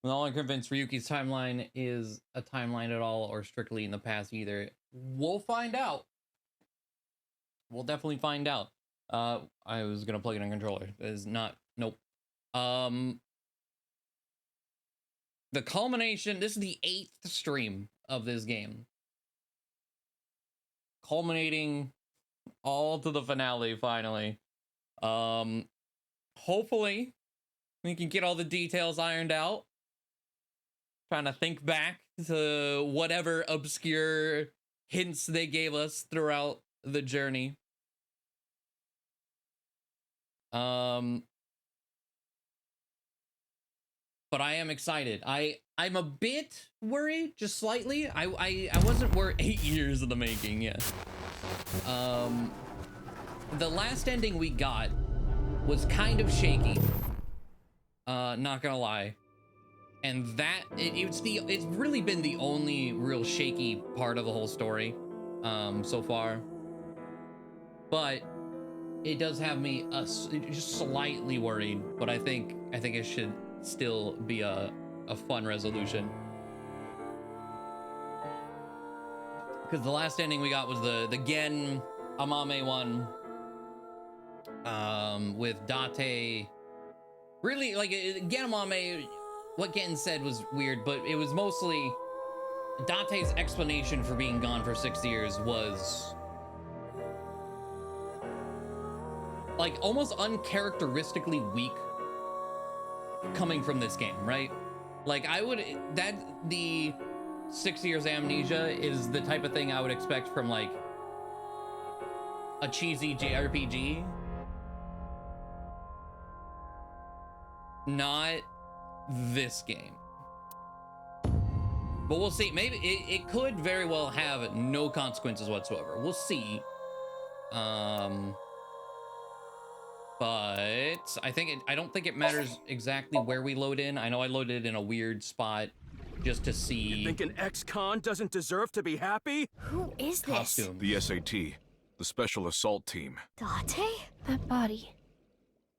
I'm not only convinced Ryuki's timeline is a timeline at all or strictly in the past either. We'll find out. We'll definitely find out. I was gonna plug in a controller. That is not, nope. The culmination, this is the 8th stream of this game. Culminating all to the finale, finally. Hopefully, we can get all the details ironed out. Trying to think back to whatever obscure hints they gave us throughout the journey. But I am excited. I'm a bit worried, just slightly. I wasn't worried. 8 years in the making, yeah. The last ending we got was kind of shaky. Not gonna lie. And that it's really been the only real shaky part of the whole story so far. But it does have me just slightly worried, but I think it should still be a fun resolution. Because the last ending we got was the Gen Amame one with Dante. Really, like, Gen Amame, what Gen said was weird, but it was mostly Dante's explanation for being gone for 6 years was like almost uncharacteristically weak coming from this game, right? Like, the 6 years amnesia is the type of thing I would expect from like a cheesy JRPG. Not this game. But we'll see. Maybe it could very well have no consequences whatsoever. We'll see. But I don't think it matters exactly where we load in. I know I loaded in a weird spot just to see. You think an ex-con doesn't deserve to be happy? Who is this? Costume. The SAT, the Special Assault Team. Dante? That body.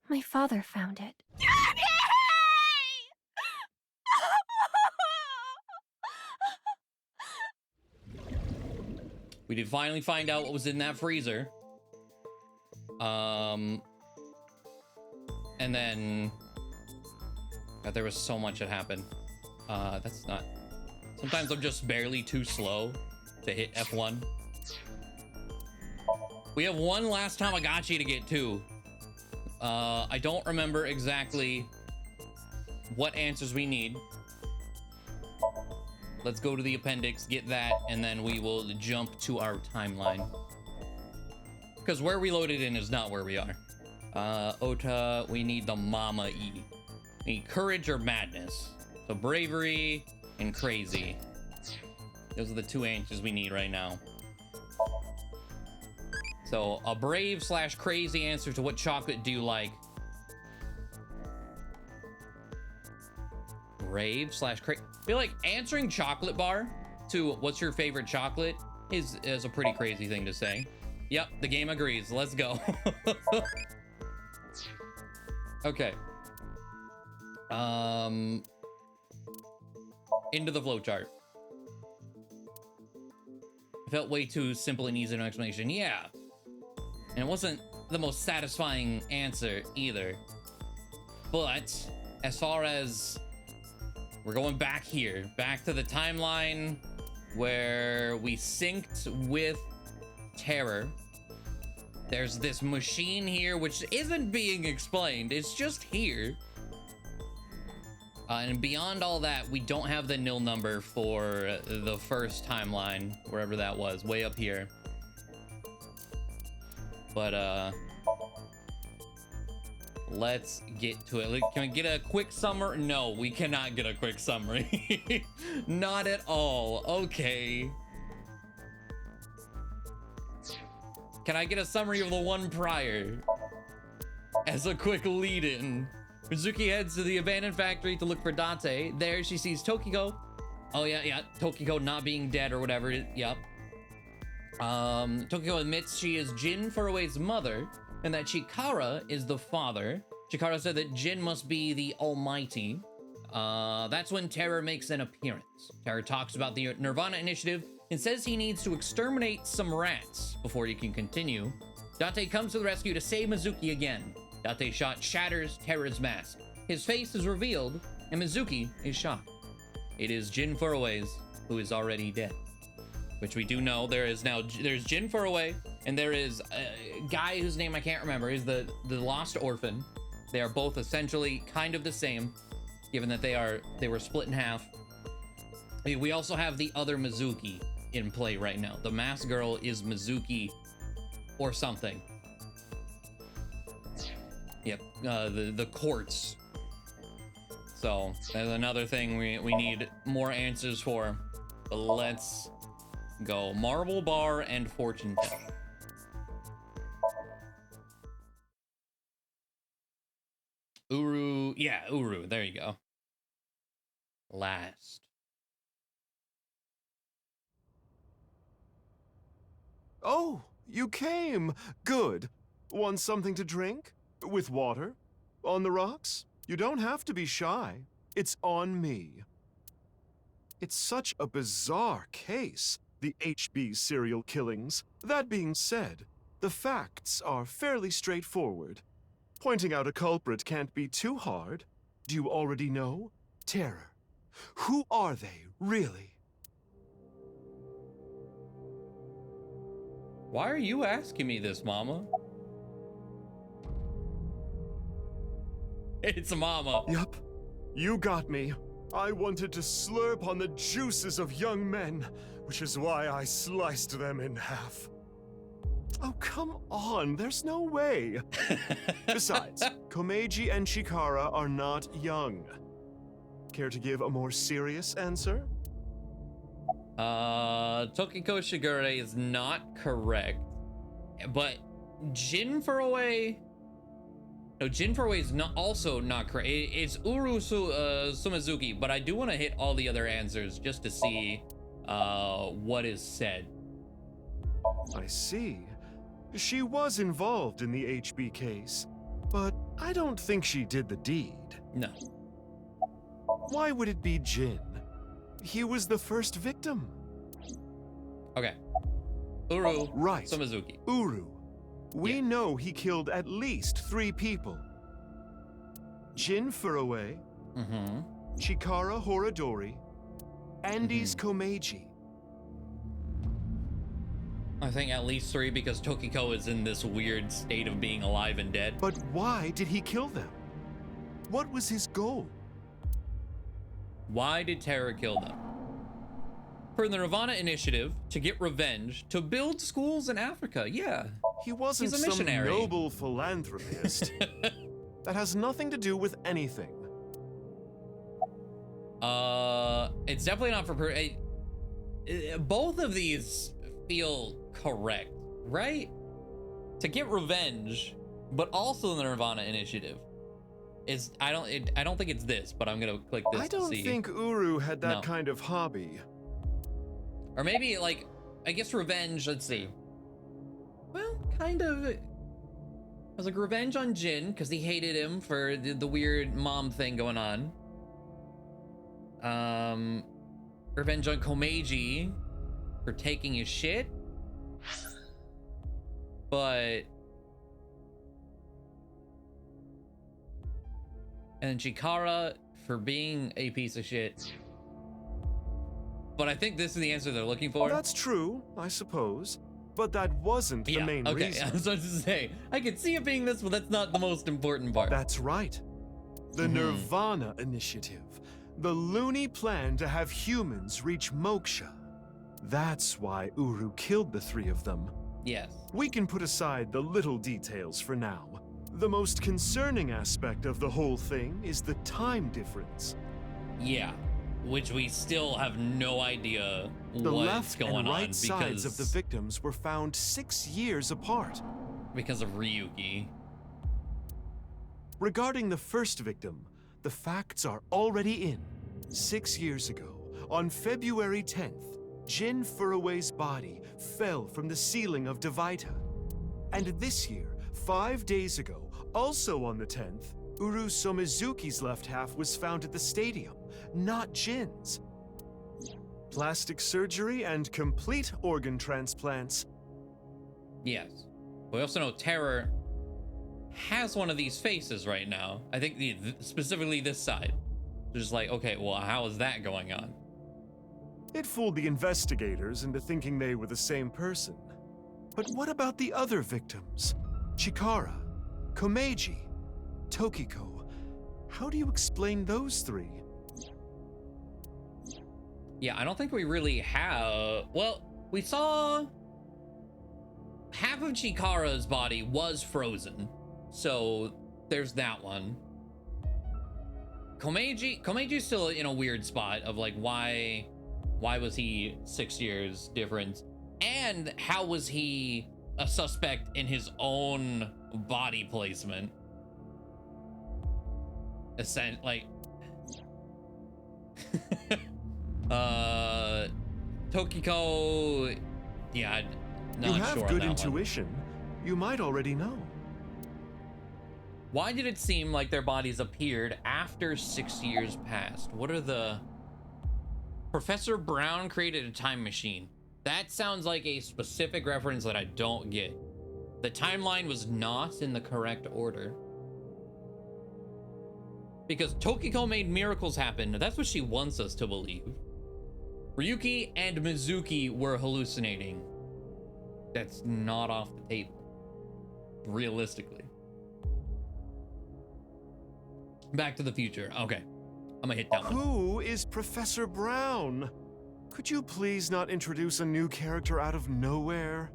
My father found it. We did finally find out what was in that freezer. And then God, there was so much that happened. That's not. Sometimes I'm just barely too slow to hit F1. We have one last Tamagotchi to get to. I don't remember exactly what answers we need. Let's go to the appendix, get that, and then we will jump to our timeline. Because where we loaded in is not where we are. Ota, we need the Mama E. We need courage or madness. So bravery and crazy. Those are the two answers we need right now. So a brave / crazy answer to what chocolate do you like? Brave / crazy. I feel like answering chocolate bar to what's your favorite chocolate is a pretty crazy thing to say. Yep, the game agrees. Let's go. Okay. Into the flowchart. Felt way too simple and easy no explanation. Yeah. And it wasn't the most satisfying answer either. But as far as we're going back here, back to the timeline where we synced with Terror. There's this machine here which isn't being explained. It's just here. And beyond all that, we don't have the nil number for the first timeline, wherever that was, way up here. But let's get to it. Can we get a quick summary? No, we cannot get a quick summary. Not at all. Okay. Can I get a summary of the one prior? As a quick lead-in. Mizuki heads to the abandoned factory to look for Dante. There she sees Tokiko. Oh yeah, Tokiko not being dead or whatever. Yep. Tokiko admits she is Jin Furue's mother and that Chikara is the father. Chikara said that Jin must be the almighty. That's when Terror makes an appearance. Terror talks about the Nirvana Initiative and says he needs to exterminate some rats before he can continue. Dante comes to the rescue to save Mizuki again. Dante's shot shatters Terror's mask. His face is revealed, and Mizuki is shocked. It is Jin Furways, who is already dead. Which we do know there's Jin Furway, and there is a guy whose name I can't remember. He's the lost orphan. They are both essentially kind of the same, given that they were split in half. We also have the other Mizuki in play right now. The masked girl is Mizuki or something. Yep, the courts. So there's another thing we need more answers for. But let's go. Marble bar and fortune teller. Uru, yeah, Uru, there you go. Last. Oh, you came. Good. Want something to drink? With water? On the rocks? You don't have to be shy. It's on me. It's such a bizarre case, the HB serial killings. That being said, the facts are fairly straightforward. Pointing out a culprit can't be too hard. Do you already know? Terror. Who are they, really? Why are you asking me this, Mama? It's Mama. Yup. You got me. I wanted to slurp on the juices of young men, which is why I sliced them in half. Oh, come on. There's no way. Besides, Komeiji and Chikara are not young. Care to give a more serious answer? Tokiko Shigure is not correct, but Jin Furway. No, Jin Furway is also not correct. It's Uru Sumizuki, but I do want to hit all the other answers just to see what is said. I see. She was involved in the HB case, but I don't think she did the deed. No. Why would it be Jin? He was the first victim. Okay. Uru Right. Sumizuki. Uru. We Yeah. know he killed at least 3 people. Jin Furway, Chikara Horadori, Andes Komeiji. I think at least 3 because Tokiko is in this weird state of being alive and dead. But why did he kill them? What was his goal? Why did Terror kill them? For the Nirvana Initiative, to get revenge, to build schools in Africa. Yeah. He wasn't He's a some missionary. noble philanthropist. That has nothing to do with anything. It's definitely not for both of these feel correct, right? To get revenge, but also the Nirvana Initiative. I don't think it's this, but I'm gonna click this I to don't see. think Uru had that No. kind of hobby. Or maybe, like, I guess revenge, let's see. Well, kind of. It was like revenge on Jin, because he hated him for the weird mom thing going on. Revenge on Komeiji for taking his shit. But... And then Chikara for being a piece of shit. But I think this is the answer they're looking for. That's true, I suppose. But that wasn't the main okay. reason. I was about to say, I could see it being this, but that's not the most important part. That's right. The Nirvana Initiative. The loony plan to have humans reach moksha. That's why Uru killed the 3 of them. Yes. We can put aside the little details for now. The most concerning aspect of the whole thing is the time difference. Yeah. Which we still have no idea The what's left going and right on sides of the victims were found 6 years apart. because of Ryuki. Regarding the first victim, the facts are already in. 6 years ago, on February 10th, Jin Furway's body fell from the ceiling of Devita. And this year, 5 days ago, also on the 10th, Uruso Mizuki's left half was found at the stadium, not Jin's. Plastic surgery and complete organ transplants. Yes. We also know Terror has one of these faces right now. I think specifically this side. Just like, okay, well, how is that going on? It fooled the investigators into thinking they were the same person. But what about the other victims? Chikara, Komeiji, Tokiko. How do you explain those three? Yeah, I don't think we really have... Well, we saw... half of Chikara's body was frozen. So, there's that one. Komeiji's still in a weird spot of like, why was he 6 years different? And how was he a suspect in his own body placement? Like... Tokiko, yeah, not you have sure good on that intuition. You might already know. Why did it seem like their bodies appeared after 6 years passed? What are the... Professor Brown created a time machine. That sounds like a specific reference that I don't get. The timeline was not in the correct order. Because Tokiko made miracles happen. That's what she wants us to believe. Ryuki and Mizuki were hallucinating. That's not off the table. Realistically. Back to the Future. Okay. I'm gonna hit that one. Who is Professor Brown? Could you please not introduce a new character out of nowhere?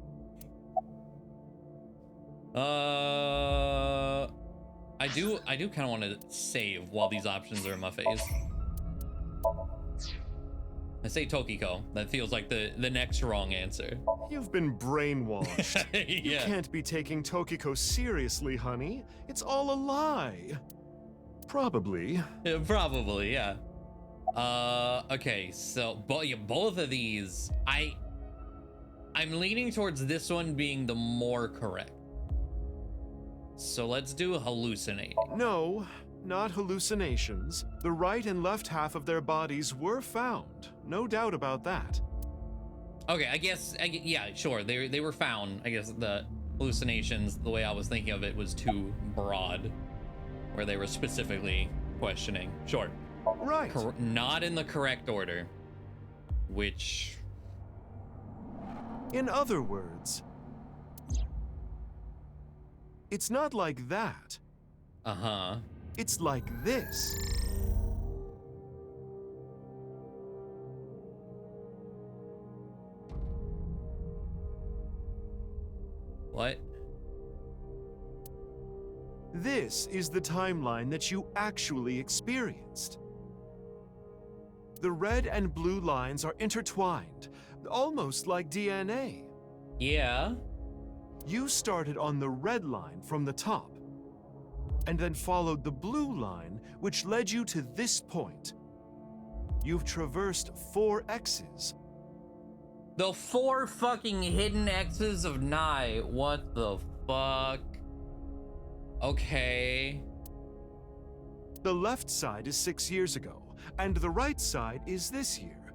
I do kind of want to save while these options are in my face. I say Tokiko. That feels like the next wrong answer. You've been brainwashed. You Yeah. can't be taking Tokiko seriously, honey. It's all a lie. Probably. Yeah, probably, yeah. Okay, so both of these, I'm leaning towards this one being the more correct. So let's do hallucinating. No, not hallucinations. The right and left half of their bodies were found. No doubt about that. Okay, I guess, yeah, sure. They were found. I guess the hallucinations, the way I was thinking of it was too broad, where they were specifically questioning. Sure. Right. Not in the correct order, which... In other words, it's not like that. Uh-huh. It's like this. What? This is the timeline that you actually experienced. The red and blue lines are intertwined, almost like DNA. Yeah. You started on the red line from the top, and then followed the blue line, which led you to this point. You've traversed 4 X's. The 4 fucking hidden X's of Nye. What the fuck? Okay. The left side is 6 years ago, and the right side is this year.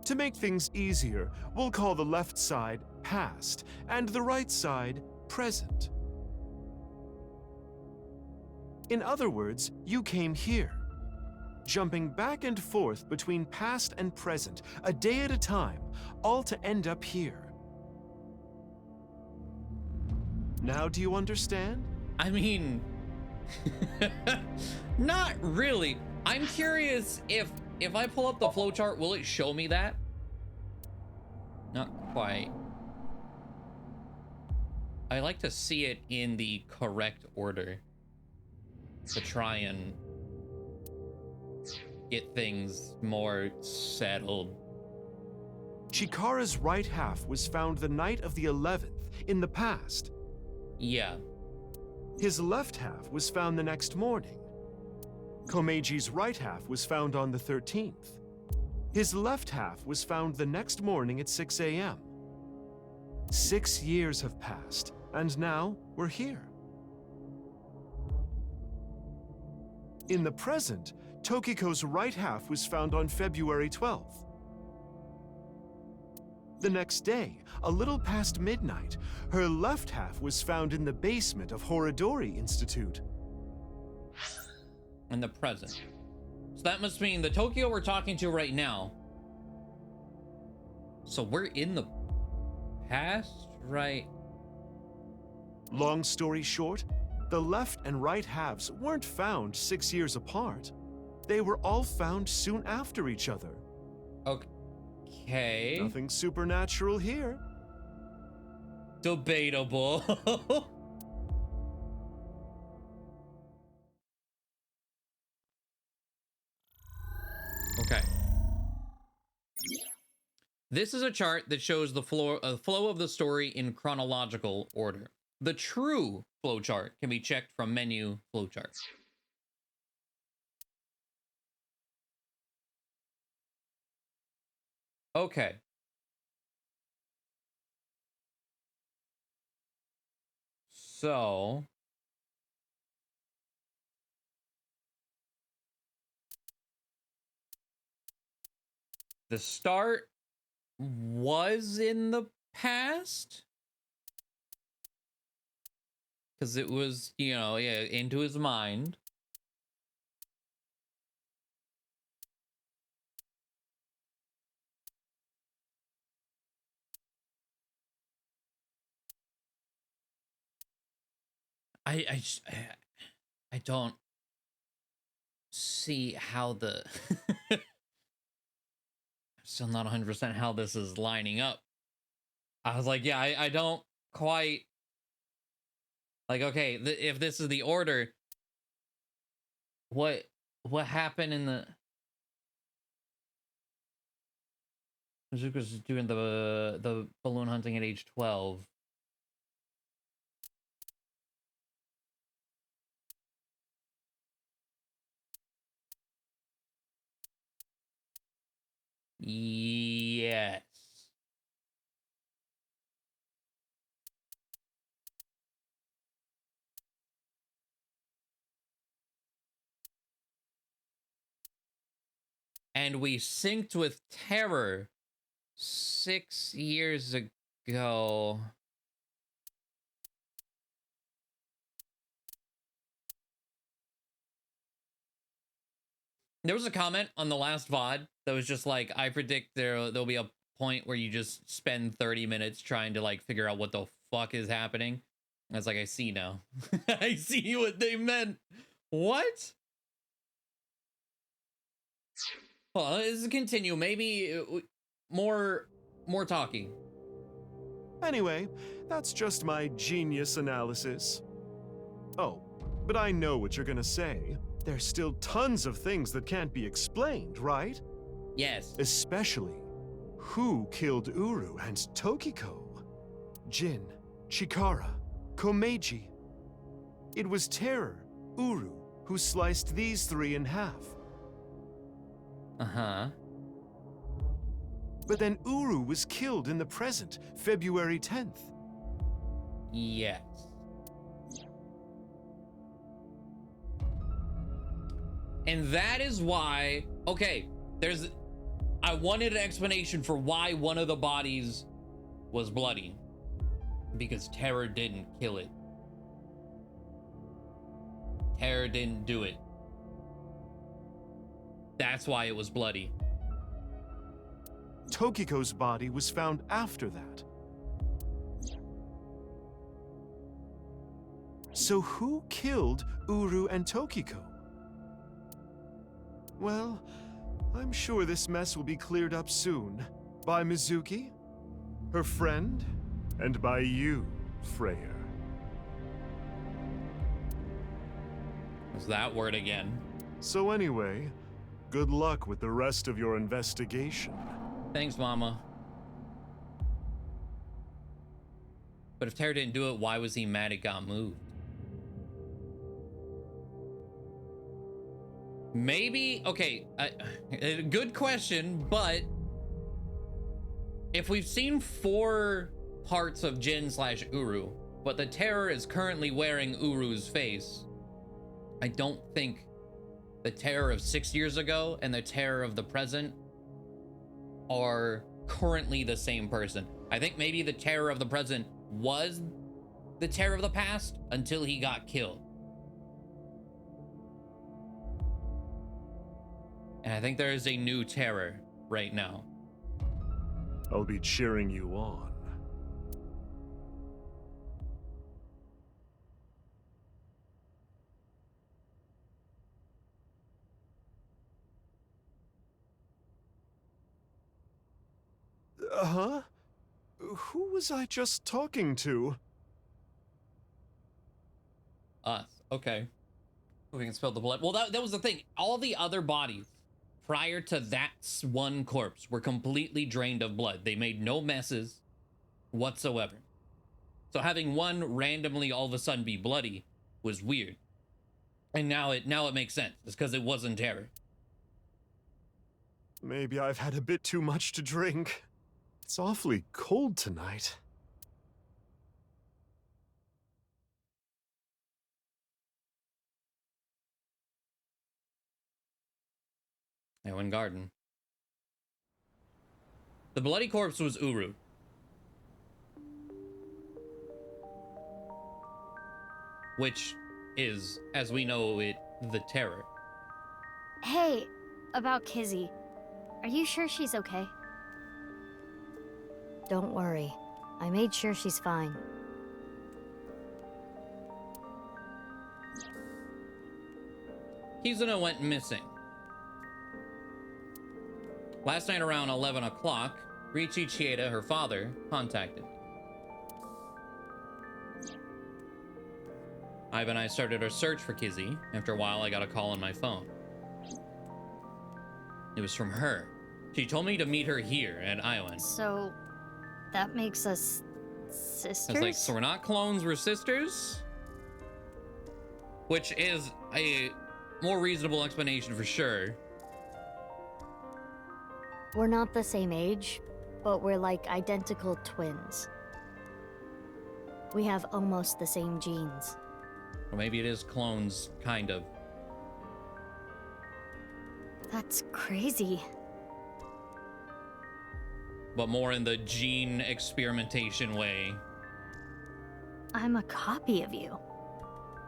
To make things easier, we'll call the left side past and the right side present. In other words, you came here, jumping back and forth between past and present, a day at a time, all to end up here. Now do you understand? I mean, not really. I'm curious if I pull up the flowchart, will it show me that? Not quite. I like to see it in the correct order to try and get things more settled. Chikara's right half was found the night of the 11th, in the past. Yeah. His left half was found the next morning. Komeiji's right half was found on the 13th. His left half was found the next morning at 6 a.m. 6 years have passed, and now we're here. In the present, Tokiko's right half was found on February 12th. The next day, a little past midnight, her left half was found in the basement of Horodori Institute. In the present. So that must mean the Tokyo we're talking to right now. So we're in the past, right? Long story short, the left and right halves weren't found 6 years apart. They were all found soon after each other. Okay. Nothing supernatural here. Debatable. Okay. This is a chart that shows the flow of the story in chronological order. The true flowchart can be checked from menu flowchart. Okay. So the start was in the past because it was, you know, yeah, into his mind. I don't see how the still not 100% how this is lining up. I was like, yeah, I don't quite like, okay, if this is the order, what happened in the Mizuki's doing the balloon hunting at age 12. Yes. And we synced with Terror 6 years ago. There was a comment on the last VOD that was just like, I predict there'll be a point where you just spend 30 minutes trying to like figure out what the fuck is happening. I was like, I see now. I see what they meant. What? Well, let's continue. Maybe more talking. Anyway, that's just my genius analysis. Oh, but I know what you're gonna say. There's still tons of things that can't be explained, right? Yes. Especially, who killed Uru and Tokiko? Jin, Chikara, Komeiji. It was Terror, Uru, who sliced these three in half. Uh-huh. But then Uru was killed in the present, February 10th. Yes. And that is why, okay, I wanted an explanation for why one of the bodies was bloody. Because Terror didn't kill it. Terror didn't do it. That's why it was bloody. Tokiko's body was found after that. So who killed Uru and Tokiko? Well, I'm sure this mess will be cleared up soon. By Mizuki, her friend, and by you, Freya. What's that word again? So anyway, good luck with the rest of your investigation. Thanks, Mama. But if Terror didn't do it, why was he mad it got moved? Maybe, okay, good question, but if we've seen 4 parts of Jin slash Uru, but the terror is currently wearing Uru's face. I don't think the terror of 6 years ago and the terror of the present are currently the same person. I think maybe the terror of the present was the terror of the past until he got killed. And I think there is a new terror right now. I'll be cheering you on. Huh? Who was I just talking to? Us. Okay. We can spill the blood. Well, that was the thing. All the other bodies prior to that one corpse were completely drained of blood. They made no messes whatsoever. So having one randomly all of a sudden be bloody was weird. And now it makes sense. It's because it wasn't terror. Maybe I've had a bit too much to drink. It's awfully cold tonight. Eowyn Garden. The bloody corpse was Uru. Which is, as we know it, the terror. Hey, about Kizzy. Are you sure she's okay? Don't worry. I made sure she's fine. Kizuna went missing. Last night around 11 o'clock, Riichi Chieda, her father, contacted me. Ivan and I started our search for Kizzy. After a while, I got a call on my phone. It was from her. She told me to meet her here at Iwan. So, that makes us sisters? I was like, so we're not clones, we're sisters? Which is a more reasonable explanation for sure. We're not the same age, but we're like identical twins. We have almost the same genes. Or maybe it is clones, kind of. That's crazy. But more in the gene experimentation way. I'm a copy of you.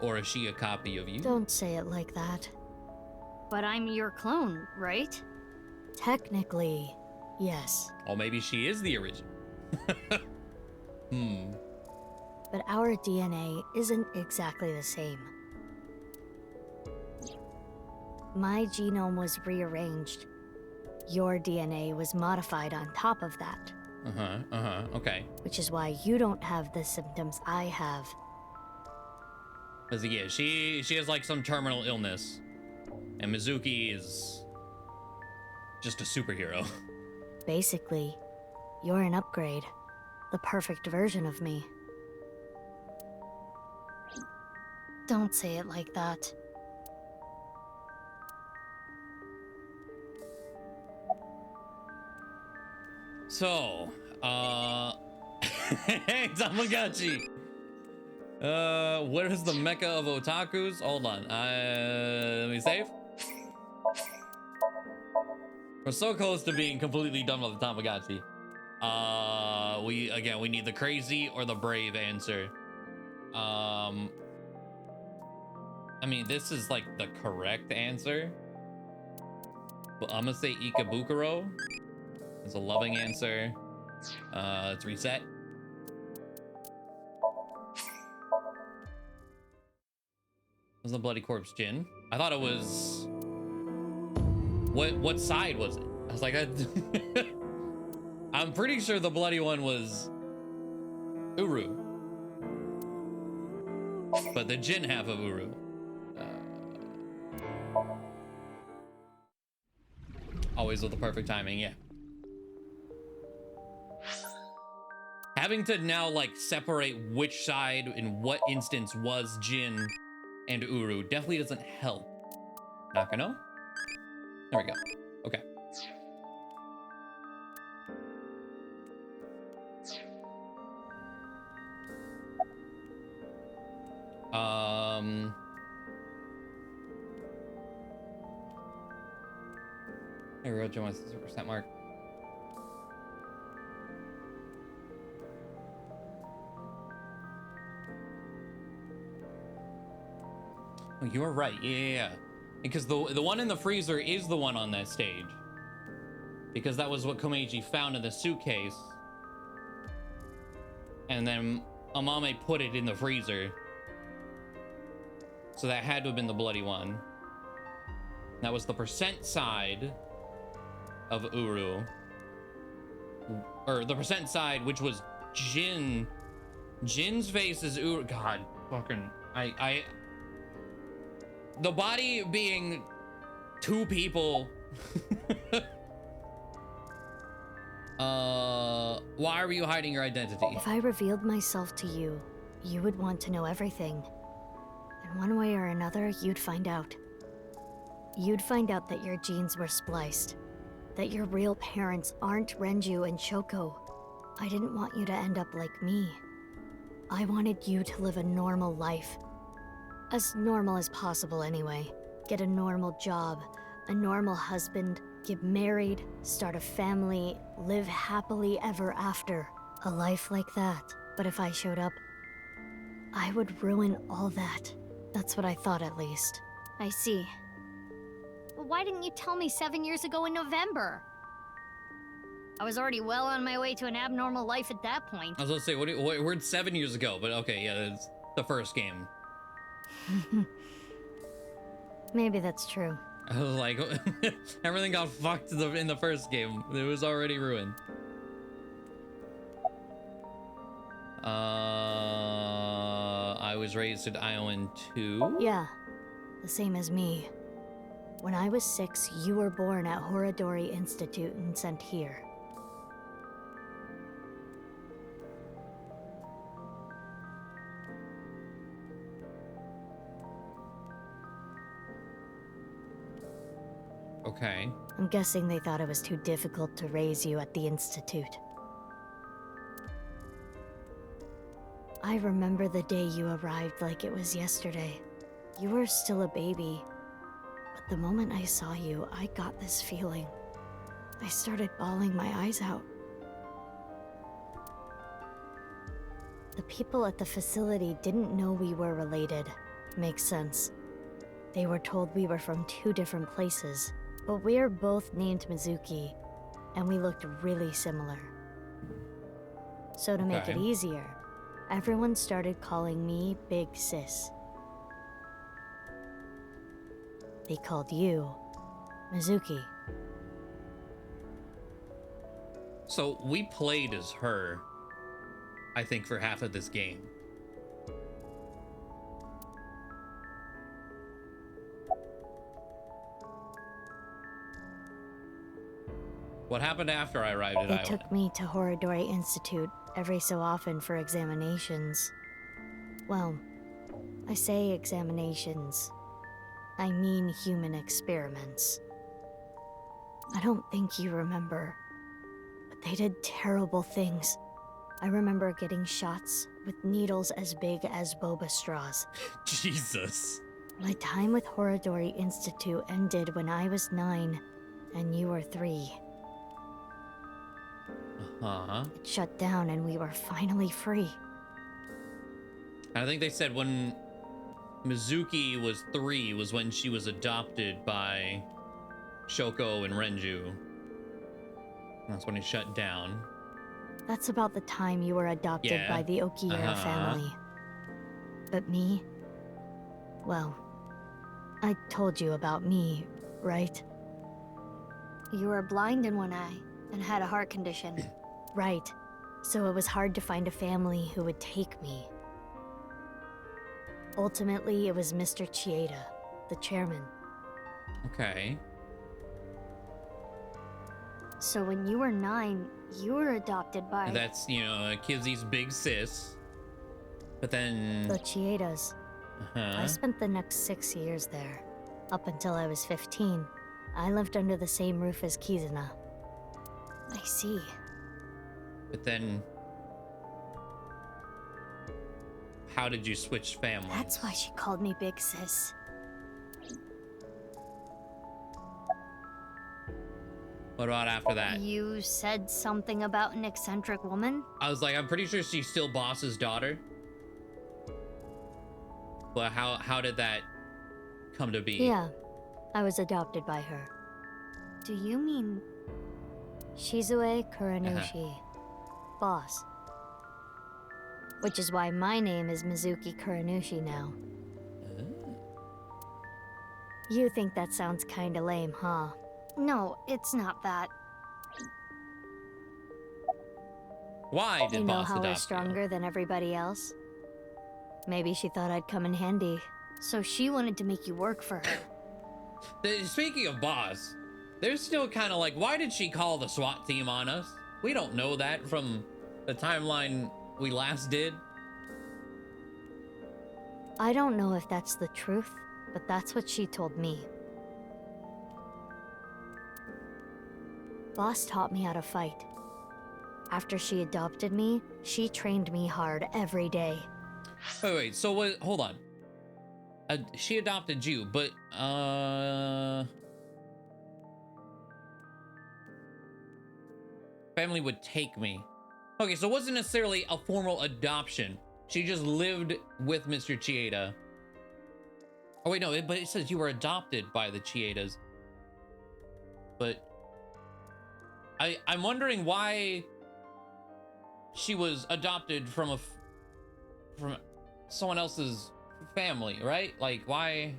Or is she a copy of you? Don't say it like that. But I'm your clone, right? Technically, yes. Or maybe she is the original. But our DNA isn't exactly the same. My genome was rearranged. Your DNA was modified on top of that. Okay. Which is why you don't have the symptoms I have. Because, yeah, she has like some terminal illness. And Mizuki is just a superhero. Basically, you're an upgrade. The perfect version of me. Don't say it like that. So, hey, Tamagotchi! What is the mecca of otakus? Hold on, let me save. We're so close to being completely done with the Tamagotchi. We need the crazy or the brave answer. I mean, this is like the correct answer. But I'm gonna say Ikebukuro. It's a loving answer. Let's reset. Was the bloody corpse Jin? I thought it was. What side was it? I was like, I'm pretty sure the bloody one was Uru, but the Jin half of Uru. Always with the perfect timing, yeah. Having to now like separate which side in what instance was Jin and Uru definitely doesn't help. Nakano? There we go. Okay. Here we go, Joe wants the 0% mark. Oh, you were right. Yeah. Because the one in the freezer is the one on that stage. Because that was what Komeiji found in the suitcase. And then Amame put it in the freezer. So that had to have been the bloody one. That was the percent side of Uru. Or the percent side, which was Jin. Jin's face is Uru. God, fucking... The body being two people. Why are you hiding your identity? If I revealed myself to you, you would want to know everything. And one way or another, you'd find out. You'd find out that your genes were spliced. That your real parents aren't Renju and Shoko. I didn't want you to end up like me. I wanted you to live a normal life. As normal as possible, anyway. Get a normal job, a normal husband, get married, start a family, live happily ever after. A life like that. But if I showed up, I would ruin all that. That's what I thought, at least. I see. But why didn't you tell me 7 years ago in November? I was already well on my way to an abnormal life at that point. I was gonna say, we're 7 years ago, but okay, yeah, it's the first game. Maybe that's true. I was like, everything got fucked in the first game. It was already ruined. I was raised at Iowan too. Yeah, the same as me. When I was 6, you were born at Horadori Institute and sent here. Okay. I'm guessing they thought it was too difficult to raise you at the Institute. I remember the day you arrived like it was yesterday. You were still a baby. But the moment I saw you, I got this feeling. I started bawling my eyes out. The people at the facility didn't know we were related. Makes sense. They were told we were from 2 different places. But we're both named Mizuki, and we looked really similar. So to make it Okay. easier, everyone started calling me Big Sis. They called you Mizuki. So we played as her, I think, for half of this game. What happened after I arrived at They Iowa? took me to Horadori Institute every so often for examinations. Well, I say examinations. I mean human experiments. I don't think you remember, but they did terrible things. I remember getting shots with needles as big as boba straws. Jesus. My time with Horadori Institute ended when I was 9, and you were 3. Uh-huh. It shut down and we were finally free. I think they said when Mizuki was 3 was when she was adopted by Shoko and Renju. That's when it shut down. That's about the time you were adopted Yeah. by the Okiura family. But me? Well, I told you about me, right? You were blind in one eye and had a heart condition. Right. So it was hard to find a family who would take me. Ultimately, it was Mr. Chieda, the chairman. Okay. So when you were 9, you were adopted by... That's, you know, Kizzy's big sis. But then... The Chiedas. I spent the next 6 years there. Up until I was 15. I lived under the same roof as Kizuna. I see. But then... how did you switch families? That's why she called me Big Sis. What about after that? You said something about an eccentric woman? I was like, I'm pretty sure she's still Boss's daughter. But how did that come to be? Yeah, I was adopted by her. Do you mean... Shizue Kuranushi. Boss. Which is why my name is Mizuki Kuranushi now. You think that sounds kinda lame, huh? No, it's not that. Why did You know Boss how we're adopt stronger than everybody else? Maybe she thought I'd come in handy. So she wanted to make you work for her. Speaking of Boss, there's still kind of like, why did she call the SWAT team on us? We don't know that from the timeline we last did. I don't know if that's the truth, but that's what she told me. Boss taught me how to fight. After she adopted me, she trained me hard every day. Wait, so what, hold on. She adopted you, but, family would take me. Okay, so it wasn't necessarily a formal adoption. She just lived with Mr. Chieda. Oh wait, no, but it says you were adopted by the Chiedas. But I'm wondering why she was adopted from from someone else's family, right? Like, why?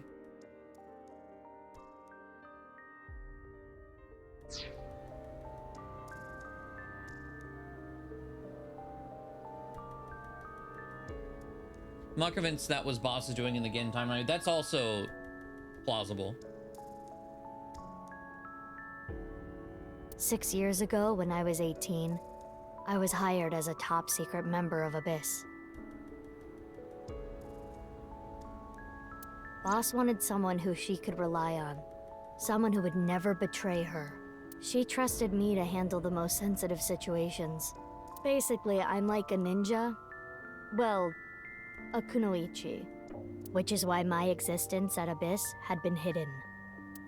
I'm not convinced that was Boss is doing in the game timeline. That's also plausible. 6 years ago, when I was 18, I was hired as a top secret member of Abyss. Boss wanted someone who she could rely on. Someone who would never betray her. She trusted me to handle the most sensitive situations. Basically, I'm like a ninja. Well, a kunoichi. Which is why my existence at Abyss had been hidden.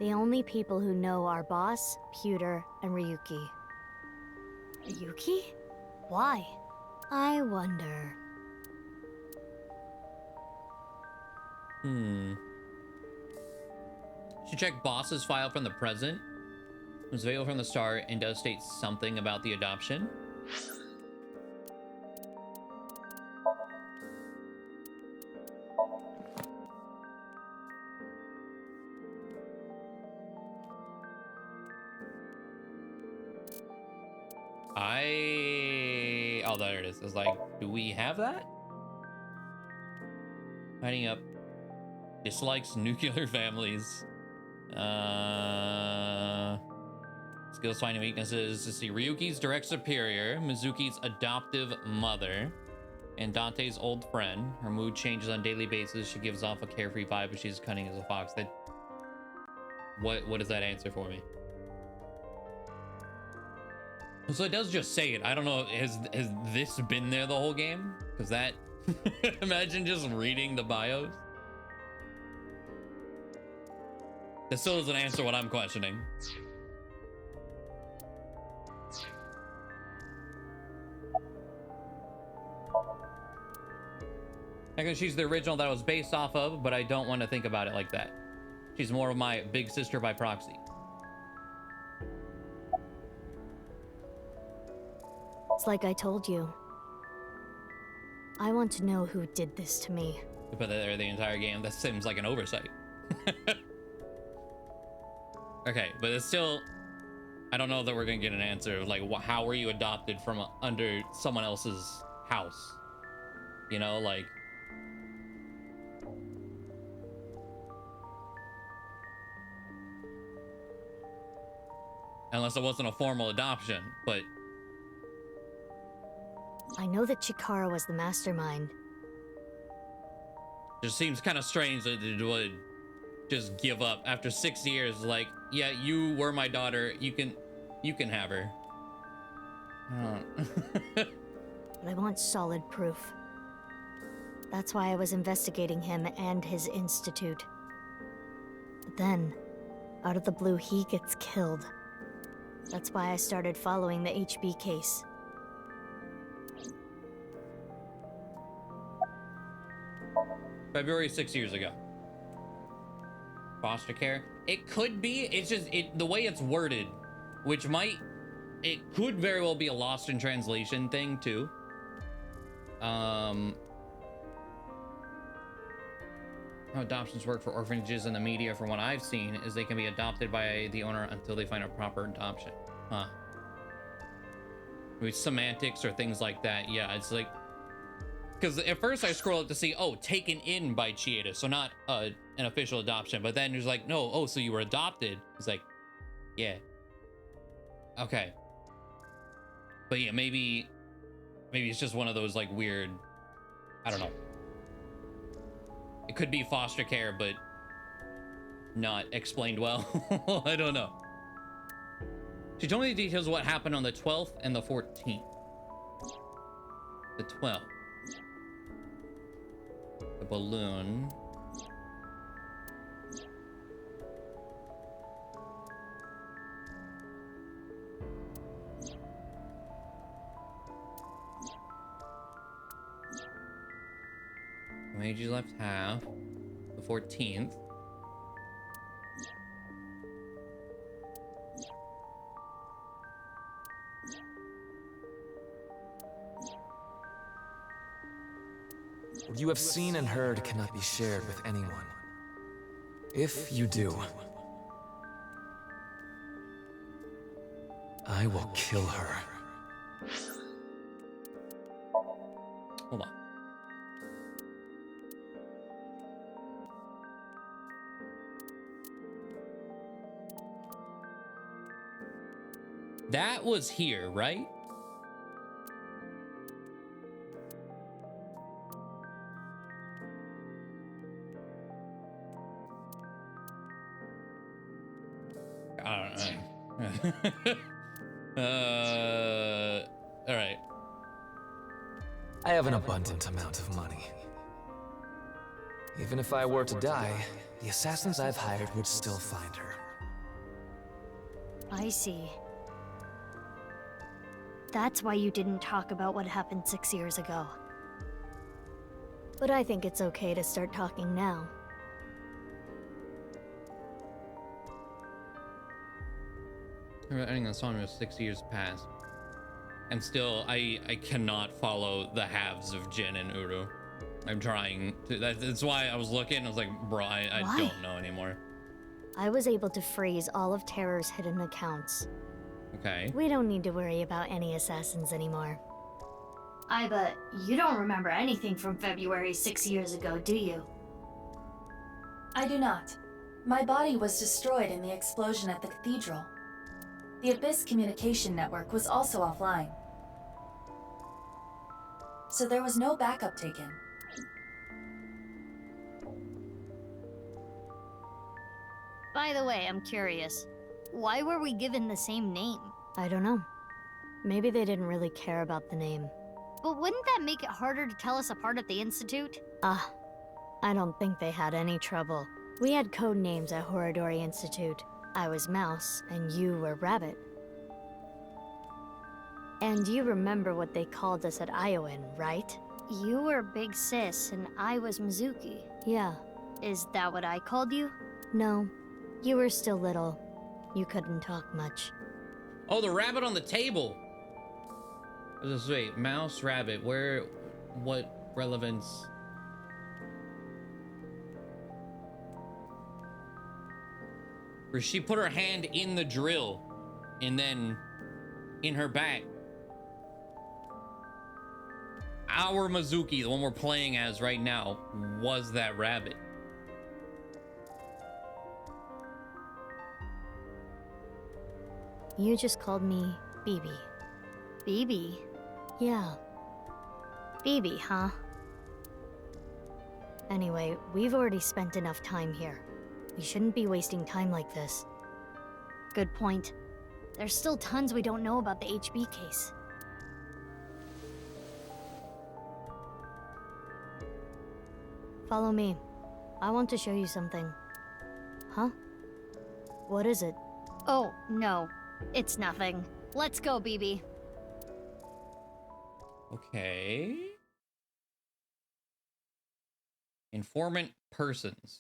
The only people who know are Boss, Pewter, and Ryuki. Ryuki? Why? I wonder. She checked Boss's file from the present. It was available from the start and does state something about the adoption. Oh, there it is. It's like, do we have that? Finding up. Dislikes nuclear families. Skills, finding weaknesses. To see Ryuki's direct superior, Mizuki's adoptive mother, and Dante's old friend. Her mood changes on a daily basis. She gives off a carefree vibe, but she's cunning as a fox. That. What does that answer for me? So it does just say it. I don't know. Has this been there the whole game? Because that. Imagine just reading the bios. That still doesn't answer what I'm questioning. Because she's the original that I was based off of, but I don't want to think about it like that. She's more of my big sister by proxy. It's like I told you. I want to know who did this to me. You put that there the entire game. That seems like an oversight. Okay, but it's still... I don't know that we're gonna get an answer of like, how were you adopted from under someone else's house? You know, like... Unless it wasn't a formal adoption, but... I know that Chikara was the mastermind. It just seems kind of strange that it would just give up after 6 years. Like, yeah, you were my daughter. You can have her. But I want solid proof. That's why I was investigating him and his institute. But then, out of the blue, he gets killed. That's why I started following the HB case. February 6 years ago. Foster care? It could be. It's just the way it's worded, which it could very well be a lost in translation thing too. How adoptions work for orphanages in the media, from what I've seen, is they can be adopted by the owner until they find a proper adoption. Huh. Maybe semantics or things like that. Yeah, it's like, because at first I scroll up to see, oh, taken in by Chieda, so not an official adoption. But then there's like, no, oh, so you were adopted. It's like, yeah. Okay. But yeah, maybe it's just one of those like weird, I don't know. It could be foster care, but not explained well. I don't know. She told me the details of what happened on the 12th and the 14th. The 12th. The balloon. Meiji left half. The 14th. What you have seen and heard cannot be shared with anyone. If you do, I will kill her. Hold on. That was here, right? I don't know. All right. I have an abundant amount of money. Even if I were to die, the assassins I've hired would still find her. I see. That's why you didn't talk about what happened 6 years ago. But I think it's okay to start talking now. Ending the song was 6 years past. And still, I cannot follow the halves of Jin and Uru. I'm trying to. That's why I was looking. I was like, bro, I don't know anymore. I was able to freeze all of Terror's hidden accounts. Okay. We don't need to worry about any assassins anymore. I bet you don't remember anything from February 6 years ago, do you? I do not. My body was destroyed in the explosion at the cathedral. The Abyss communication network was also offline. So there was no backup taken. By the way, I'm curious. Why were we given the same name? I don't know. Maybe they didn't really care about the name. But wouldn't that make it harder to tell us apart at the Institute? I don't think they had any trouble. We had code names at Horadori Institute. I was Mouse, and you were Rabbit. And you remember what they called us at Iowan, right? You were Big Sis, and I was Mizuki. Yeah. Is that what I called you? No. You were still little. You couldn't talk much. Oh, the rabbit on the table. Just wait, Mouse, Rabbit. What relevance? Where she put her hand in the drill, and then in her back. Our Mizuki, the one we're playing as right now, was that rabbit. You just called me BB. BB? Yeah. BB, huh? Anyway, we've already spent enough time here. We shouldn't be wasting time like this. Good point. There's still tons we don't know about the HB case. Follow me. I want to show you something. Huh? What is it? Oh, no. It's nothing. Let's go, BB. Okay. Informant persons.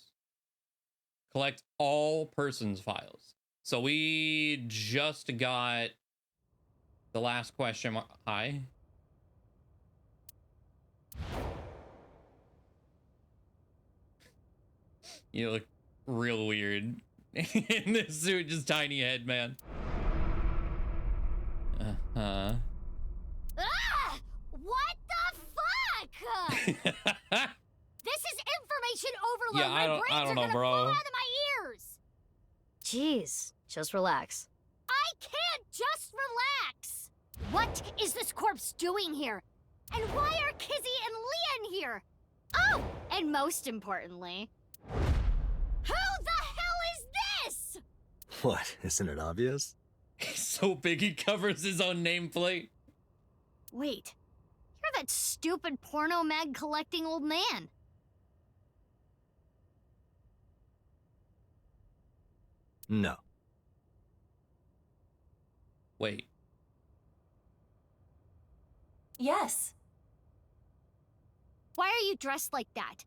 Collect all persons files. So we just got the last question. Hi. You look real weird in this suit, just tiny head, man. Uh-huh. Ah! What the fuck? This is information overload. Yeah, My I don't brains are know, gonna bro. fall out of my ears. Jeez, just relax. I can't just relax. What is this corpse doing here? And why are Kizzy and Leon here? Oh, and most importantly, who the hell is this? What, isn't it obvious? He's so big he covers his own nameplate. Wait, you're that stupid porno mag collecting old man. No. Wait. Yes. Why are you dressed like that?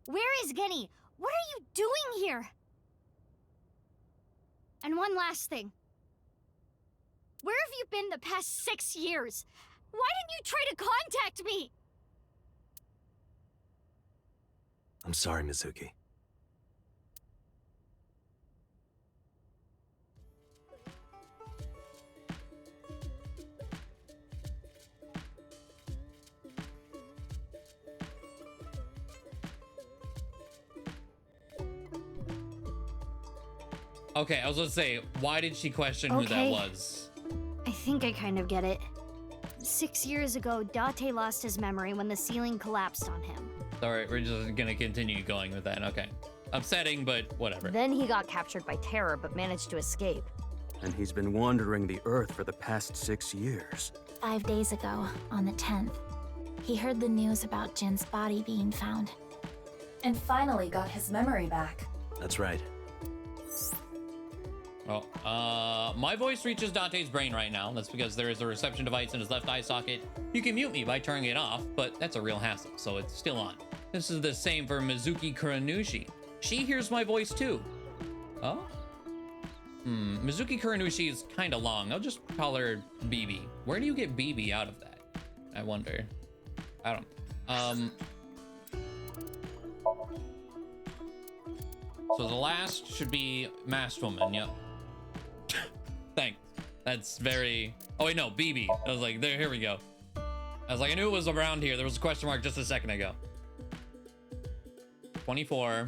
Where is Genny? What are you doing here? And one last thing. Where have you been the past 6 years? Why didn't you try to contact me? I'm sorry, Mizuki. Okay, I was gonna say, why did she question who that Okay. was? I think I kind of get it. 6 years ago, Dante lost his memory when the ceiling collapsed on him. Alright, we're just gonna continue going with that. Okay. Upsetting, but whatever. Then he got captured by terror but managed to escape. And he's been wandering the Earth for the past 6 years. 5 days ago, on the 10th, he heard the news about Jin's body being found. And finally got his memory back. That's right. Oh, my voice reaches Dante's brain right now. That's because there is a reception device in his left eye socket. You can mute me by turning it off, but that's a real hassle, so it's still on. This is the same for Mizuki Kuranushi. She hears my voice too. Oh? Mizuki Kuranushi is kind of long. I'll just call her BB. Where do you get BB out of that? I wonder. I don't. So the last should be Masked Woman, yep. Thanks. That's very... Oh wait, no, BB. I was like, there, here we go. I was like, I knew it was around here. There was a question mark just a second ago. 24.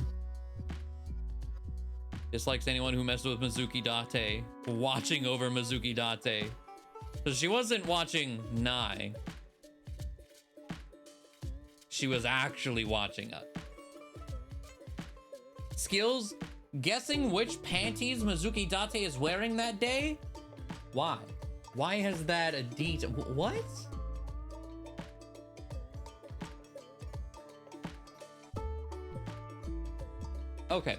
Dislikes anyone who messed with Mizuki Date. Watching over Mizuki Date. So she wasn't watching Nai. She was actually watching us. Skills, guessing which panties Mizuki Date is wearing that day? Why? Why has that a detail? What? Okay.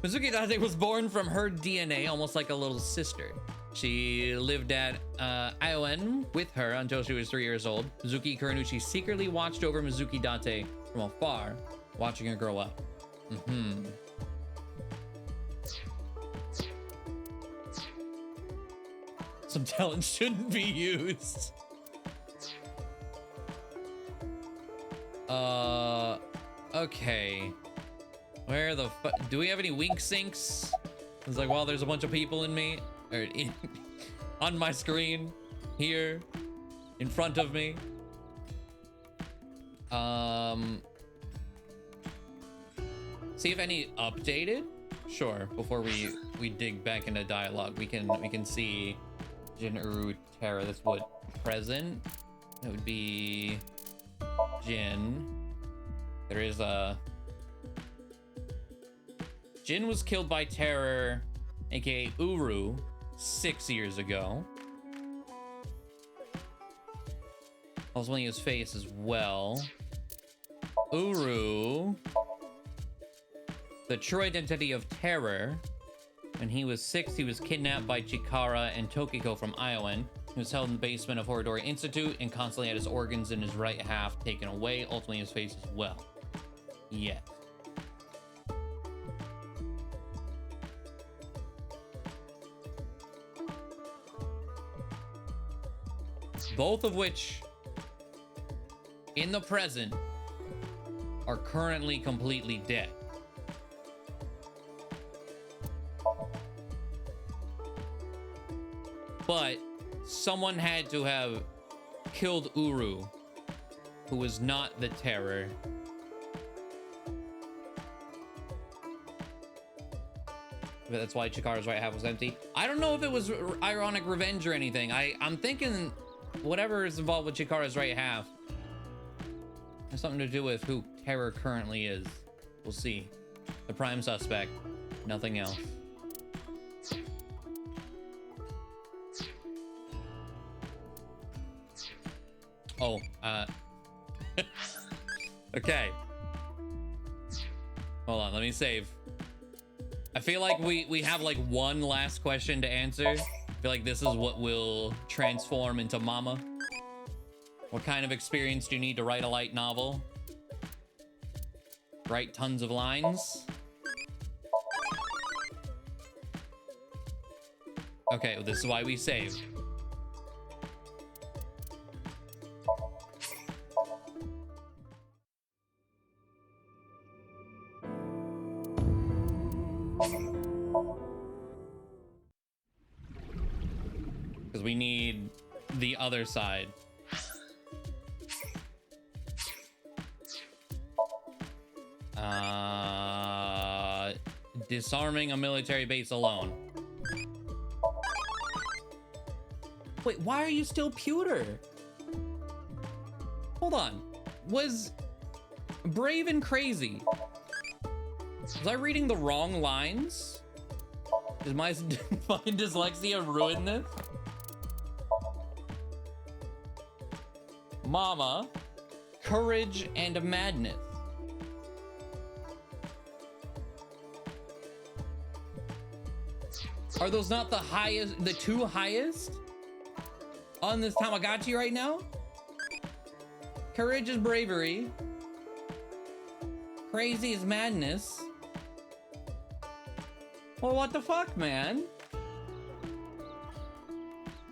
Mizuki Date was born from her DNA, almost like a little sister. She lived at Ioen with her until she was 3 years old. Mizuki Kuranushi secretly watched over Mizuki Date from afar, watching her grow up. Some talent shouldn't be used. Okay. Where the fuck? Do we have any wink syncs? It's like, well, there's a bunch of people in me, or on my screen, here, in front of me. See if any updated? Sure, before we dig back into dialogue, we can see Jin, Uru, Terra. That's what, present? That would be Jin. There is a... Jin was killed by Terror, aka Uru, 6 years ago. I was wanting his face as well. Uru, the true identity of Terror. When he was 6, he was kidnapped by Chikara and Tokiko from Iowan. He was held in the basement of Horodori Institute and constantly had his organs in his right half taken away, ultimately his face as well. Yes. Both of which, in the present, are currently completely dead. But someone had to have killed Uru, who was not the Terror. But that's why Chikara's right half was empty. I don't know if it was ironic revenge or anything. I'm thinking whatever is involved with Chikara's right half has something to do with who Terror currently is. We'll see. The prime suspect, nothing else. Oh, okay. Hold on, let me save. I feel like we have like one last question to answer. I feel like this is what will transform into Mama. What kind of experience do you need to write a light novel? Write tons of lines? Okay, well, this is why we save. Because we need the other side. Disarming a military base alone. Wait, why are you still pewter? Hold on. Was Brave and Crazy? Was I reading the wrong lines? Is my fucking dyslexia ruin this? Mama, Courage, and Madness. Are those not the highest, the two highest on this Tamagotchi right now? Courage is bravery. Crazy is madness. Well, what the fuck, man?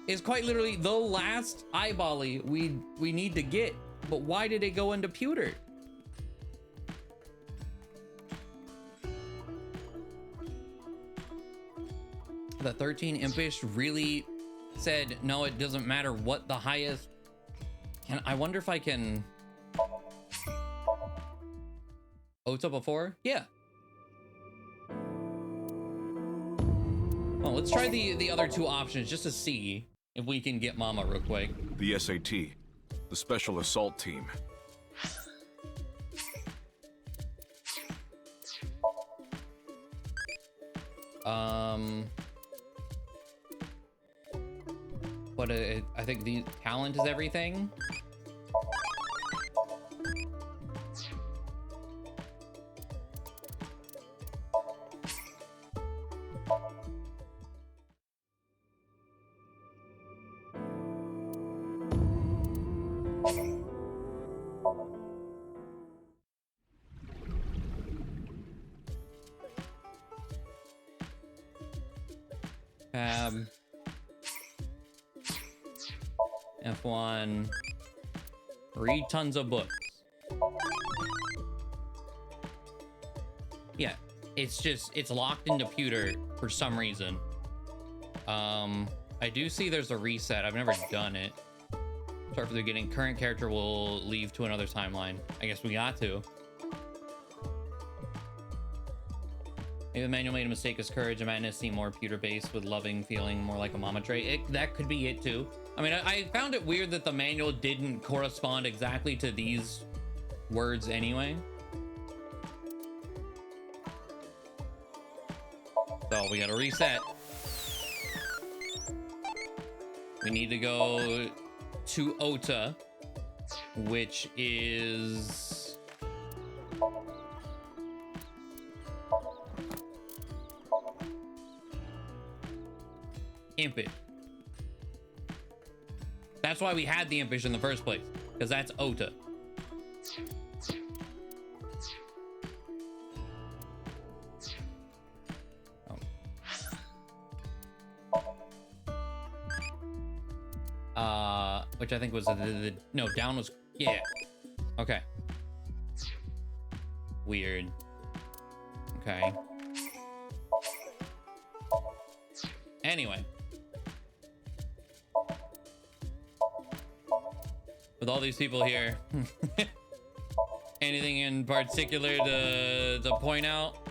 It's quite literally the last eyebally we need to get. But why did it go into pewter? The 13 Impish really said, no, it doesn't matter what the highest. I wonder if I can Ota before? Yeah. Well, let's try the other two options just to see if we can get Mama real quick. The SAT, the Special Assault Team. What I think the talent is everything. F1. Read tons of books. Yeah, it's locked into pewter for some reason. I do see there's a reset. I've never done it. Start from the beginning. Current character will leave to another timeline. I guess we got to. Maybe the manual made a mistake as Courage and Madness seem more pewter-based with loving feeling more like a Mama trait. That could be it too. I mean, I found it weird that the manual didn't correspond exactly to these words anyway. So we gotta reset. We need to go to Ota, which is impish. That's why we had the impish in the first place, because that's Ota. Which I think was no, down was, yeah. Okay. Weird. Okay. Anyway. With all these people here, anything in particular to point out?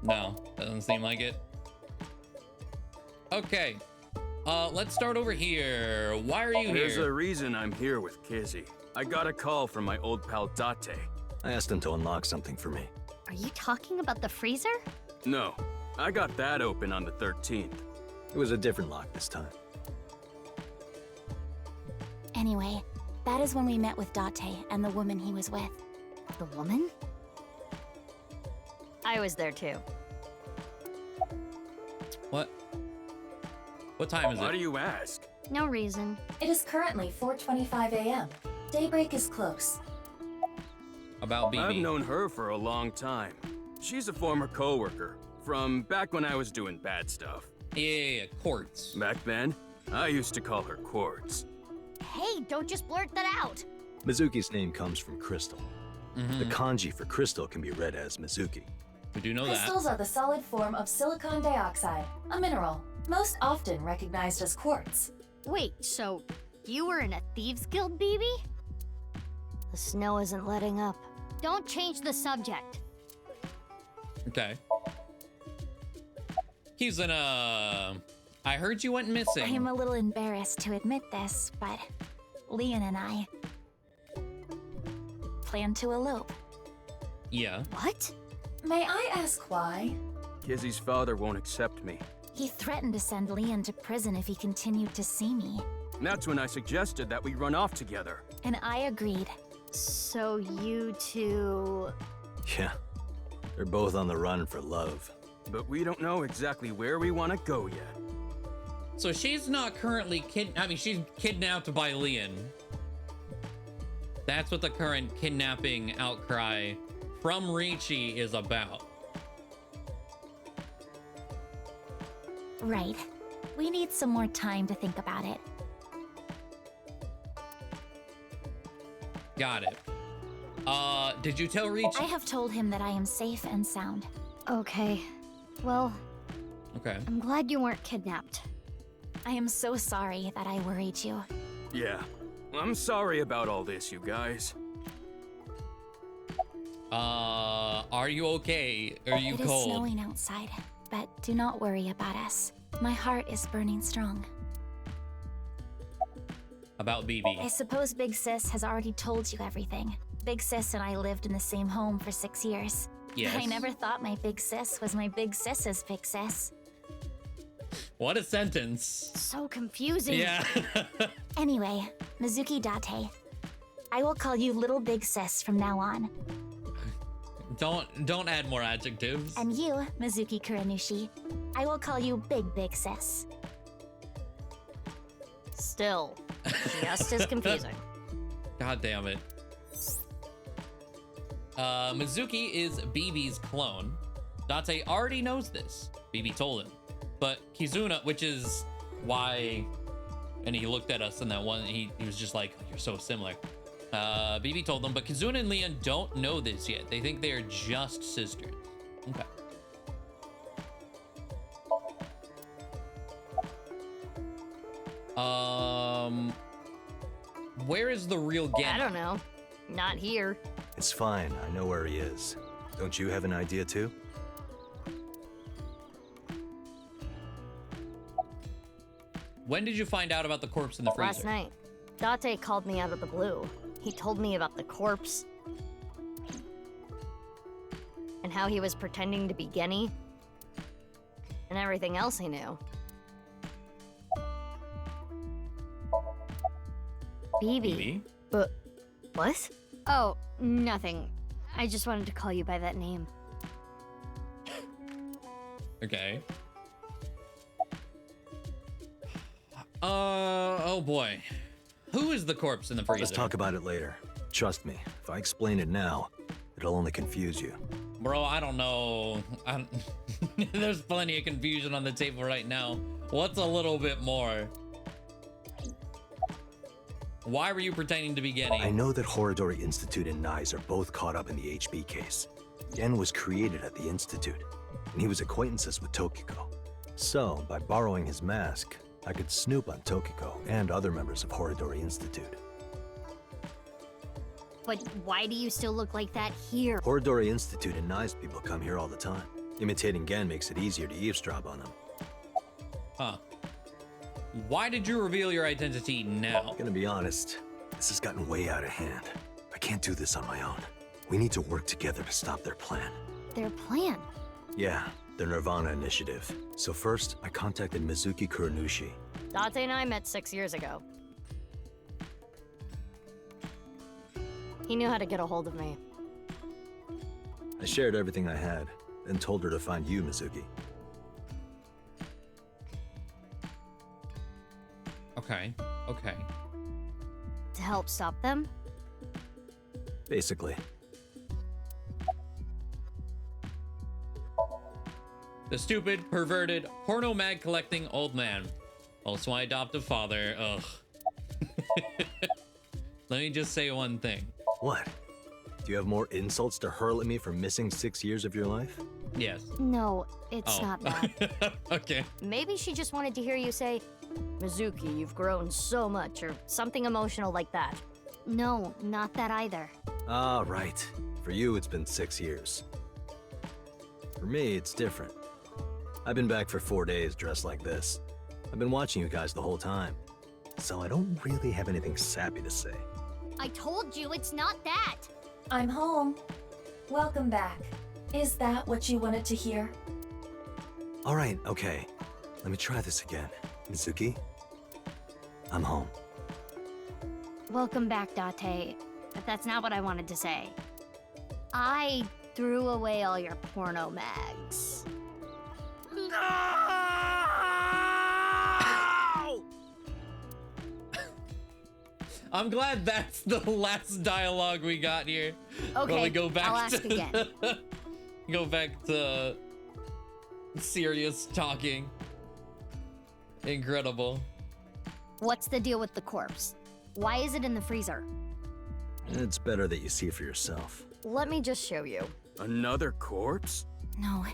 No, doesn't seem like it. Okay, let's start over here. Why are you here? There's a reason I'm here with Kizzy. I got a call from my old pal Dante. I asked him to unlock something for me. Are you talking about the freezer? No, I got that open on the 13th. It was a different lock this time. Anyway, that is when we met with Dante and the woman he was with. The woman? I was there too. What? What time is it? Why do you ask? No reason. It is currently 4:25 a.m. Daybreak is close. About BB. I've known her for a long time. She's a former coworker from back when I was doing bad stuff. Yeah, Quartz. Back then, I used to call her Quartz. Hey, don't just blurt that out. Mizuki's name comes from crystal. The kanji for crystal can be read as Mizuki. We do know Crystals are the solid form of silicon dioxide, a mineral, most often recognized as quartz. Wait, so you were in a Thieves Guild, BB? The snow isn't letting up. Don't change the subject. that. Okay. He's in a... I heard you went missing. I am a little embarrassed to admit this, but Leon and I plan to elope. Yeah. What? May I ask why? Kizzy's father won't accept me. He threatened to send Leon to prison if he continued to see me, And that's when I suggested that we run off together. and I agreed. So you two... Yeah, they're both on the run for love. But we don't know exactly where we want to go yet. So she's not currently she's kidnapped by Leon. That's what the current kidnapping outcry from Ricci is about. Right. We need some more time to think about it. Got it. Did you tell Ricci? I have told him that I am safe and sound. Okay. Well, Okay. I'm glad you weren't kidnapped. I am so sorry that I worried you. Yeah, I'm sorry about all this, you guys. Are you okay? Are you It is cold? snowing outside, but do not worry about us. My heart is burning strong. About I BB. suppose Big Sis has already told you everything. Big Sis and I lived in the same home for 6 years. Yes. I never thought my Big Sis was my Big Sis's Big Sis. What a sentence. So confusing. Yeah. Anyway, Mizuki Dante. I will call you Little Big Sis from now on. Don't add more adjectives. And you, Mizuki Kuranushi, I will call you Big Sis. Still, just as confusing. God damn it. Mizuki is BB's clone. Dante already knows this. BB told him. But Kizuna, which is why, and he looked at us in that one, he was just like, you're so similar. BB told them, but Kizuna and Leon don't know this yet. They think they are just sisters. Okay. Where is the real Gen? I don't know. Not here. It's fine, I know where he is. Don't you have an idea too? When did you find out about the corpse in the freezer? Last night. Dante called me out of the blue. He told me about the corpse. And how he was pretending to be Genny. And everything else he knew. BB. But what? Oh, nothing. I just wanted to call you by that name. Okay. Oh boy. Who is the corpse in the freezer? Let's talk about it later. Trust me, if I explain it now, it'll only confuse you. Bro, I don't know. There's plenty of confusion on the table right now. What's a little bit more? Why were you pretending to be Genny? I know that Horodori Institute and Nyes are both caught up in the HB case. Gen was created at the Institute, and he was acquaintances with Tokiko. So, by borrowing his mask, I could snoop on Tokiko and other members of Horodori Institute. But why do you still look like that here? Horodori Institute and Nyes people come here all the time. Imitating Gen makes it easier to eavesdrop on them. Huh. Why did you reveal your identity now? Gonna be honest, this has gotten way out of hand. I can't do this on my own. We need to work together to stop their plan. Their plan? Yeah, the Nirvana Initiative. So first, I contacted Mizuki Kuronushi. Dante and I met 6 years ago. He knew how to get a hold of me. I shared everything I had, then told her to find you, Mizuki. Okay, okay. To help stop them? Basically. The stupid, perverted, porno mag collecting old man. Also my adoptive father. Ugh. Let me just say one thing. What? Do you have more insults to hurl at me for missing 6 years of your life? Yes. No, it's not that. Okay. Maybe she just wanted to hear you say, Mizuki, you've grown so much, or something emotional like that. No, not that either. Ah, right. For you, it's been 6 years. For me, it's different. I've been back for 4 days dressed like this. I've been watching you guys the whole time. So I don't really have anything sappy to say. I told you it's not that. I'm home. Welcome back. Is that what you wanted to hear? All right, okay. Let me try this again. Mizuki, I'm home. Welcome back, Dante. But that's not what I wanted to say. I threw away all your porno mags. I'm glad that's the last dialogue we got here. Okay, When we go back I'll ask again. Go back to serious talking. Incredible. What's the deal with the corpse? Why is it in the freezer? It's better that you see for yourself. Let me just show you. Another corpse? No,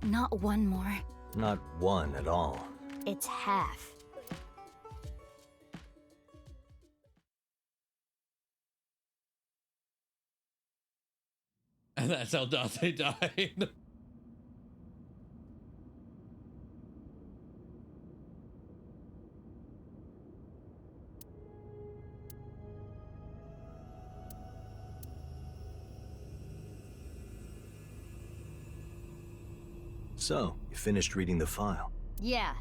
not one more. Not one at all. It's half. And that's how Dante died. So, you finished reading the file. Yeah.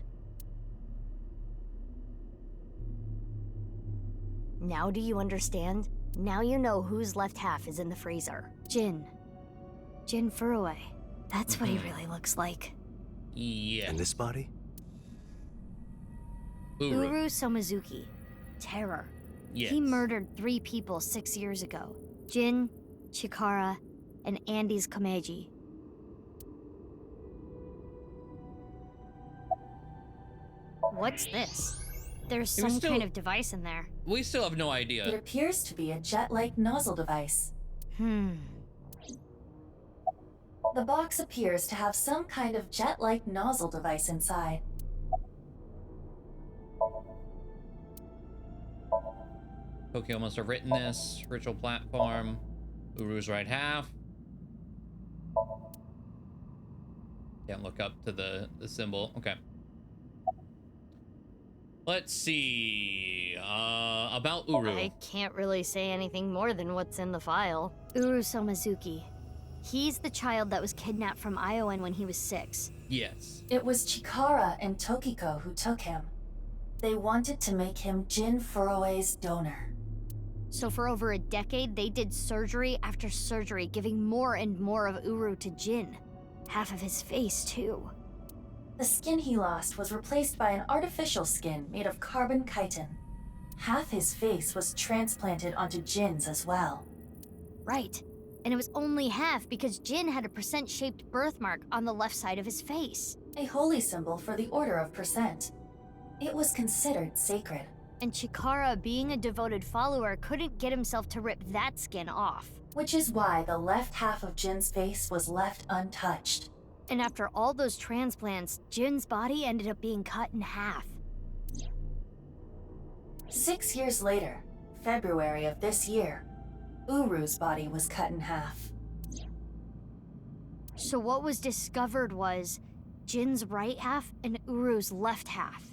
Now do you understand? Now you know whose left half is in the freezer. Jin Furue. That's what he really looks like. Yeah. And this body? Uru Somizuki. Terror. Yes. He murdered 3 people 6 years ago. Jin, Chikara, and Andy's Kameji. What's this? There's some kind of device in there. We still have no It idea. appears to be a jet-like nozzle device. The box appears to have some kind of jet-like nozzle device inside. Tokyo must have written this. Ritual platform. Uru's right half. Can't look up to the symbol. Okay. Let's see. About Uru. I can't really say anything more than what's in the file. Uru Somizuki. He's the child that was kidnapped from Iowan when he was 6. Yes. It was Chikara and Tokiko who took him. They wanted to make him Jin Furue's donor. So for over a decade, they did surgery after surgery, giving more and more of Uru to Jin. Half of his face, too. The skin he lost was replaced by an artificial skin made of carbon chitin. Half his face was transplanted onto Jin's as well. Right. And it was only half because Jin had a percent-shaped birthmark on the left side of his face. A holy symbol for the order of percent. It was considered sacred. And Chikara, being a devoted follower, couldn't get himself to rip that skin off. Which is why the left half of Jin's face was left untouched. And after all those transplants, Jin's body ended up being cut in half. 6 years later, February of this year, Uru's body was cut in half. So what was discovered was Jin's right half and Uru's left half.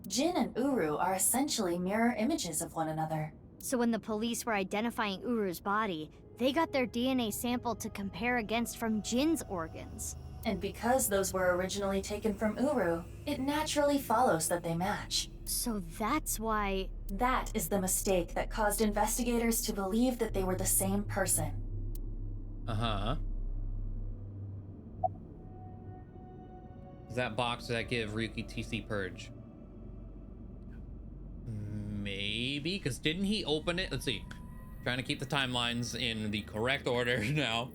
Jin and Uru are essentially mirror images of one another. So when the police were identifying Uru's body, they got their DNA sample to compare against from Jin's organs. And because those were originally taken from Uru, it naturally follows that they match. So that's why... That is the mistake that caused investigators to believe that they were the same person. Uh-huh. Does that box that give Ryuki TC Purge? Maybe, because didn't he open it? Let's see. Trying to keep the timelines in the correct order now.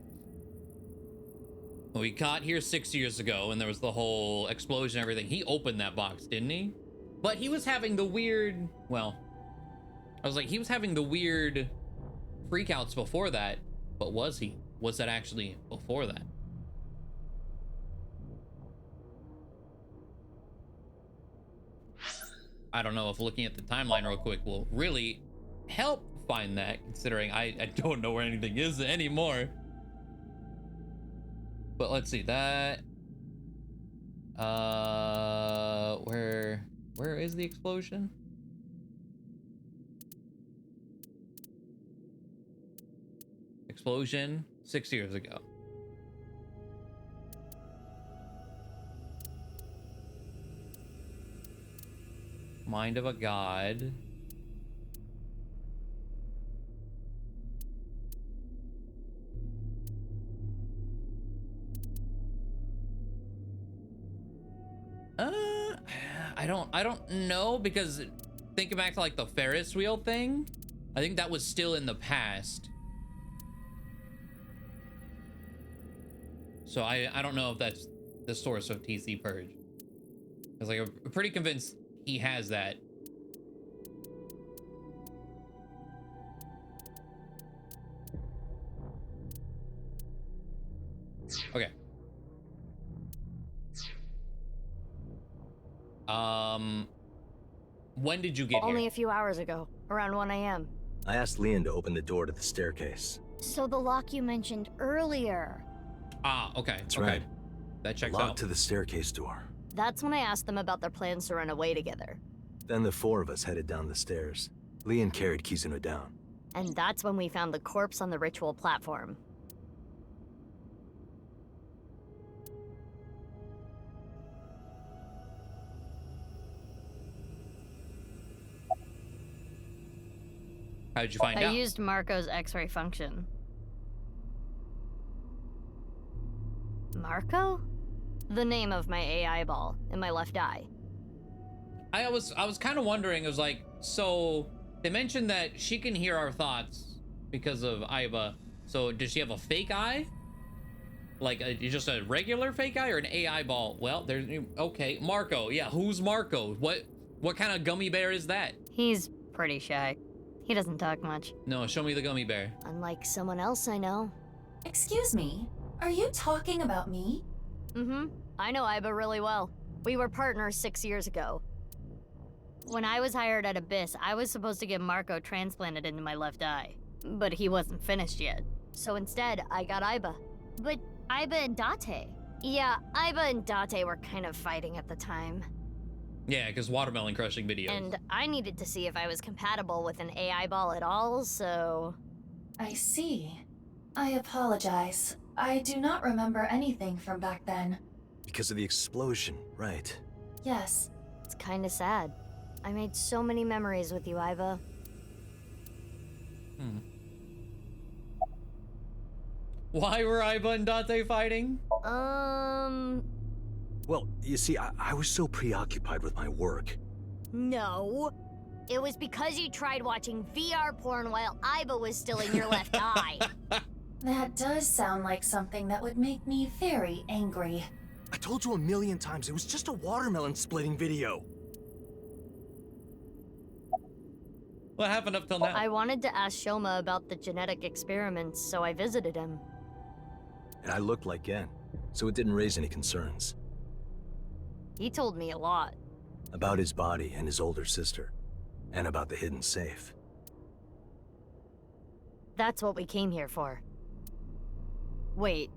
We got here 6 years ago, and there was the whole explosion and everything. He opened that box, didn't he? But he was having the weird... Well, I was like, he was having the weird freakouts before that. But was he? Was that actually before that? I don't know if looking at the timeline real quick will really help find that, considering I don't know where anything is anymore. But let's see that. Where is the explosion? Explosion 6 years ago. Mind of a god. I don't know, because thinking back to like the Ferris wheel thing, I think that was still in the past. So I don't know if that's the source of TC Purge. Because like I'm pretty convinced he has that. Okay. When did you get here? Only a few hours ago, around 1 a.m. I asked Leon to open the door to the staircase. So the lock you mentioned earlier. Ah, okay. That's okay. right. That checks Locked out. to the staircase door. That's when I asked them about their plans to run away together. Then the four of us headed down the stairs. Leon carried Kizuno down. And that's when we found the corpse on the ritual platform. How did you find out? I used Marco's X-ray function. Marco? The name of my AI ball in my left eye. I was kind of wondering. I was like, so they mentioned that she can hear our thoughts because of Aiba. So does she have a fake eye? Like just a regular fake eye or an AI ball? Well, there's okay. Marco, yeah. Who's Marco? What kind of gummy bear is that? He's pretty shy. He doesn't talk much. No, show me the gummy bear. Unlike someone else I know. Excuse me, are you talking about me? Mm-hmm. I know Aiba really well. We were partners 6 years ago. When I was hired at Abyss, I was supposed to get Marco transplanted into my left eye. But he wasn't finished yet. So instead, I got Aiba. But Aiba and Dante. Yeah, Aiba and Dante were kind of fighting at the time. Yeah, because watermelon crushing videos. And I needed to see if I was compatible with an AI ball at all, so... I see. I apologize. I do not remember anything from back then. Because of the explosion, right? Yes. It's kinda sad. I made so many memories with you, Aiba. Why were Aiba and Dante fighting? Well, you see, I was so preoccupied with my work. No. It was because you tried watching VR porn while Iba was still in your left eye. That does sound like something that would make me very angry. I told you a million times, it was just a watermelon splitting video. What happened up till now? I wanted to ask Shoma about the genetic experiments, so I visited him. And I looked like Gen, so it didn't raise any concerns. He told me a lot. About his body and his older sister. And about the hidden safe. That's what we came here for. Wait,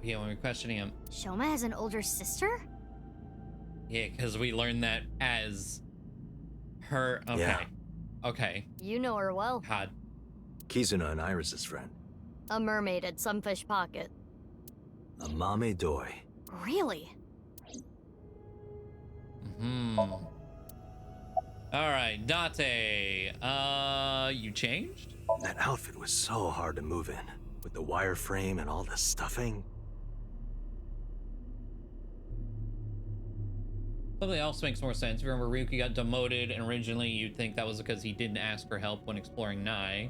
Yeah, when we're questioning him. Shoma has an older sister? Yeah, because we learned that as her. Okay. Yeah. Okay. you know her well. God. Kizuna and Iris' friend. A mermaid at Sunfish Pocket. A mame doi. Really? All right, Dante. You changed? That outfit was so hard to move in. With the wireframe and all the stuffing. Something else makes more sense. Remember, Ryuki got demoted, and originally you'd think that was because he didn't ask for help when exploring Nai.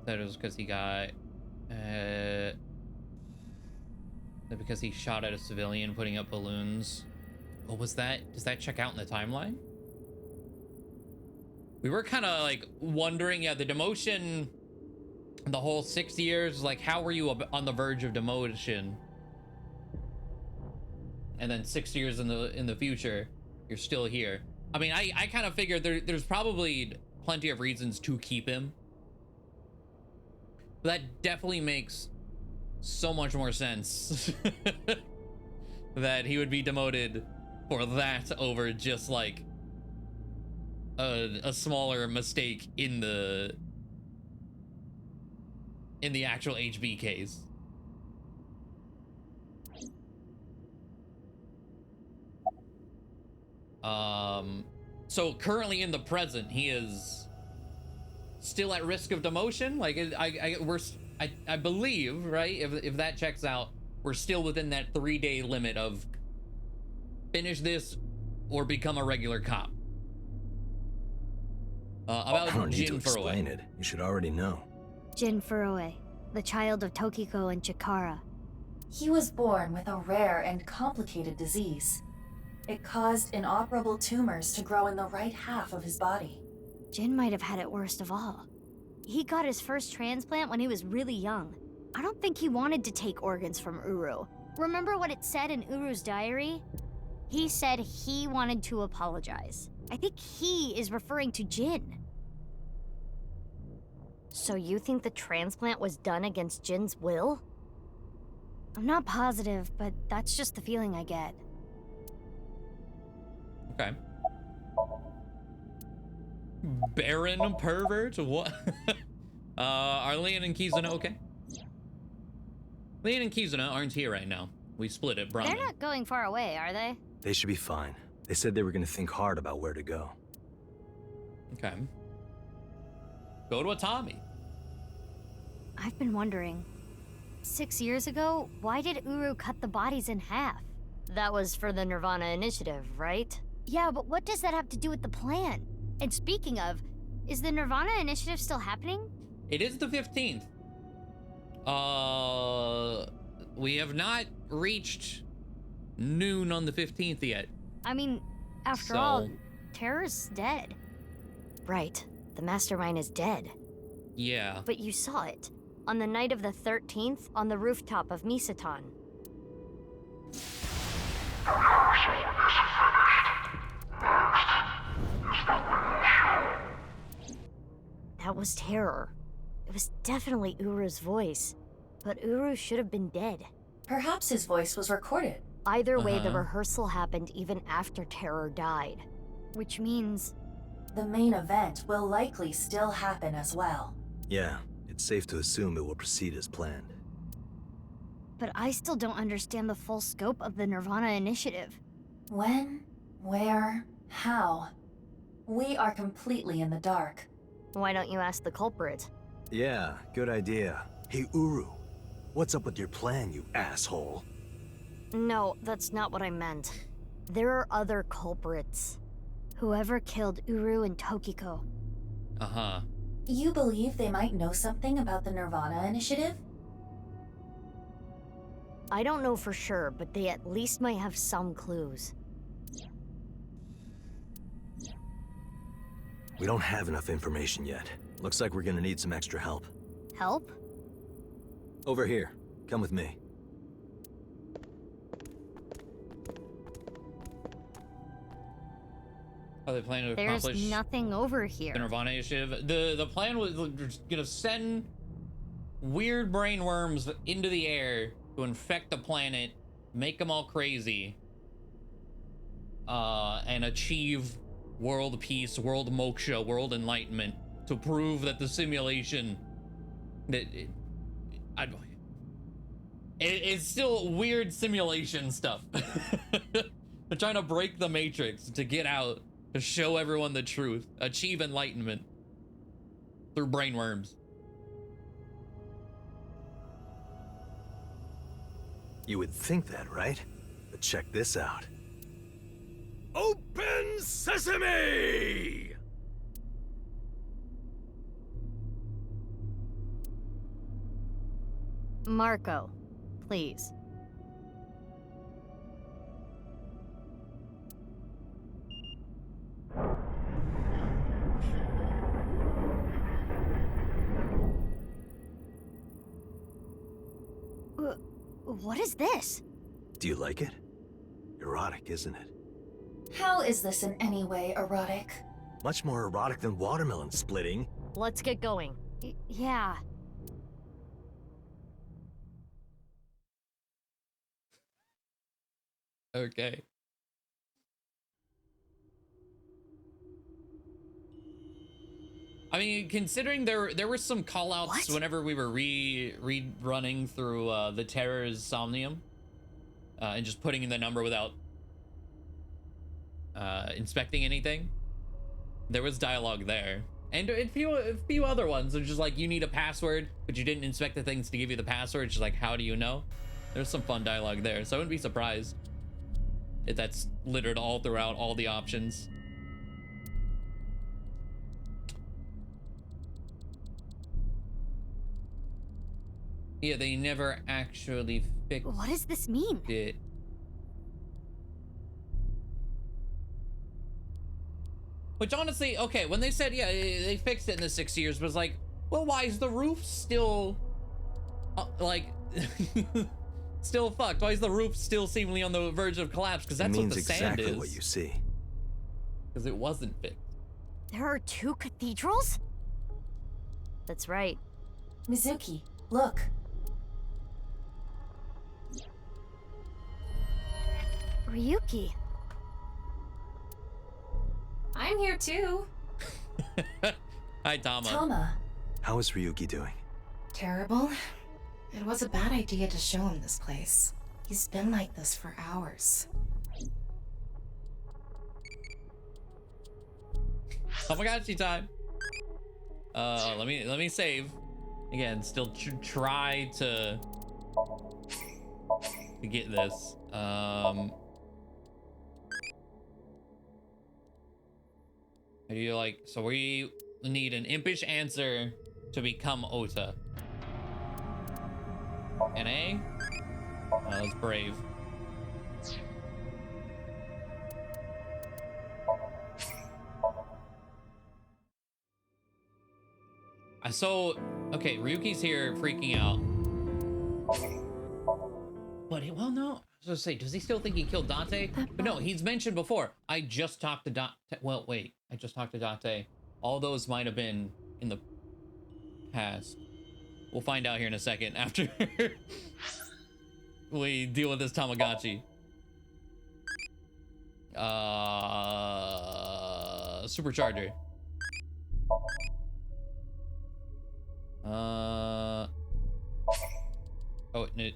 That it was because he got, because he shot at a civilian putting up balloons. What was that? Does that check out in the timeline? We were kind of like wondering, yeah, the demotion, the whole 6 years, like how were you on the verge of demotion? And then 6 years in the future, you're still here. I mean, I kind of figured there's probably plenty of reasons to keep him. But that definitely makes so much more sense that he would be demoted for that over just like a smaller mistake in the actual HB case. So currently in the present, he is still at risk of demotion. Like I believe, right? If that checks out, we're still within that 3-day limit of finish this or become a regular cop. I don't need to Jin explain Furue. it. You should already know. Jin Furue, the child of Tokiko and Chikara. He was born with a rare and complicated disease. It caused inoperable tumors to grow in the right half of his body. Jin might have had it worst of all. He got his first transplant when he was really young. I don't think he wanted to take organs from Uru. Remember what it said in Uru's diary? He said he wanted to apologize. I think he is referring to Jin. So you think the transplant was done against Jin's will? I'm not positive, but that's just the feeling I get. Okay. Baron pervert? What? Are Leon and Kizuna okay? Leon and Kizuna aren't here right now. We split at Brahmin. They're not going far away, are they? They should be fine. They said they were going to think hard about where to go. Okay. Go to Atami. I've been wondering. 6 years ago, why did Uru cut the bodies in half? That was for the Nirvana Initiative, right? Yeah, but what does that have to do with the plan? And speaking of, is the Nirvana Initiative still happening? It is the 15th. We have not reached noon on the 15th yet. I mean, after So- all, Terror's dead. Right. The mastermind is dead. Yeah. But you saw it. On the night of the 13th, on the rooftop of Misatan. That was Terror. It was definitely Uru's voice. But Uru should have been dead. Perhaps his voice was recorded. Either way, the Uh-huh. rehearsal happened even after Terror died. Which means... The main event will likely still happen as well. Yeah, it's safe to assume it will proceed as planned. But I still don't understand the full scope of the Nirvana Initiative. When? Where? How? We are completely in the dark. Why don't you ask the culprit? Yeah, good idea. Hey, Uru, what's up with your plan, you asshole? No, that's not what I meant. There are other culprits. Whoever killed Uru and Tokiko. Uh-huh. You believe they might know something about the Nirvana Initiative? I don't know for sure, but they at least might have some clues. We don't have enough information yet. Looks like we're gonna need some extra help. Help? Over here. Come with me. How they plan to There's accomplish nothing over here. the Nirvana Initiative? The plan was gonna send weird brain worms into the air to infect the planet, make them all crazy, and achieve world peace, world moksha, world enlightenment, to prove that the simulation that it's still weird simulation stuff. They're trying to break the matrix to get out, to show everyone the truth, achieve enlightenment through brainworms. You would think that, right? But check this out. Open sesame! Marco, please. What is this? Do you like it? Erotic, isn't it? How is this in any way erotic? Much more erotic than watermelon splitting. Let's get going. Yeah. Okay. I mean, considering there were some call-outs whenever we were rerunning through the Terror's Somnium, and just putting in the number without inspecting anything. There was dialogue there, and a few other ones. It's just like, you need a password, but you didn't inspect the things to give you the password. It's just like, how do you know? There's some fun dialogue there, so I wouldn't be surprised if that's littered all throughout all the options. Yeah, they never actually fixed What does this mean? it. Which honestly, okay, when they said, yeah, they fixed it in the 6 years, but it's like, well, why is the roof still, like, still fucked? Why is the roof still seemingly on the verge of collapse? Because that's what the sand is. It means exactly what you see. Because it wasn't fixed. There are 2 cathedrals? That's right. Mizuki, look. Ryuki. I'm here too. Hi, Tama. Tama. How is Ryuki doing? Terrible. It was a bad idea to show him this place. He's been like this for hours. Tamagotchi time. Let me save. Again, still try to get this. How do you like? So we need an impish answer to become Ota. NA? Oh, that's brave. Okay, Ryuki's here freaking out. But, well, no. I was gonna say, does he still think he killed Dante? But no, he's mentioned before. I just talked to Dante. Well, wait. I just talked to Dante. All those might have been in the past. We'll find out here in a second after we deal with this Tamagotchi. Supercharger. Oh, it.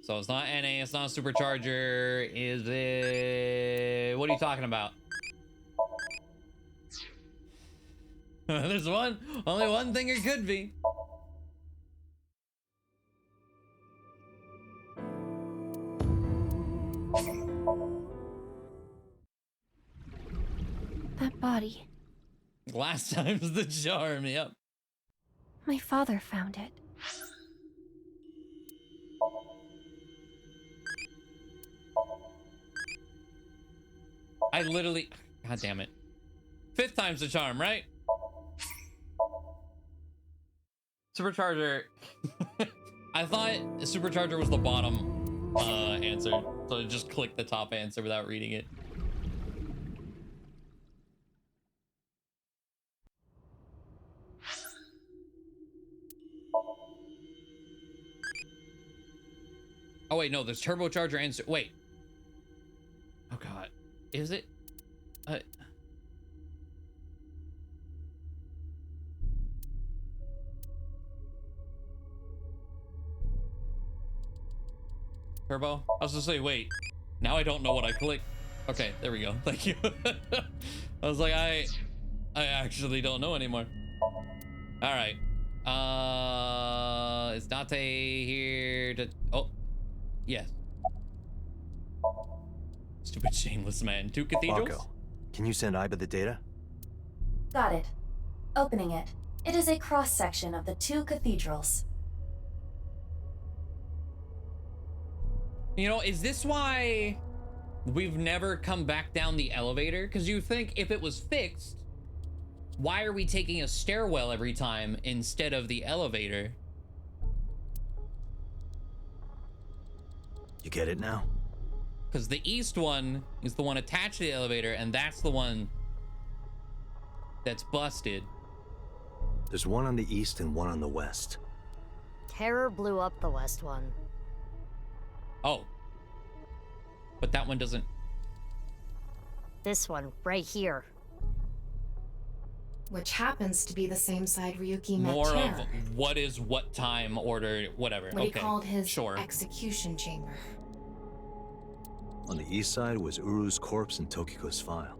So it's not NA, it's not a supercharger. Is it? What are you talking about? There's only one thing it could be. That body. Last time's the charm, yep. My father found it. I literally, god damn it. 5th time's the charm, right? Supercharger. I thought supercharger was the bottom answer, so I just clicked the top answer without reading it. Oh wait, no, there's turbocharger and wait. Oh god, is it? Turbo? I was gonna say, wait. Now I don't know what I clicked. Okay, there we go. Thank you. I was like, I actually don't know anymore. All right. Is Dante here to? Oh, yes. Stupid shameless man. 2 cathedrals. Marco, can you send Iba the data? Got it. Opening it. It is a cross-section of the 2 cathedrals. You know, is this why we've never come back down the elevator? Because you think if it was fixed, why are we taking a stairwell every time instead of the elevator? You get it now? Because the east one is the one attached to the elevator, and that's the one that's busted. There's one on the east and one on the west. Terror blew up the west one. Oh. But that one doesn't... This one, right here. Which happens to be the same side Ryuki met More Terror. of what is what time order, whatever. What he Okay, called his sure. execution chamber. On the east side was Uru's corpse and Tokiko's file.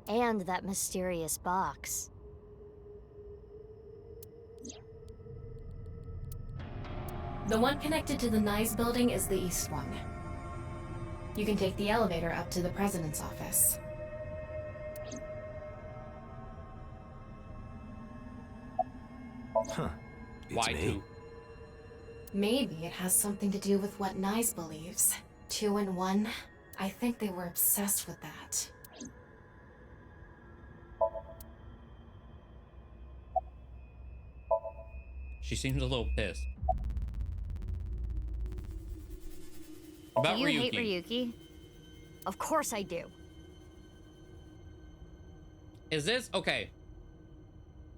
And that mysterious box. The one connected to the Nyes building is the east one. You can take the elevator up to the president's office. Huh. Beats Why me. 2? Maybe it has something to do with what Nyes believes. 2 and 1. I think they were obsessed with that. She seems a little pissed. About Do you hate Ryuki. Ryuki? Of course I do. Is this okay?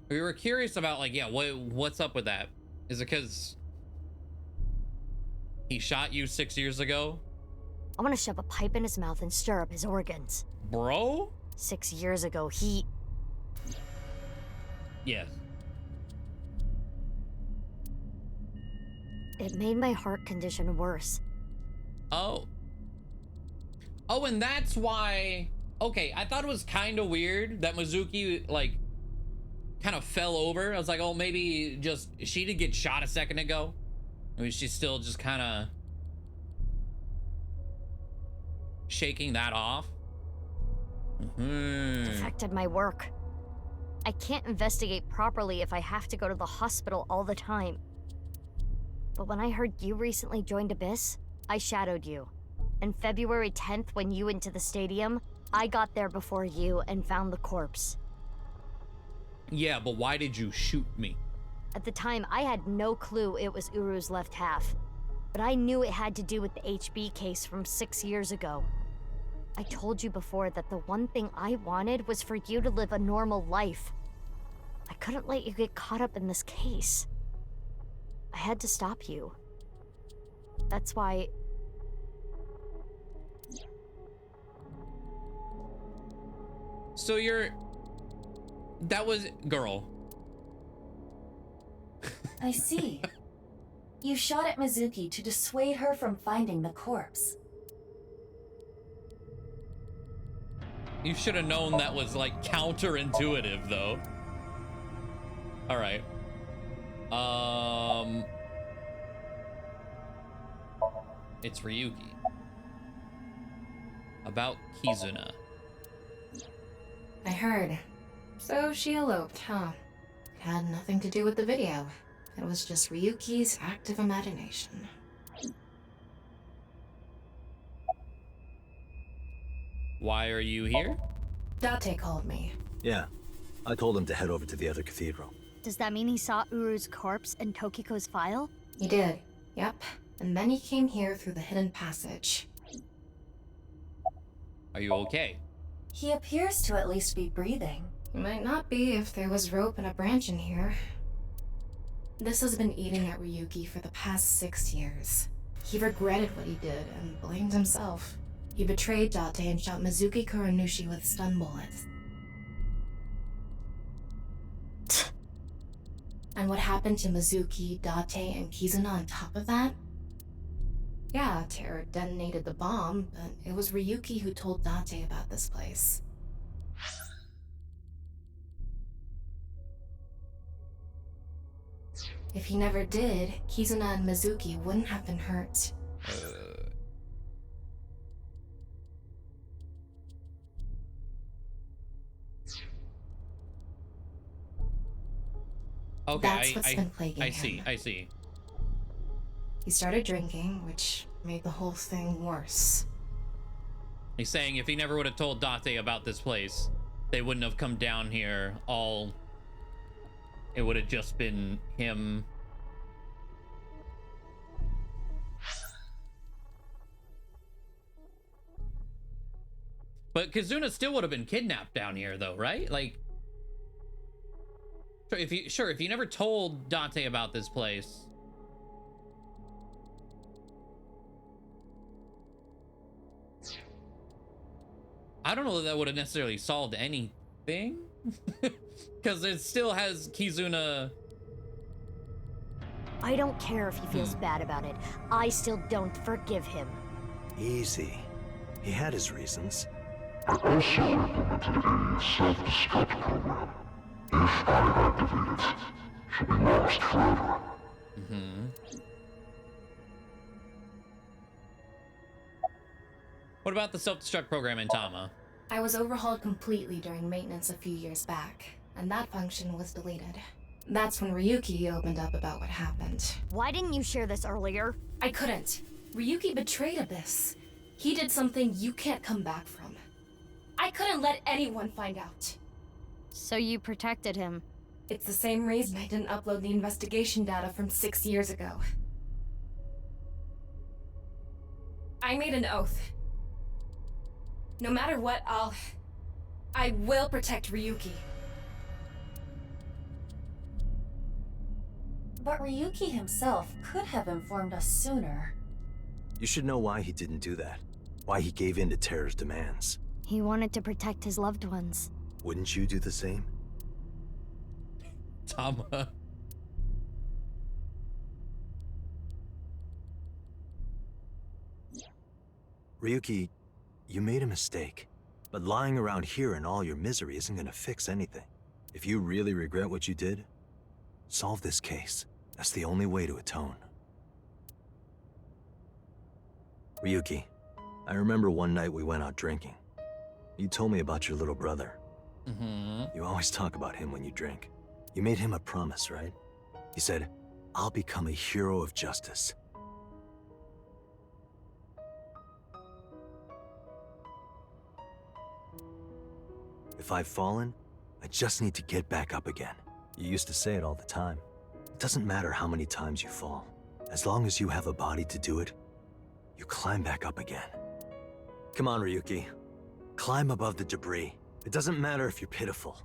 We were curious about, like, yeah, what's up with that? Is it because he shot you 6 years ago? I want to shove a pipe in his mouth and stir up his organs. Bro? 6 years ago, he... Yes. It made my heart condition worse. Oh. Oh, and that's why... Okay, I thought it was kind of weird that Mizuki, like, kind of fell over. I was like, oh, maybe just... She did get shot a second ago. Maybe she's still just kind of... shaking that off. It affected my work. I can't investigate properly if I have to go to the hospital all the time. But when I heard you recently joined Abyss, I shadowed you. And February 10th, when you went to the stadium, I got there before you and found the corpse. Yeah, but why did you shoot me? At the time, I had no clue it was Uru's left half. But I knew it had to do with the HB case from 6 years ago. I told you before that the one thing I wanted was for you to live a normal life. I couldn't let you get caught up in this case. I had to stop you. That's why... So you're... That was... Girl. I see. You shot at Mizuki to dissuade her from finding the corpse. You should have known that was like counterintuitive, though. All right. It's Ryuki. About Kizuna. I heard. So she eloped, huh? It had nothing to do with the video. It was just Ryuki's active imagination. Why are you here? Dante called me. Yeah, I told him to head over to the other cathedral. Does that mean he saw Uru's corpse in Tokiko's file? He did. Yep. And then he came here through the hidden passage. Are you okay? He appears to at least be breathing. He might not be if there was rope and a branch in here. This has been eating at Ryuki for the past 6 years. He regretted what he did and blamed himself. He betrayed Dante and shot Mizuki Kuranushi with stun bullets. And what happened to Mizuki, Dante, and Kizuna on top of that? Yeah, Terror detonated the bomb, but it was Ryuki who told Dante about this place. If he never did, Kizuna and Mizuki wouldn't have been hurt. Okay, That's what's been plaguing him. I see. He started drinking, which made the whole thing worse. He's saying if he never would have told Dante about this place, they wouldn't have come down here all... It would have just been him. But Kizuna still would have been kidnapped down here, though, right? Like, if you never told Dante about this place, I don't know that would have necessarily solved anything, because it still has Kizuna. I don't care if he feels bad about it. I still don't forgive him. Easy. He had his reasons. I also implemented a self-destruct program. If I activate it, she'll be lost forever. What about the self-destruct program in Tama? I was overhauled completely during maintenance a few years back, and that function was deleted. That's when Ryuki opened up about what happened. Why didn't you share this earlier? I couldn't. Ryuki betrayed Abyss. He did something you can't come back from. I couldn't let anyone find out. So you protected him? It's the same reason I didn't upload the investigation data from 6 years ago. I made an oath. No matter what, I will protect Ryuki. But Ryuki himself could have informed us sooner. You should know why he didn't do that. Why he gave in to Terror's demands. He wanted to protect his loved ones. Wouldn't you do the same? Tama. Ryuki, you made a mistake. But lying around here in all your misery isn't gonna fix anything. If you really regret what you did, solve this case. That's the only way to atone. Ryuki, I remember one night we went out drinking. You told me about your little brother. You always talk about him when you drink. You made him a promise, right? You said, I'll become a hero of justice. If I've fallen, I just need to get back up again. You used to say it all the time. It doesn't matter how many times you fall. As long as you have a body to do it, you climb back up again. Come on, Ryuki. Climb above the debris. It doesn't matter if you're pitiful.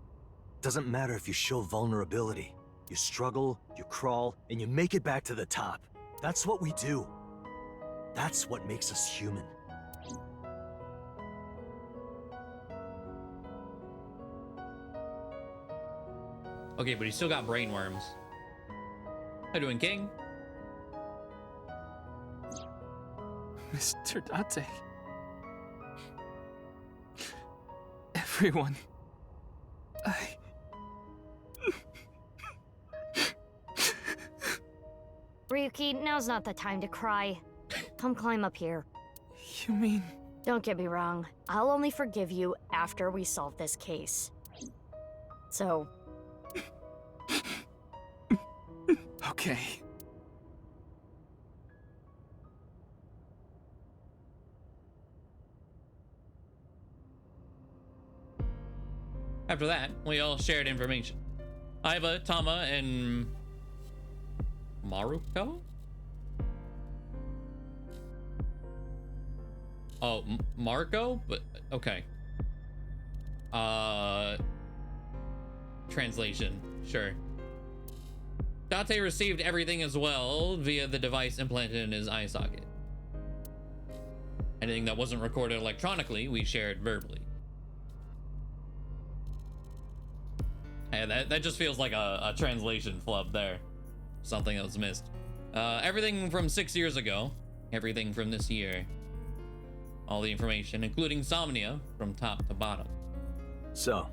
It doesn't matter if you show vulnerability. You struggle, you crawl, and you make it back to the top. That's what we do. That's what makes us human. Okay, but he's still got brain worms. How you doing, King? Mr. Dante. Everyone. Ryuki, now's not the time to cry. Come climb up here. You mean... Don't get me wrong. I'll only forgive you after we solve this case. So... Okay. After that, we all shared information. Aiba, Tama, and Maruko? Oh, Marco? But okay. Translation, sure. Dante received everything as well via the device implanted in his eye socket. Anything that wasn't recorded electronically, we shared verbally. Yeah, that just feels like a translation flub there. Something that was missed. Everything from 6 years ago, everything from this year. All the information, including Somnia, from top to bottom. So,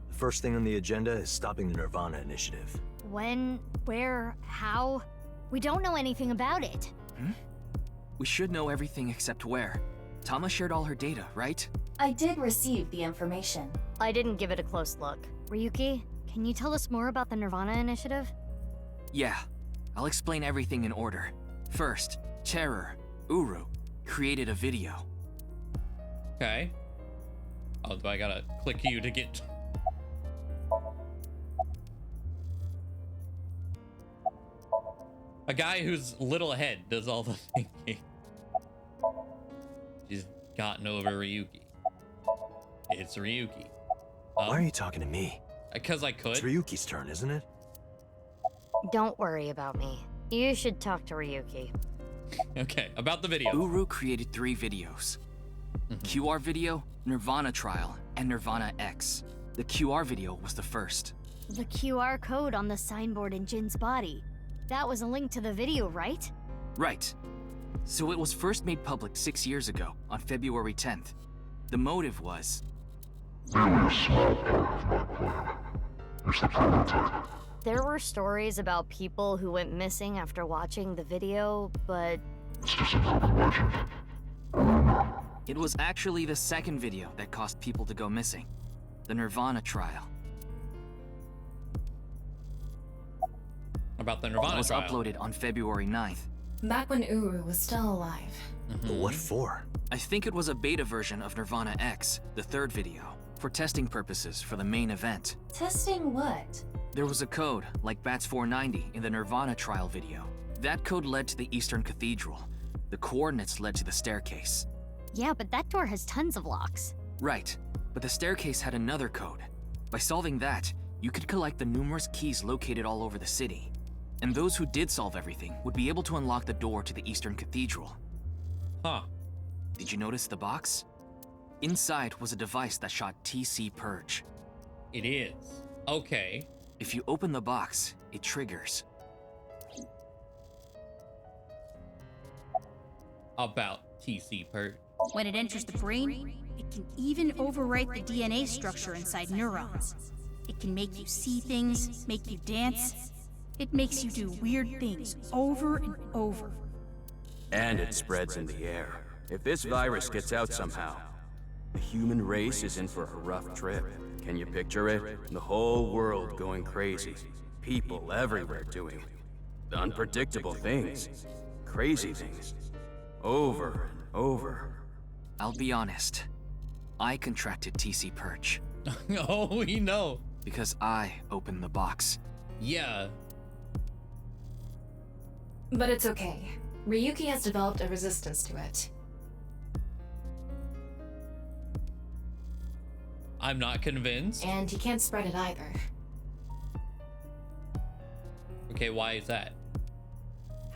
the first thing on the agenda is stopping the Nirvana Initiative. When, where, how? We don't know anything about it. We should know everything except where. Tama shared all her data, right? I did receive the information. I didn't give it a close look. Ryuki, can you tell us more about the Nirvana Initiative? Yeah. I'll explain everything in order. First, Terror, Uru, created a video. Okay. Oh, do I gotta click you to get... A guy who's little ahead does all the thinking. She's gotten over Ryuki. It's Ryuki. Why are you talking to me? Because I could. It's Ryuki's turn, isn't it? Don't worry about me. You should talk to Ryuki. Okay, about the video. Uru created 3 videos. QR video, Nirvana Trial, and Nirvana X. The QR video was the first. The QR code on the signboard in Jin's body. That was a link to the video, right? Right. So it was first made public 6 years ago, on February 10th. The motive was... Merely a small part of my plan. It's the prototype. There were stories about people who went missing after watching the video, but... It's just an urban legend. Rumor. It was actually the second video that caused people to go missing. The Nirvana Trial. About the Nirvana It was trial. uploaded on February 9th. Back when Uru was still alive. But what for? I think it was a beta version of Nirvana X, the third video, for testing purposes for the main event. Testing what? There was a code, like BATS 490 in the Nirvana Trial video. That code led to the Eastern Cathedral. The coordinates led to the staircase. Yeah, but that door has tons of locks. Right, but the staircase had another code. By solving that, you could collect the numerous keys located all over the city. And those who did solve everything would be able to unlock the door to the Eastern Cathedral. Huh. Did you notice the box? Inside was a device that shot TC Purge. It is. Okay. If you open the box, it triggers. About TC Purge. When it enters the brain, it can even overwrite the DNA structure inside neurons. It can make you see things, make you dance. It makes you do weird things over and over. And it spreads in the air. If this virus gets out somehow, the human race is in for a rough trip. Can you picture it? The whole world going crazy. People everywhere doing unpredictable things. Crazy things. Over and over. I'll be honest. I contracted TC Purge. Oh, we know. Because I opened the box. Yeah. But it's okay. Ryuki has developed a resistance to it. I'm not convinced. And he can't spread it either. Okay, why is that?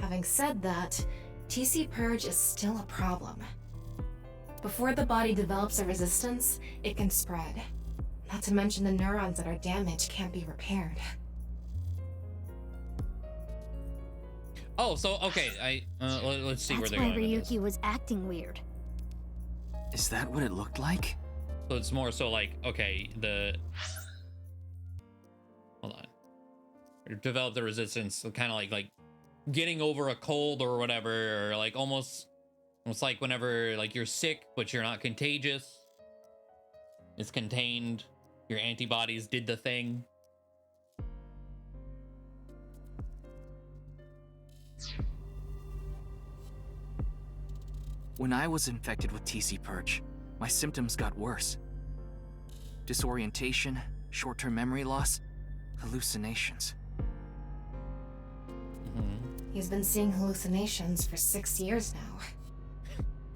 Having said that, TC Purge is still a problem. Before the body develops a resistance, it can spread. Not to mention the neurons that are damaged can't be repaired. Oh, so okay, let's see where That's they're why going with this. Ryuki was acting weird. Is that what it looked like? So it's more so like, okay, hold on. Develop the resistance, so kind of like getting over a cold or whatever, or like almost like whenever like you're sick but you're not contagious. It's contained. Your antibodies did the thing. When I was infected with TC Purge, my symptoms got worse. Disorientation, short-term memory loss, hallucinations. He's been seeing hallucinations for 6 years now.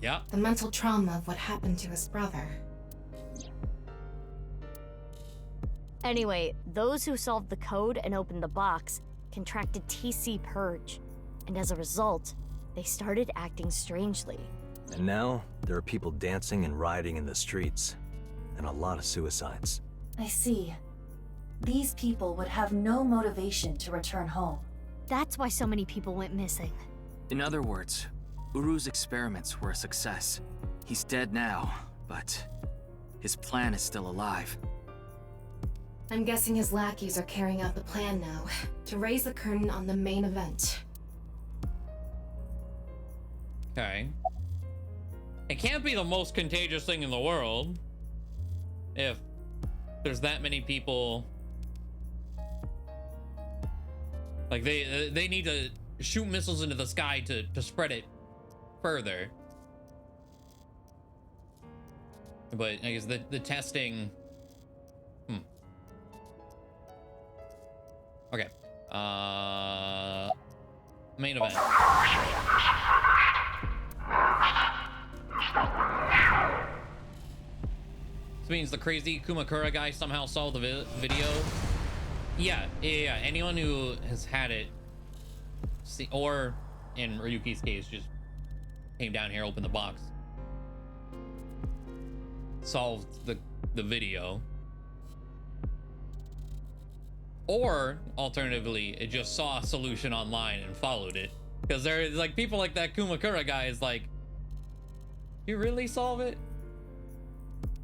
Yeah. The mental trauma of what happened to his brother. Anyway, those who solved the code and opened the box contracted TC Purge, and as a result, they started acting strangely. And now, there are people dancing and rioting in the streets, and a lot of suicides. I see. These people would have no motivation to return home. That's why so many people went missing. In other words, Uru's experiments were a success. He's dead now, but his plan is still alive. I'm guessing his lackeys are carrying out the plan now, to raise the curtain on the main event. Okay. It can't be the most contagious thing in the world if there's that many people. Like they need to shoot missiles into the sky to spread it further. But I guess the testing. Okay. Main event. This means the crazy Kumakura guy somehow saw the video. Yeah. Anyone who has had it, or in Ryuki's case, just came down here, opened the box, solved the video. Or alternatively, it just saw a solution online and followed it. Because there's like people like that Kumakura guy is like, you really solve it?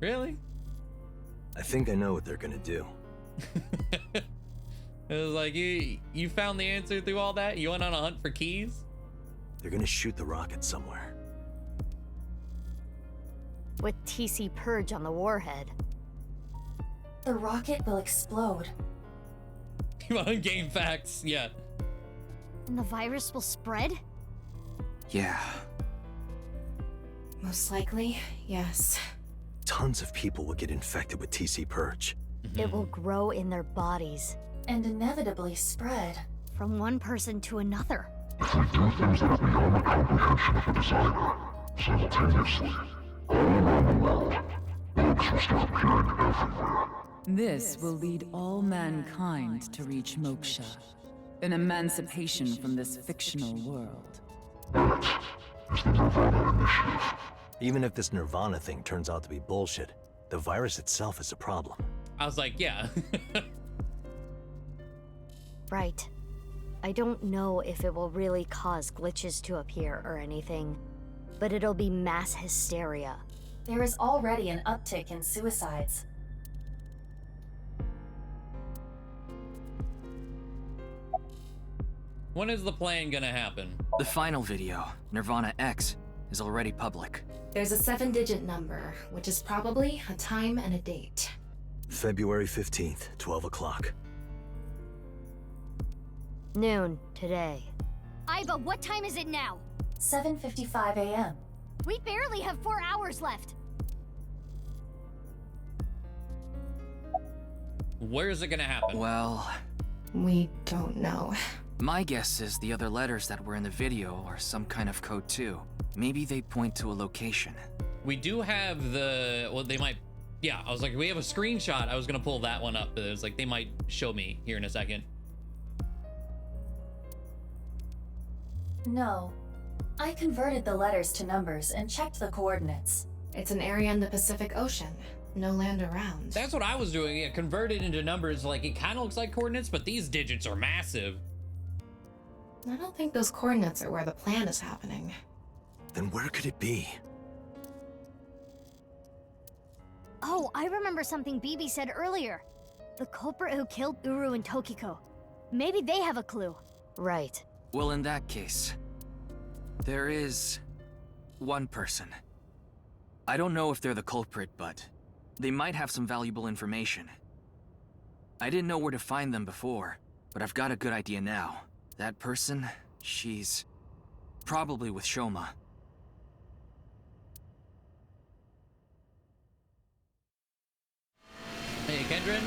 Really? I think I know what they're gonna do. It was like, you found the answer through all that? You went on a hunt for keys? They're gonna shoot the rocket somewhere. With TC Purge on the warhead. The rocket will explode. You want to game facts? Yeah. And the virus will spread? Yeah. Most likely, yes. Tons of people will get infected with TC Purge. It will grow in their bodies. And inevitably spread. From one person to another. If we do things that are beyond the comprehension of a designer, simultaneously, all around the world, bugs will start appearing everywhere. This will lead all mankind to reach moksha, an emancipation from this fictional world. That is the Nirvana Initiative. Even if this Nirvana thing turns out to be bullshit, the virus itself is a problem. I was like, yeah. Right. I don't know if it will really cause glitches to appear or anything, but it'll be mass hysteria. There is already an uptick in suicides. When is the plan gonna happen? The final video, Nirvana X, is already public. There's a 7-digit number, which is probably a time and a date. February 15th, 12 o'clock. Noon, today. Aiba, what time is it now? 7:55 a.m. We barely have 4 hours left. Where is it gonna happen? Well, We don't know. my guess is the other letters that were in the video are some kind of code too. Maybe they point to a location. We do have well, they might, yeah, I was like, we have a screenshot. I was gonna pull that one up, but it was like, they might show me here in a second. No. I converted the letters to numbers and checked the coordinates. It's an area in the Pacific Ocean. No land around. That's what I was doing. It converted into numbers. Like, it kind of looks like coordinates, but these digits are massive. I don't think those coordinates are where the plan is happening. Then where could it be? Oh, I remember something Bibi said earlier. The culprit who killed Uru and Tokiko. Maybe they have a clue. Right. Well, in that case, there is one person. I don't know if they're the culprit, but they might have some valuable information. I didn't know where to find them before, but I've got a good idea now. That person, she's probably with Shoma. Hey, Kendrin.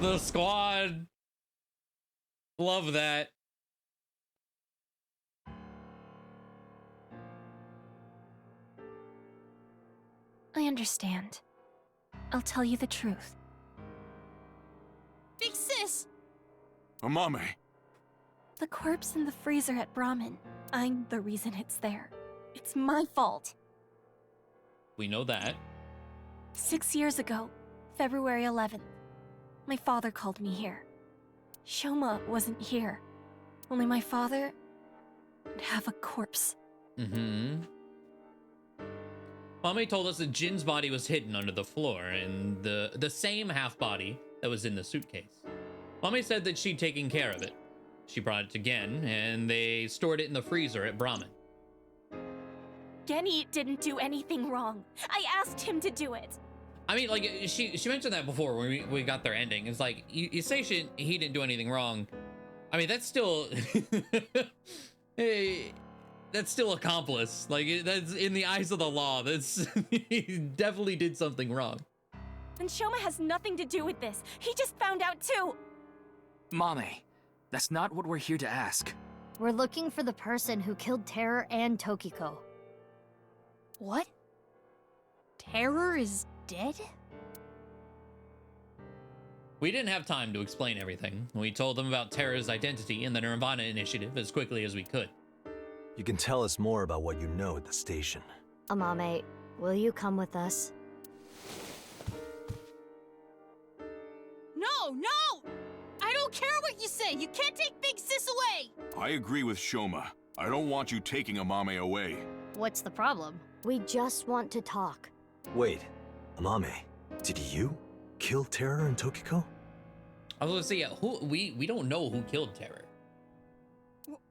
The squad. Love that. I understand. I'll tell you the truth. Big sis! Amame. The corpse in the freezer at Brahmin. I'm the reason it's there. It's my fault. We know that. 6 years ago, February 11th, my father called me here. Shoma wasn't here. Only my father would have a corpse. Mm-hmm. Mame told us that Jin's body was hidden under the floor, and the same half body that was in the suitcase. Mame said that she'd taken care of it. She brought it to Gen, and they stored it in the freezer at Brahmin. Genny didn't do anything wrong. I asked him to do it. I mean, like, she mentioned that before when we got their ending. It's like, you say he didn't do anything wrong. I mean, that's still... hey, that's still accomplice. Like, that's in the eyes of the law. That's... he definitely did something wrong. And Shoma has nothing to do with this. He just found out too. Mame, that's not what we're here to ask. We're looking for the person who killed Terror and Tokiko. What? Terror is dead? We didn't have time to explain everything. We told them about Terror's identity and the Nirvana Initiative as quickly as we could. You can tell us more about what you know at the station. Amame, will you come with us? No, no! I don't care what you say! You can't take Big Sis away! I agree with Shoma. I don't want you taking Amame away. What's the problem? We just want to talk. Wait, Amame, did you kill Terror and Tokiko? I was gonna say, yeah, we don't know who killed Terror.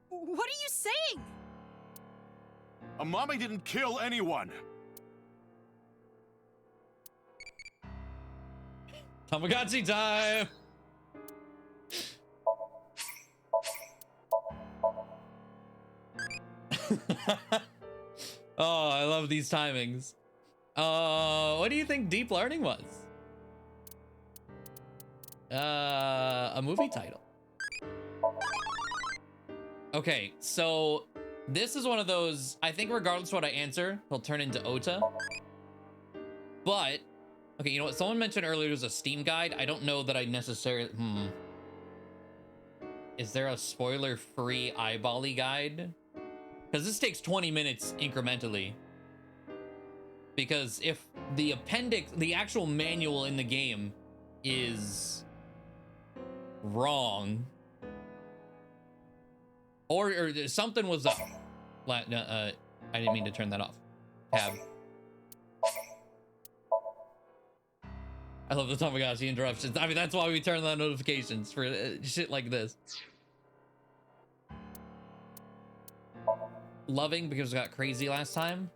What are you saying? Amame didn't kill anyone. Tamagotchi time! Oh, I love these timings. What do you think Deep Learning was? A movie title. Okay, so this is one of those, I think regardless of what I answer, he'll turn into Ota. But, okay, you know what? Someone mentioned earlier there's a Steam guide. I don't know that I necessarily, Is there a spoiler-free eyeball-y guide? Because this takes 20 minutes incrementally. Because if the appendix, the actual manual in the game is wrong, or something was up. I didn't mean to turn that off. Tab. I love the Tamagotchi interruptions. I mean, that's why we turn on notifications for shit like this. Loving because it got crazy last time.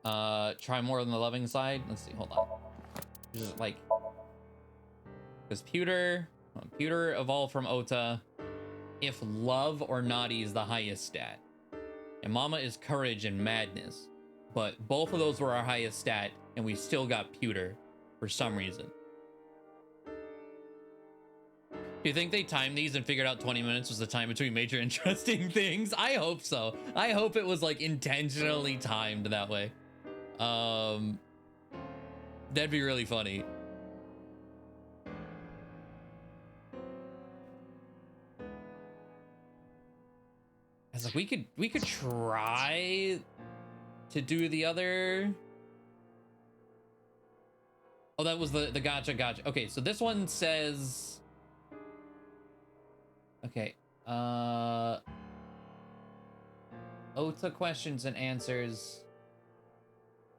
Try more on the loving side. Let's see, hold on. Just like, because pewter evolved from Ota. If love or naughty is the highest stat, and Mama is courage and madness, but both of those were our highest stat, and we still got pewter for some reason. Do you think they timed these and figured out 20 minutes was the time between major interesting things? I hope so. I hope it was like intentionally timed that way. That'd be really funny. I was like, we could try to do the other. Oh, that was the gotcha. Okay, so this one says, okay, Ota questions and answers.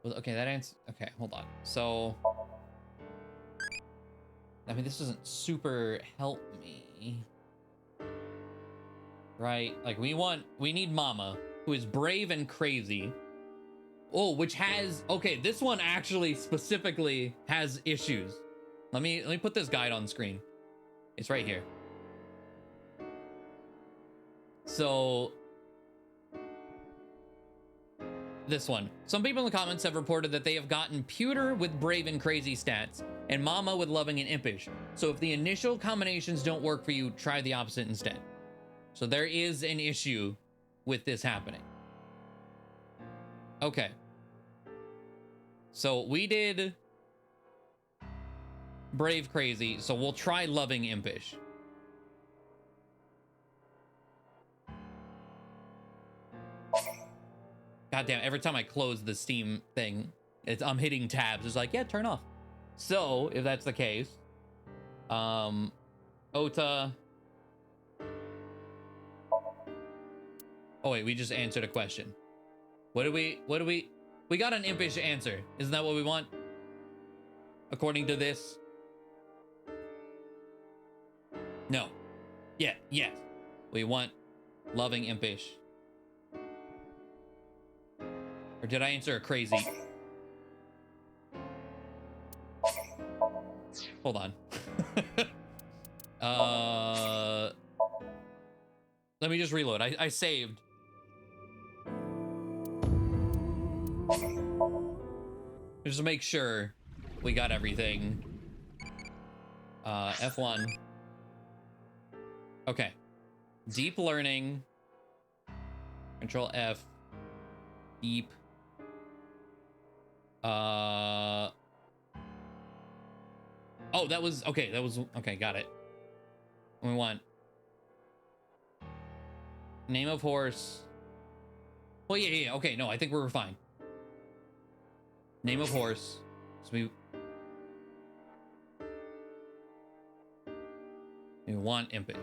Well, okay, that answer. Okay, hold on. So, I mean, this doesn't super help me, right? Like, we need Mama, who is brave and crazy. Oh, which has, okay, this one actually specifically has issues. Let me put this guide on screen. It's right here. So, this one. Some people in the comments have reported that they have gotten Pewter with brave and crazy stats, and Mama with loving and impish. So if the initial combinations don't work for you, try the opposite instead. So there is an issue with this happening. Okay. So we did brave crazy, so we'll try loving impish. Goddamn, every time I close the Steam thing, I'm hitting tabs. It's like, yeah, turn off. So, if that's the case, Ota. Oh wait, we just answered a question. We got an impish answer. Isn't that what we want? According to this? No. Yeah, yes. We want loving impish. Or did I answer a crazy? Hold on. Let me just reload. I saved. Just to make sure we got everything. F1. Okay. Deep learning. Control F. Deep. Oh, that was okay. Okay. Got it. We want name of horse. Well, yeah. Okay, no, I think we're fine. Name of horse. So we want impish.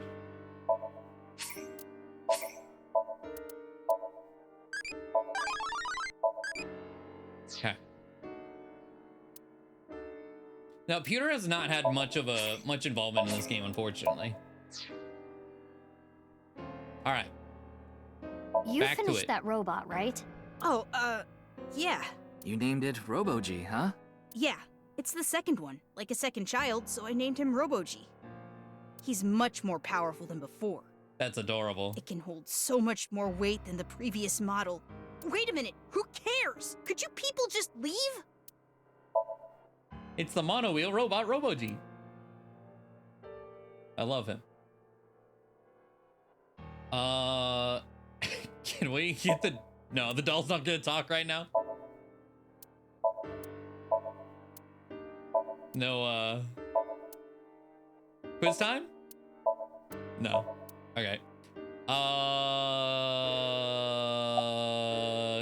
Okay. Now, Pewter has not had much involvement in this game, unfortunately. All right. You Back to finished it. that robot, right? Oh, yeah. You named it Robo-G, huh? Yeah. It's the second one, like a second child, so I named him Robo-G. He's much more powerful than before. That's adorable. It can hold so much more weight than the previous model. Wait a minute, who cares? Could you people just leave? It's the monowheel robot Robo-G. I love him. Can we get the... No, the doll's not gonna talk right now. No, quiz time? No. Okay.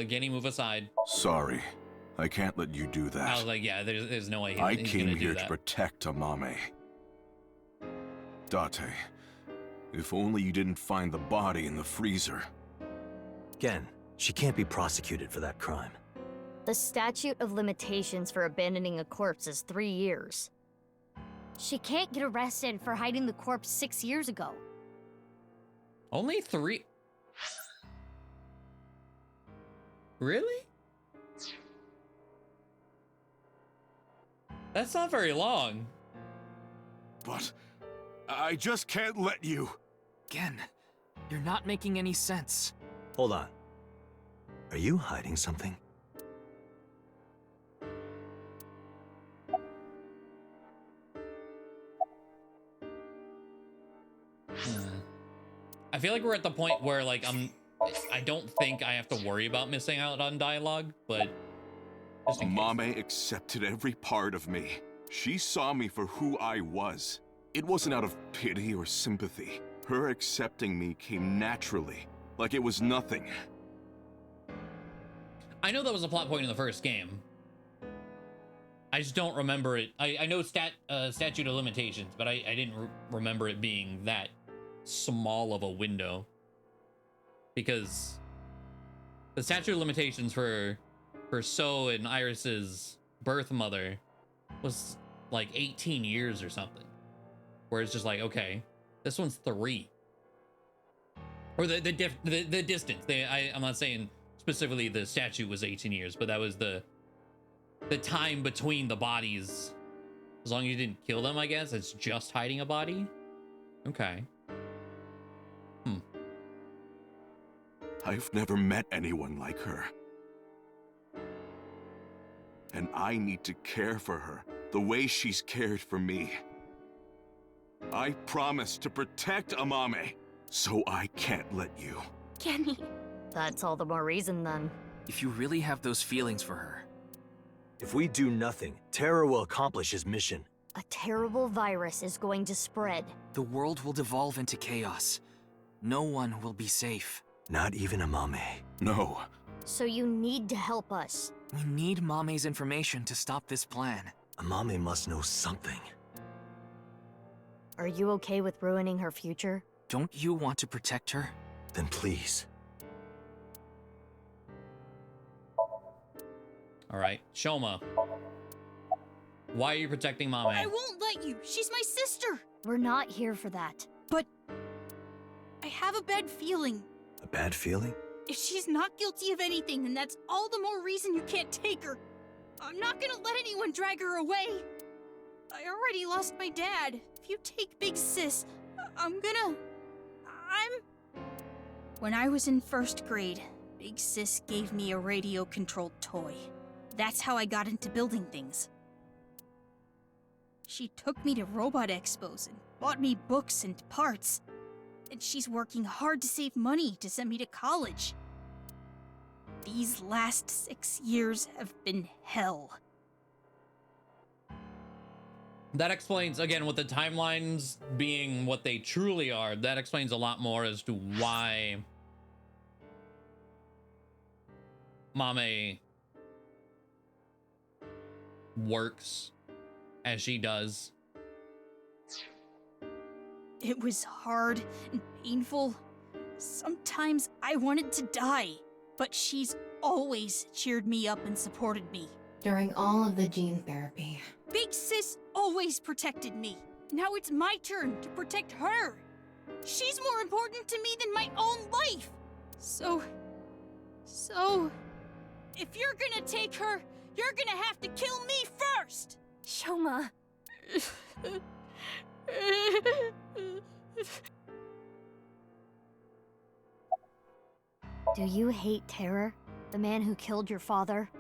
Genny, move aside. Sorry, I can't let you do that. I was like, yeah, there's no way I he's came gonna do here that. to protect Amame. Dante, if only you didn't find the body in the freezer. Again, she can't be prosecuted for that crime. The statute of limitations for abandoning a corpse is 3 years. She can't get arrested for hiding the corpse 6 years ago. Only 3? Really? That's not very long. But I just can't let you. Again, you're not making any sense. Hold on. Are you hiding something? I feel like we're at the point where, like, I don't think I have to worry about missing out on dialogue, but just in case. Amame accepted every part of me. She saw me for who I was. It wasn't out of pity or sympathy. Her accepting me came naturally, like it was nothing. I know that was a plot point in the first game. I just don't remember it. I know statute of limitations, but I didn't remember it being that small of a window, because the statute of limitations for So and Iris's birth mother was like 18 years or something, where it's just like, okay, this one's 3. Or the distance. I'm not saying specifically the statute was 18 years, but that was the time between the bodies. As long as you didn't kill them, I guess. It's just hiding a body. Okay. I've never met anyone like her. And I need to care for her the way she's cared for me. I promise to protect Amame, so I can't let you. Kenny. That's all the more reason then. If you really have those feelings for her. If we do nothing, Terror will accomplish his mission. A terrible virus is going to spread. The world will devolve into chaos. No one will be safe. Not even Amame. No. So you need to help us. We need Mame's information to stop this plan. Amame must know something. Are you okay with ruining her future? Don't you want to protect her? Then please. All right, Shoma. Why are you protecting Mame? I won't let you. She's my sister. We're not here for that. But I have a bad feeling. A bad feeling? If she's not guilty of anything, then that's all the more reason you can't take her. I'm not gonna let anyone drag her away. I already lost my dad. If you take Big Sis, When I was in 1st grade, Big Sis gave me a radio-controlled toy. That's how I got into building things. She took me to robot expos and bought me books and parts. And she's working hard to save money to send me to college. These last 6 years have been hell. That explains, again, with the timelines being what they truly are, that explains a lot more as to why Mame works as she does. It was hard and painful. Sometimes I wanted to die, but she's always cheered me up and supported me. During all of the gene therapy. Big Sis always protected me. Now it's my turn to protect her. She's more important to me than my own life. So, if you're gonna take her, you're gonna have to kill me first. Shoma. Do you hate Terror, the man who killed your father?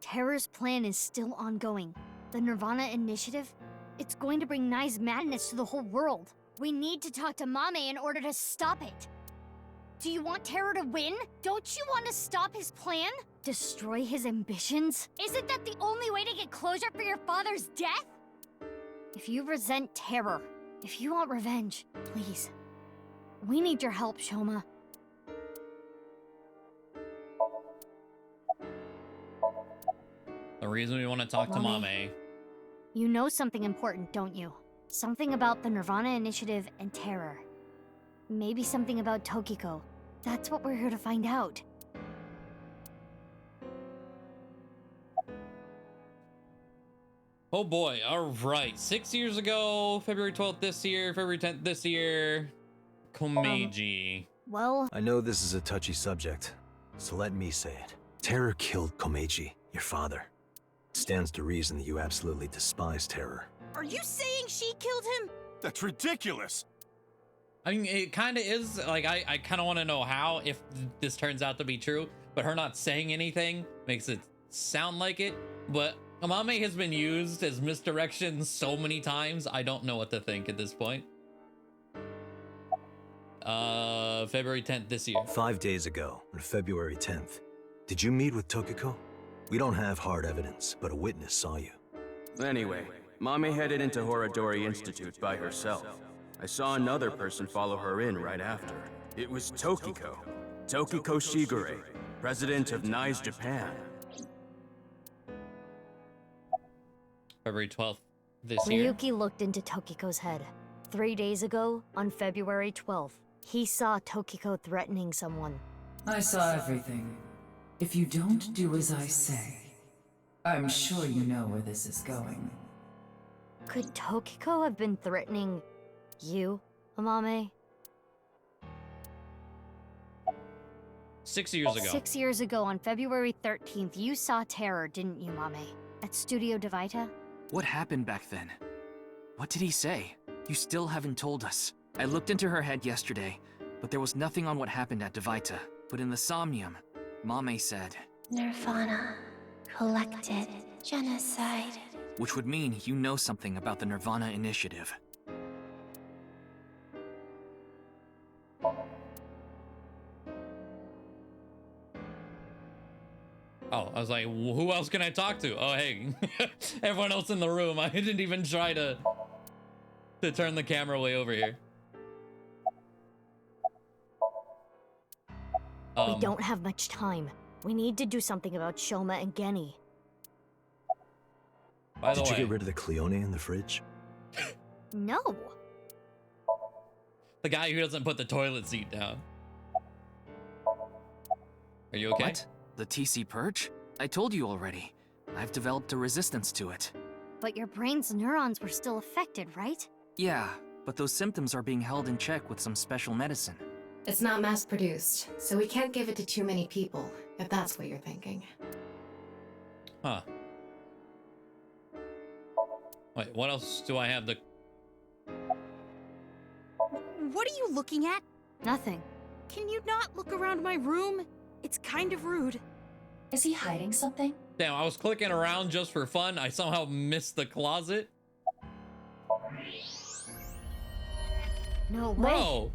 Terror's plan is still ongoing. The Nirvana Initiative? It's going to bring Nai's madness to the whole world. We need to talk to Mame in order to stop it. Do you want Terror to win? Don't you want to stop his plan? Destroy his ambitions? Isn't that the only way to get closure for your father's death? If you resent Terror, if you want revenge, please. We need your help, Shoma. The reason we want to talk to Mame. You know something important, don't you? Something about the Nirvana Initiative and Terror. Maybe something about Tokiko. That's what we're here to find out. Oh boy, alright. 6 years ago, February 12th this year, February 10th this year. Komeiji. Well... I know this is a touchy subject, so let me say it. Terror killed Komeiji, your father. It stands to reason that you absolutely despise Terror. Are you saying she killed him? That's ridiculous! I mean, it kind of is. Like, I kind of want to know how, if this turns out to be true, but her not saying anything makes it sound like it. But Amame has been used as misdirection so many times, I don't know what to think at this point. February 10th this year. 5 days ago, on February 10th, did you meet with Tokiko? We don't have hard evidence, but a witness saw you. Anyway, Mame headed into Horadori Institute by herself. I saw another person follow her in right after. It was Tokiko. Tokiko Shigure, president of Nai's Japan. February 12th this year. Ryuki looked into Tokiko's head. 3 days ago, on February 12th, he saw Tokiko threatening someone. I saw everything. If you don't do as I say, I'm sure you know where this is going. Could Tokiko have been threatening you, Amame? 6 years ago. 6 years ago, on February 13th, you saw Terror, didn't you, Mame? At Studio Devita? What happened back then? What did he say? You still haven't told us. I looked into her head yesterday, but there was nothing on what happened at Devita. But in the Somnium, Mame said... Nirvana. Collected. Genocide. Which would mean you know something about the Nirvana Initiative. Oh, I was like, who else can I talk to? Oh, hey, everyone else in the room. I didn't even try to turn the camera way over here. We don't have much time. We need to do something about Shoma and Genny. By the Did way, you get rid of the Cleone in the fridge? No. the guy who doesn't put the toilet seat down. Are you okay? What? The TC Purge? I told you already. I've developed a resistance to it. But your brain's neurons were still affected, right? Yeah, but those symptoms are being held in check with some special medicine. It's not mass-produced, so we can't give it to too many people, if that's what you're thinking. Huh. Wait, what else do I have to... What are you looking at? Nothing. Can you not look around my room? It's kind of rude. Is he hiding something? Damn, I was clicking around just for fun. I somehow missed the closet. No way. Bro!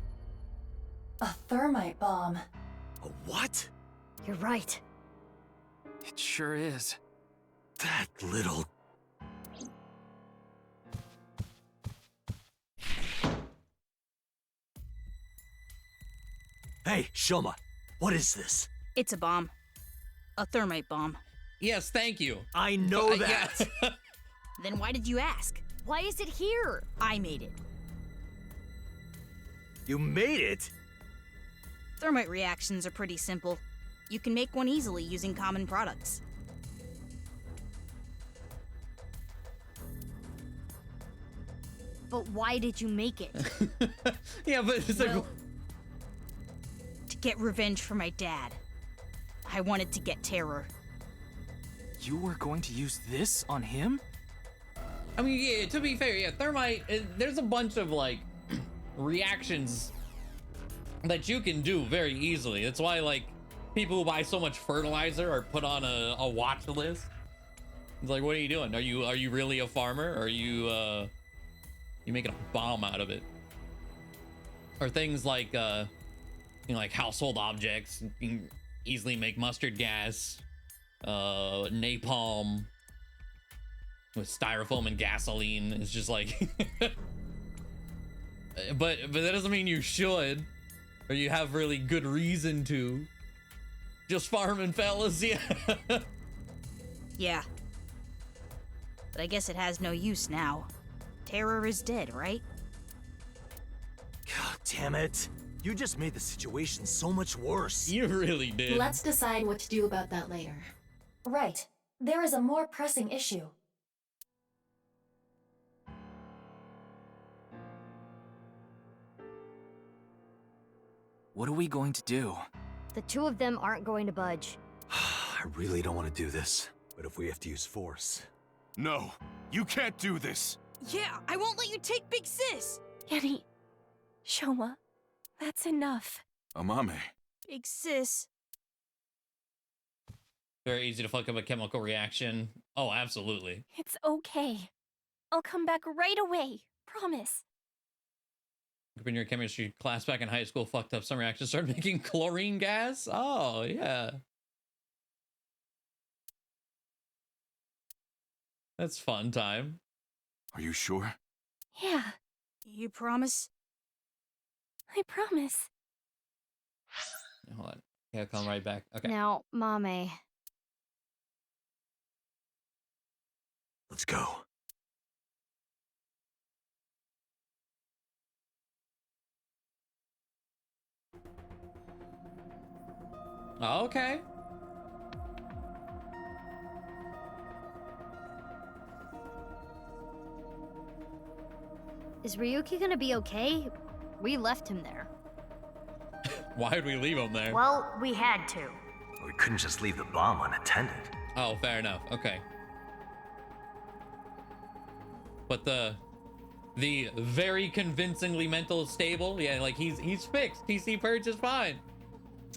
A thermite bomb. A what? You're right. It sure is. That little... Hey, Shoma, what is this? It's a bomb. A thermite bomb. Yes, thank you. I know that! Yeah. Then why did you ask? Why is it here? I made it. You made it? Thermite reactions are pretty simple. You can make one easily using common products. But why did you make it? Yeah, but it's like... Well, to get revenge for my dad. I wanted to get Terror. You were going to use this on him? I mean, yeah, to be fair, yeah, thermite, there's a bunch of, like, reactions that you can do very easily. That's why, like, people who buy so much fertilizer are put on a watch list. It's like, what are you doing? Are you really a farmer? Or are you, you making a bomb out of it? Or things like, you know, like household objects. You can easily make mustard gas, napalm, with styrofoam and gasoline. It's just like... but that doesn't mean you should, or you have really good reason to. Just farming, fellas, yeah. Yeah. But I guess it has no use now. Terror is dead, right? God damn it. You just made the situation so much worse. You really did. Let's decide what to do about that later. Right. There is a more pressing issue. What are we going to do? The two of them aren't going to budge. I really don't want to do this, but if we have to use force... No, you can't do this. Yeah, I won't let you take Big Sis. Genny. Shoma. That's enough. Amame. Big Sis. Very easy to fuck up a chemical reaction. Oh, absolutely. It's okay. I'll come back right away. Promise. In your chemistry class back in high school, fucked up some reactions, started making chlorine gas. Oh, yeah. That's fun time. Are you sure? Yeah, You promise? I promise. Hold on. Yeah, I'll come right back. Okay. Now, Mame. Let's go. Okay. Is Ryuki gonna be okay? We left him there. Why'd we leave him there? Well, we had to. We couldn't just leave the bomb unattended. Oh, fair enough. Okay. But the very convincingly mental stable, yeah, like he's fixed. TC Purge is fine.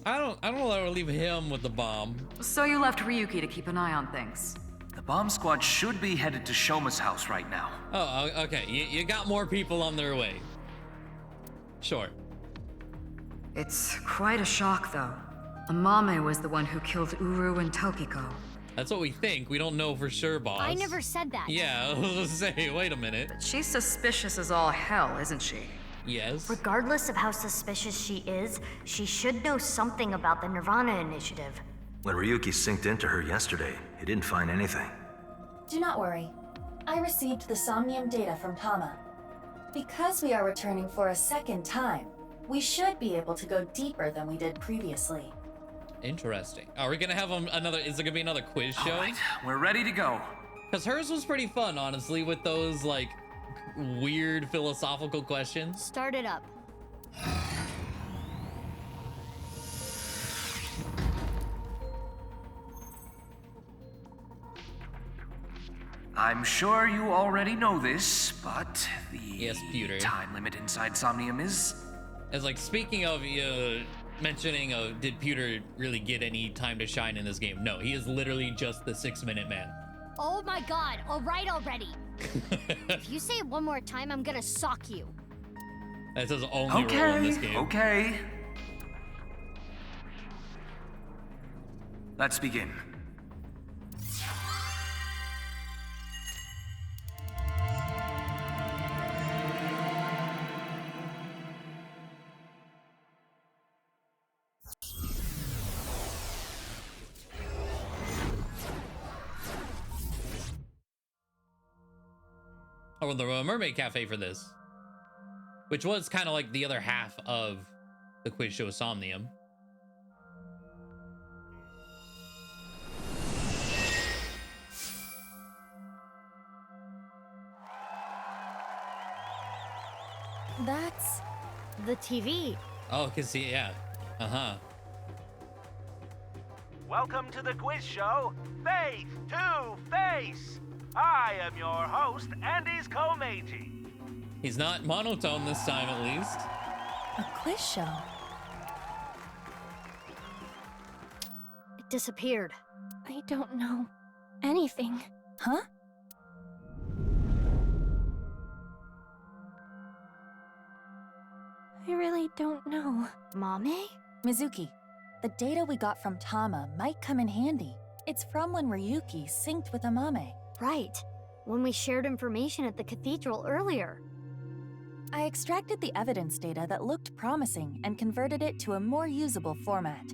I don't want to leave him with the bomb. So you left Ryuki to keep an eye on things. The bomb squad should be headed to Shoma's house right now. Oh, okay. You got more people on their way. Sure. It's quite a shock, though. Amame was the one who killed Uru and Tokiko. That's what we think. We don't know for sure, boss. I never said that. Yeah, I was gonna say, wait a minute. But she's suspicious as all hell, isn't she? Yes. Regardless of how suspicious she is, she should know something about the Nirvana Initiative. When Ryuki synced into her yesterday, he didn't find anything. Do not worry. I received the Somnium data from Tama. Because we are returning for a second time, we should be able to go deeper than we did previously. Interesting. Are we gonna have another? Is there gonna be another quiz show? All right, we're ready to go. Because hers was pretty fun, honestly, with those like weird philosophical questions. Start it up. I'm sure you already know this, but the Yes, Pewter. time limit inside Somnium is... As like, speaking of mentioning did Pewter really get any time to shine in this game? No, he is literally just the 6-minute man. Oh my god, all right already. If you say it one more time, I'm gonna sock you. That's his only rule in this game. Okay. Let's begin. I went to the Mermaid Cafe for this, which was kind of like the other half of the quiz show Somnium. That's the TV. Oh, cause yeah, Welcome to the quiz show, Face to Face. I am your host, Andy's Komeiji. He's not monotone this time, at least. A quiz show? It disappeared. I don't know anything. Huh? I really don't know. Mame? Mizuki, the data we got from Tama might come in handy. It's from when Ryuki synced with Amame. Right. When we shared information at the cathedral earlier. I extracted the evidence data that looked promising and converted it to a more usable format.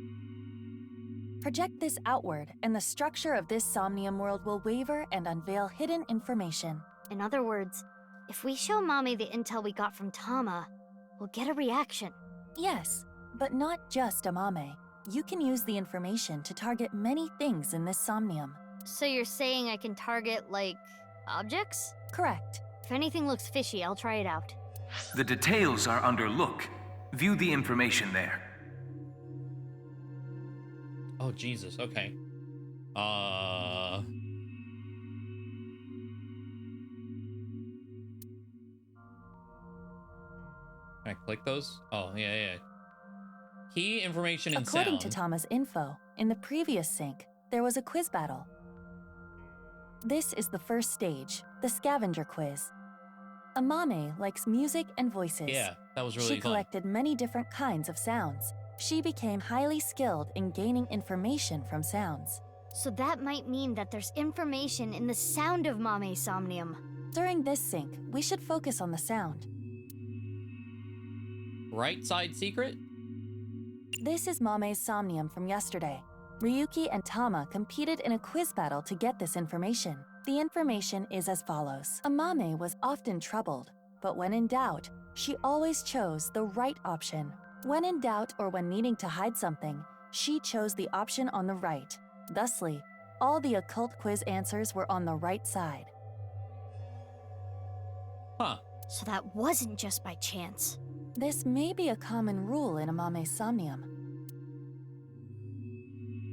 Project this outward, and the structure of this Somnium world will waver and unveil hidden information. In other words, if we show Mame the intel we got from Tama, we'll get a reaction. Yes, but not just Amame. You can use the information to target many things in this Somnium. So you're saying I can target, like, objects? Correct. If anything looks fishy, I'll try it out. The details are under look. View the information there. Oh, Jesus, okay. Can I click those? Oh, yeah. Key information and sound. According to Tama's info, in the previous sync, there was a quiz battle. This is the first stage, the scavenger quiz. Amame likes music and voices. Yeah, that was really fun. She collected many different kinds of sounds. She became highly skilled in gaining information from sounds. So that might mean that there's information in the sound of Mame's Somnium. During this sync, we should focus on the sound. Right side secret? This is Mame's Somnium from yesterday. Ryuki and Tama competed in a quiz battle to get this information. The information is as follows. Amame was often troubled, but when in doubt, she always chose the right option. When in doubt or when needing to hide something, She chose the option on the right. Thusly, all the occult quiz answers were on the right side. Huh. So that wasn't just by chance. This may be a common rule in Amame's Somnium.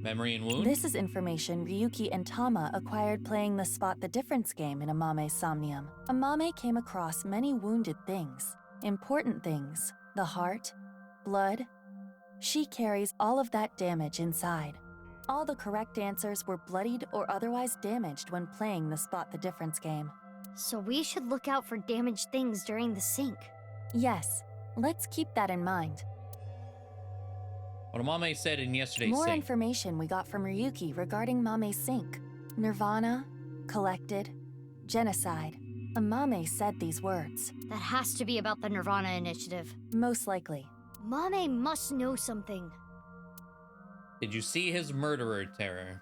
Memory and wound? This is information Ryuki and Tama acquired playing the Spot the Difference game in Amame's Somnium. Amame came across many wounded things. Important things. The heart, blood. She carries all of that damage inside. All the correct answers were bloodied or otherwise damaged when playing the Spot the Difference game. So we should look out for damaged things during the sync. Yes, let's keep that in mind. What Amame said in yesterday's More sync. information we got from Ryuki regarding Mame's sync. Nirvana, collected, genocide. Amame said these words. That has to be about the Nirvana Initiative. Most likely. Mame must know something. Did you see his murderer, Terror?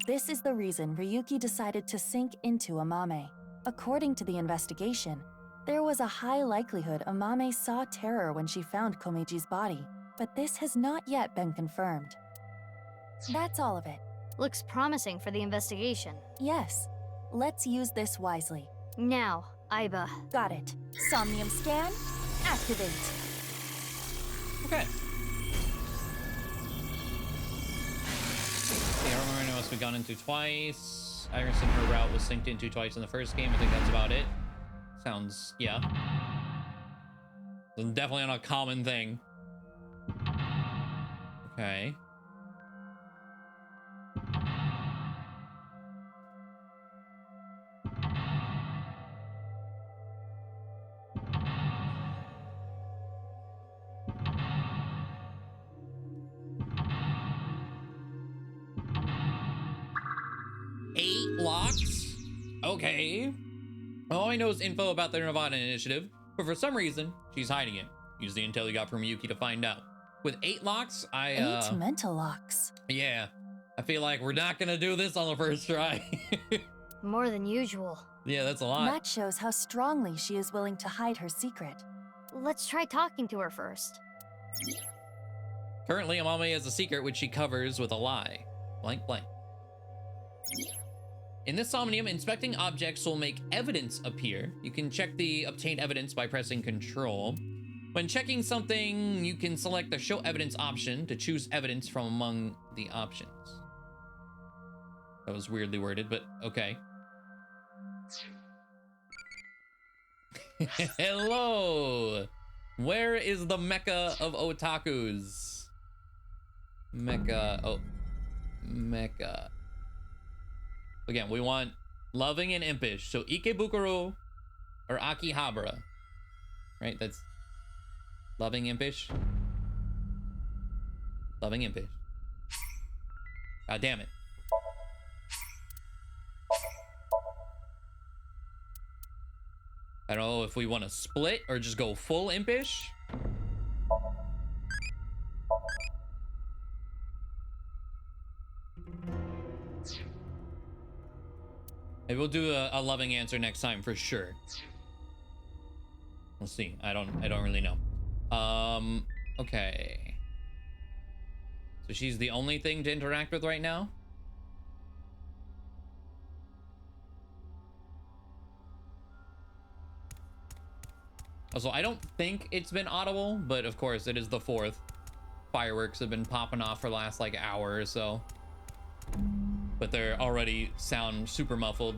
This is the reason Ryuki decided to sink into Amame. According to the investigation, there was a high likelihood Amame saw Terror when she found Komeji's body, but this has not yet been confirmed. That's all of it. Looks promising for the investigation. Yes. Let's use this wisely. Now, Aiba. Got it. Somnium scan, activate. Okay. The armor must be gone into twice. Iris and her route was synced into twice in the first game. I think that's about it. Sounds, yeah. Definitely not a common thing. Okay. Locks? Okay. All I know is info about the Nirvana Initiative, but for some reason, she's hiding it. Use the intel you got from Yuki to find out. With 8 locks, 8 mental locks. Yeah. I feel like we're not gonna do this on the first try. More than usual. Yeah, that's a lot. That shows how strongly she is willing to hide her secret. Let's try talking to her first. Currently, Amame has a secret which she covers with a lie. Blank, blank. In this Somnium, inspecting objects will make evidence appear. You can check the obtained evidence by pressing Control. When checking something, you can select the Show Evidence option to choose evidence from among the options. That was weirdly worded, but okay. Hello! Where is the Mecca of otakus? Mecca, oh. Mecca. Again, we want loving and impish. So Ikebukuro or Akihabara. Right? That's loving impish. Loving impish. God damn it. I don't know if we want to split or just go full impish. Maybe we'll do a loving answer next time for sure. We'll see. I don't really know. Okay. So she's the only thing to interact with right now? Also, I don't think it's been audible, but of course it is the 4th. Fireworks have been popping off for the last like hour or so. But they're already sound super muffled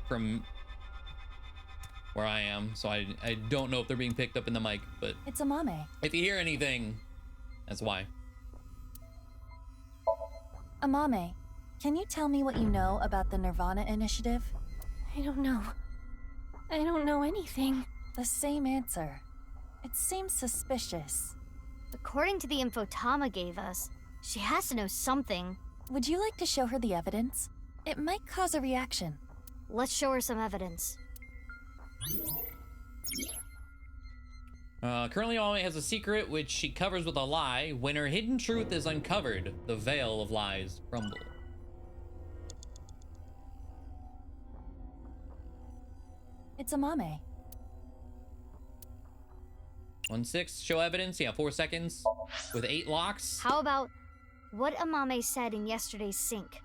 from where I am, so I don't know if they're being picked up in the mic, but it's Amame. If you hear anything, that's why. Amame, can you tell me what you know about the Nirvana Initiative? I don't know. I don't know anything. The same answer. It seems suspicious. According to the info Tama gave us, she has to know something. Would you like to show her the evidence? It might cause a reaction. Let's show her some evidence. Currently, Alme has a secret which she covers with a lie. When her hidden truth is uncovered, the veil of lies crumble. It's Amame. 1-6, show evidence. Yeah, 4 seconds with 8 locks. How about What Amame said in yesterday's sync.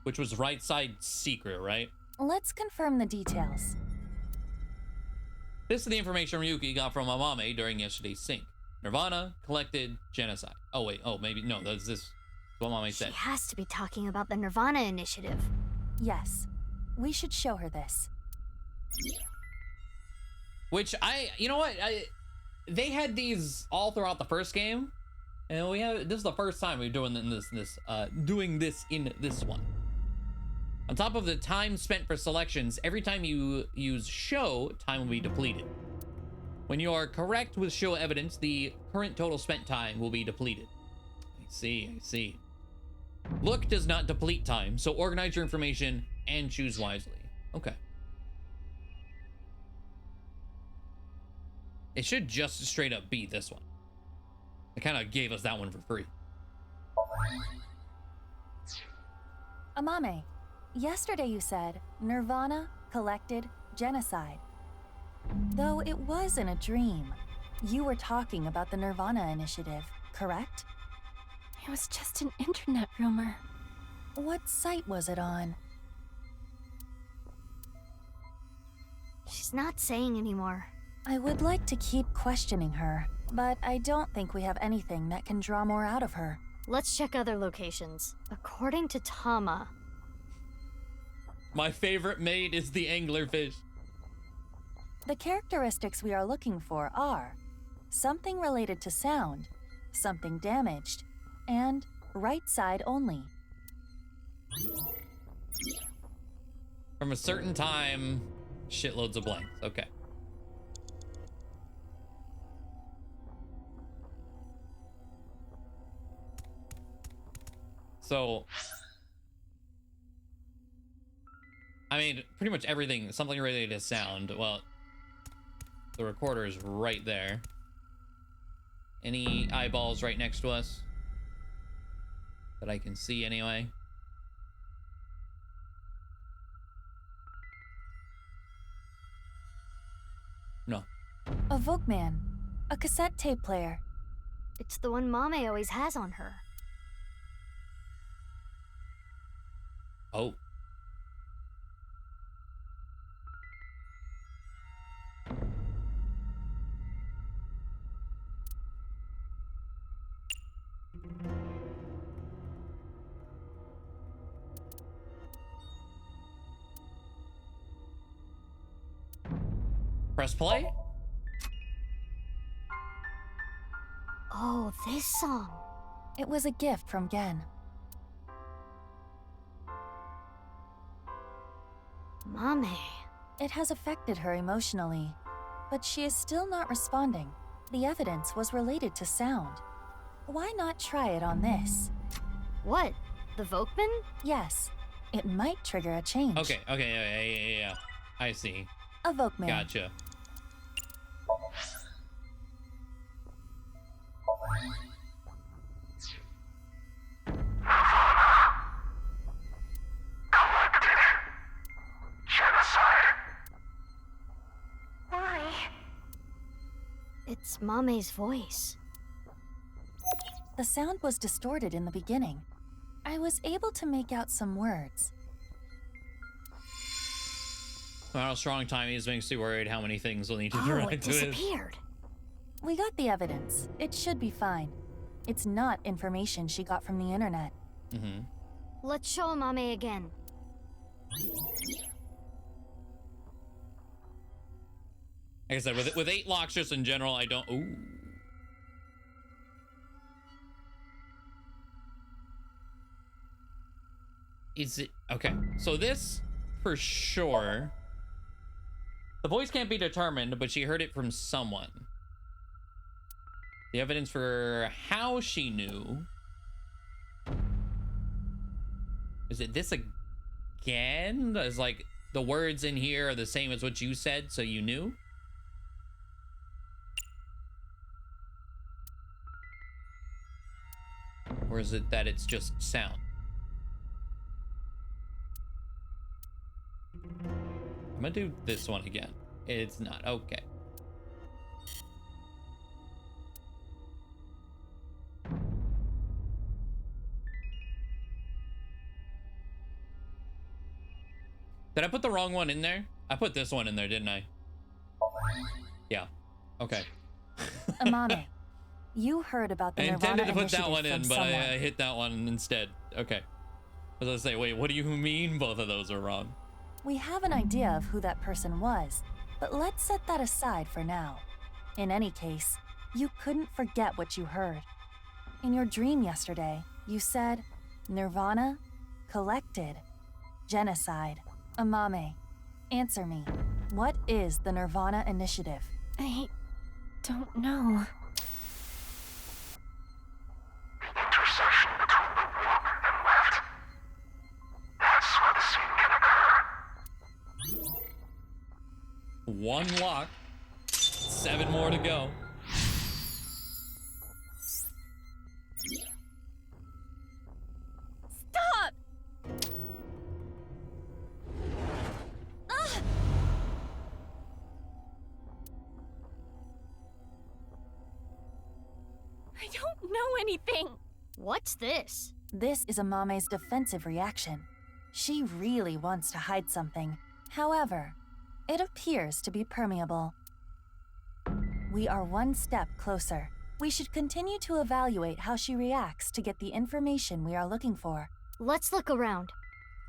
Which was right side secret, right? Let's confirm the details. This is the information Ryuki got from Amame during yesterday's sync. Nirvana collected genocide. Oh wait, oh maybe no, that's this what Amame said. She has to be talking about the Nirvana Initiative. Yes. We should show her this. Which you know what? They had these all throughout the first game, and this is the first time we're doing doing this in this one. On top of the time spent for selections, every time you use show, time will be depleted. When you are correct with show evidence, the current total spent time will be depleted. I see. Look does not deplete time, so organize your information and choose wisely. Okay. It should just straight up be this one. It kind of gave us that one for free. Amame, yesterday you said Nirvana collected genocide. Though it was in a dream, you were talking about the Nirvana Initiative, correct? It was just an internet rumor. What site was it on? She's not saying anymore. I would like to keep questioning her, but I don't think we have anything that can draw more out of her. Let's check other locations. According to Tama... My favorite maid is the anglerfish. The characteristics we are looking for are something related to sound, something damaged, and right side only. From a certain time, shitloads of blanks. Okay. So, I mean, pretty much everything, something related to sound. Well, the recorder is right there. Any eyeballs right next to us that I can see anyway? No. A Volkman, a cassette tape player. It's the one Mame always has on her. Oh. Press play? Oh, this song. It was a gift from Gen. Mame. It has affected her emotionally, but she is still not responding. The evidence was related to sound. Why not try it on this? What? The Volkman? Yes. It might trigger a change. Okay, yeah. I see. A Volkman. Gotcha. Why? It's Mame's voice. The sound was distorted in the beginning. I was able to make out some words. Well, strong timing is makes me worried how many things we'll need to Oh, direct it with. disappeared. We got the evidence. It should be fine. It's not information she got from the internet. Mm-hmm. Let's show Mame again. Like I said, with 8 locks just in general, I don't... Ooh. Is it... Okay, so this, for sure... The voice can't be determined, but she heard it from someone. The evidence for how she knew... Is it this again? Is like, the words in here are the same as what you said, so you knew? Or is it that it's just sound? I'm gonna do this one again. It's not. Okay. Did I put the wrong one in there? I put this one in there, didn't I? Yeah. Okay. Amame, you heard about the I Nirvana intended to put that Initiative one in, from but someone. I hit that one instead. Okay. I was gonna say, wait, what do you mean both of those are wrong? We have an idea of who that person was, but let's set that aside for now. In any case, you couldn't forget what you heard. In your dream yesterday, you said, Nirvana, collected, genocide. Amame, answer me. What is the Nirvana Initiative? I don't know. Intersection between the warp and left. That's where the scene can occur. One lock. 7 more to go. Stop! Ah! I don't know anything. What's this? This is Amame's defensive reaction. She really wants to hide something. However, it appears to be permeable. We are one step closer. We should continue to evaluate how she reacts to get the information we are looking for. Let's look around.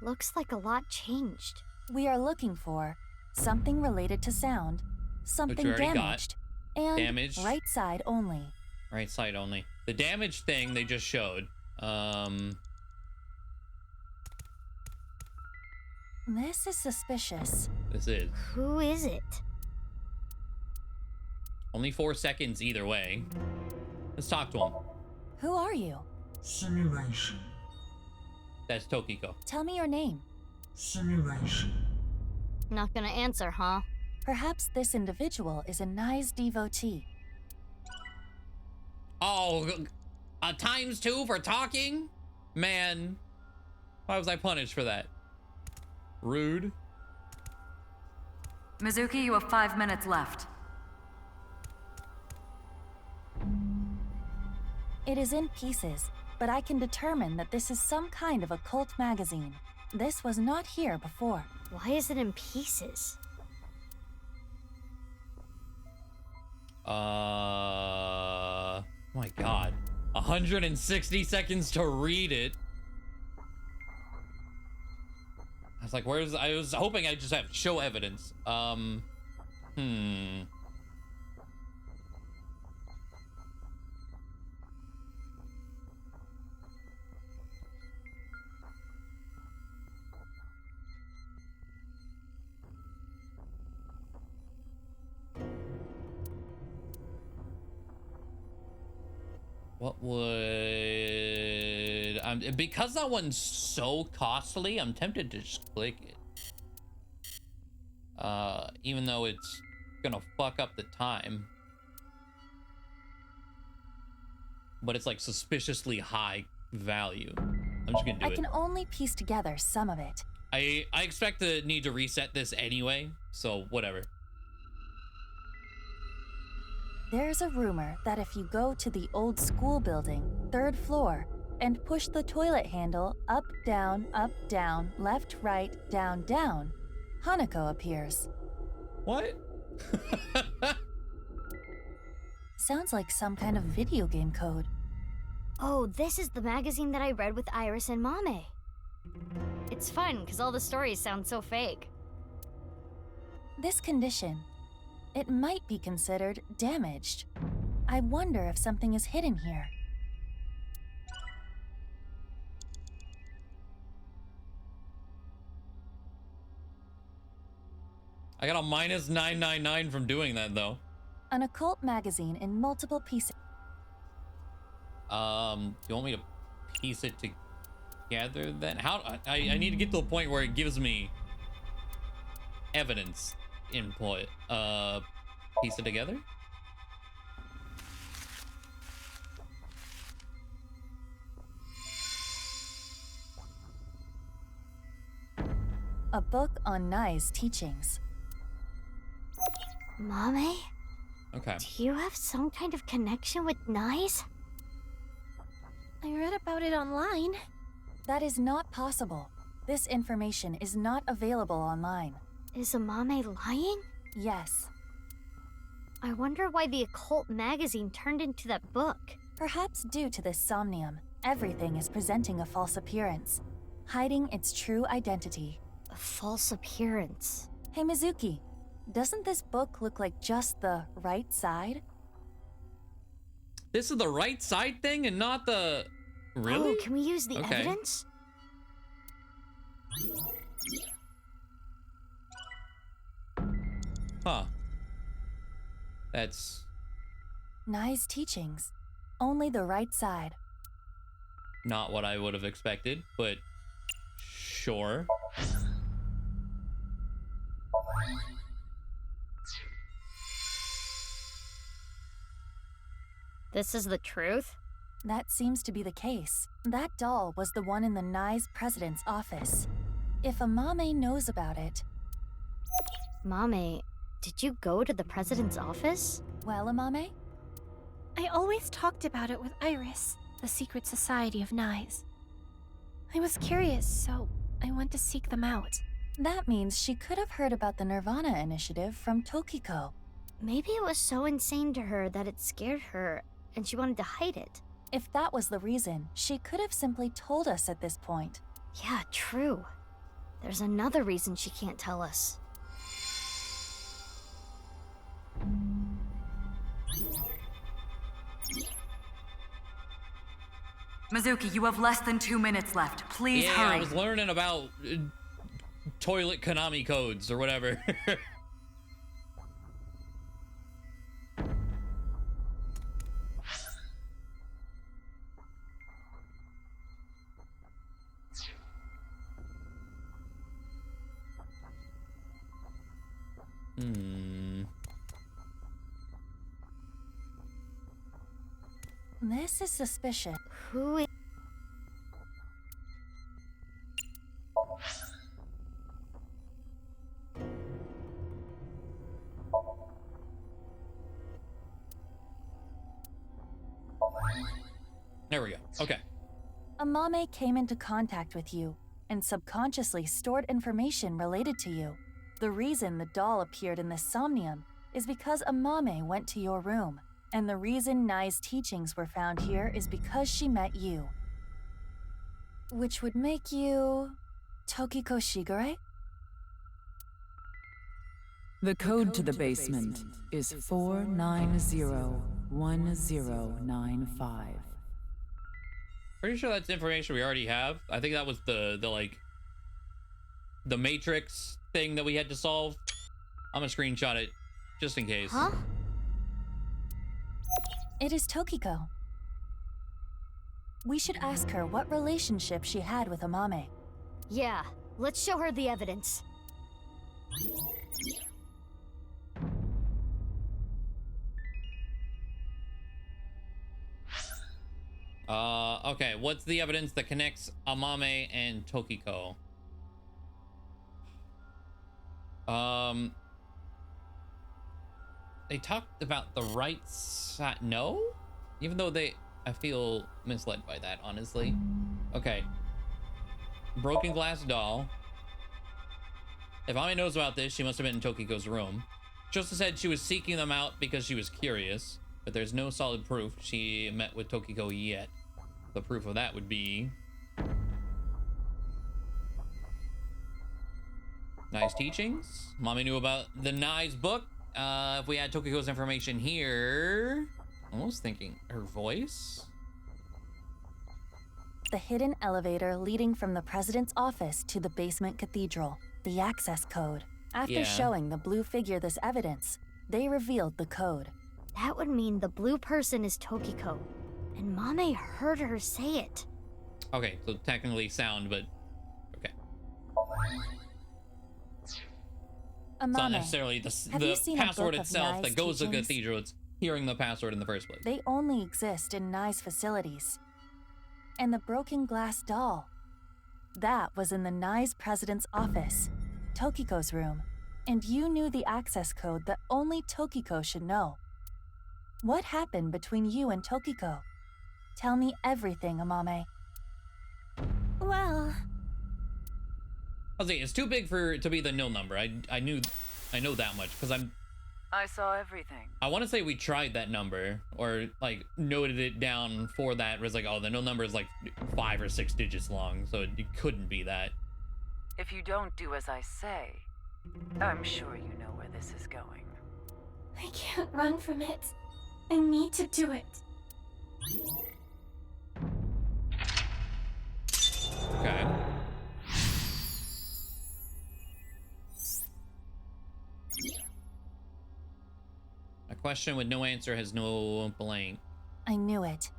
Looks like a lot changed. We are looking for something related to sound, something already got. damaged, and Damaged. right side only. Right side only. The damage thing they just showed. This is suspicious. This is. Who is it? Only 4 seconds either way. Let's talk to him. Who are you? Simulation. That's Tokiko. Tell me your name. Simulation. Not gonna answer, huh? Perhaps this individual is a Nye's devotee. Oh, ×2 for talking? Man, why was I punished for that? Rude. Mizuki, you have 5 minutes left. It is in pieces, but I can determine that this is some kind of occult magazine. This was not here before. Why is it in pieces? Oh my god. 160 seconds to read it. I was like, I was hoping I just have show evidence. What would... because that one's so costly, I'm tempted to just click it. Even though it's gonna fuck up the time. But it's like suspiciously high value. I'm just gonna do it. I can only piece together some of it. I expect to need to reset this anyway, so whatever. There's a rumor that if you go to the old school building, 3rd floor, and push the toilet handle up, down, left, right, down, down, Hanako appears. What? Sounds like some kind of video game code. Oh, this is the magazine that I read with Iris and Mame. It's fun, because all the stories sound so fake. This condition, it might be considered damaged. I wonder if something is hidden here. I got a minus 999 from doing that though. An occult magazine in multiple pieces. Do you want me to piece it together then? How I need to get to a point where it gives me evidence input. Piece it together? A book on Nye's teachings. Mame? Okay. Do you have some kind of connection with Nye's? I read about it online. That is not possible. This information is not available online. Is Amame lying? Yes. I wonder why the occult magazine turned into that book. Perhaps due to this somnium, everything is presenting a false appearance, hiding its true identity. A false appearance? Hey Mizuki, doesn't this book look like just the right side? This is the right side thing and not the... Really? Oh, can we use the evidence? Huh. That's... Nye's teachings. Only the right side. not what I would have expected, but sure. This is the truth? That seems to be the case. That doll was the one in the Nye's president's office. If Amame knows about it... Mame, did you go to the president's office? Well, Amame? I always talked about it with Iris, the secret society of Nye's. I was curious, so I went to seek them out. That means she could have heard about the Nirvana Initiative from Tokiko. Maybe it was so insane to her that it scared her, and she wanted to hide it. If that was the reason, she could have simply told us at this point. Yeah, true. There's another reason she can't tell us. Mizuki, you have less than 2 minutes left. Please hurry. I was learning about toilet Konami codes or whatever. This is suspicious. Who is... There we go. Okay. Amame came into contact with you and subconsciously stored information related to you. The reason the doll appeared in the Somnium is because Amame went to your room, and the reason Nye's teachings were found here is because she met you. Which would make you... Tokiko Shigure? The code to the basement is 4901095. Pretty sure that's information we already have. I think that was the Matrix thing that we had to solve. I'm gonna screenshot it just in case. Huh? It is Tokiko. We should ask her what relationship she had with Amame. Yeah, let's show her the evidence. Okay, what's the evidence that connects Amame and Tokiko? They talked about the right side. No? Even though I feel misled by that, honestly. Okay. Broken glass doll. If Amame knows about this, she must have been in Tokiko's room. She also said she was seeking them out because she was curious, but there's no solid proof she met with Tokiko yet. The proof of that would be Nye's teachings. Mommy knew about the Nye's book. If we had Tokiko's information here, almost thinking her voice. The hidden elevator leading from the president's office to the basement cathedral. The access code. After showing the blue figure this evidence, they revealed the code. That would mean the blue person is Tokiko, and Mame heard her say it. Okay, so technically sound, but okay. Amame, it's not necessarily the password itself that goes to the cathedral. It's hearing the password in the first place. They only exist in Nye's facilities. And the broken glass doll. That was in the Nye's president's office, Tokiko's room. And you knew the access code that only Tokiko should know. What happened between you and Tokiko? Tell me everything, Amame. Well... I'll say it's too big to be the nil number. I know that much because I saw everything. I want to say we tried that number or like noted it down for that. It was like, oh, the nil number is like 5 or 6 digits long, so it couldn't be that. If you don't do as I say, I'm sure you know where this is going. I can't run from it. I need to do it. Okay. A question with no answer has no blank. I knew it.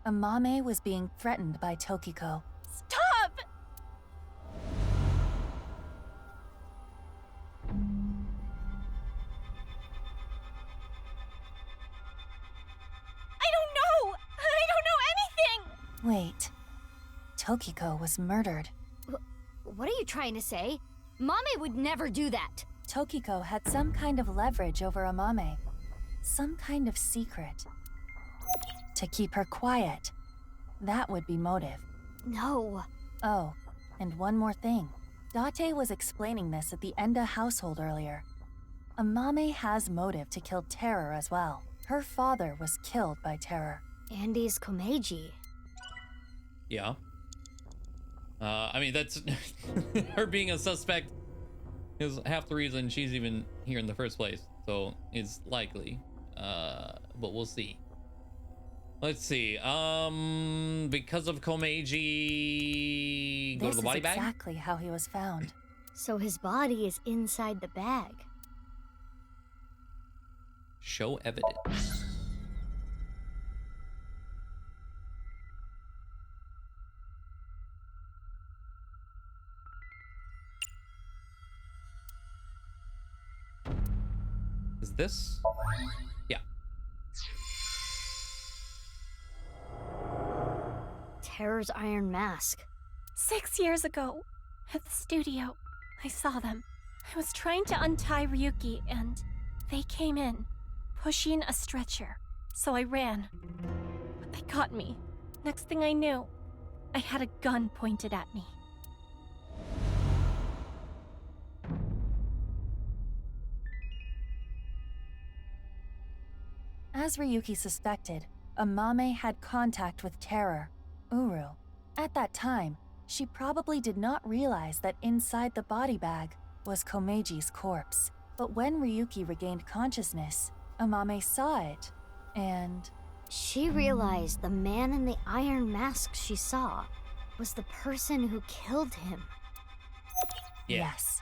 Amame was being threatened by Tokiko. Stop! I don't know anything! Wait. Tokiko was murdered. What are you trying to say? Mame would never do that. Tokiko had some kind of leverage over Amame. Some kind of secret. To keep her quiet. That would be motive. No. Oh, and one more thing. Dante was explaining this at the Enda household earlier. Amame has motive to kill Terror as well. Her father was killed by Terror. Andy's Komeiji. Yeah. I mean, that's her being a suspect is half the reason she's even here in the first place. So it's likely. But we'll see. Let's see. Because of Komeiji, go to the body bag? This is exactly how he was found. So his body is inside the bag. Show evidence. Is this? Yeah. Terror's iron mask. 6 years ago, at the studio, I saw them. I was trying to untie Ryuki, and they came in, pushing a stretcher. So I ran. But they got me. Next thing I knew, I had a gun pointed at me. As Ryuki suspected, Amame had contact with Terror, Uru. At that time, she probably did not realize that inside the body bag was Komeiji's corpse. But when Ryuki regained consciousness, Amame saw it, and... She realized the man in the iron mask she saw was the person who killed him. Yeah. Yes.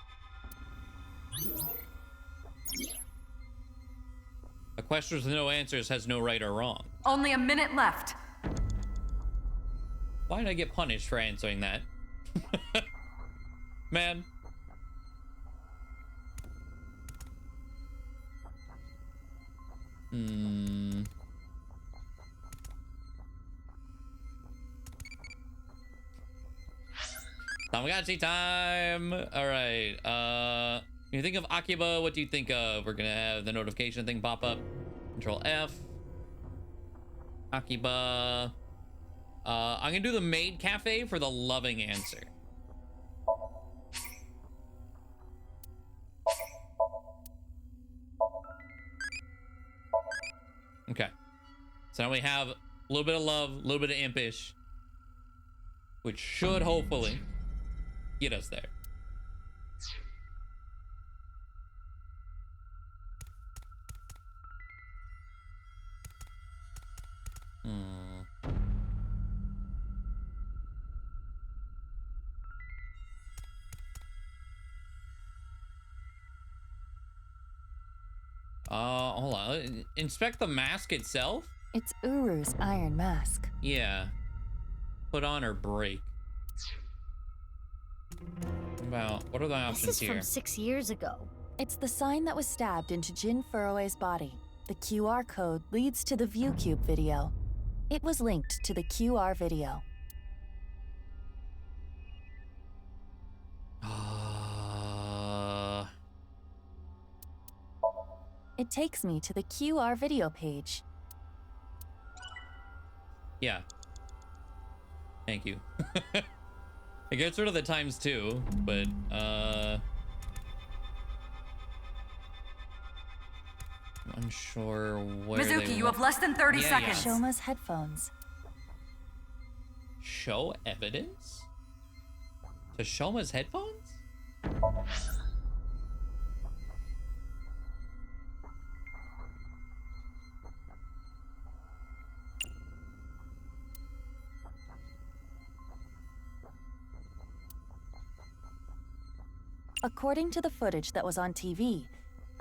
A question with no answers has no right or wrong. Only a minute left. Why did I get punished for answering that? Man. Tamagotchi time! Alright, you think of Akiba, what do you think of? We're gonna have the notification thing pop up. Control F. Akiba. I'm gonna do the maid cafe for the loving answer. Okay. So now we have a little bit of love, a little bit of impish, which should hopefully get us there. Hold on. Inspect the mask itself? It's Uru's iron mask. Yeah. Put on or break. What are the options This is here? from 6 years ago. It's the sign that was stabbed into Jin Furue's body. The QR code leads to the ViewCube video. It was linked to the QR video. It takes me to the QR video page. Yeah. Thank you. It gets rid of the times two, but I'm unsure where Mizuki, you have less than 30 seconds. Shoma's headphones. Show evidence? To Shoma's headphones? According to the footage that was on TV,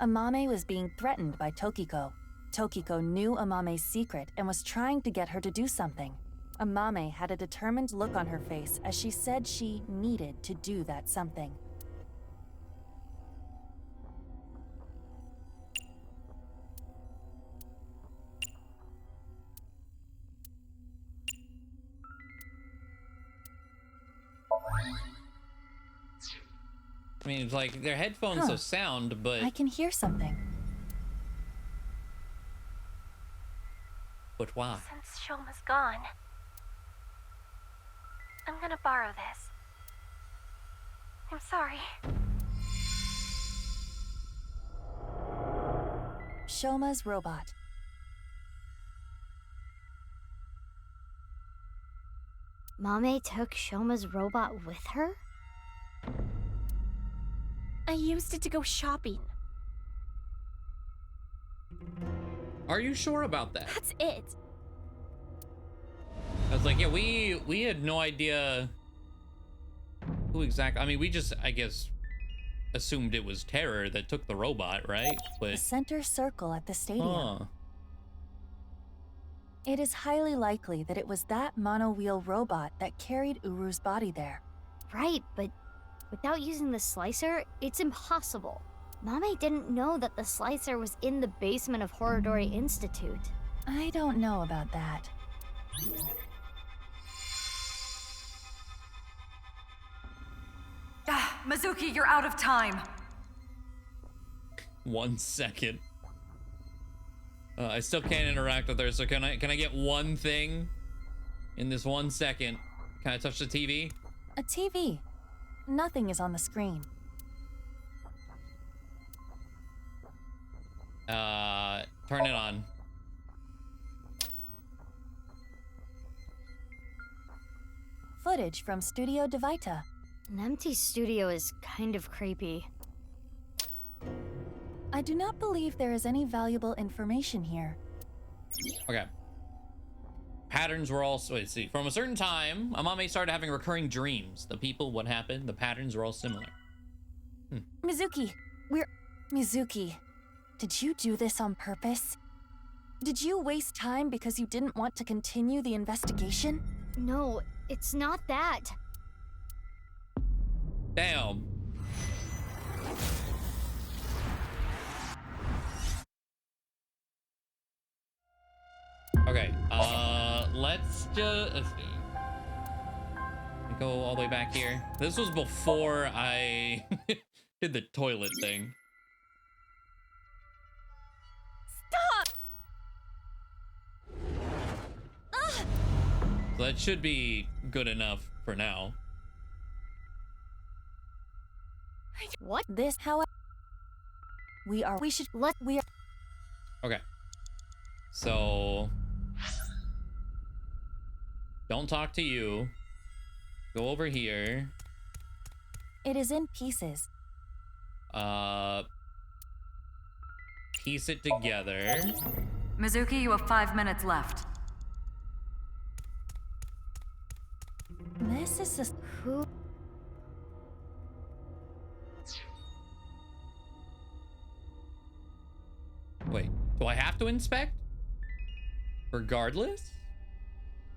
Amame was being threatened by Tokiko. Tokiko knew Amame's secret and was trying to get her to do something. Amame had a determined look on her face as she said she needed to do that something. I mean, it's like their headphones have sound, but I can hear something. But why? Since Shoma's gone, I'm gonna borrow this. I'm sorry. Shoma's robot. Mame took Shoma's robot with her? I used it to go shopping. Are you sure about that? That's it. I was like, yeah, we had no idea who exactly. I mean, we just, I guess, assumed it was Terror that took the robot, right? The But center circle at the stadium. huh. It is highly likely that it was that mono-wheel robot that carried Uru's body there. Right, but without using the slicer, it's impossible. Mame didn't know that the slicer was in the basement of Horodori Institute. I don't know about that. Mizuki, you're out of time. 1 second. I still can't interact with her, so can I get one thing in this 1 second? Can I touch the TV? A TV. Nothing is on the screen. Turn it on. Footage from Studio DeVita. An empty studio is kind of creepy. I do not believe there is any valuable information here. Okay. Patterns were also, let's see, from a certain time, Amame started having recurring dreams. The people, what happened, the patterns were all similar. Mizuki, Mizuki, did you do this on purpose? Did you waste time because you didn't want to continue the investigation? No, it's not that. Damn. Okay, let's see. Go all the way back here. This was before I did the toilet thing. Stop! So that should be good enough for now. What? This, however, we are. Okay. So don't talk to you. Go over here. It is in pieces. Piece it together. Mizuki, you have 5 minutes left. This is just who. Wait, do I have to inspect? Regardless?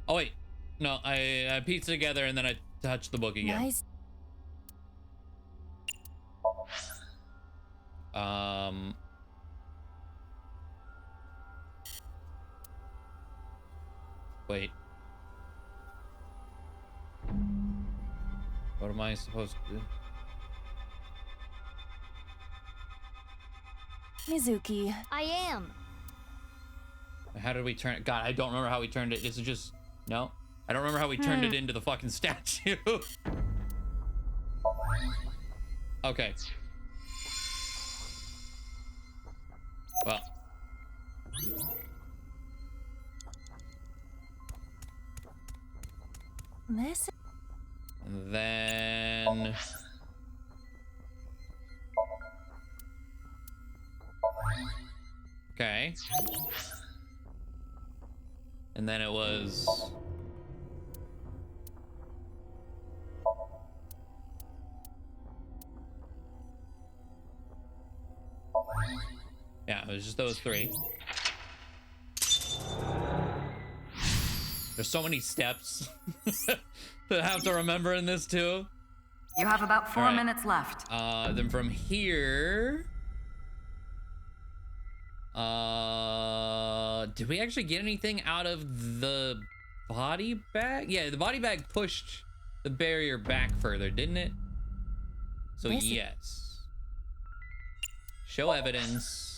Oh wait, no, I pieced it together and then I touched the book again. Nice. Wait. What am I supposed to do? Mizuki. I am. How did we turn it? God, I don't remember how we turned it. Is it just... No? I don't remember how we turned it into the fucking statue. Okay. Well. This. Then. Okay. And then it was. Yeah, it was just those three. There's so many steps to have to remember in this too. You have about 4 All right. minutes left. Then from here, did we actually get anything out of the body bag? Yeah, the body bag pushed the barrier back further, didn't it? So yes. Show evidence.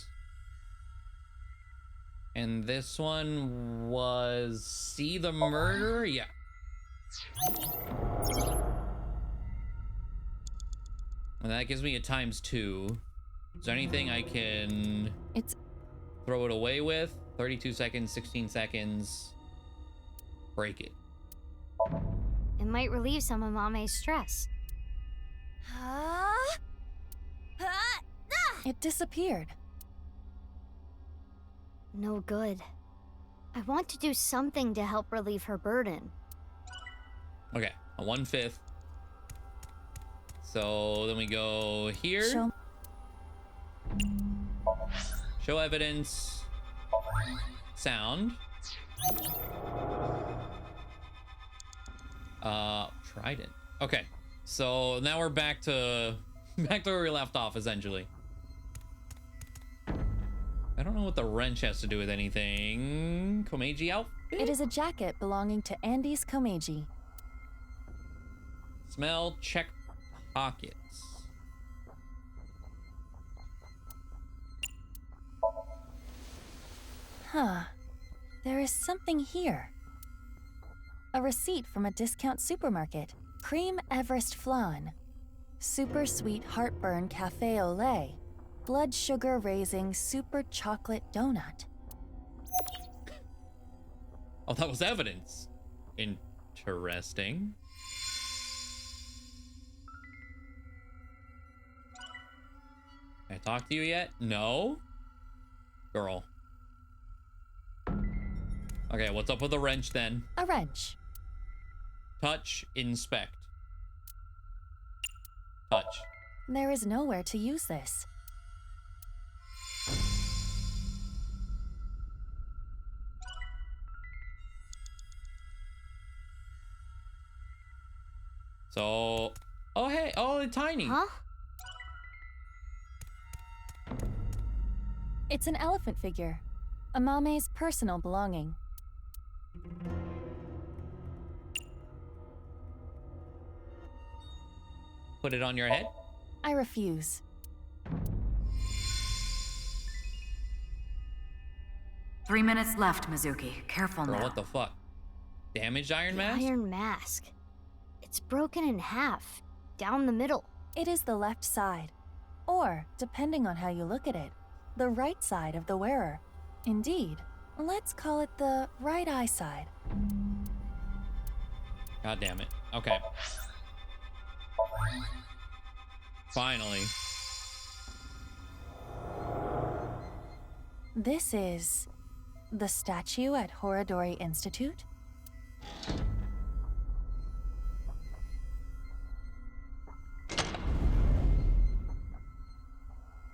And this one was see the murderer? Yeah. And that gives me a ×2. Is there anything I can throw it away with? 32 seconds, 16 seconds. Break it. It might relieve some of Mame's stress. It disappeared. No good. I want to do something to help relieve her burden. Okay, a 1/5. So then we go here. Show evidence. Sound. Trident. Okay, so now we're back to where we left off, essentially. I don't know what the wrench has to do with anything. Komeiji outfit? It is a jacket belonging to Andy's Komeiji. Smell, check pockets. Huh. There is something here. A receipt from a discount supermarket. Cream Everest Flan. Super sweet heartburn cafe au lait. Blood sugar raising super chocolate donut. Oh, that was evidence. Interesting. Can I talk to you yet? No? Girl. Okay, what's up with the wrench then? A wrench. Touch, inspect. Touch. There is nowhere to use this. So, oh hey, oh, it's tiny. Huh? It's an elephant figure. Amame's personal belonging. Put it on your head? I refuse. Three minutes left, Mizuki. Careful Girl, now. what the fuck? Damaged iron mask? Iron mask. It's broken in half, down the middle. It is the left side. Or, depending on how you look at it, the right side of the wearer. Indeed, let's call it the right eye side. God damn it. Okay. Finally. This is the statue at Horadori Institute?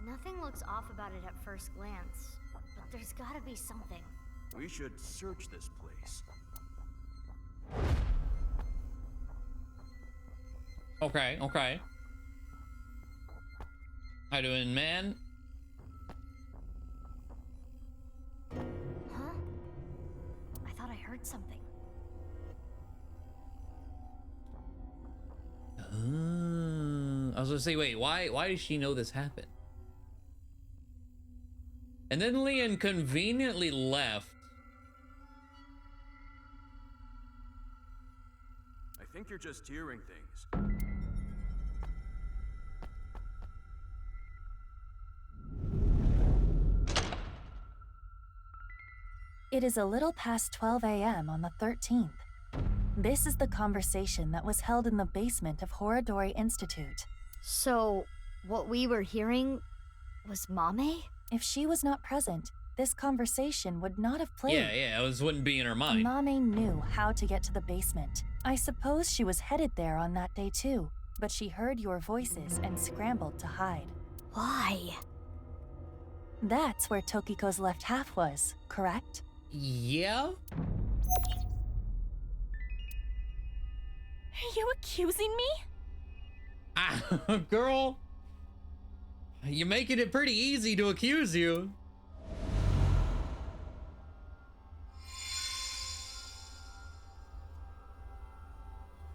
Nothing looks off about it at first glance, but there's gotta be something. We should search this place. Okay, okay. How you doing, man? Huh? I thought I heard something. I was gonna say, wait, why does she know this happened? And then Leon conveniently left. I think you're just hearing things. It is a little past 12 a.m. on the 13th. This is the conversation that was held in the basement of Horodori Institute. So, what we were hearing was Mame? If she was not present, this conversation would not have played. Yeah, it wouldn't be in her mind. Mame knew how to get to the basement. I suppose she was headed there on that day too, but she heard your voices and scrambled to hide. Why? That's where Tokiko's left half was, correct? Yeah? Are you accusing me? Ah, girl. You're making it pretty easy to accuse you.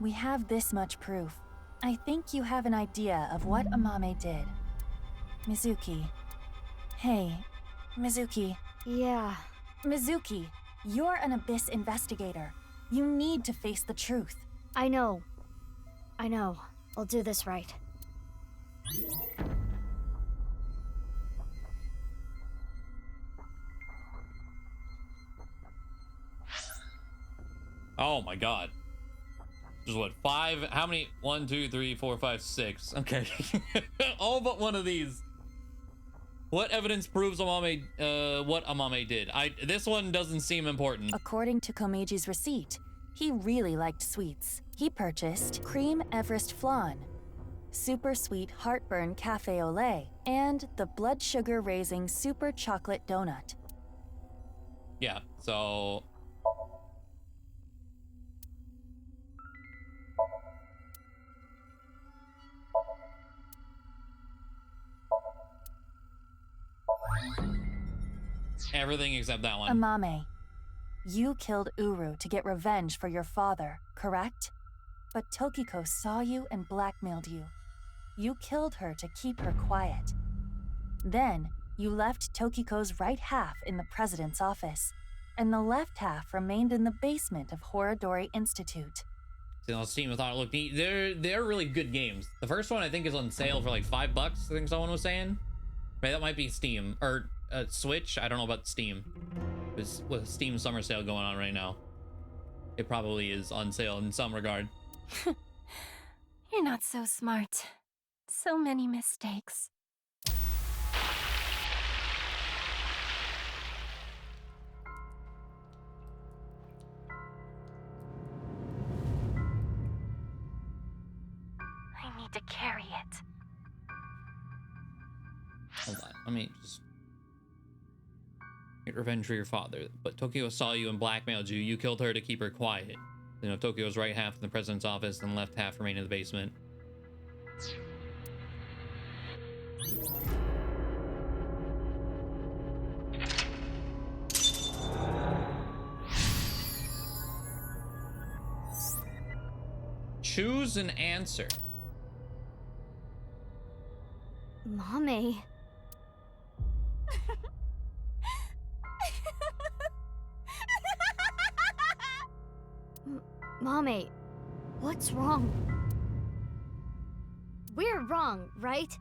We have this much proof. I think you have an idea of what Amame did. Mizuki. Hey, Mizuki. Yeah. Mizuki, you're an Abyss investigator. You need to face the truth. I know. I'll do this right. Oh my god. There's what, 5? How many? 1, 2, 3, 4, 5, 6. Okay. All but one of these. What evidence proves Amame, what Amame did? This one doesn't seem important. According to Komeji's receipt, he really liked sweets. He purchased Cream Everest Flan, Super Sweet Heartburn Cafe au lait, and the blood sugar raising Super Chocolate Donut. Yeah, so... everything except that one. Amame, you killed Uru to get revenge for your father, correct? But Tokiko saw you and blackmailed you. You killed her to keep her quiet. Then, you left Tokiko's right half in the president's office, and the left half remained in the basement of Horodori Institute. See, on Steam, I thought it looked neat. They're really good games. The first one, I think, is on sale for like $5, I think someone was saying. Maybe that might be Steam, or Switch. I don't know about Steam. With Steam summer sale going on right now, it probably is on sale in some regard. You're not so smart. So many mistakes. I need to carry it. Hold on, let me just get revenge for your father. But Tokyo saw you and blackmailed you. You killed her to keep her quiet. You know, Tokyo's right half in the president's office and left half remained in the basement. Choose an answer. Mame. Mame, what's wrong? We're wrong, right?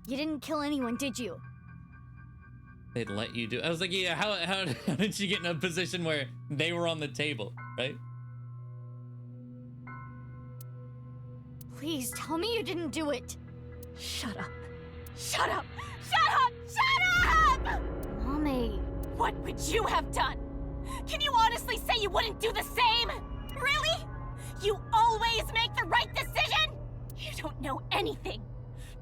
You didn't kill anyone, did you? They'd let you do. I was like, yeah, how did you get in a position where they were on the table, right? Please tell me you didn't do it. Shut up. Shut up! Shut up! Shut up! Mame. What would you have done? Can you honestly say you wouldn't do the same? Really? You always make the right decision? You don't know anything.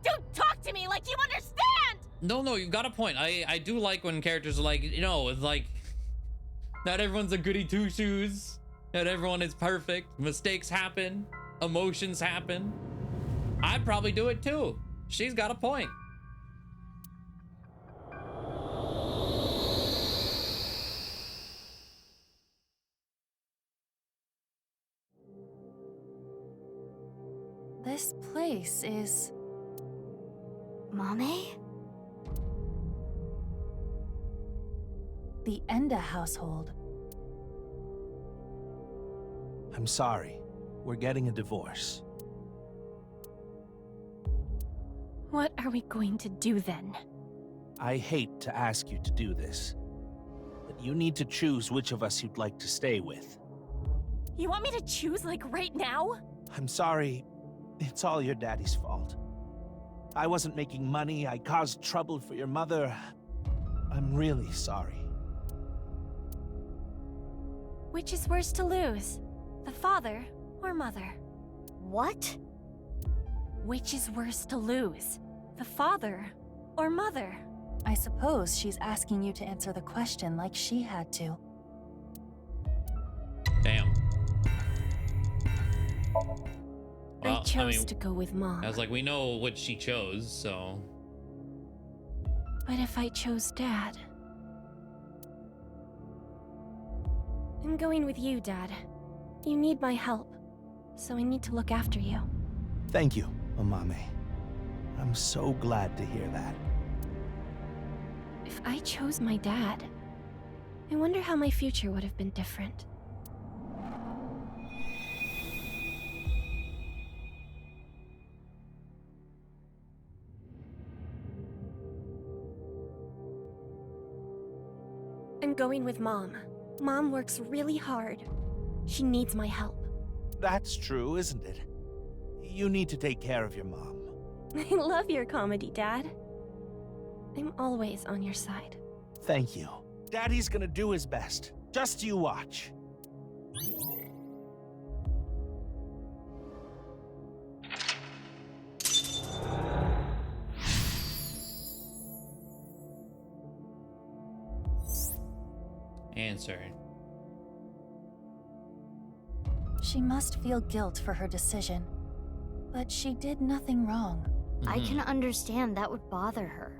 Don't talk to me like you understand! No, you got a point. I do like when characters are like, you know, it's like, not everyone's a goody two-shoes. Not everyone is perfect. Mistakes happen. Emotions happen. I'd probably do it too. She's got a point. This place is... Mame? The Enda household. I'm sorry. We're getting a divorce. What are we going to do then? I hate to ask you to do this, but You need to choose which of us you'd like to stay with. You want me to choose, like, right now? I'm sorry. It's all your daddy's fault. I wasn't making money. I caused trouble for your mother. I'm really sorry. Which is worse to lose? The father or mother? What? Which is worse to lose? The father or mother? I suppose she's asking you to answer the question like she had to. Damn. I chose to go with Mom. I was like, we know what she chose, so... But if I chose Dad... I'm going with you, Dad. You need my help, so I need to look after you. Thank you, Amame. I'm so glad to hear that. If I chose my dad, I wonder how my future would have been different. I'm going with Mom. Mom works really hard. She needs my help. That's true, isn't it? You need to take care of your mom. I love your comedy, Dad. I'm always on your side. Thank you. Daddy's gonna do his best. Just you watch. Answer. She must feel guilt for her decision. But she did nothing wrong. I can understand that would bother her.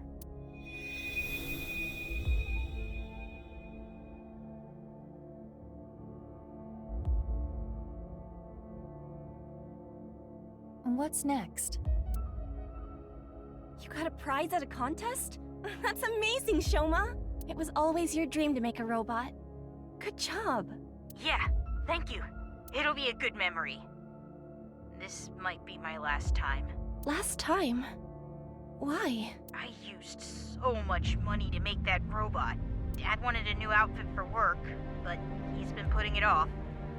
What's next? You got a prize at a contest? That's amazing, Shoma! It was always your dream to make a robot. Good job. Yeah, thank you. It'll be a good memory. This might be my last time. Last time? Why? I used so much money to make that robot. Dad wanted a new outfit for work, but he's been putting it off.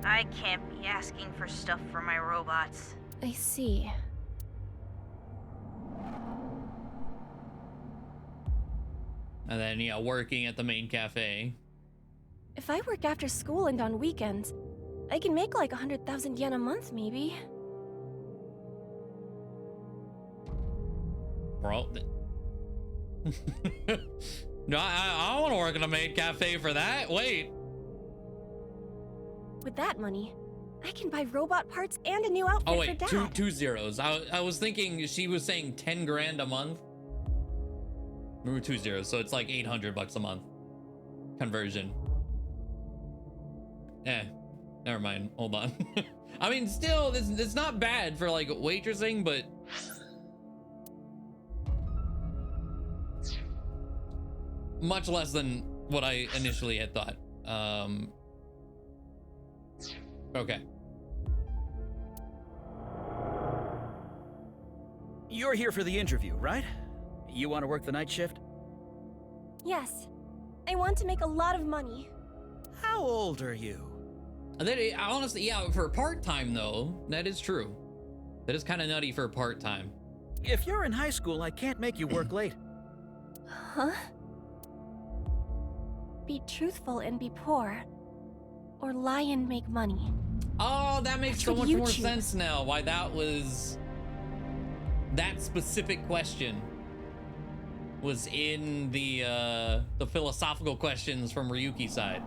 I can't be asking for stuff for my robots. I see. And then, yeah, working at the main cafe. If I work after school and on weekends, I can make like 100,000 yen a month, maybe. Bro. No, I don't want to work in a maid cafe for that. Wait. With that money, I can buy robot parts and a new outfit Oh, wait, for Dad. two zeros. I was thinking she was saying 10 grand a month. Remember 2 zeros, so it's like 800 bucks a month. Conversion. Never mind. Hold on. I mean, still, it's not bad for like waitressing, but much less than what I initially had thought. Okay. You're here for the interview, right? You want to work the night shift? Yes. I want to make a lot of money. How old are you? Honestly, yeah, for part-time though, that is true. That is kind of nutty for part-time. If you're in high school, I can't make you work late. Huh? Be truthful and be poor. Or lie and make money. Oh, that makes so Which would much you more choose? sense now. Why that was... That specific question was in the philosophical questions from Ryuki's side.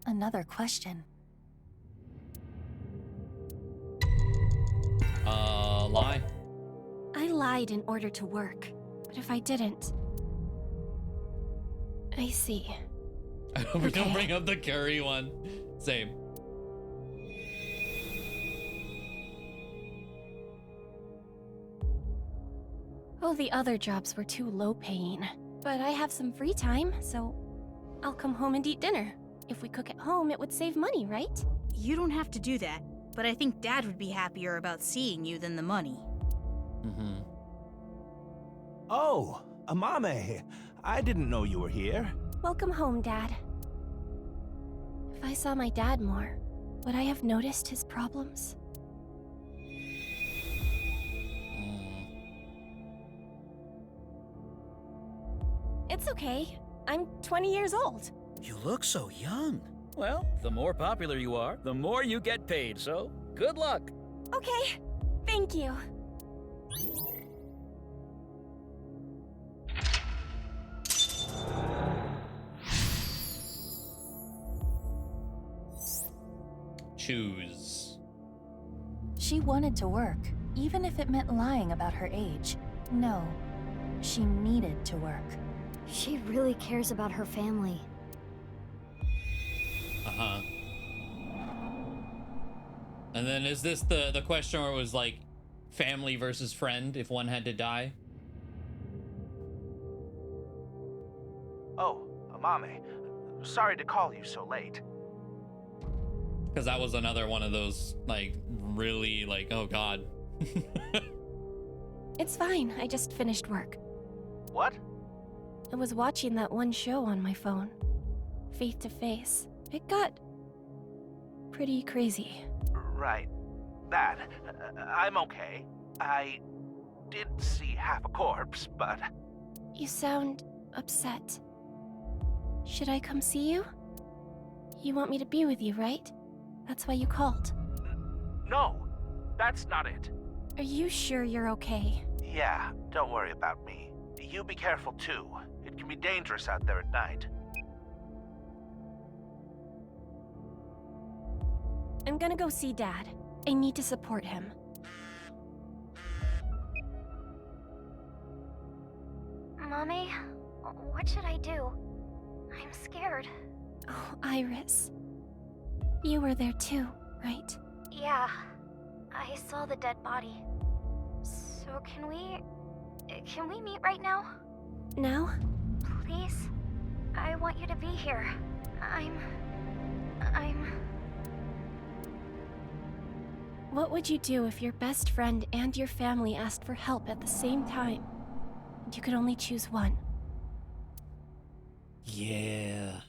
Another question. Lie? I lied in order to work. But if I didn't... I see. We don't bring up the curry one. Same. All the other jobs were too low paying. But I have some free time, so I'll come home and eat dinner. If we cook at home, it would save money, right? You don't have to do that, but I think Dad would be happier about seeing you than the money. Oh, Amame, I didn't know you were here. Welcome home, Dad. If I saw my dad more, would I have noticed his problems? It's okay. I'm 20 years old. You look so young. Well, the more popular you are, the more you get paid, so good luck. Okay, thank you. Choose. She wanted to work, even if it meant lying about her age. No, she needed to work. She really cares about her family. Uh-huh. And then is this the question where it was like family versus friend if one had to die? Oh, Amame. Sorry to call you so late. Because that was another one of those, like, really, like, oh god. It's fine, I just finished work. What? I was watching that one show on my phone. Faith to Face. It got pretty crazy. Right. That. I'm okay. I did see half a corpse, but... You sound upset. Should I come see you? You want me to be with you, right? That's why you called. No, that's not it. Are you sure you're okay? Yeah, don't worry about me. You be careful too. It can be dangerous out there at night. I'm gonna go see Dad. I need to support him. Mommy, what should I do? I'm scared. Oh, Iris. You were there too, right? Yeah, I saw the dead body. So can we meet right now? Now? Please? I want you to be here. What would you do if your best friend and your family asked for help at the same time? And you could only choose one? Yeah.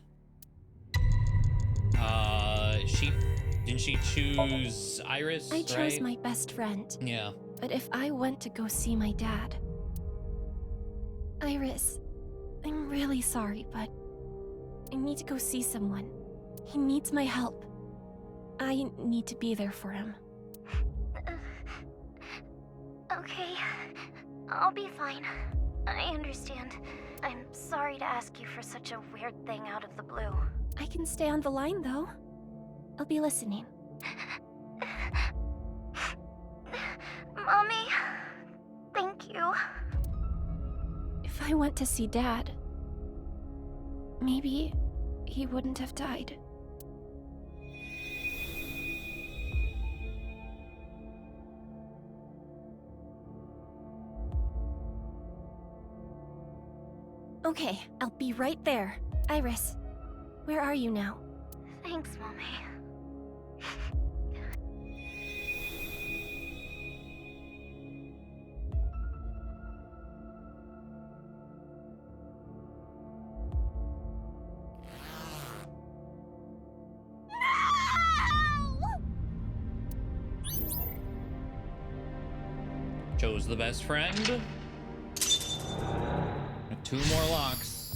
Didn't she choose Iris, I chose right? my best friend. Yeah. But if I went to go see my dad... Iris, I'm really sorry, but I need to go see someone. He needs my help. I need to be there for him. Okay, I'll be fine. I understand. I'm sorry to ask you for such a weird thing out of the blue. I can stay on the line, though. I'll be listening. Mommy, thank you. If I went to see Dad, maybe he wouldn't have died. Okay, I'll be right there. Iris, where are you now? Thanks, Mommy. Chose the best friend. 2 more locks.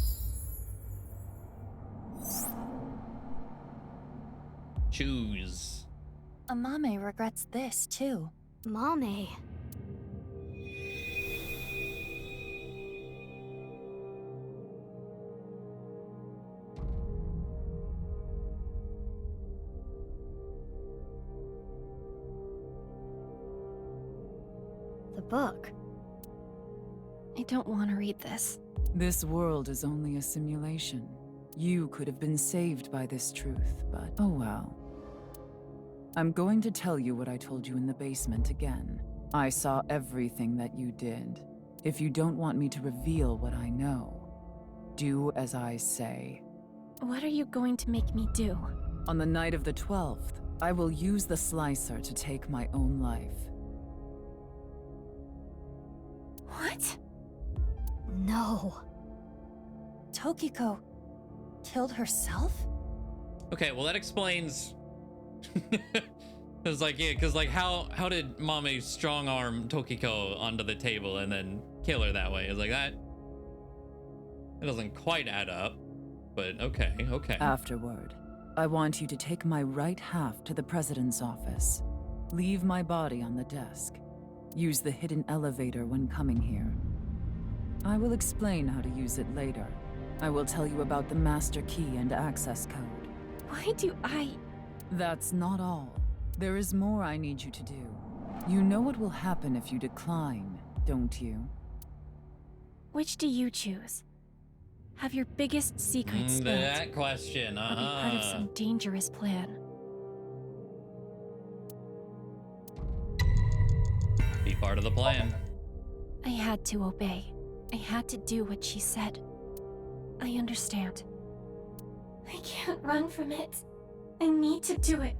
Choose. Amame regrets this, too. Mame. The book. I don't want to read this. This world is only a simulation. You could have been saved by this truth, but oh well. I'm going to tell you what I told you in the basement again. I saw everything that you did. If you don't want me to reveal what I know, do as I say. What are you going to make me do? On the night of the 12th, I will use the slicer to take my own life. What? No. Tokiko killed herself? Okay, well that explains. Cause like, yeah, cause like how did Mame strong arm Tokiko onto the table and then kill her that way? It's like that. It doesn't quite add up, but okay. Afterward, I want you to take my right half to the president's office. Leave my body on the desk. Use the hidden elevator when coming here. I will explain how to use it later. I will tell you about the master key and access code. Why do I... That's not all. There is more I need you to do. You know what will happen if you decline, don't you? Which do you choose? Have your biggest secret spilled? That question, Or be part of some dangerous plan? Be part of the plan. I had to obey. I had to do what she said. I understand. I can't run from it. I need to do it.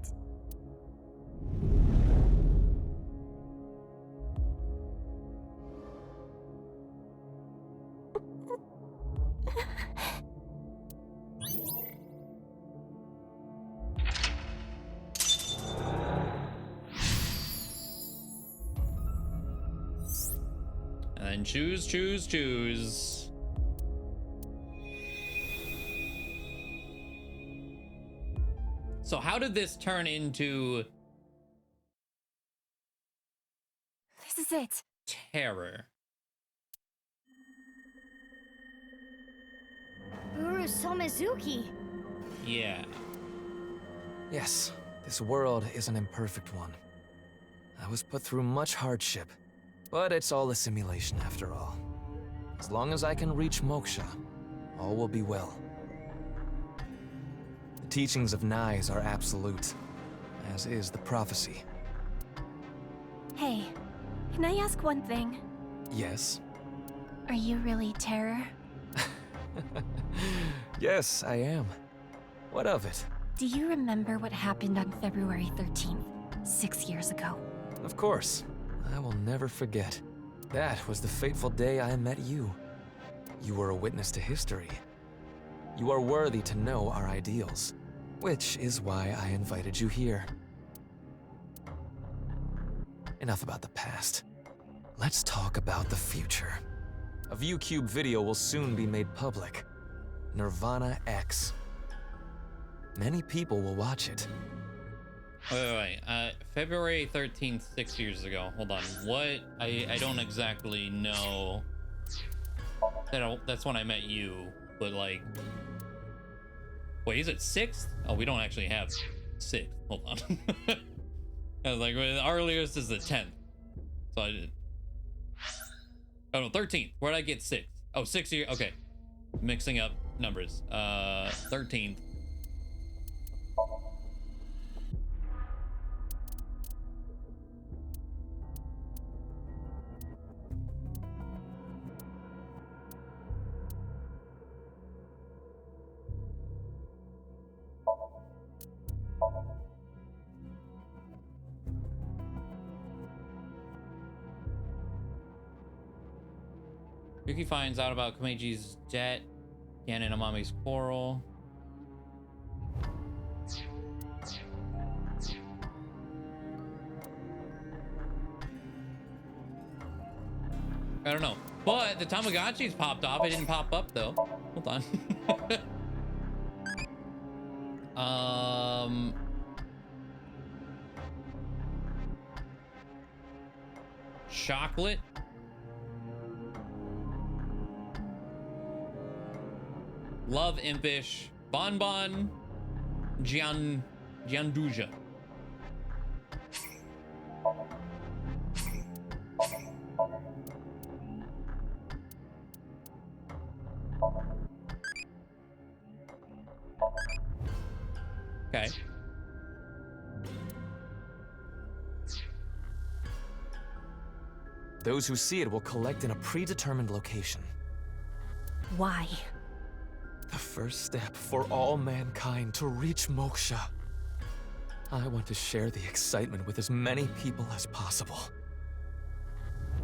And then choose. So how did this turn into This is it. terror? Guru Mizuki. Yeah. Yes, this world is an imperfect one. I was put through much hardship, but it's all a simulation after all. As long as I can reach moksha, all will be well. The teachings of Nais are absolute, as is the prophecy. Hey, can I ask one thing? Yes? Are you really terror? Yes, I am. What of it? Do you remember what happened on February 13th, 6 years ago? Of course. I will never forget. That was the fateful day I met you. You were a witness to history. You are worthy to know our ideals, which is why I invited you here. Enough about the past. Let's talk about the future. A ViewCube video will soon be made public. Nirvana X. Many people will watch it. Wait. February 13th, 6 years ago. Hold on. What? I don't exactly know. That's when I met you, but like... Wait, is it 6th? Oh, we don't actually have 6th. Hold on. I was like, well, the earliest is the 10th. So I did... Oh, no, 13th. Where'd I get 6th? Oh, 6 years. Okay. Mixing up numbers. 13th. Yuki finds out about Komeji's debt, Gan and Amami's quarrel. I don't know, but the Tamagotchi's popped off. It didn't pop up though. Hold on. Chocolate. Love Impish, Bonbon, Gianduja. Okay. Those who see it will collect in a predetermined location. Why? The first step for all mankind to reach moksha. I want to share the excitement with as many people as possible.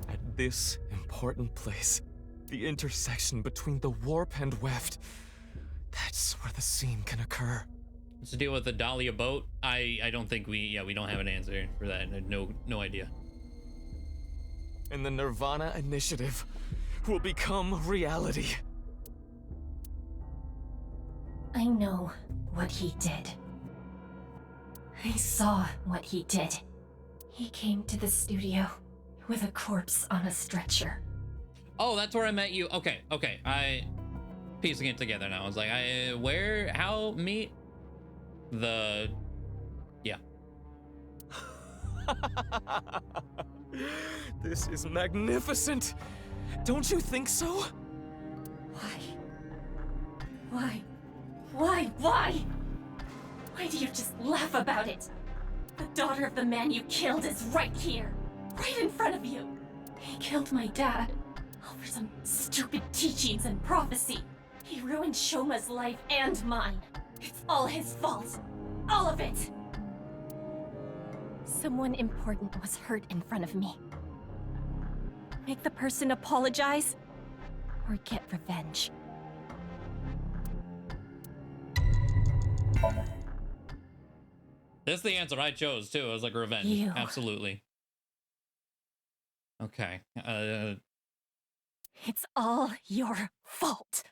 At this important place, The intersection between the warp and weft. That's where the seam can occur. To deal with the Dahlia boat, I don't think we don't have an answer for that. No idea. And the Nirvana Initiative will become reality. I know what he did. I saw what he did. He came to the studio with a corpse on a stretcher. Oh, that's where I met you. Okay. I piecing it together now. I was like, how meet the, yeah. This is magnificent. Don't you think so? Why? Why do you just laugh about it? The daughter of the man you killed is right here, right in front of you. He killed my dad over some stupid teachings and prophecy. He ruined Shoma's life and mine. It's all his fault. All of it! Someone important was hurt in front of me. Make the person apologize, or get revenge. This is the answer I chose too. I was like, revenge. You. Absolutely. Okay. It's all your fault.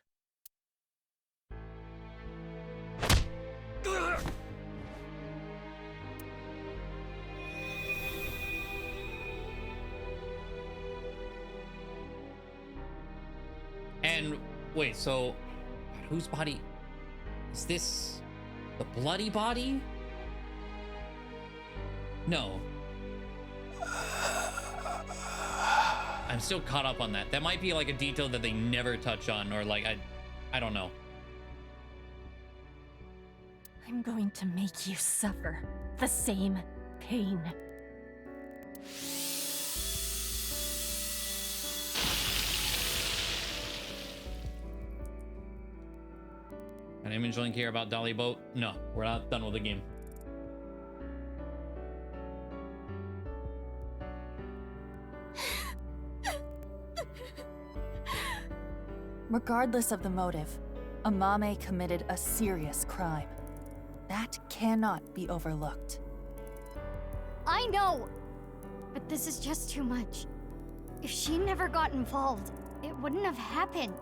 And wait, so whose body is this? The bloody body? No. I'm still caught up on that. That might be like a detail that they never touch on, or like I don't know. I'm going to make you suffer the same pain. An image link here about Dolly Boat? No, we're not done with the game. Regardless of the motive, Amame committed a serious crime. That cannot be overlooked. I know! But this is just too much. If she never got involved, it wouldn't have happened.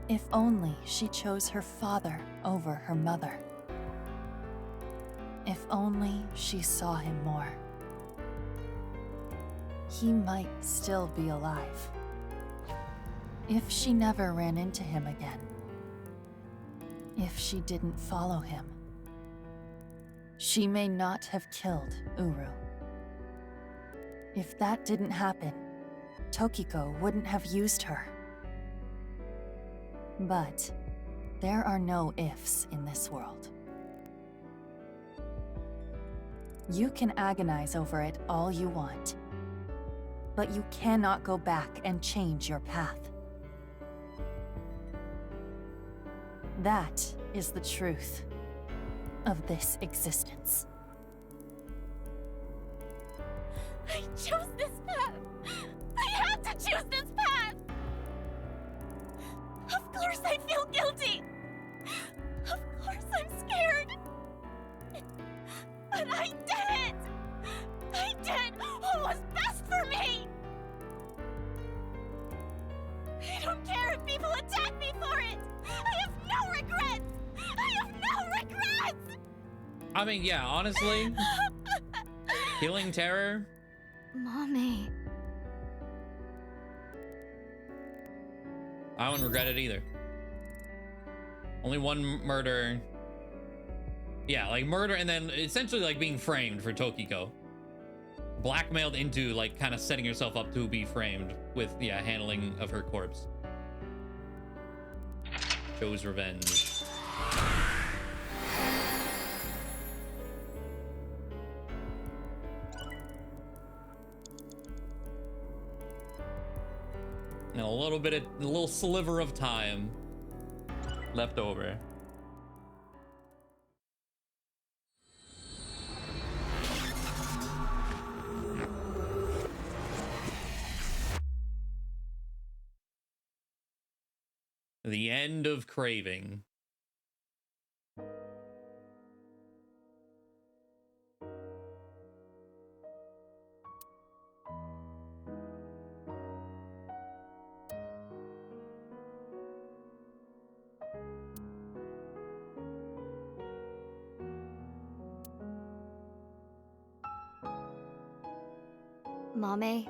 If only she chose her father over her mother. If only she saw him more. He might still be alive. If she never ran into him again. If she didn't follow him. She may not have killed Uru. If that didn't happen, Tokiko wouldn't have used her. But there are no ifs in this world. You can agonize over it all you want, but you cannot go back and change your path. That is the truth of this existence. I chose this path! I had to choose this path! Of course I feel guilty! Of course I'm scared! But I did it! I did what was best for me! I don't care if people attack me for it! I have no regrets! I have no regrets! I mean, yeah, honestly, killing Terror. Mommy. I wouldn't regret it either. Only one murder. Yeah, like murder and then essentially like being framed for Tokiko. Blackmailed into like kind of setting yourself up to be framed with, yeah, handling of her corpse. Chose revenge. And a little sliver of time left over. end of craving. Mame,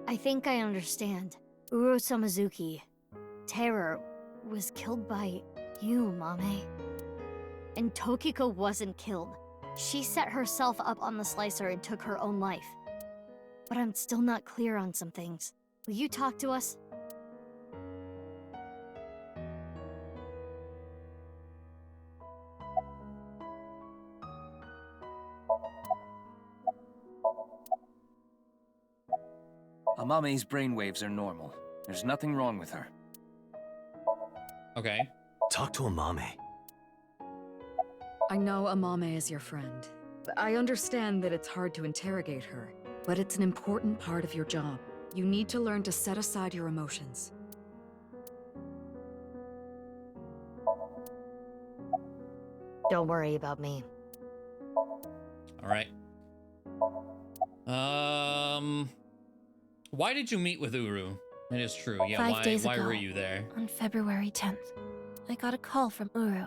I think I understand. Uro Samazuki, Terror, was killed by you, Mame. And Tokiko wasn't killed. She set herself up on the slicer and took her own life. But I'm still not clear on some things. Will you talk to us? Amame's brainwaves are normal. There's nothing wrong with her. Okay. Talk to Amame. I know Amame is your friend. I understand that it's hard to interrogate her, but it's an important part of your job. You need to learn to set aside your emotions. Don't worry about me. All right. Why did you meet with Uru? It is true. Yeah, 5 days why ago, were you there? On February 10th, I got a call from Uru,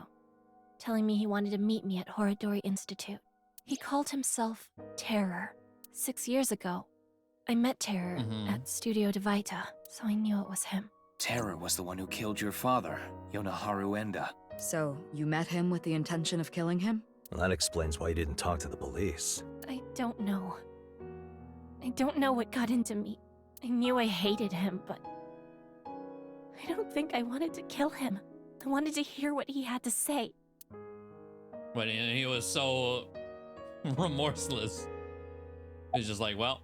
telling me he wanted to meet me at Horodori Institute. He called himself Terror. 6 years ago, I met Terror at Studio Divita, so I knew it was him. Terror was the one who killed your father, Yonaharu Enda. So, you met him with the intention of killing him? Well, that explains why you didn't talk to the police. I don't know. I don't know what got into me. I knew I hated him, but I don't think I wanted to kill him. I wanted to hear what he had to say. But he was so remorseless. He was just like, well,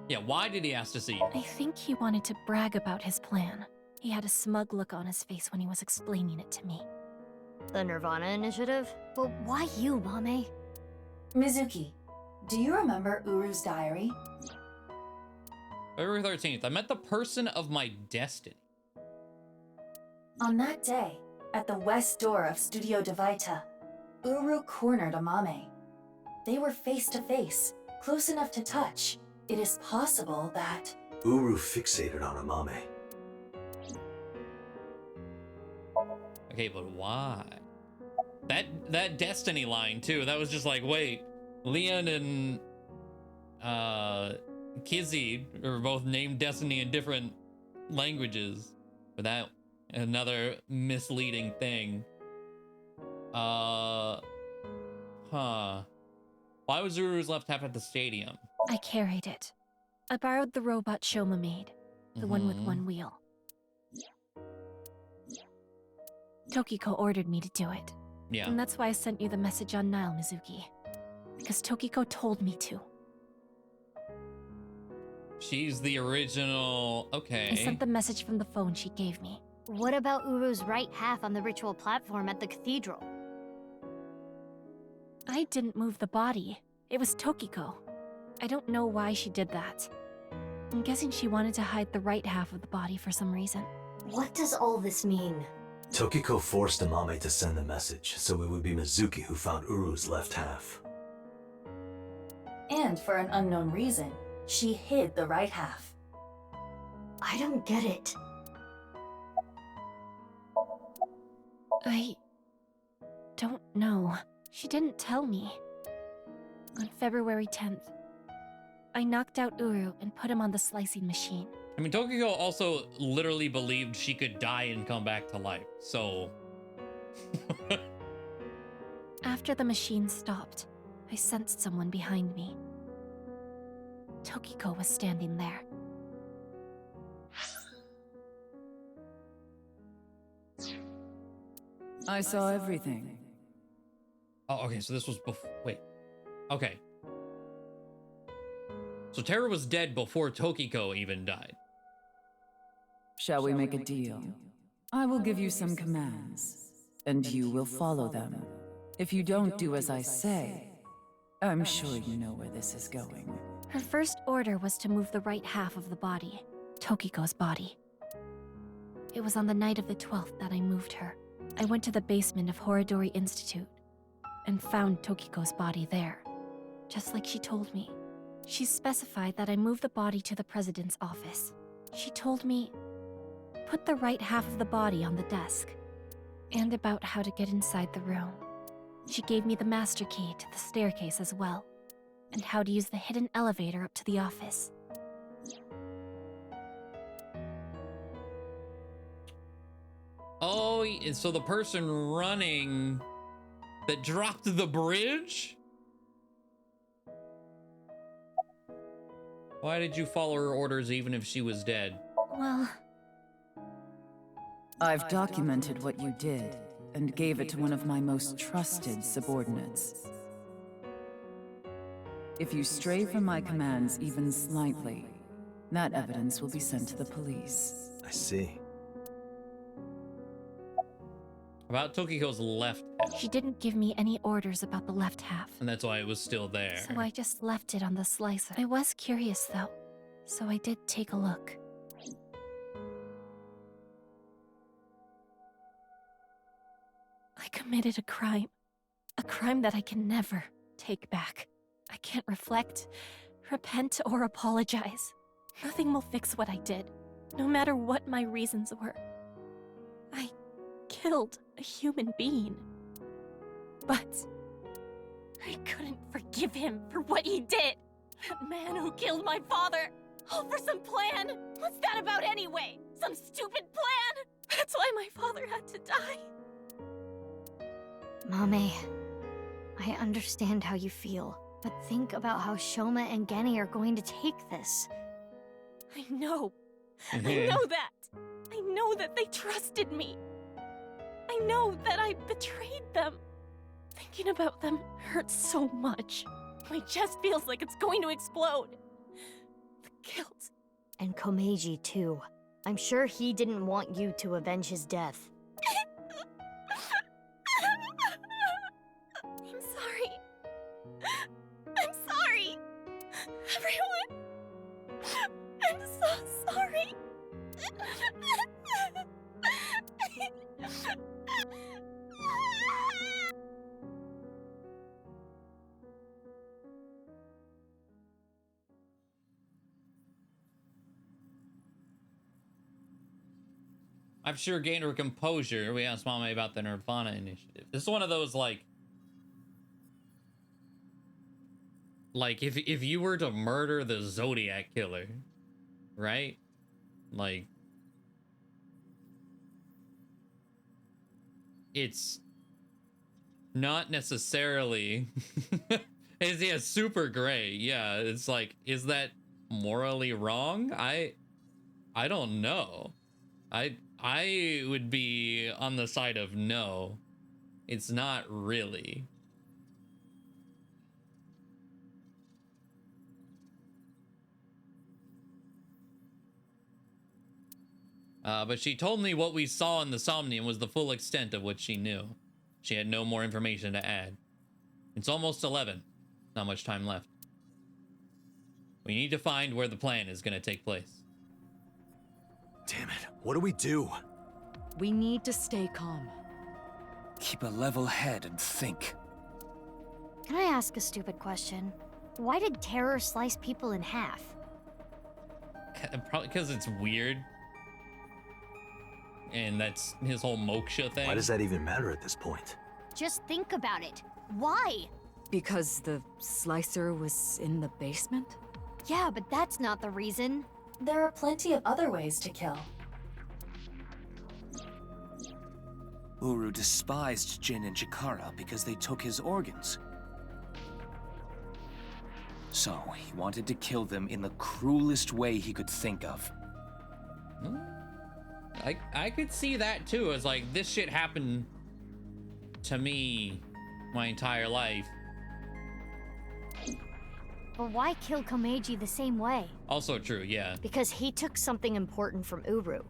yeah, why did he ask to see you? I think he wanted to brag about his plan. He had a smug look on his face when he was explaining it to me. The Nirvana Initiative? But why you, Mame? Mizuki, do you remember Uru's diary? February 13th, I met the person of my destiny. On that day, at the west door of Studio Divita, Uru cornered Amame. They were face to face, close enough to touch. It is possible that... Uru fixated on Amame. Okay, but why? That destiny line too, that was just like, wait, Leon and Kizzy are both named Destiny in different languages. But that, another misleading thing. Why was Uru's left half at the stadium? I carried it. I borrowed the robot Shoma made, the one with one wheel. Tokiko ordered me to do it. Yeah. And that's why I sent you the message on Nile, Mizuki. Because Tokiko told me to. She's the original... Okay. I sent the message from the phone she gave me. What about Uru's right half on the ritual platform at the cathedral? I didn't move the body. It was Tokiko. I don't know why she did that. I'm guessing she wanted to hide the right half of the body for some reason. What does all this mean? Tokiko forced Amame to send the message, so it would be Mizuki who found Uru's left half. And for an unknown reason, she hid the right half. I don't get it. I don't know. She didn't tell me. On February 10th, I knocked out Uru and put him on the slicing machine. I mean, Tokiko also literally believed she could die and come back to life, so... After the machine stopped, I sensed someone behind me. Tokiko was standing there. I saw everything. Oh, okay, so this was before... Wait. Okay. So Terra was dead before Tokiko even died. Shall we make a deal? I will give you some commands, and you will follow them. If you don't do as I say, I'm sure you know where this is going. Her first order was to move the right half of the body, Tokiko's body. It was on the night of the 12th that I moved her. I went to the basement of Horodori Institute and found Tokiko's body there, just like she told me. She specified that I move the body to the president's office. She told me, put the right half of the body on the desk, and about how to get inside the room. She gave me the master key to the staircase as well, and how to use the hidden elevator up to the office. Oh, so the person running that dropped the bridge? Why did you follow her orders even if she was dead? Well, I've documented what you did and gave it to one of my most trusted subordinates. If you stray from my commands even slightly, that evidence will be sent to the police. I see. About Tokiko's left half. she didn't give me any orders about the left half, And that's why it was still there. so I just left it on the slicer. I was curious though, so I did take a look. I committed a crime that I can never take back. I can't reflect, repent, or apologize. Nothing will fix what I did, no matter what my reasons were. I killed a human being. But I couldn't forgive him for what he did. That man who killed my father, all for some plan. What's that about anyway? Some stupid plan? That's why my father had to die. Mame, I understand how you feel, but think about how Shoma and Genny are going to take this. I know. I know that. I know that they trusted me. I know that I betrayed them. Thinking about them hurts so much. My chest feels like it's going to explode. The guilt. And Komeiji, too. I'm sure he didn't want you to avenge his death. I'm sorry. I'm sorry. Everyone. I'm so sorry. I've sure gained her composure. We asked Mama about the Nirvana Initiative. This is one of those like if you were to murder the Zodiac killer, right? Like it's not necessarily it's super gray. Yeah, it's like, is that morally wrong? I don't know. I would be on the side of no. It's not really. But she told me what we saw in the Somnium was the full extent of what she knew. She had no more information to add. It's almost 11. Not much time left. We need to find where the plan is going to take place. Damn it, what do we do? We need to stay calm. Keep a level head and think. Can I ask a stupid question? Why did terror slice people in half? Probably because it's weird. And that's his whole moksha thing. Why does that even matter at this point? Just think about it. Why? Because the slicer was in the basement? Yeah, but that's not the reason. There are plenty of other ways to kill. Uru despised Jin and Chikara because they took his organs. So, he wanted to kill them in the cruelest way he could think of. I could see that too, as like, this shit happened to me my entire life. But why kill Komeiji the same way? Also true, yeah. Because he took something important from Uru.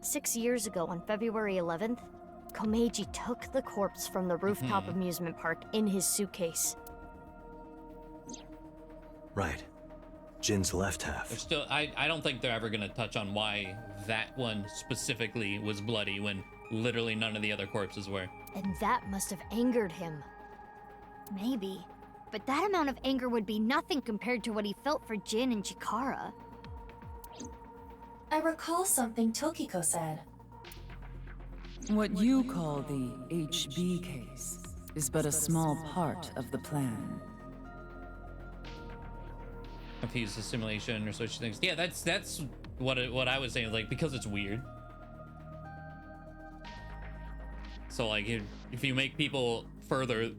6 years ago, on February 11th, Komeiji took the corpse from the rooftop amusement park in his suitcase. Right. Jin's left half. There's still, I don't think they're ever gonna touch on why that one specifically was bloody when literally none of the other corpses were. And that must have angered him. Maybe. But that amount of anger would be nothing compared to what he felt for Jin and Chikara. I recall something Tokiko said. What you call the HB case is but a small part of the plan. Confuse the simulation or such things. Yeah, that's what I was saying. Like, because it's weird. So like, if you make people further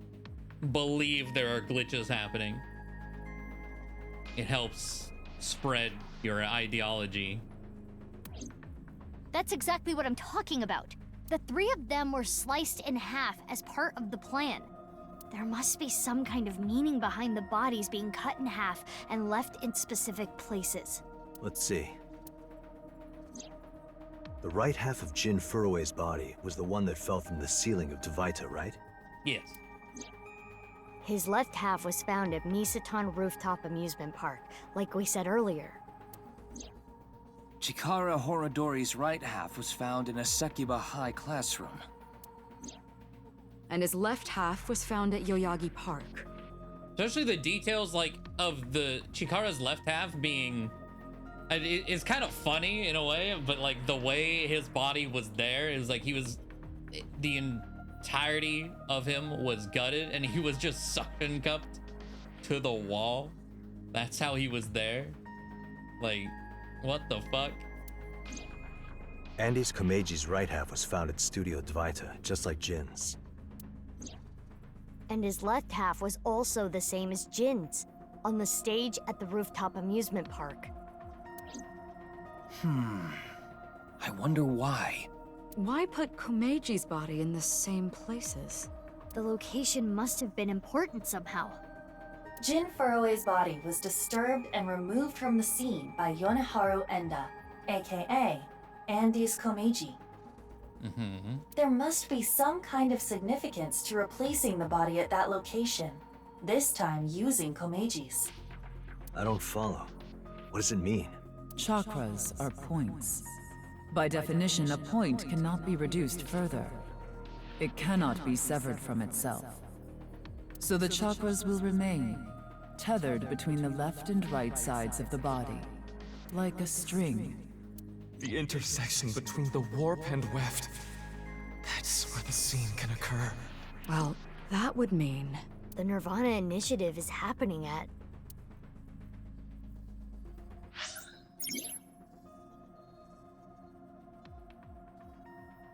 believe there are glitches happening, it helps spread your ideology. That's exactly what I'm talking about. The three of them were sliced in half as part of the plan. There must be some kind of meaning behind the bodies being cut in half and left in specific places. Let's see. The right half of Jin Furue's body was the one that fell from the ceiling of Dvaita, right? Yes. His left half was found at Misatan Rooftop Amusement Park, like we said earlier. Chikara Horodori's right half was found in a Sekiba High classroom. And his left half was found at Yoyagi Park. Especially the details, like, of the Chikara's left half being... It's kind of funny in a way, but, like, the way his body was there is like he was... The entirety of him was gutted, and he was just suction cupped to the wall. That's how he was there. Like... What the fuck? Andy's Komeji's right half was found at Studio Dvaita, just like Jin's. And his left half was also the same as Jin's, on the stage at the Rooftop Amusement Park. I wonder why. Why put Komeji's body in the same places? The location must have been important somehow. Jin Furue's body was disturbed and removed from the scene by Yoneharu Enda, aka Andy's Komeji. There must be some kind of significance to replacing the body at that location, this time using Komeji's. I don't follow. What does it mean? Chakras are points. By definition, a point cannot be reduced further. It cannot be severed from itself. So the chakras will remain, tethered between the left and right sides of the body, like a string. The intersection between the warp and weft. That's where the scene can occur. Well, that would mean... The Nirvana Initiative is happening at...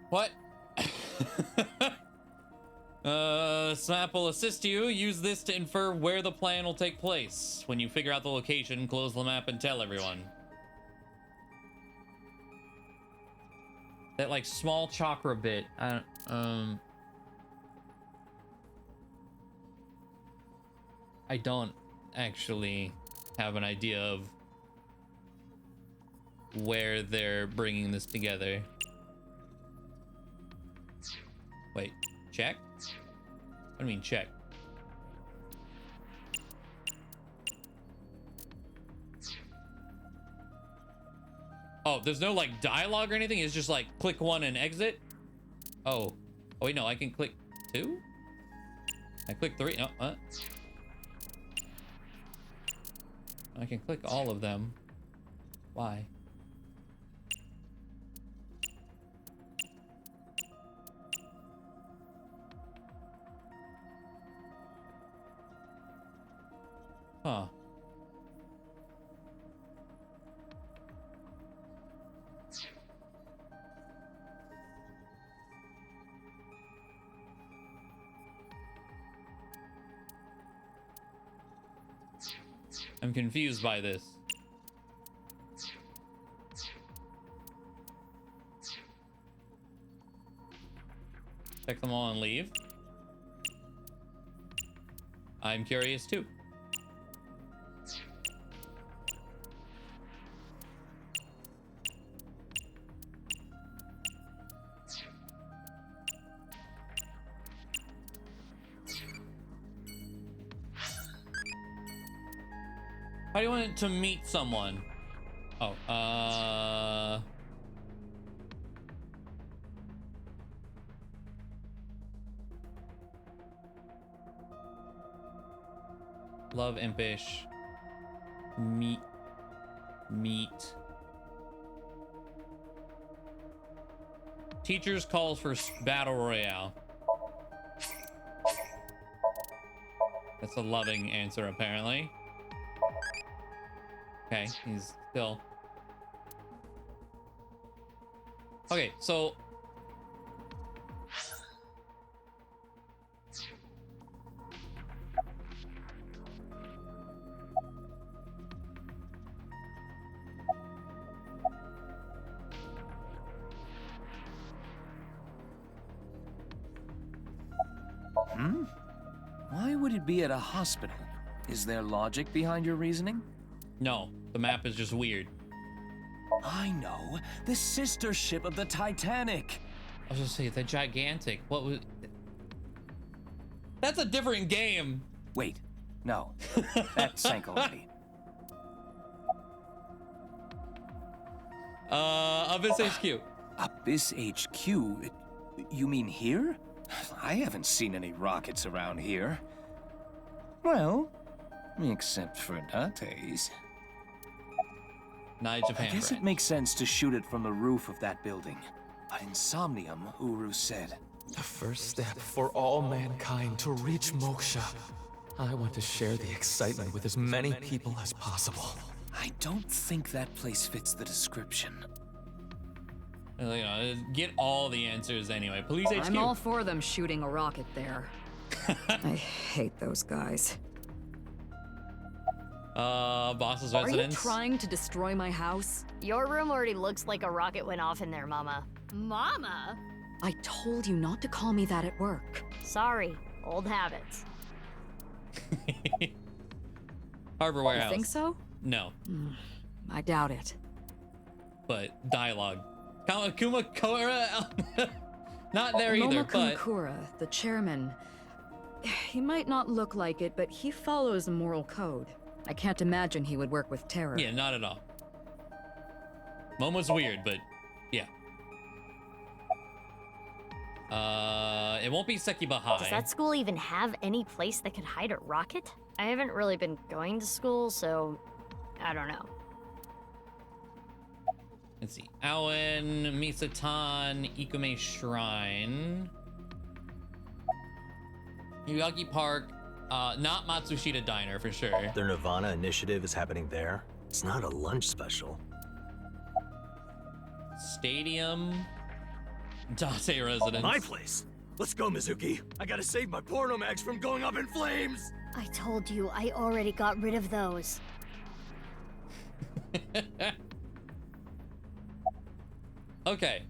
What? Snap will assist you. Use this to infer where the plan will take place. When you figure out the location, close the map and tell everyone. That, like, small chakra bit, I don't actually have an idea of where they're bringing this together. Wait, check? What do you mean check? Oh, there's no like dialogue or anything? It's just like click 1 and exit? Oh. Oh wait, no, I can click 2? I click 3? No, I can click all of them. Why? Huh. I'm confused by this. Check them all and leave. I'm curious too. How do you want to meet someone? Oh, love impish. Meet. Teachers calls for battle royale. That's a loving answer, apparently. Okay, he's still... Okay, so... Why would it be at a hospital? Is there logic behind your reasoning? No, the map is just weird. I know. The sister ship of the Titanic. I was gonna say, the gigantic. What was... That's a different game. Wait, no. That sank already. Abyss HQ. Abyss HQ? You mean here? I haven't seen any rockets around here. Well, except for Dante's. I guess it makes sense to shoot it from the roof of that building. But in Somnium, Uru said, The first step for all mankind to reach moksha. I want to share the excitement with as many people as possible. I don't think that place fits the description. You know, get all the answers anyway. Police HQ. I'm all for them shooting a rocket there. I hate those guys. Boss's Are residence. you trying to destroy my house? Your room already looks like a rocket went off in there, Mama. Mama? I told you not to call me that at work. Sorry, old habits. Harbor Warehouse. You think so? No. I doubt it. But dialogue. Kumakura. Not there either, but... Kumakura, the chairman. He might not look like it, but he follows a moral code. I can't imagine he would work with terror. Yeah, not at all. Momo's weird, but yeah. It won't be Sekiba High. Does that school even have any place that could hide a rocket? I haven't really been going to school, so I don't know. Let's see. Aoen, Misatan, Ikume Shrine. Miyagi Park. Not Matsushita Diner for sure. The Nirvana Initiative is happening there. It's not a lunch special. Stadium. Dante residence. My place. Let's go, Mizuki. I gotta save my porno mags from going up in flames. I told you, I already got rid of those. Okay.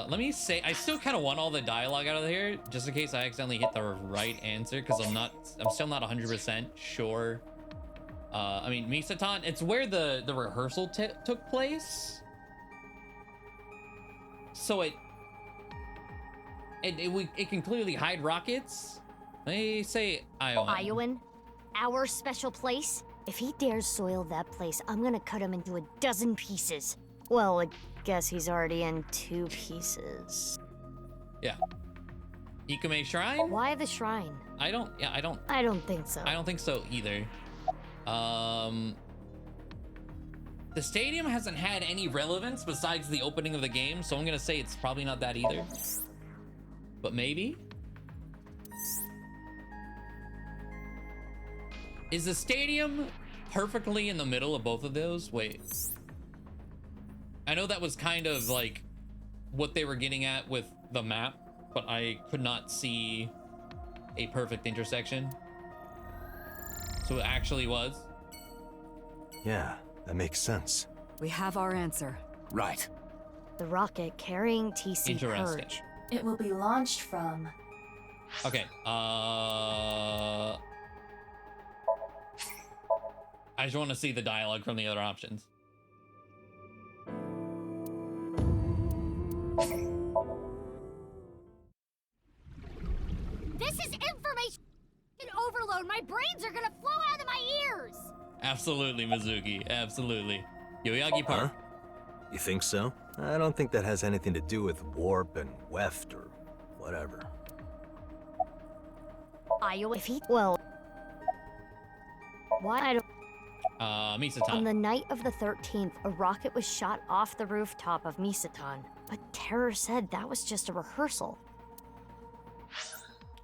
Let me say, I still kind of want all the dialogue out of here, just in case I accidentally hit the right answer, because I'm still not 100% sure. I mean, Misatan, it's where the rehearsal took place. So it can clearly hide rockets. Let me say Iowan. Iowan? Our special place? If he dares soil that place, I'm gonna cut him into a dozen pieces. Well, I guess he's already in 2 pieces. Yeah. Ikume Shrine? Why the shrine? I don't think so. I don't think so either. The stadium hasn't had any relevance besides the opening of the game, so I'm gonna say it's probably not that either. But maybe? Is the stadium perfectly in the middle of both of those? Wait. I know that was kind of like what they were getting at with the map, but I could not see a perfect intersection. So it actually was? Yeah, that makes sense. We have our answer. Right. The rocket carrying TC Interesting. Purge. It will be launched from... Okay, I just want to see the dialogue from the other options. This is information my brains are gonna flow out of my ears! Absolutely, Mizuki. Absolutely. Yoyagi Park. You think so? I don't think that has anything to do with warp and weft or whatever. If he... Well... Why I don't... Misatan. On the night of the 13th, a rocket was shot off the rooftop of Misatan. But Terror said that was just a rehearsal.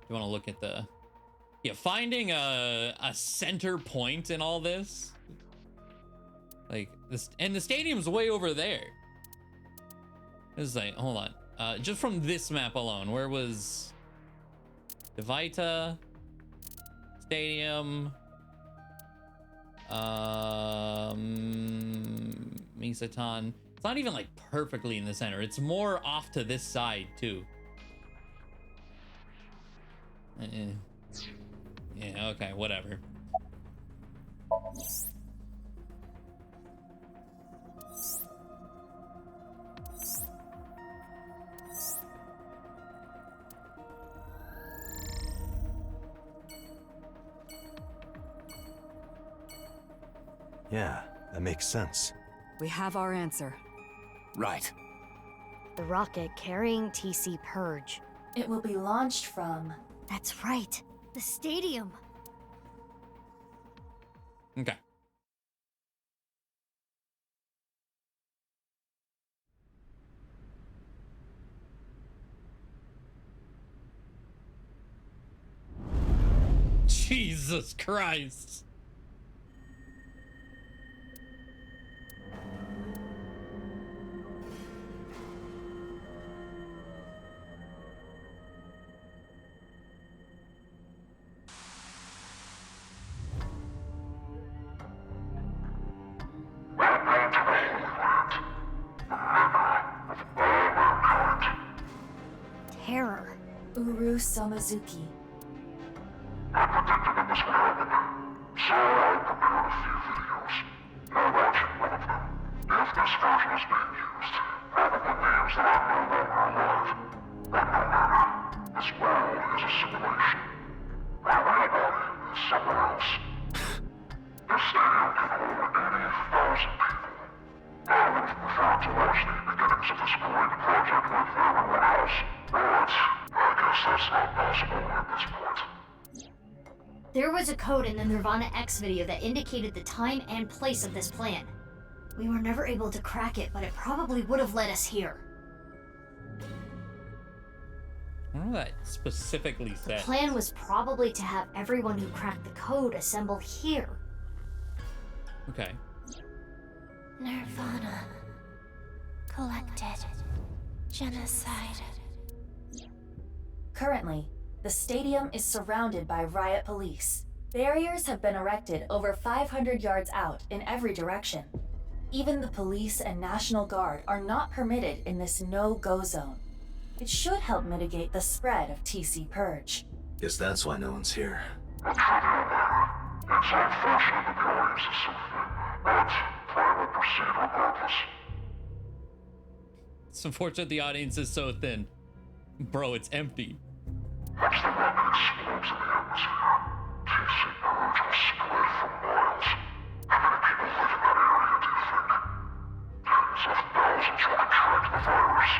You want to look at the... Yeah, finding a center point in all this. Like, this... And the stadium's way over there. This is like... Hold on. Just from this map alone, where was... Devaita... Stadium... Misatan. It's not even like perfectly in the center. It's more off to this side too. Yeah, okay, whatever. Yeah, that makes sense. We have our answer. Right. The rocket carrying TC Purge. It will be launched from... That's right. The stadium. Okay. Jesus Christ. Terror. Uru Somizuki. I predicted it was happening, so I prepared a few videos. Now watching one of them. If this version is being used, probably means that I'm no longer alive. But no matter, this world is a simulation. My real body is somewhere else. This stadium can hold 80,000 people. I would have preferred to watch the beginnings of this great project with everyone else, but I guess that's not possible at this point. There was a code in the Nirvana X video that indicated the time and place of this plan. We were never able to crack it, but it probably would have led us here. I don't know what that specifically The said. plan was probably to have everyone who cracked the code assemble here. Okay. Nirvana. Collected. Genocide. Currently, the stadium is surrounded by riot police. Barriers have been erected over 500 yards out in every direction. Even the police and National Guard are not permitted in this no-go zone. It should help mitigate the spread of TC Purge. Guess that's why no one's here. It's unfortunate that the audience is so thin, but plan will proceed regardless. It's unfortunate the audience is so thin. Bro, it's empty. Once the rocket explodes in the atmosphere, TC Purge will spread for miles. How many people live in that area, do you think? Tens of thousands will contract the virus.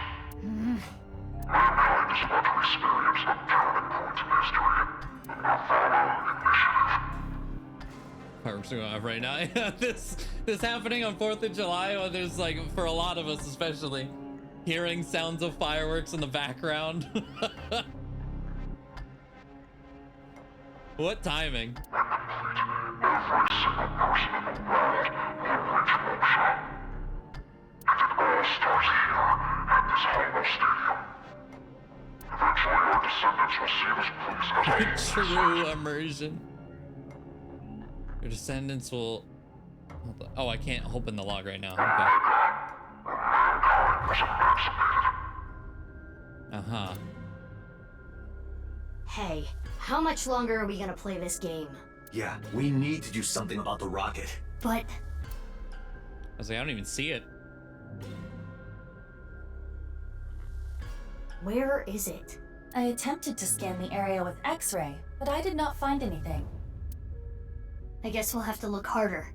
Mankind is about to experience a turning point in history. The Nirvana Initiative. Fireworks are going off right now. this happening on 4th of July, when there's like, for a lot of us especially, hearing sounds of fireworks in the background. What timing? Every single person in the world will reach moksha. And it all starts here, at this hollow stadium. Eventually our descendants will see this place as a True immersion. Your descendants will... Hold on. Oh, I can't open the log right now. Okay. mankind was emancipated. Uh-huh. Hey, how much longer are we gonna play this game? Yeah, we need to do something about the rocket. But... I was like, I don't even see it. Where is it? I attempted to scan the area with X-ray, but I did not find anything. I guess we'll have to look harder.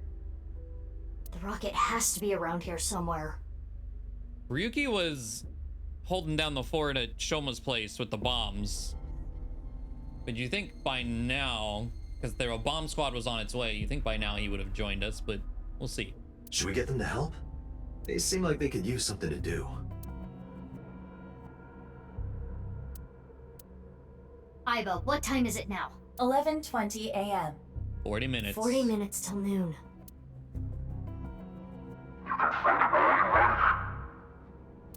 The rocket has to be around here somewhere. Ryuki was holding down the fort at Shoma's place with the bombs. But you think by now, because a bomb squad was on its way, you think by now he would have joined us, but we'll see. Should we get them to help? They seem like they could use something to do. Aiba, what time is it now? 11:20 a.m. 40 minutes. 40 minutes till noon.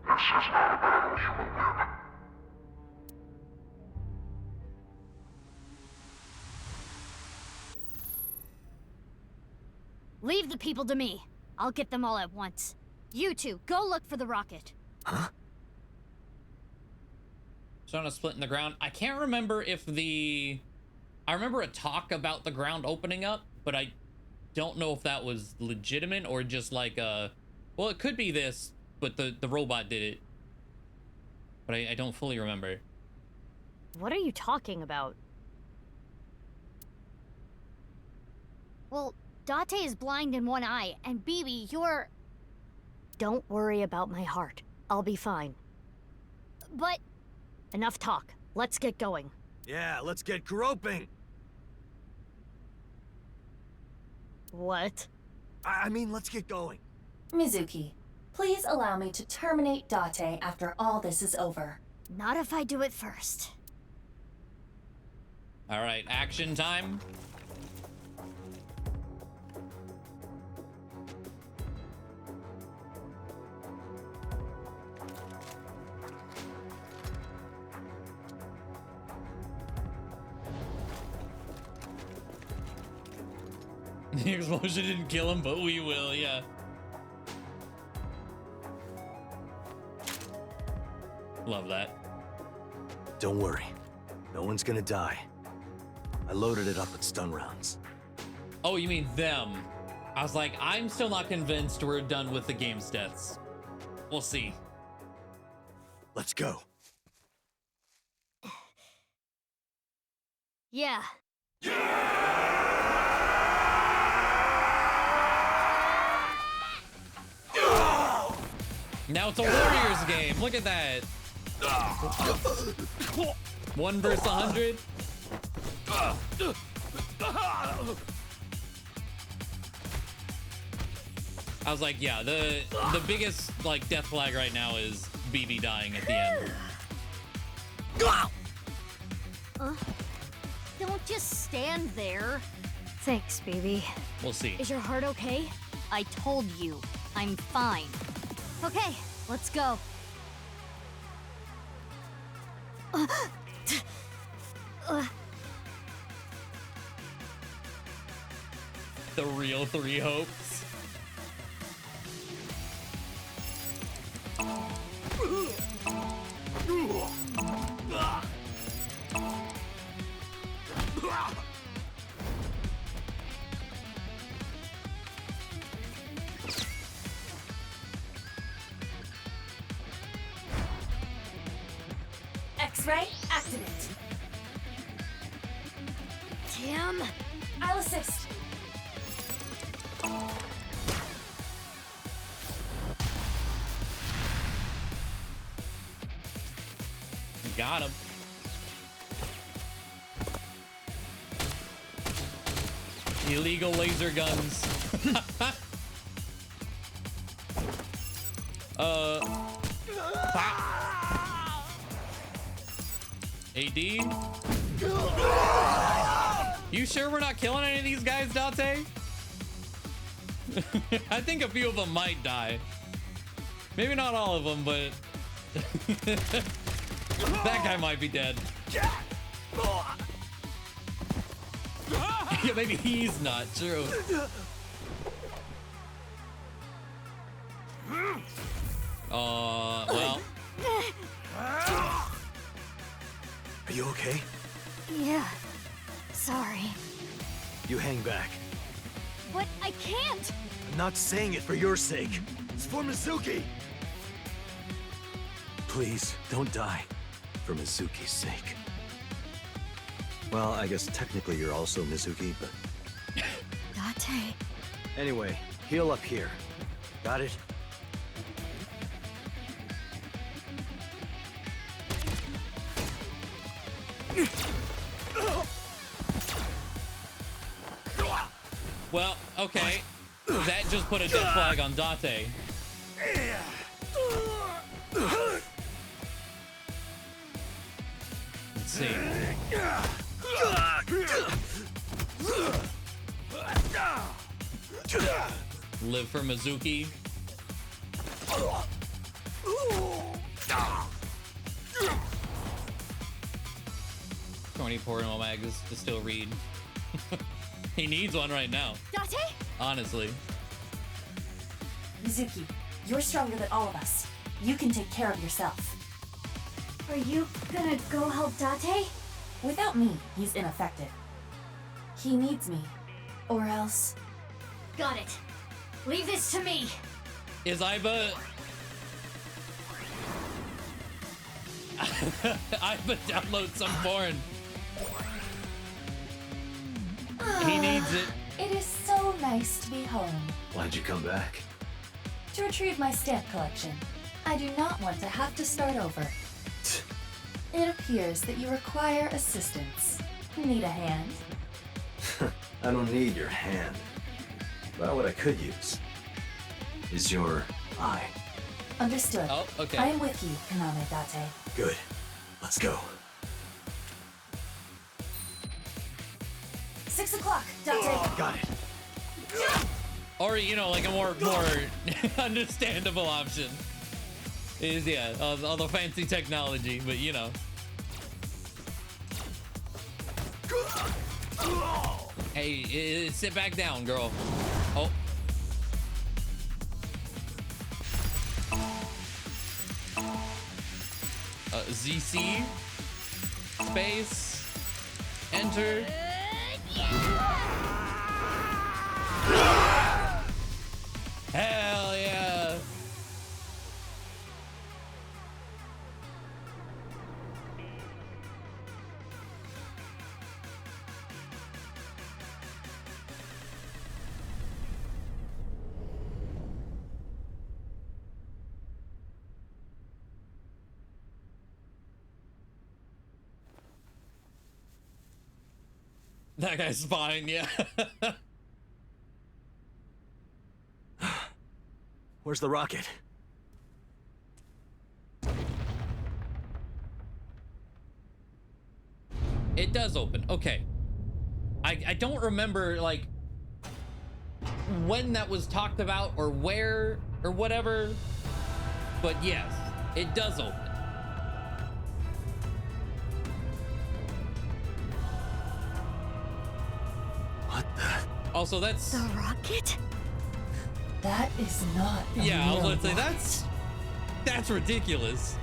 This is not a battle you will win. Leave the people to me. I'll get them all at once. You two, go look for the rocket. Huh? So on a split in the ground. I can't remember if I remember a talk about the ground opening up, but I don't know if that was legitimate or just like well, it could be this, but the robot did it. But I don't fully remember. What are you talking about? Well, Dante is blind in one eye, and Bibi, you're... Don't worry about my heart. I'll be fine. But... Enough talk. Let's get going. Yeah, let's get groping. What? I mean, let's get going. Mizuki, please allow me to terminate Dante after all this is over. Not if I do it first. All right, action time. The explosion didn't kill him, but we will, yeah. Love that. Don't worry. No one's gonna die. I loaded it up with stun rounds. Oh, you mean them. I was like, I'm still not convinced we're done with the game's deaths. We'll see. Let's go. Yeah. Now it's a Warriors game. Look at that. 1 versus 100. I was like, yeah, the biggest like death flag right now is Bibi dying at the end. Don't just stand there. Thanks, baby. We'll see. Is your heart okay? I told you, I'm fine. Okay, let's go. The real 3 hopes. X-ray, activate. Tim? I'll assist. Got him. Illegal laser guns. AD? You sure we're not killing any of these guys, Dante? I think a few of them might die. Maybe not all of them, but that guy might be dead. Yeah, maybe he's not. True. Well. Are you okay? Yeah. Sorry. You hang back. But I can't! I'm not saying it for your sake. It's for Mizuki! Please, don't die. For Mizuki's sake. Well, I guess technically you're also Mizuki, but... Dante. Anyway, heal up here. Got it? Well, okay. That just put a death flag on Dante. Let's see. Live for Mizuki. Twenty portal mags to still read. He needs one right now. Dante? Honestly. Mizuki, you're stronger than all of us. You can take care of yourself. Are you gonna go help Dante? Without me, he's ineffective. He needs me. Or else... Got it. Leave this to me. Is Iba... Iba download some porn. He needs it. It is so nice to be home. Why'd you come back? To retrieve my stamp collection. I do not want to have to start over. It appears that you require assistance. Need a hand? I don't need your hand. But what I could use is your eye. Understood. Oh, okay. I am with you, Kaname Date. Good. Let's go. 6 o'clock, Date. Got it. Or, you know, like a more understandable option is, yeah, all the fancy technology, but you know. Hey, sit back down, girl. Oh. ZC space enter. Hell yeah. That guy's spying, yeah. Where's the rocket? It does open. Okay. I don't remember, like, when that was talked about or where or whatever. But yes, it does open. What the? Also, that's... The rocket? That is not a Yeah, I was real gonna say, rocket. that's ridiculous.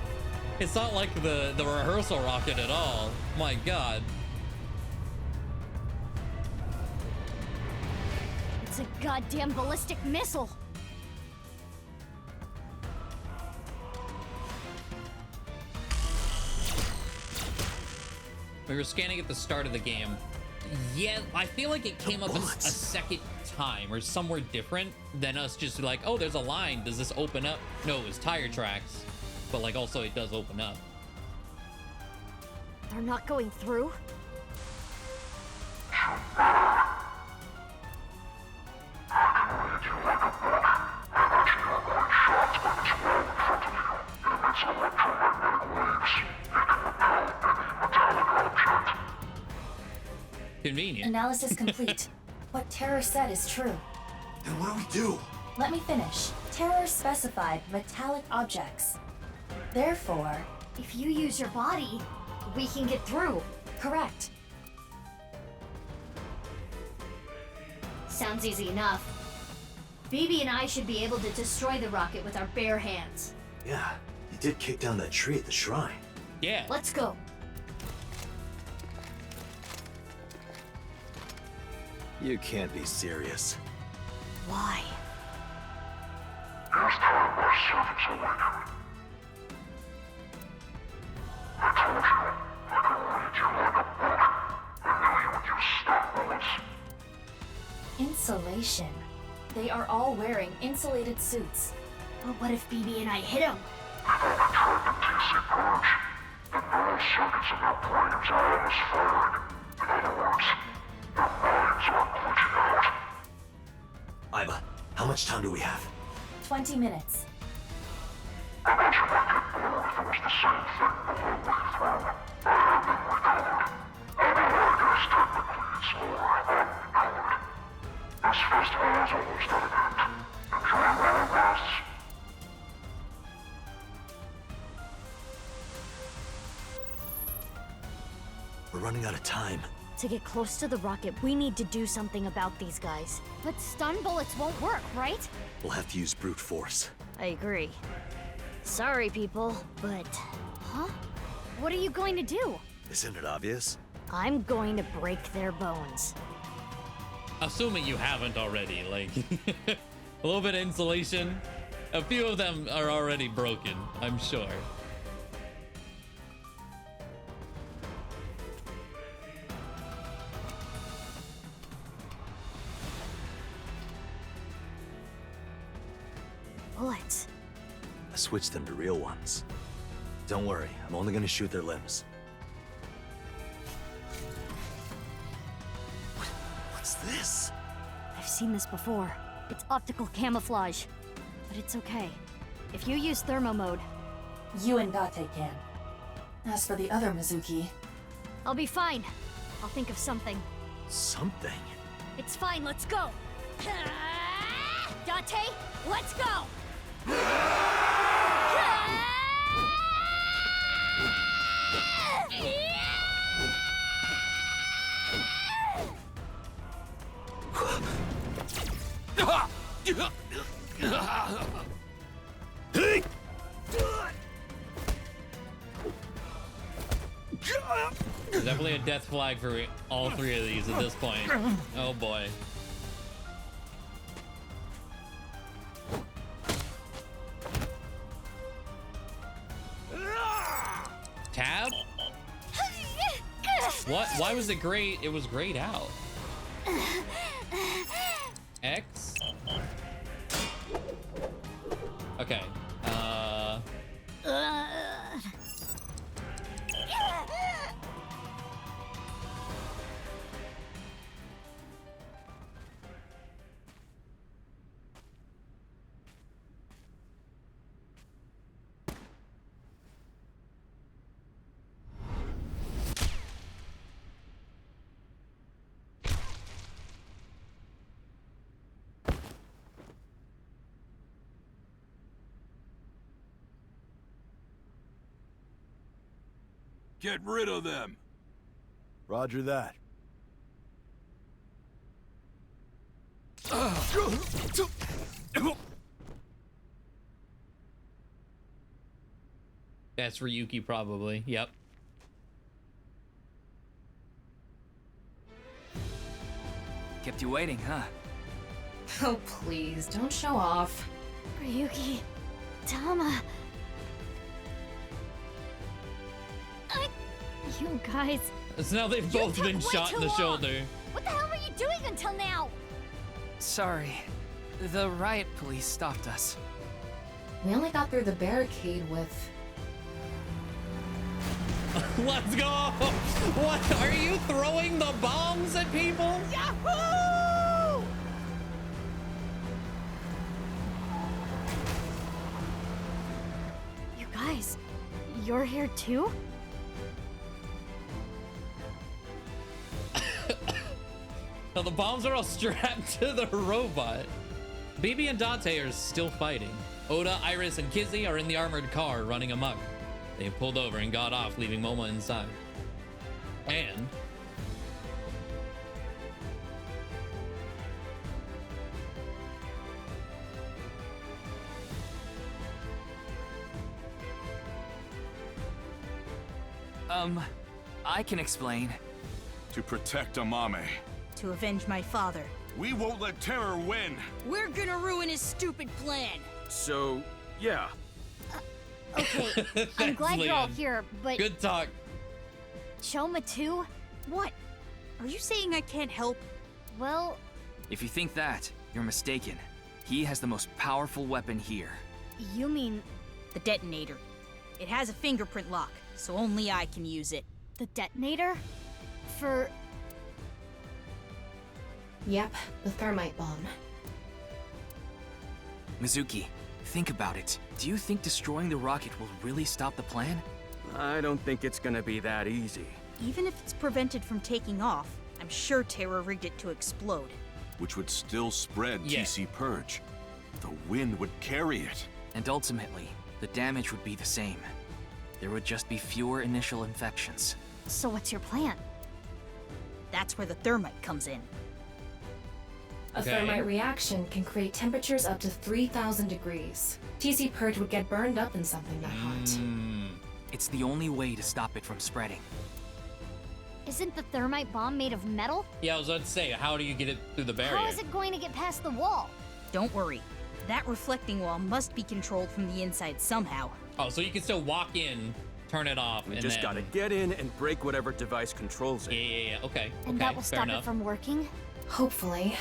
It's not like the rehearsal rocket at all. My God. It's a goddamn ballistic missile. We were scanning at the start of the game. Yeah, I feel like it came up a second time or somewhere different than us just like, oh, there's a line. Does this open up? No, it was tire tracks. But like also it does open up. They're not going through? Convenient. Analysis complete. What Terror said is true. Then what do we do? Let me finish. Terror specified metallic objects. Therefore, If you use your body, we can get through. correct. Sounds easy enough. Phoebe and I should be able to destroy the rocket with our bare hands. Yeah, you did kick down that tree at the shrine. Yeah. Let's go. You can't be serious. Why? Here's time my servants awaken. I told you, I could read you like a book. I knew you would use stop bullets. Insulation They are all wearing insulated suits. But what if BB and I hit him? The neural circuits in their brains are almost firing. In other words, their minds are glitching out. Iva, how much time do we have? 20 minutes. Imagine I get bored if it was the same thing the whole way through. I have been recovered. I know I guess technically it's more unrecovered. This festival is almost at an end. Enjoy while it lasts. We're running out of time. To get close to the rocket, we need to do something about these guys. But stun bullets won't work, right? We'll have to use brute force. I agree. Sorry, people, but... Huh? What are you going to do? Isn't it obvious? I'm going to break their bones. Assuming you haven't already, like, a little bit of insulation. A few of them are already broken, I'm sure. Bullets. I switched them to real ones. Don't worry, I'm only gonna shoot their limbs. What's this? I've seen this before. It's optical camouflage. But it's okay. If you use thermo mode... You and Dante can. As for the other Mizuki... I'll be fine. I'll think of something. Something? It's fine, let's go! Dante, let's go! There's definitely a death flag for all three of these at this point. Oh boy. Tab? What? Why was it grayed? It was grayed out. X? Okay. Get rid of them. Roger that. That's Ryuki probably. Yep. Kept you waiting, huh? Oh, please, don't show off. Ryuki... Tama... You guys... So now they've both been shot in the shoulder. What the hell were you doing until now? Sorry. The riot police stopped us. We only got through the barricade with... Let's go! What? Are you throwing the bombs at people? Yahoo! You guys... You're here too? Now the bombs are all strapped to the robot. BB and Dante are still fighting. Oda, Iris, and Kizzy are in the armored car running amok. They pulled over and got off, leaving Momo inside. And... I can explain. To protect Amame. To avenge my father. We won't let terror win. We're gonna ruin his stupid plan. So, yeah. Okay, I'm glad you're all Leon. here, but... Good talk. Choma too? What? Are you saying I can't help? Well... If you think that, You're mistaken. He has the most powerful weapon here. You mean the detonator? It has a fingerprint lock, so only I can use it. The detonator? For... Yep, the thermite bomb. Mizuki, think about it. Do you think destroying the rocket will really stop the plan? I don't think it's gonna be that easy. Even if it's prevented from taking off, I'm sure Terra rigged it to explode. Which would still spread Yeah. TC Purge. The wind would carry it. And ultimately, the damage would be the same. There would just be fewer initial infections. So what's your plan? That's where the thermite comes in. A thermite reaction can create temperatures up to 3,000 degrees. TC Purge would get burned up in something that hot. It's the only way to stop it from spreading. Isn't the thermite bomb made of metal? Yeah, I was about to say, how do you get it through the barrier? How is it going to get past the wall? Don't worry. That reflecting wall must be controlled from the inside somehow. Oh, so you can still walk in, turn it off, We and just then... gotta get in and break whatever device controls it. Yeah, okay. And okay, that will fair stop enough. it from working? Hopefully.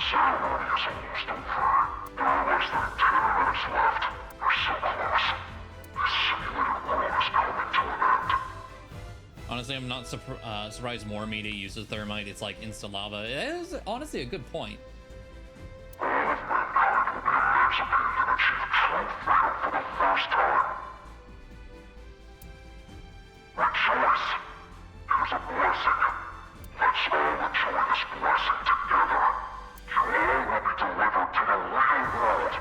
Ceremony is almost over. There are less than 10 minutes left. We're so close. This simulated world is coming to an end. Honestly, I'm not surprised more media uses thermite. It's like instant lava. It is honestly a good point. All of mankind will be emancipated and achieve true freedom for the first time. Rejoice! It is a blessing. Let's all enjoy this blessing together. You all will be delivered to the real world.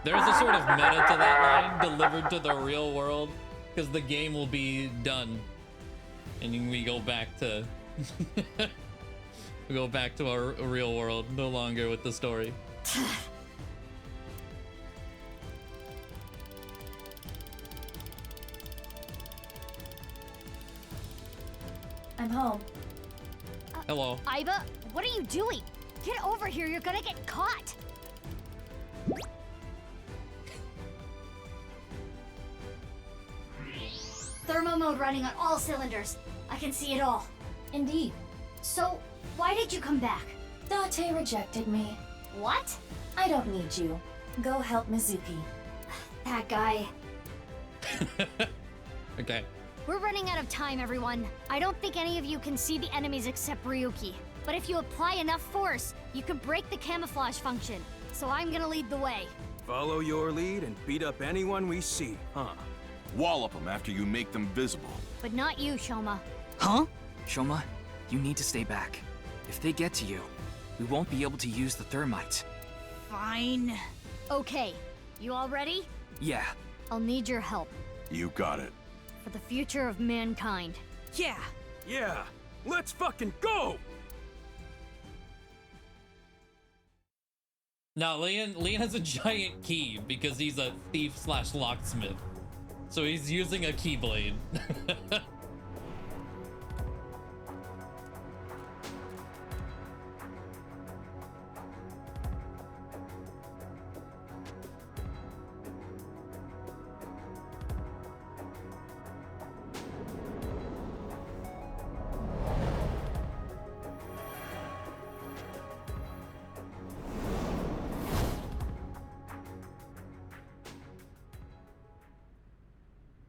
There's a sort of meta to that line, delivered to the real world, because the game will be done, and we go back to we go back to our real world, no longer with the story. I'm home. Hello. Iba, what are you doing? Get over here, you're gonna get caught! Thermo mode running on all cylinders. I can see it all. Indeed. So, why did you come back? Dante rejected me. What? I don't need you. Go help Mizuki. That guy. Okay. We're running out of time, everyone. I don't think any of you can see the enemies except Ryuki. But if you apply enough force, you can break the camouflage function. So I'm gonna lead the way. Follow your lead and beat up anyone we see, huh? Wallop them after you make them visible. But not you, Shoma. Huh? Shoma, you need to stay back. If they get to you, we won't be able to use the thermite. Fine. Okay, you all ready? Yeah. I'll need your help. You got it. For the future of mankind. Yeah. Yeah, let's fucking go! Now, Leon has a giant key because he's a thief/locksmith. So he's using a keyblade.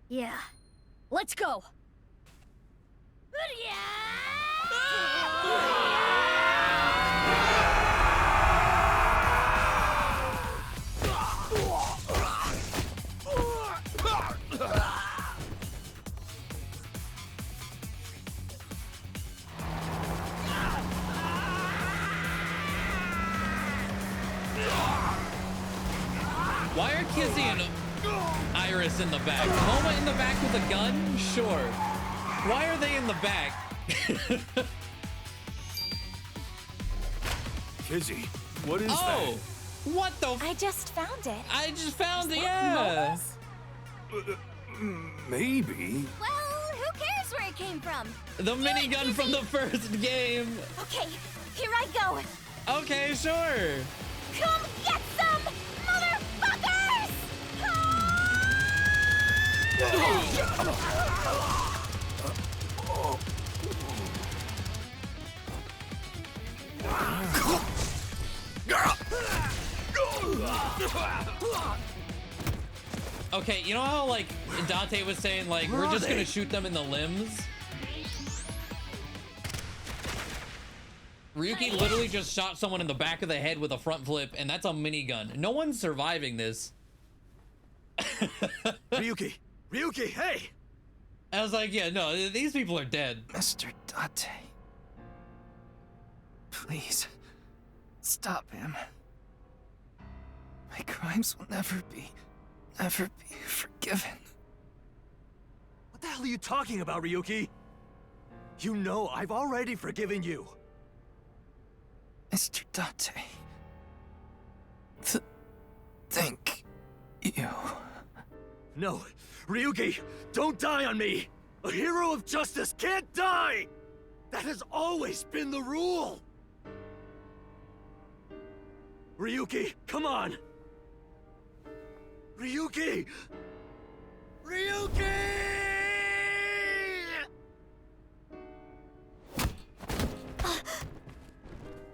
Yeah. Let's go! Why are Kizzy and Iris in the back? Moma in the back with a gun? Sure. Why are they in the back? Kizzy, what is Oh! What the? I just found it. I just found it, yeah! Maybe. Well, who cares where it came from? The minigun from the first game! Okay, here I go! Okay, sure! Come get some, mother! Okay, you know how like Dante was saying like we're just gonna shoot them in the limbs? Ryuki literally just shot someone in the back of the head with a front flip, and that's a minigun. No one's surviving this. Ryuki! Ryuki, hey! I was like, yeah, no, these people are dead. Mr. Dante. Please, stop him. My crimes will never be forgiven. What the hell are you talking about, Ryuki? You know I've already forgiven you. Mr. Dante. Thank you. No, Ryuki, don't die on me! A hero of justice can't die! That has always been the rule! Ryuki, come on! Ryuki! Ryuki!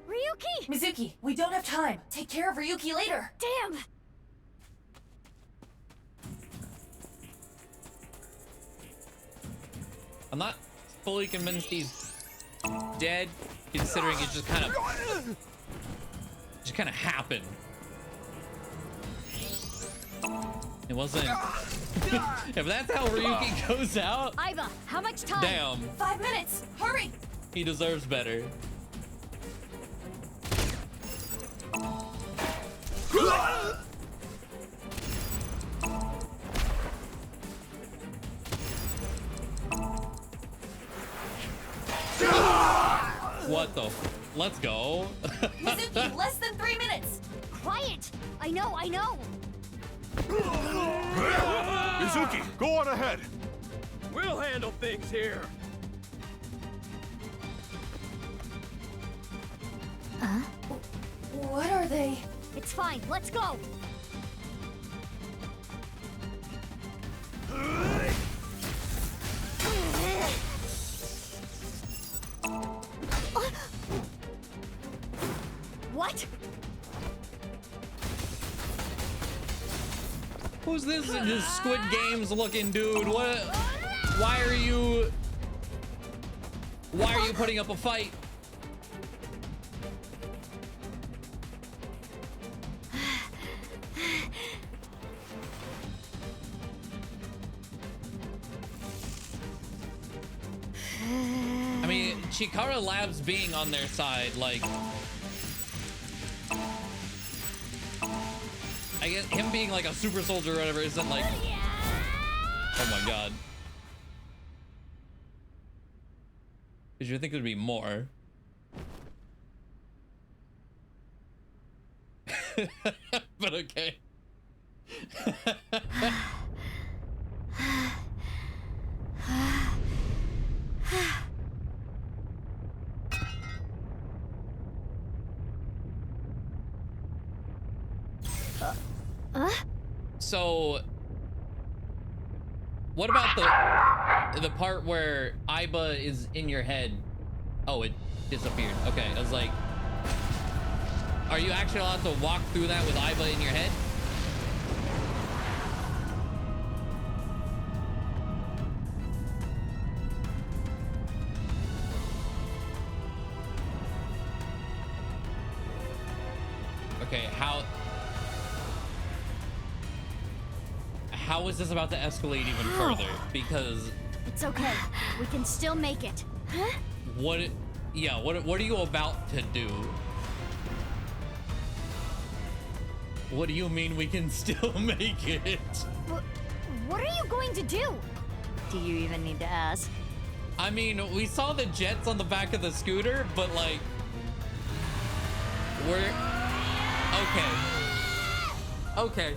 Ryuki! Mizuki, we don't have time. Take care of Ryuki later. Damn! I'm not fully convinced he's dead, considering it just kind of happened. It wasn't. If that's how Ryuki goes out, Aiba, how much time? damn, 5 minutes. Hurry! he deserves better. What the? Let's go. Mizuki, less than 3 minutes. Quiet! I know. Mizuki, go on ahead. We'll handle things here. What are they? It's fine. Let's go. What? Who's this Squid Games looking dude? What? Why are you putting up a fight? I mean, Chikara Labs being on their side, like, I guess him being like a super soldier or whatever isn't like, oh my god. Did you think there'd be more? But okay. So, what about the part where Aiba is in your head? Oh, it disappeared. Okay, I was like, are you actually allowed to walk through that with Aiba in your head? Okay, how is this about to escalate even further? Because It's okay. We can still make it. Huh? what are you about to do? What do you mean we can still make it? What are you going to do? Do you even need to ask? I mean, we saw the jets on the back of the scooter, but like, we're okay.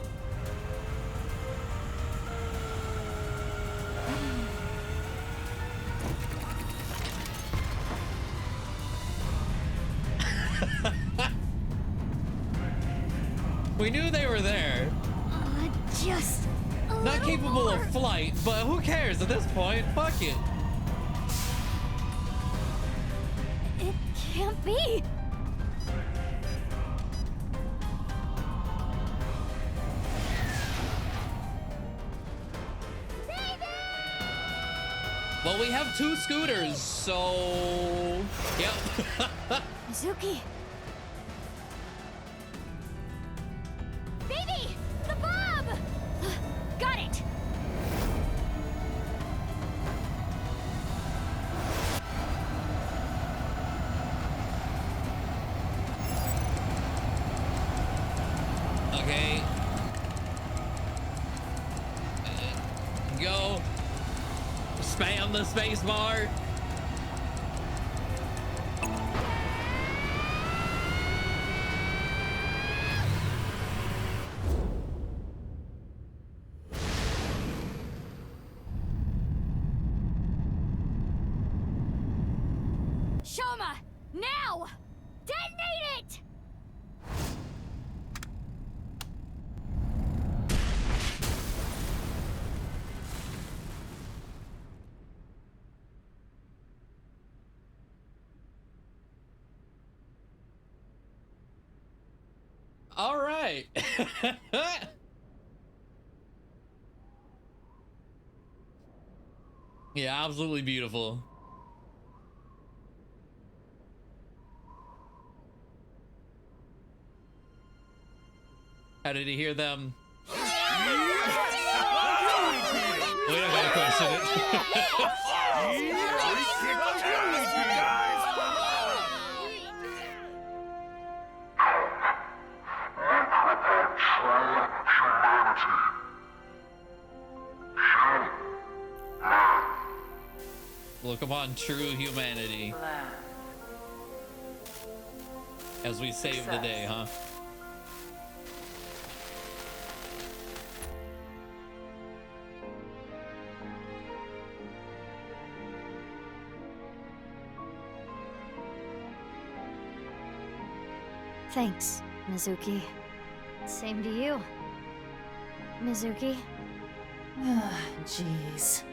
We knew they were there. Just a Not capable of flight, but who cares at this point? Fuck it. It can't be. Well, we have 2 scooters, so... Yep. Mizuki. Baby! The bomb! Got it! Okay. Go. Spam the space bar. Shoma! Now! Detonate it! All right. Yeah, absolutely beautiful. How did he hear them? We don't gotta question it. Look upon true humanity as we save the day, huh? Thanks, Mizuki. Same to you. Mizuki? Ah, jeez.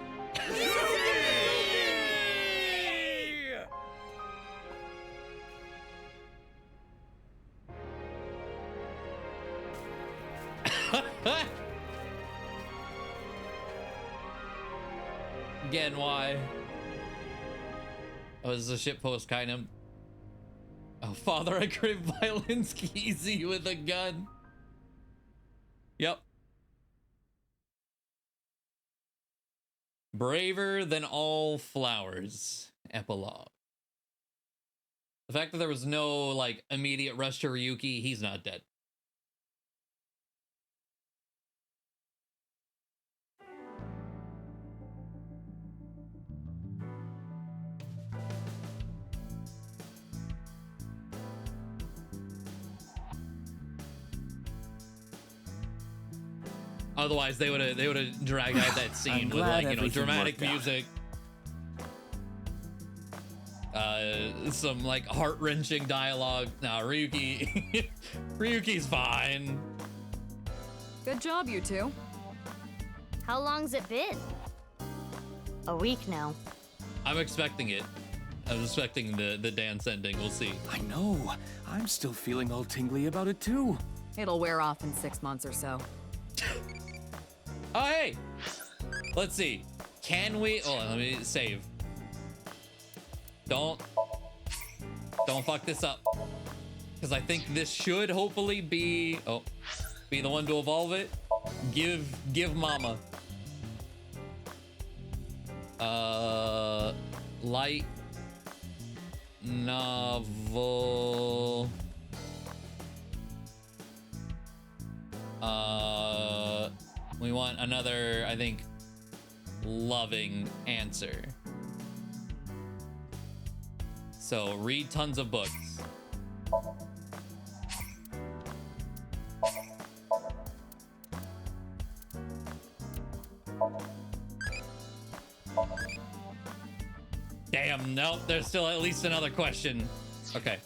Again, why? Oh, this is a shitpost kind of. Oh, father, I crave violence easy with a gun. Yep. Braver than all flowers. Epilogue. The fact that there was no, like, immediate rush to Ryuki, he's not dead. Otherwise, they would have dragged out that scene with, like, you know, dramatic music, some like heart-wrenching dialogue. Nah, Ryuki, Ryuki's fine. Good job, you two. How long's it been? A week now. I'm expecting it. I'm expecting the dance ending. We'll see. I know. I'm still feeling all tingly about it too. It'll wear off in 6 months or so. Oh, hey! Let's see. Can we... Oh, let me save. Don't fuck this up. Because I think this should hopefully be... Oh, be the one to evolve it. Give mama. Light novel. We want another, I think, loving answer. So read tons of books. Damn, nope, there's still at least another question. Okay.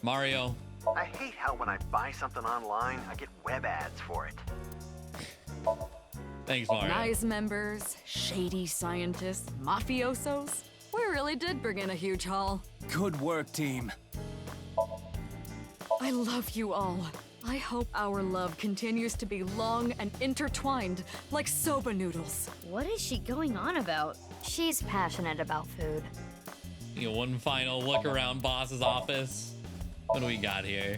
Mario, I hate how when I buy something online, I get web ads for it. Thanks, Mario. Nice members, shady scientists, mafiosos. We really did bring in a huge haul. Good work, team. I love you all. I hope our love continues to be long and intertwined like soba noodles. What is she going on about? She's passionate about food. You know, one final look around boss's office. What do we got here?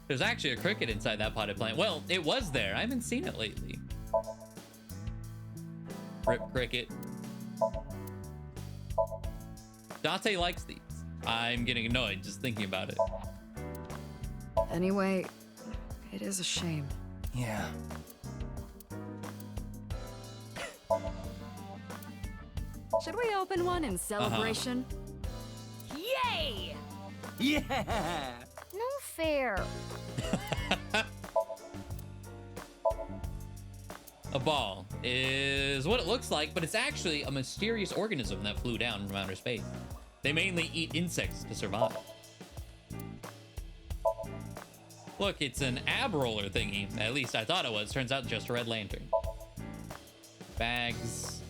There's actually a cricket inside that potted plant. Well, it was there. I haven't seen it lately. Rip cricket. Dante likes these. I'm getting annoyed just thinking about it. Anyway, it is a shame. Yeah. Should we open one in celebration? Yay! Yeah! No fair. A ball is what it looks like, but it's actually a mysterious organism that flew down from outer space. They mainly eat insects to survive. Look, it's an ab roller thingy. At least I thought it was. Turns out just a red lantern. Bags.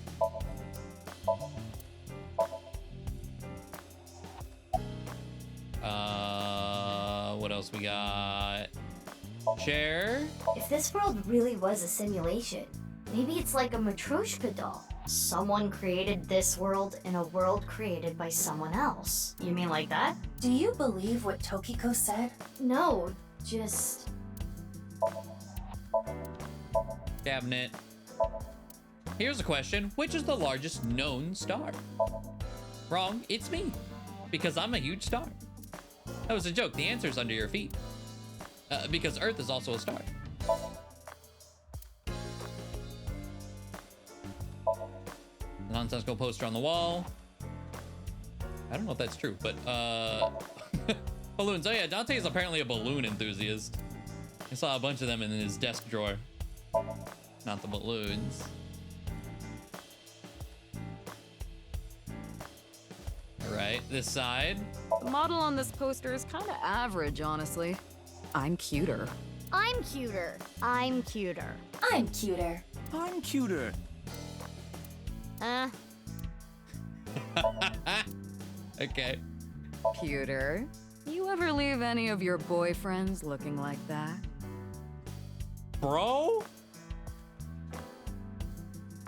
What else we got? Chair. If this world really was a simulation, maybe it's like a Matryoshka doll. Someone created this world in a world created by someone else. You mean like that? Do you believe what Tokiko said? No, just... Cabinet. Here's a question. Which is the largest known star? Wrong, it's me. Because I'm a huge star. That was a joke. The answer's under your feet. Because Earth is also a star. Nonsensical poster on the wall. I don't know if that's true, but balloons. Oh yeah, Dante is apparently a balloon enthusiast. I saw a bunch of them in his desk drawer. Not the balloons. All right, this side. The model on this poster is kind of average, honestly. I'm cuter. I'm cuter. I'm cuter. I'm cuter. I'm cuter. Okay. Cuter. You ever leave any of your boyfriends looking like that? Bro?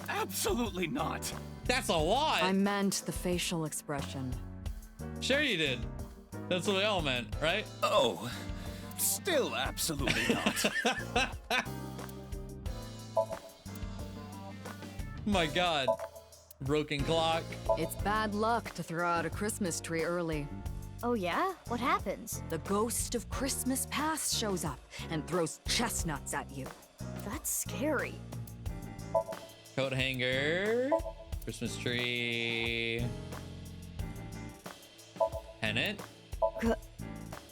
Absolutely not. That's a lot. I meant the facial expression. Sure you did. That's what we all meant, right? Oh, still absolutely not. My God. Broken clock. It's bad luck to throw out a Christmas tree early. Oh yeah? What happens? The ghost of Christmas past shows up and throws chestnuts at you. That's scary. Coat hanger. Christmas tree. Pennant.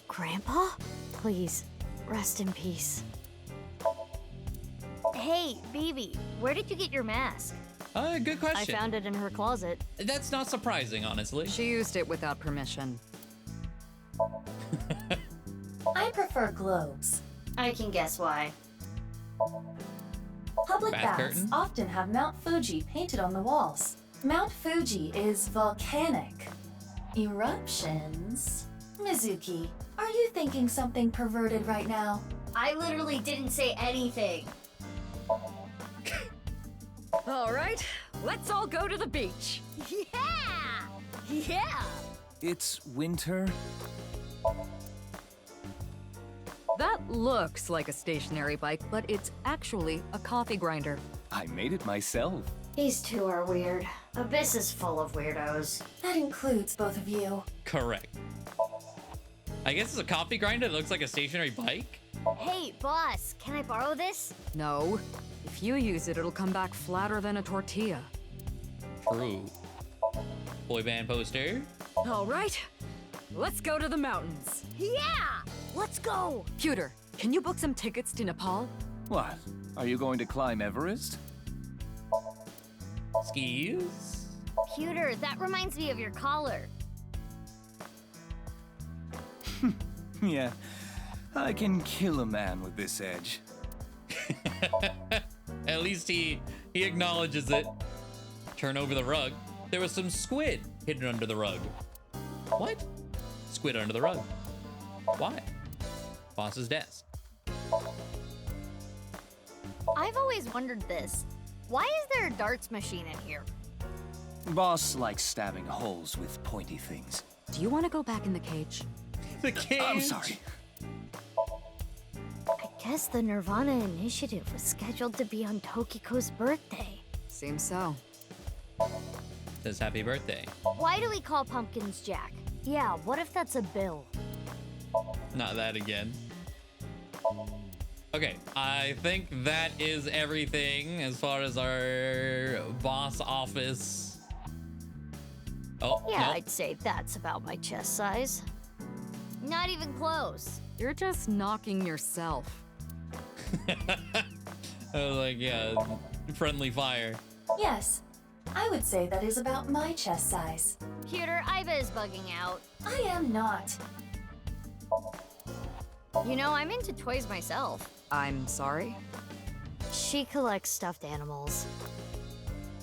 Grandpa? Please, rest in peace. Hey, baby, where did you get your mask? Good question. I found it in her closet. That's not surprising, honestly. She used it without permission. I prefer globes. I can guess why. Public Bath baths curtain? often have Mount Fuji painted on the walls. Mount Fuji is volcanic. Eruptions. Mizuki, are you thinking something perverted right now? I literally didn't say anything. All right, let's all go to the beach. Yeah! Yeah! It's winter. That looks like a stationary bike, but it's actually a coffee grinder. I made it myself. These two are weird. Abyss is full of weirdos. That includes both of you. Correct. I guess it's a coffee grinder that looks like a stationary bike. Hey, boss, can I borrow this? No. If you use it, it'll come back flatter than a tortilla. True. Boy band poster. All right, let's go to the mountains. Yeah! Let's go! Pewter, can you book some tickets to Nepal? What? Are you going to climb Everest? Skis. Pewter, that reminds me of your collar. Yeah, I can kill a man with this edge. At least he acknowledges it. Turn over the rug. There was some squid hidden under the rug. What? Squid under the rug. Why? Boss's desk. I've always wondered this. Why is there a darts machine in here? Boss likes stabbing holes with pointy things. Do you want to go back in the cage? The cage? I'm sorry. I guess the Nirvana Initiative was scheduled to be on Tokiko's birthday. Seems so. Says happy birthday. Why do we call pumpkins Jack? Yeah, what if that's a bill? Not that again. Okay, I think that is everything as far as our boss office. Oh, Yeah, no. I'd say that's about my chest size. Not even close. You're just knocking yourself. I was like, yeah, friendly fire. Yes, I would say that is about my chest size. Cuter, Iba is bugging out. I am not. You know, I'm into toys myself. I'm sorry? She collects stuffed animals.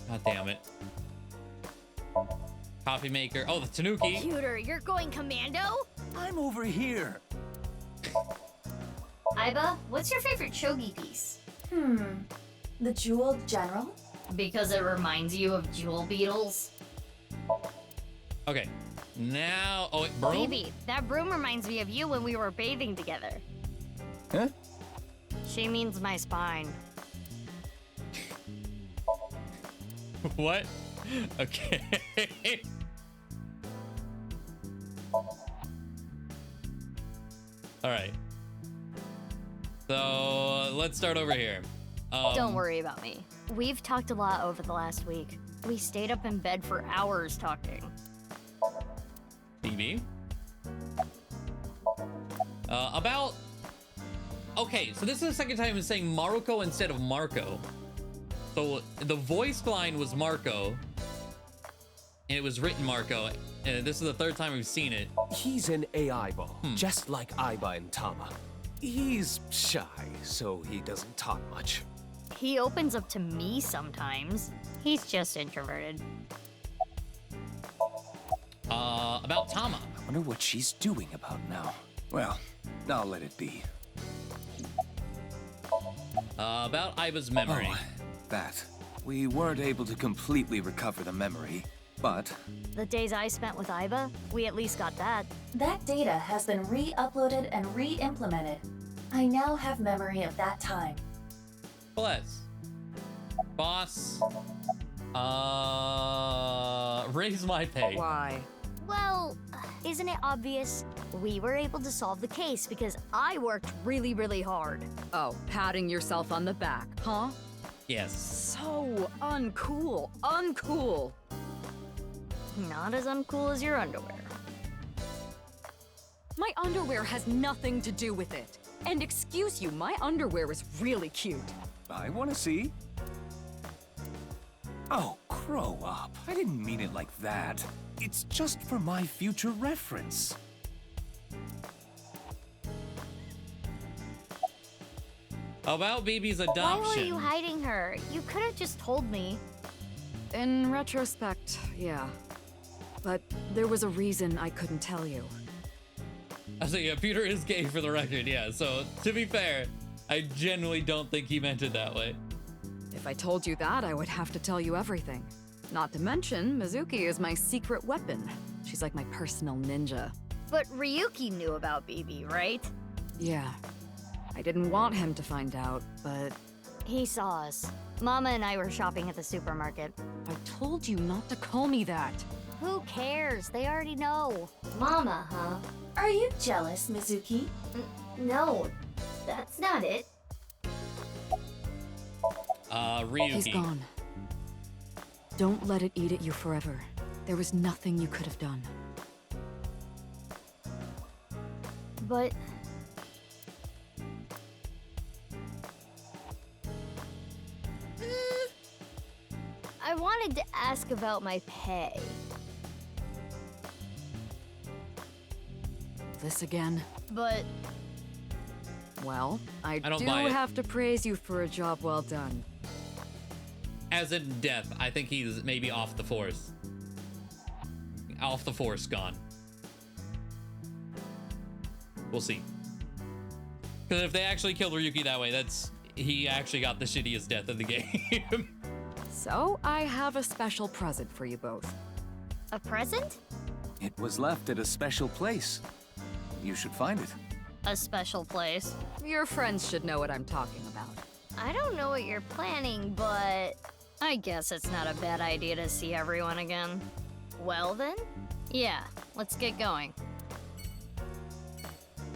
God damn it. Coffee maker. Oh, the Tanuki. Cuter, you're going commando? I'm over here. Iba, what's your favorite shogi piece? The Jeweled General? Because it reminds you of jewel beetles? Okay. Now, oh, wait, broom? Baby, that broom reminds me of you when we were bathing together. Huh? She means my spine. What? Okay. All right. So let's start over here. Don't worry about me. We've talked a lot over the last week. We stayed up in bed for hours talking. BB. About. Okay, so this is the second time I'm saying Maruko instead of Marco. So the voice line was Marco, and it was written Marco. And this is the third time we've seen it. He's an AI ball, just like Iba and Tama. He's shy, so he doesn't talk much. He opens up to me sometimes. He's just introverted. About Tama. I wonder what she's doing about now. Well, I'll let it be. About Iba's memory. Oh, that. We weren't able to completely recover the memory, but... The days I spent with Iba, we at least got that. That data has been re-uploaded and re-implemented. I now have memory of that time. Bless. Boss. Raise my pay. Why? Well, isn't it obvious? We were able to solve the case because I worked really, really hard. Oh, patting yourself on the back, huh? Yes. So uncool. Uncool. Not as uncool as your underwear. My underwear has nothing to do with it. And excuse you, my underwear is really cute. I want to see. Oh, grow up. I didn't mean it like that. It's just for my future reference. About Baby's Why adoption. were you hiding her? You could have just told me. In retrospect, yeah. But there was a reason I couldn't tell you. I say, yeah, Peter is gay for the record, yeah. So, to be fair, I genuinely don't think he meant it that way. If I told you that, I would have to tell you everything. Not to mention, Mizuki is my secret weapon. She's like my personal ninja. But Ryuki knew about BB, right? Yeah. I didn't want him to find out, but... He saw us. Mama and I were shopping at the supermarket. I told you not to call me that. Who cares? They already know. Mama, huh? Are you jealous, Mizuki? No, that's not it. Ryuki. He's gone. Don't let it eat at you forever. There was nothing you could have done. But... I wanted to ask about my pay. this again? But Well, I don't do buy it. have to praise you for a job well done. As in death, I think he's maybe off the force. Off the force, gone. We'll see. Because if they actually killed Ryuki that way, he actually got the shittiest death of the game. So, I have a special present for you both. a present? It was left at a special place. You should find it. A special place. Your friends should know what I'm talking about. I don't know what you're planning, but I guess it's not a bad idea to see everyone again. Well then? Yeah, let's get going.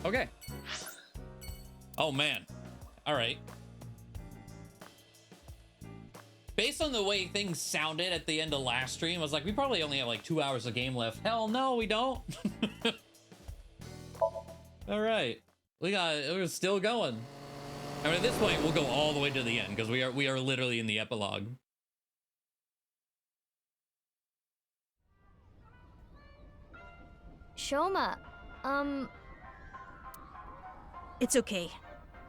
Okay. Oh man. All right. Based on the way things sounded at the end of last stream, I was like, we probably only have like 2 hours of game left. Hell no, we don't. All right. We're still going. I mean, at this point, we'll go all the way to the end because we are literally in the epilogue. Shoma, It's okay.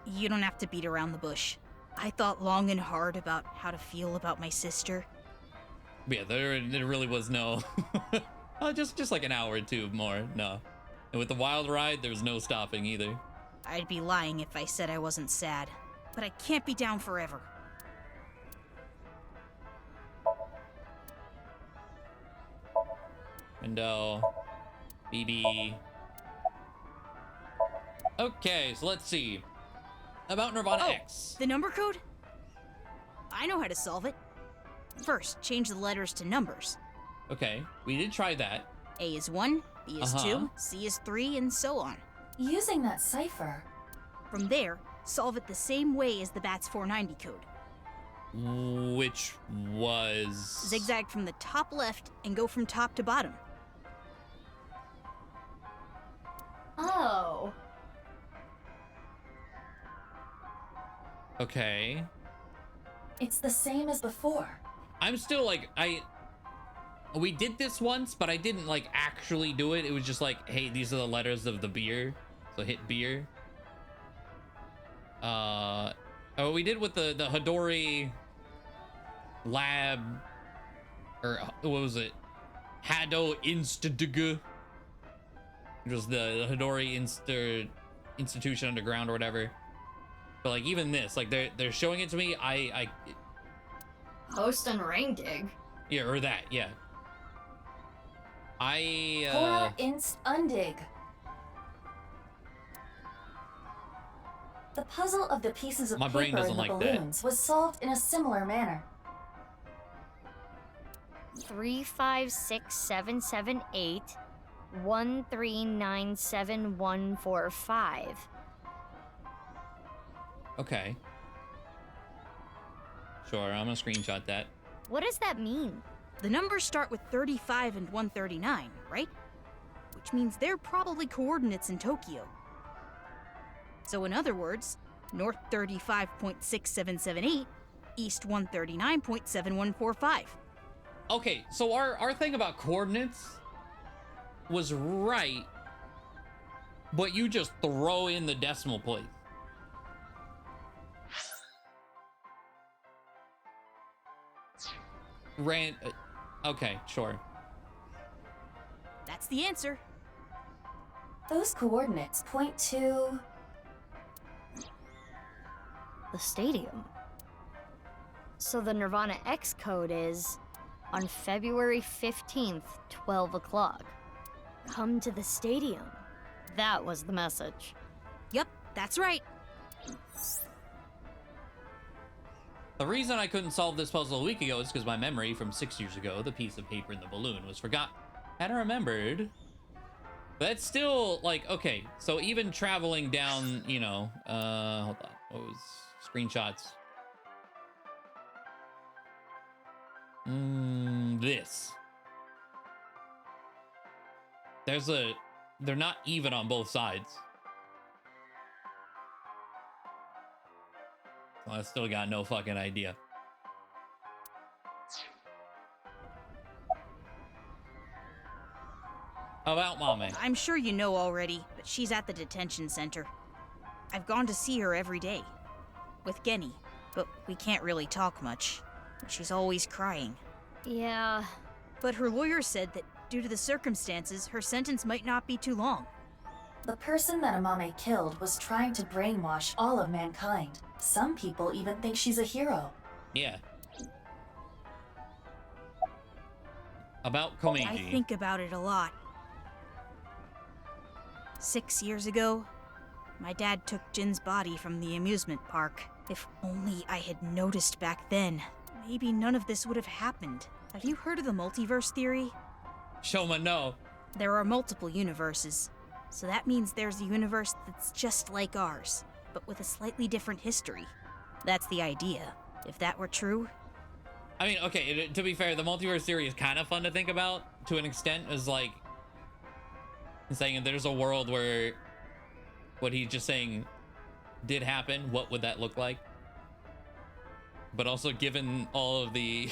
You don't have to beat around the bush. I thought long and hard about how to feel about my sister. Yeah, there really was no... just like an hour or two more, no. And with the wild ride, there was no stopping either. I'd be lying if I said I wasn't sad. But I can't be down forever. Window. BB. Okay, so let's see. About Nirvana X. The number code? I know how to solve it. First, change the letters to numbers. Okay, we did try that. A is 1, B is 2, C is 3, and so on. Using that cipher. From there, solve it the same way as the BATS 490 code. Which was... Zigzag from the top left and go from top to bottom. Oh. Okay. It's the same as before. I'm still like, we did this once, but I didn't like actually do it. It was just like, hey, these are the letters of the beer. So hit beer. Oh, we did with the Hidori lab, or what was it? Hado Institute. It was the Hidori Institution Underground or whatever. But like even this, like they're showing it to me. I Host and ring dig. yeah, or that, yeah. Hora Inst Undig. The puzzle of the pieces of My brain paper doesn't in the like that. balloons was solved in a similar manner. 3, 5, 6, 7, 7, 8, 1, 3, 9, 7, 1, 4, 5. Okay. Sure, I'm gonna screenshot that. What does that mean? The numbers start with 35 and 139, right? Which means they're probably coordinates in Tokyo. So in other words, north 35.6778, east 139.7145. Okay, so our thing about coordinates was right, but you just throw in the decimal place. Okay, sure. That's the answer. Those coordinates point to... The stadium. So the Nirvana X code is on February 15th, 12 o'clock. Come to the stadium. That was the message. Yep, that's right. The reason I couldn't solve this puzzle a week ago is because my memory from 6 years ago, the piece of paper in the balloon, was forgotten. Had I remembered, but that's still like, okay, so even traveling down, you know, hold on, what was screenshots? This. They're not even on both sides. So I still got no fucking idea. About Mame. I'm sure you know already, but she's at the detention center. I've gone to see her every day. With Genny, but we can't really talk much. She's always crying. Yeah. But her lawyer said that due to the circumstances, her sentence might not be too long. The person that Amame killed was trying to brainwash all of mankind. Some people even think she's a hero. Yeah. About Komeiji. I think about it a lot. 6 years ago, my dad took Jin's body from the amusement park. If only I had noticed back then, maybe none of this would have happened. Have you heard of the multiverse theory? Shoma, no. There are multiple universes. So that means there's a universe that's just like ours, but with a slightly different history. That's the idea. If that were true... I mean, okay, to be fair, the multiverse theory is kind of fun to think about, to an extent, is like... saying there's a world where what he's just saying did happen, what would that look like? But also given all of the...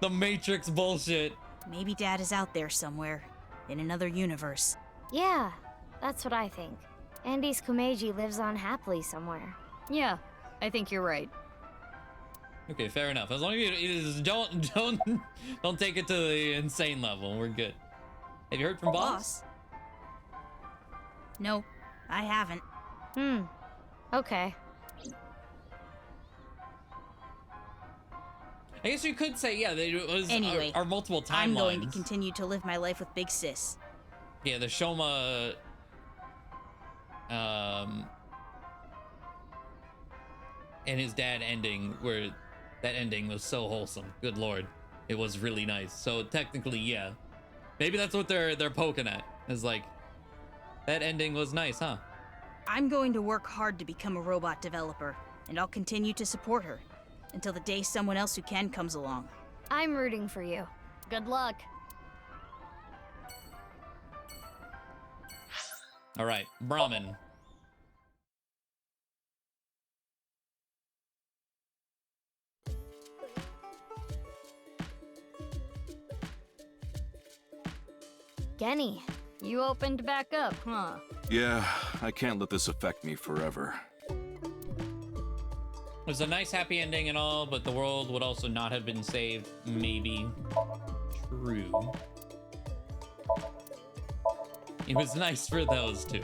the Matrix bullshit. Maybe Dad is out there somewhere. In another universe. Yeah, that's what I think. Andy's Komeiji lives on happily somewhere. Yeah, I think you're right. Okay, fair enough. As long as you just don't take it to the insane level, we're good. Have you heard from Boss? No, I haven't. Okay. I guess you could say, yeah, it was anyway, our multiple timelines. I'm going to continue to live my life with Big Sis. Yeah, the Shoma... and his dad ending, where that ending was so wholesome. Good lord. It was really nice. So technically, yeah. Maybe that's what they're poking at. Is like, that ending was nice, huh? I'm going to work hard to become a robot developer, and I'll continue to support her. Until the day someone else who can comes along. I'm rooting for you. Good luck. All right, Brahmin. Genny, you opened back up, huh? Yeah, I can't let this affect me forever. It was a nice happy ending and all, but the world would also not have been saved. Maybe. True. It was nice for those two.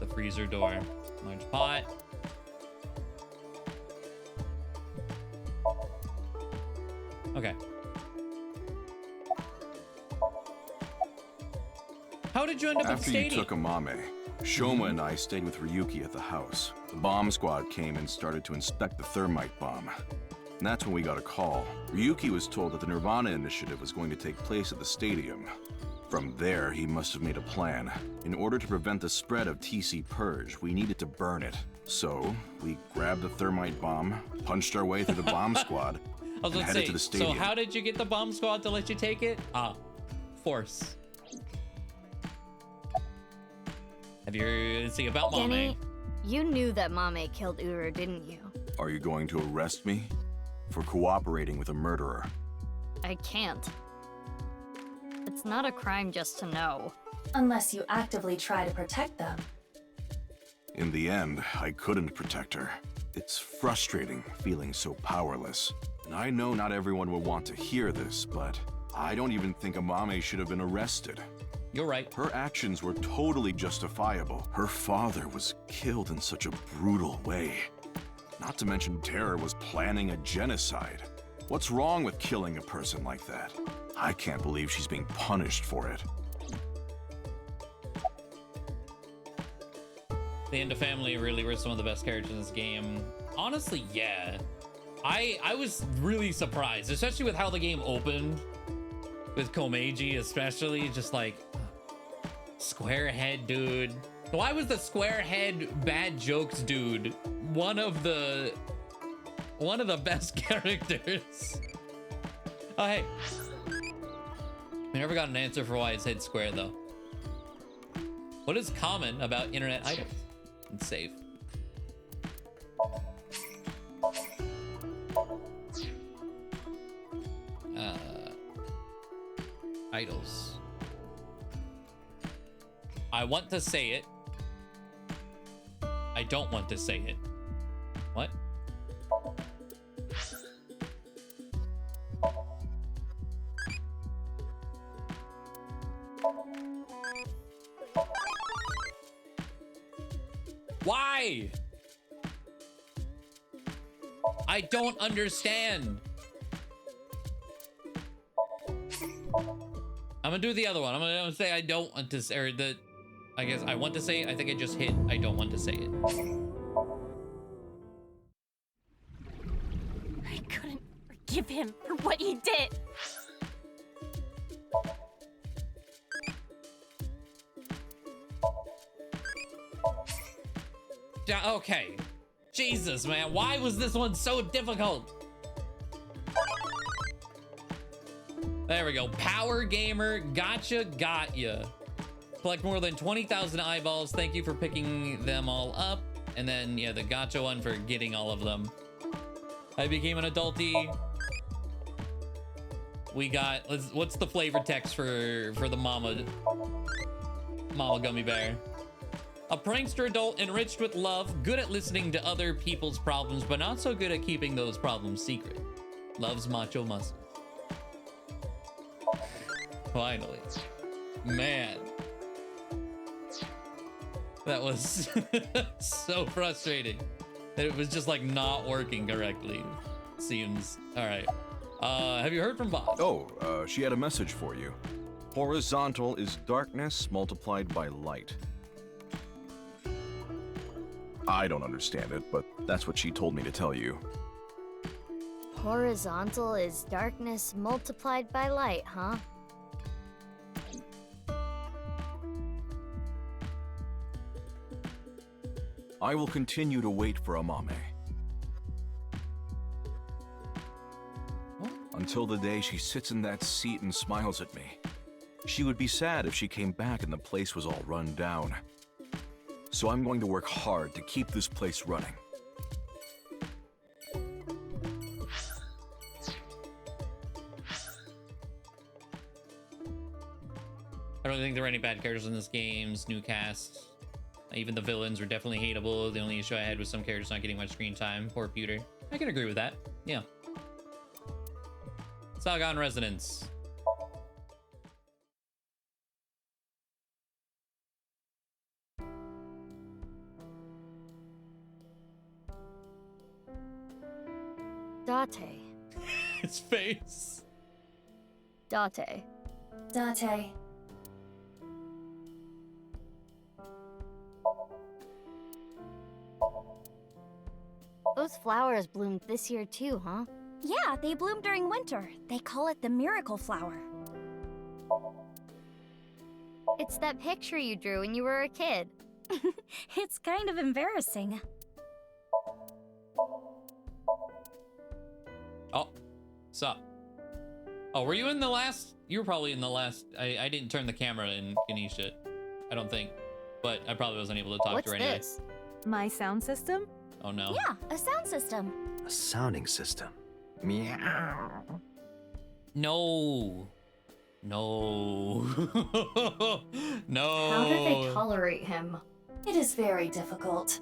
The freezer door. Large pot. Okay. How did you end up at the After stadium? you took Amame, Shoma and I stayed with Ryuki at the house. The bomb squad came and started to inspect the thermite bomb. And that's when we got a call. Ryuki was told that the Nirvana Initiative was going to take place at the stadium. From there, he must have made a plan. In order to prevent the spread of TC Purge, we needed to burn it. So, we grabbed the thermite bomb, punched our way through the bomb squad, I was and gonna headed say, to the stadium. so how did you get the bomb squad to let you take it? Force. Have you see about Mame? Genny, you knew that Mame killed Uru, didn't you? Are you going to arrest me? For cooperating with a murderer? I can't. It's not a crime just to know. Unless you actively try to protect them. In the end, I couldn't protect her. It's frustrating feeling so powerless. And I know not everyone will want to hear this, but I don't even think Amame should have been arrested. You're right. Her actions were totally justifiable. Her father was killed in such a brutal way. Not to mention Terror was planning a genocide. What's wrong with killing a person like that? I can't believe she's being punished for it. The Enda family really were some of the best characters in this game. Honestly, yeah. I was really surprised, especially with how the game opened. With Komeiji especially, just like, square head dude. Why was the square head bad jokes dude one of the best characters? Oh, hey. I never got an answer for why his head's square, though. What is common about internet items? Let's save. Idols. I want to say it. I don't want to say it. What? Why? I don't understand. I'm gonna do the other one. I'm gonna say I don't want to say, or the, I guess I want to say it. I think I just hit I don't want to say it. I couldn't forgive him for what he did. Yeah, okay. Jesus, man. Why was this one so difficult? There we go. Power Gamer, gotcha, got ya. Collect more than 20,000 eyeballs. Thank you for picking them all up. And then, yeah, the gotcha one for getting all of them. I became an adultie. We got, what's the flavor text for the mama gummy bear? A prankster adult enriched with love, good at listening to other people's problems, but not so good at keeping those problems secret. Loves macho muscle. Finally. Man. That was so frustrating. It was just like not working correctly. Seems. All right. Have you heard from Bob? Oh, she had a message for you. Horizontal is darkness multiplied by light. I don't understand it, but that's what she told me to tell you. Horizontal is darkness multiplied by light, huh? I will continue to wait for Amame. Until the day she sits in that seat and smiles at me. She would be sad if she came back and the place was all run down. So I'm going to work hard to keep this place running. I don't think there were any bad characters in this game's new cast. Even the villains were definitely hateable. The only issue I had was some characters not getting much screen time. Poor Pewter. I can agree with that. Yeah. Sagan Resonance. Dante. His face. Dante. Dante. Those flowers bloomed this year too, huh? Yeah, they bloom during winter. They call it the miracle flower. It's that picture you drew when you were a kid. It's kind of embarrassing. Oh, sup? Oh, were you in the last? You were probably in the last. I didn't turn the camera in Ganesha, I don't think. But I probably wasn't able to talk to her anyway. What's this? My sound system? Oh no. Yeah, a sound system. A sounding system. Meow. No. No. No. How do they tolerate him? It is very difficult.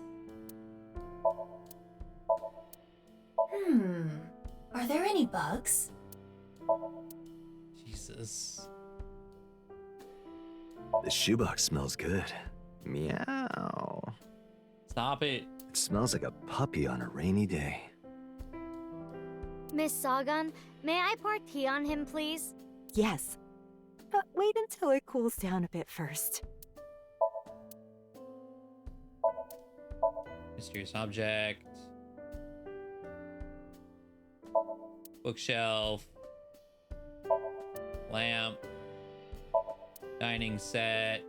Are there any bugs? Jesus. The shoebox smells good. Meow. Stop it. It smells like a puppy on a rainy day. Miss Sagan, may I pour tea on him, please? Yes. But wait until it cools down a bit first. Mysterious object. Bookshelf. Lamp. Dining set.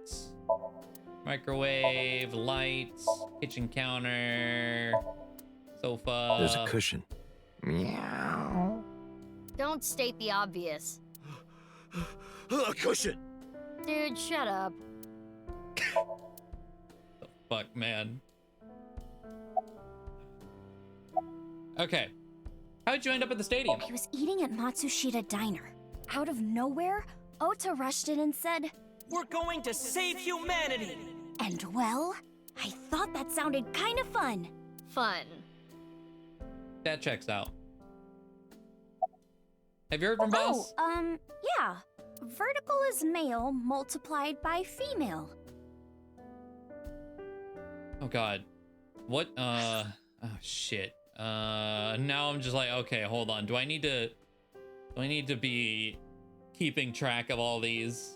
Microwave. Lights. Kitchen counter. Sofa. There's a cushion. Meow. Don't state the obvious. A cushion! Dude, shut up. Fuck, man. Okay. How'd you end up at the stadium? I was eating at Matsushita Diner. Out of nowhere, Ota rushed in and said, "We're going to save humanity!" And well, I thought that sounded kind of fun. Fun. That checks out. Have you heard from Boss? Yeah. Vertical is male multiplied by female. Oh god. What? Oh shit. Now I'm just like, okay, hold on. Do I need to be keeping track of all these?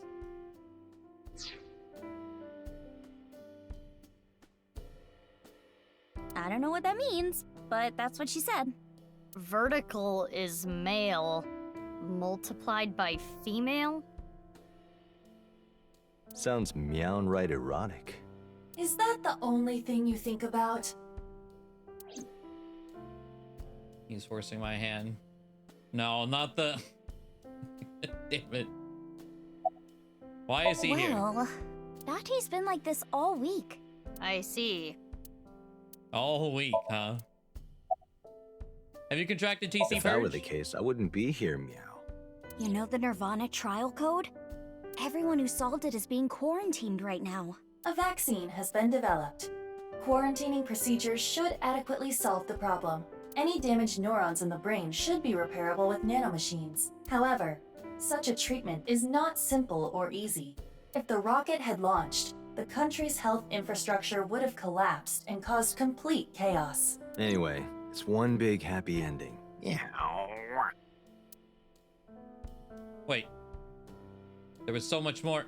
I don't know what that means, but that's what she said. Vertical is male multiplied by female? Sounds meow-right erotic. Is that the only thing you think about? He's forcing my hand. No, not the... Damn it. Why is he here? Well, Dante's been like this all week. I see. All week, huh? Have you contracted TC If that were Purge? the case, I wouldn't be here, meow. You know the Nirvana trial code? Everyone who solved it is being quarantined right now. A vaccine has been developed. Quarantining procedures should adequately solve the problem. Any damaged neurons in the brain should be repairable with nanomachines. However, such a treatment is not simple or easy. If the rocket had launched, the country's health infrastructure would have collapsed and caused complete chaos. Anyway, it's one big happy ending. Yeah. Wait. There was so much more.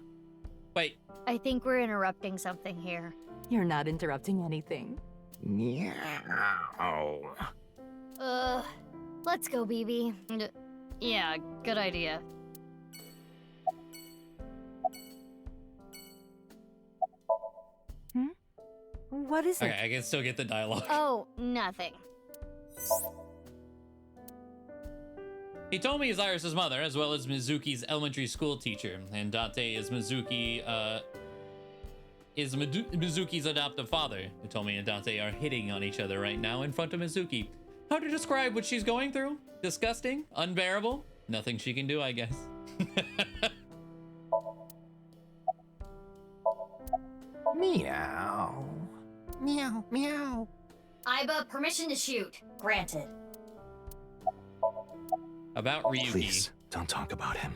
Wait. I think we're interrupting something here. You're not interrupting anything. Let's go, BB. Yeah, good idea. What is it? Okay, I can still get the dialogue. Oh, nothing. He told me he's Iris' mother, as well as Mizuki's elementary school teacher, and Dante is Mizuki's adoptive father. He told me and Dante are hitting on each other right now in front of Mizuki. How to describe what she's going through? Disgusting? Unbearable? Nothing she can do, I guess. Meow. Meow, meow. Iba, permission to shoot. Granted. About Ryuki. Please, don't talk about him.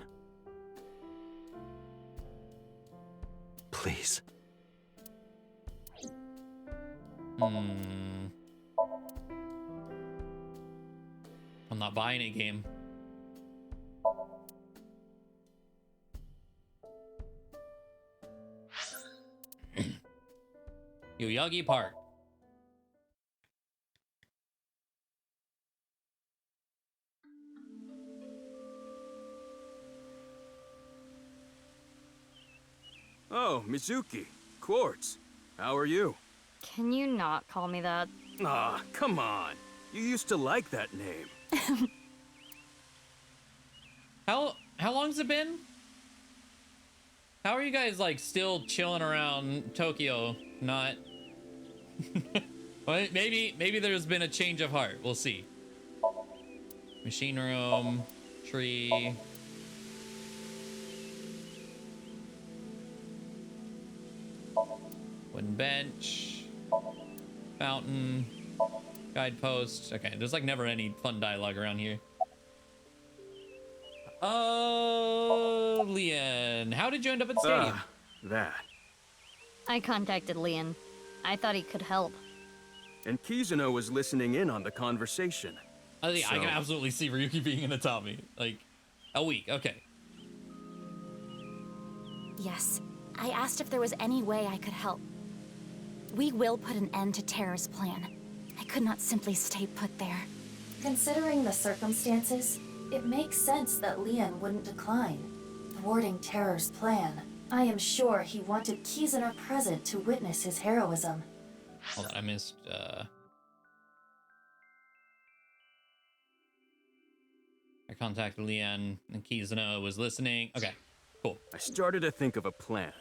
Please. I'm not buying a game. Yoyagi Park. Oh, Mizuki. Quartz. How are you? Can you not call me that? Ah, come on. You used to like that name. How long's it been? How are you guys like still chilling around Tokyo? Not. Well, maybe there's been a change of heart. We'll see. Machine room, tree. Wooden bench, fountain, guidepost. Okay, there's like never any fun dialogue around here. Oh, Leon, how did you end up at the stadium? That. I contacted Leon. I thought he could help. And Kizuno was listening in on the conversation. I can absolutely see Ryuki being in Atami. Like, a week, okay. Yes, I asked if there was any way I could help. We will put an end to Terror's plan. I could not simply stay put there. Considering the circumstances, it makes sense that Leon wouldn't decline. Thwarting Terror's plan, I am sure he wanted Kizuno present to witness his heroism. Hold on, I missed, I contacted Leon, and Kizuno was listening. Okay, cool. I started to think of a plan.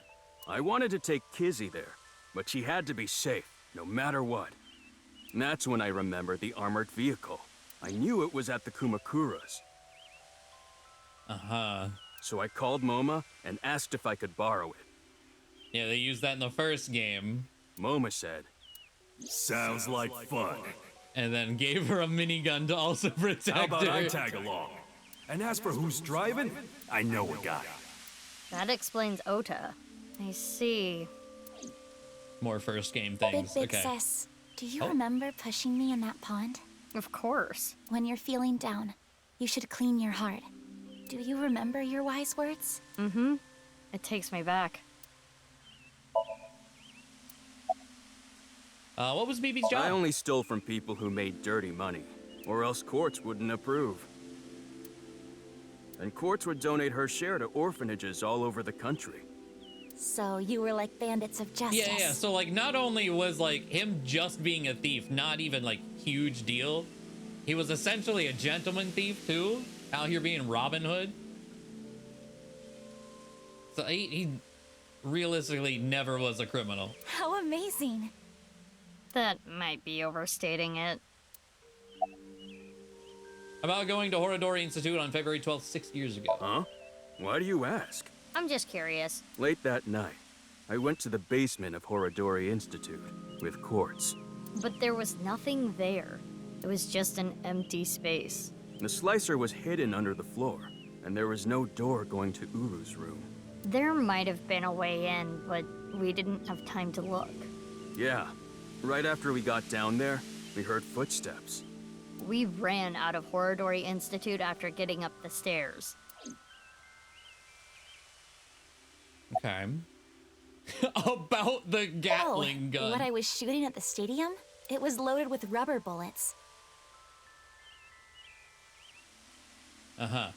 I wanted to take Kizzy there. but she had to be safe, no matter what. And that's when I remembered the armored vehicle. I knew it was at the Kumakuras. Uh-huh. So I called Moma and asked if I could borrow it. Yeah, they used that in the first game. Moma said, "Sounds like fun." And then gave her a minigun to also protect her. How about I tag along? And as for who's driving, I know a guy. That explains Ota. I see. More first game things. Big Okay. sis, do you remember pushing me in that pond? Of course. When you're feeling down, you should clean your heart. Do you remember your wise words? Mm-hmm. It takes me back. What was BB's job? I only stole from people who made dirty money, or else courts wouldn't approve. And courts would donate her share to orphanages all over the country. So you were like bandits of justice. Yeah. So like, not only was like him just being a thief not even like huge deal, he was essentially a gentleman thief too, out here being Robin Hood. So he realistically never was a criminal. How amazing. That might be overstating it. About going to Horodori Institute on February 12th, 6 years ago. Huh? Why do you ask? I'm just curious. Late that night, I went to the basement of Horodori Institute with Quartz. But there was nothing there. It was just an empty space. The slicer was hidden under the floor, and there was no door going to Uru's room. There might have been a way in, but we didn't have time to look. Yeah. Right after we got down there, we heard footsteps. We ran out of Horodori Institute after getting up the stairs. Okay. About the Gatling gun. What I was shooting at the stadium? It was loaded with rubber bullets. Uh-huh.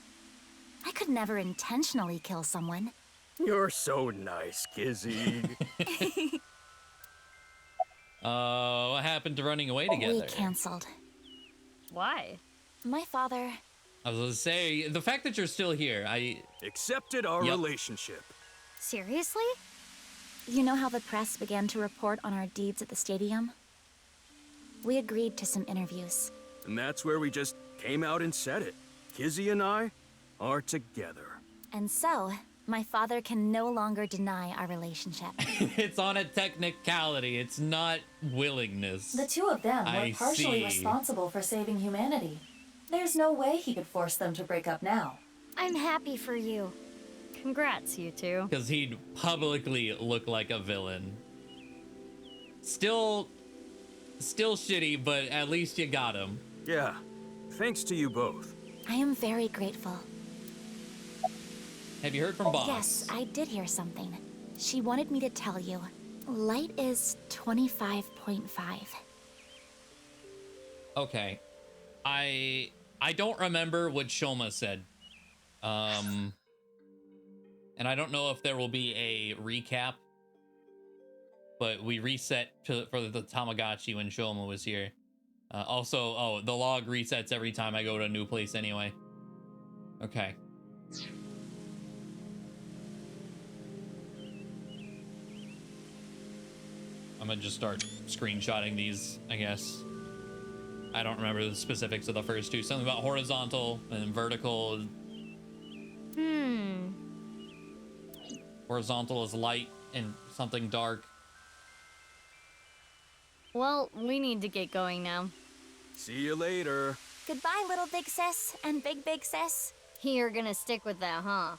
I could never intentionally kill someone. You're so nice, Kizzy. What happened to running away together? We canceled. Why? My father... I was gonna say, the fact that you're still here, I... Accepted our relationship. Seriously? You know how the press began to report on our deeds at the stadium? We agreed to some interviews. And that's where we just came out and said it. Kizzy and I are together. And so, my father can no longer deny our relationship. It's on a technicality, it's not willingness. The two of them were I partially see. responsible for saving humanity. There's no way he could force them to break up now. I'm happy for you. Congrats, you two. Because he'd publicly look like a villain. Still shitty, but at least you got him. Yeah, thanks to you both. I am very grateful. Have you heard from Boss? Yes, I did hear something. She wanted me to tell you. Light is 25.5. Okay. I don't remember what Shoma said. And I don't know if there will be a recap. But we reset for the Tamagotchi when Shoma was here. Also, the log resets every time I go to a new place anyway. Okay. I'm gonna just start screenshotting these, I guess. I don't remember the specifics of the first two. Something about horizontal and vertical. Horizontal is light and something dark. Well, we need to get going now. See you later. Goodbye, little big sis and big sis. You're gonna stick with that, huh?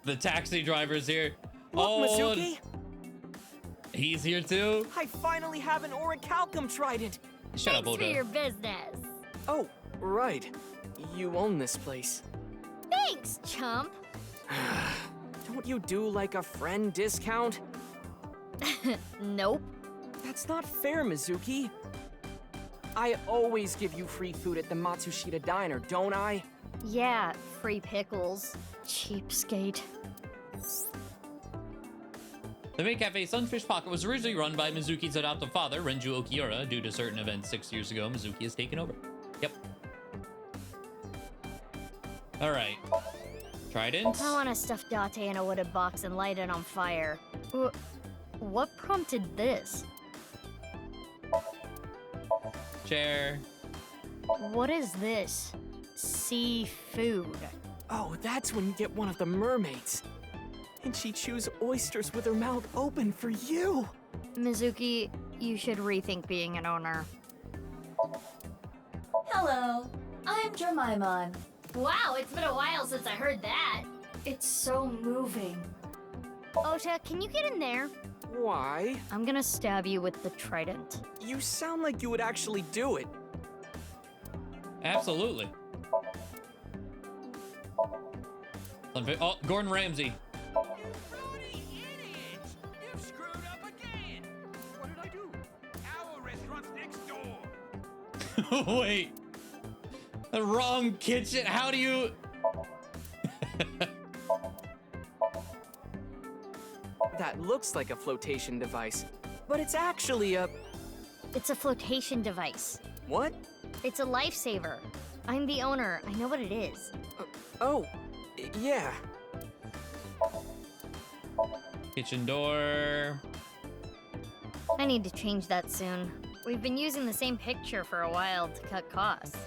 The taxi driver's here. Look, Mizuki! He's here too? I finally have an orichalcum trident! Shut up, Thanks for Oda. your business. Oh, right. You own this place. Thanks, chump. Don't you do like a friend discount? Nope. That's not fair, Mizuki. I always give you free food at the Matsushita Diner, don't I? Yeah, free pickles. Cheapskate. The main cafe, Sunfish Pocket, was originally run by Mizuki's adoptive father, Renju Okiura. Due to certain events 6 years ago, Mizuki has taken over. Yep. All right. Trident. I want to stuff Dante in a wooden box and light it on fire. What prompted this? Chair. What is this? Seafood. Oh, that's when you get one of the mermaids. And she chews oysters with her mouth open for you. Mizuki, you should rethink being an owner. Hello, I'm Jemimon. Wow, it's been a while since I heard that. It's so moving. Ota, can you get in there? Why? I'm gonna stab you with the trident. You sound like you would actually do it. Absolutely. Oh, Gordon Ramsay. Wait. The wrong kitchen. How do you... That looks like a flotation device, but it's actually a... It's a flotation device. What? It's a lifesaver. I'm the owner. I know what it is. Yeah. Kitchen door. I need to change that soon. We've been using the same picture for a while to cut costs.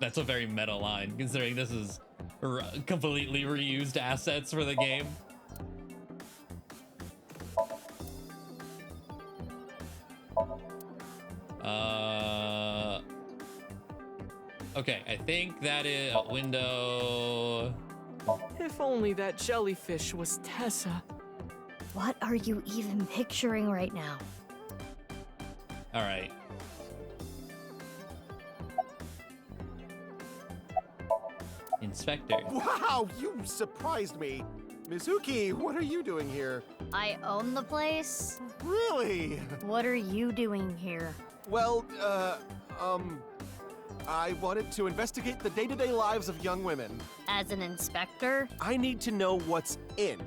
That's a very meta line, considering this is completely reused assets for the game. Okay, I think that is a window. If only that jellyfish was Tessa. What are you even picturing right now? All right. Inspector. Wow, you surprised me. Mizuki, what are you doing here? I own the place. Really? What are you doing here? Well, I wanted to investigate the day-to-day lives of young women. As an inspector? I need to know what's in.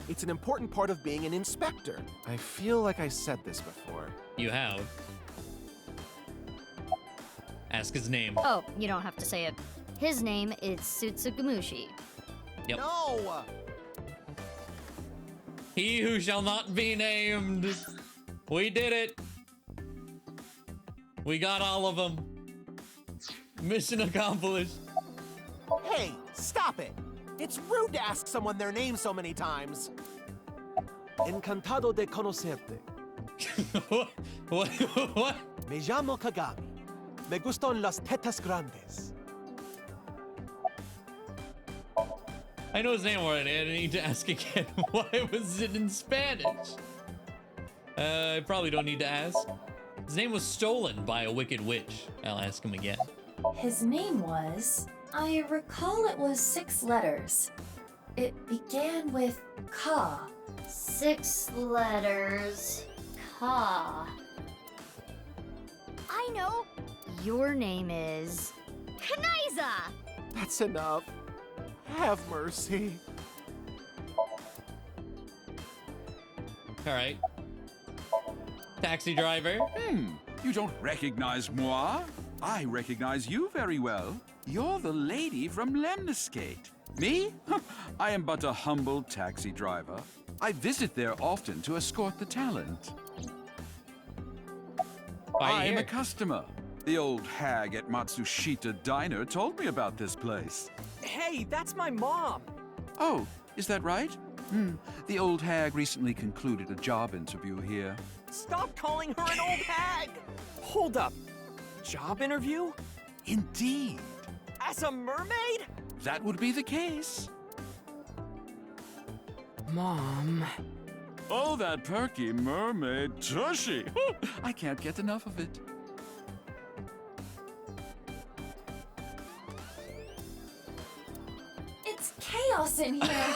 It's an important part of being an inspector. I feel like I said this before. You have. Ask his name. Oh, you don't have to say it. His name is Tsutsugamushi. Yep. No! He who shall not be named. We did it. We got all of them. Mission accomplished. Hey, stop it! It's rude to ask someone their name so many times. Encantado de conocerte. What? Me llamo Kagami. Me gustan las tetas grandes. I know his name already. I need to ask again. Why was it in Spanish? I probably don't need to ask. His name was stolen by a wicked witch. I'll ask him again. His name was... I recall it was 6 letters. It began with Ka. 6 letters. Ka. I know. Your name is... Kanaiza! That's enough. Have mercy. All right. Taxi driver. You don't recognize moi? I recognize you very well. You're the lady from Lemniscate. Me? I am but a humble taxi driver. I visit there often to escort the talent. I am a customer. The old hag at Matsushita Diner told me about this place. Hey, that's my mom! Oh, is that right? The old hag recently concluded a job interview here. Stop calling her an old hag! Hold up. Job interview? Indeed. As a mermaid? That would be the case. Mom... Oh, that perky mermaid tushy. I can't get enough of it. It's chaos in here.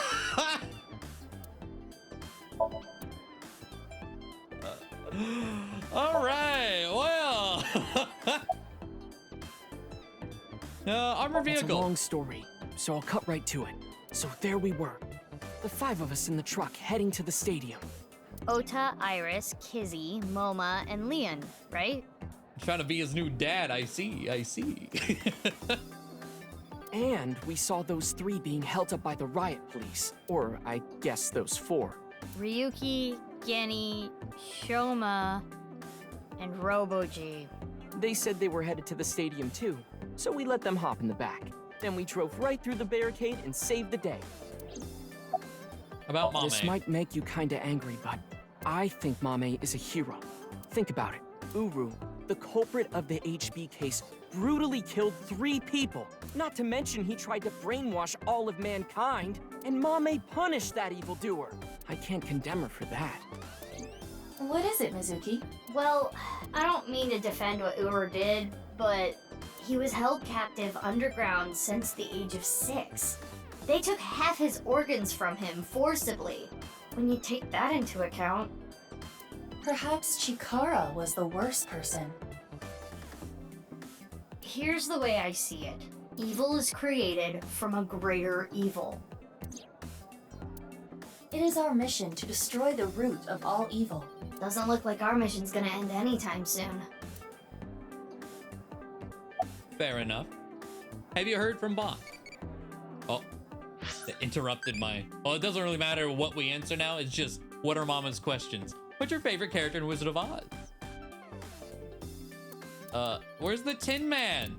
All right, well. Armor vehicle. It's a long story, so I'll cut right to it. So there we were. The 5 of us in the truck heading to the stadium. Ota, Iris, Kizzy, Moma, and Leon, right? Trying to be his new dad, I see. And we saw those 3 being held up by the riot police. Or, I guess those 4. Ryuki, Genny, Shoma, and Robo-G. They said they were headed to the stadium too, so we let them hop in the back. Then we drove right through the barricade and saved the day. About Mame. This might make you kinda angry, but I think Mame is a hero. Think about it. Uru, the culprit of the HB case, brutally killed 3 people. Not to mention he tried to brainwash all of mankind, and Mame punished that evildoer. I can't condemn her for that. What is it, Mizuki? Well, I don't mean to defend what Uru did, but he was held captive underground since the age of 6. They took half his organs from him forcibly. When you take that into account... Perhaps Chikara was the worst person. Here's the way I see it. Evil is created from a greater evil. It is our mission to destroy the root of all evil. Doesn't look like our mission's gonna end anytime soon. Fair enough. Have you heard from Bond? Oh, they interrupted my... Well, it doesn't really matter what we answer now. It's just, what are Mama's questions? What's your favorite character in Wizard of Oz? Where's the Tin Man?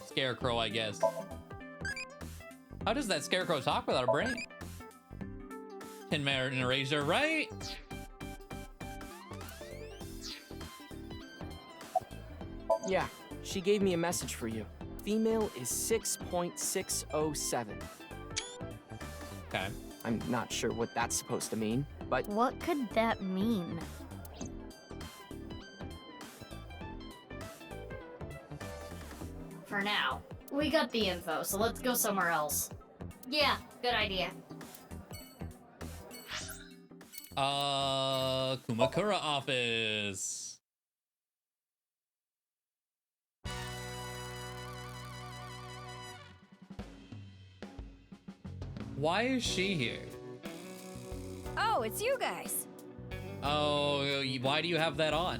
Scarecrow, I guess. How does that Scarecrow talk without a brain? Tin Man and Erasure, right? Yeah, she gave me a message for you. Female is 6.607. Okay. I'm not sure what that's supposed to mean, but... What could that mean? For now, we got the info, so let's go somewhere else. Yeah, good idea. Kumakura office. Why is she here? Oh, it's you guys. Oh, why do you have that on?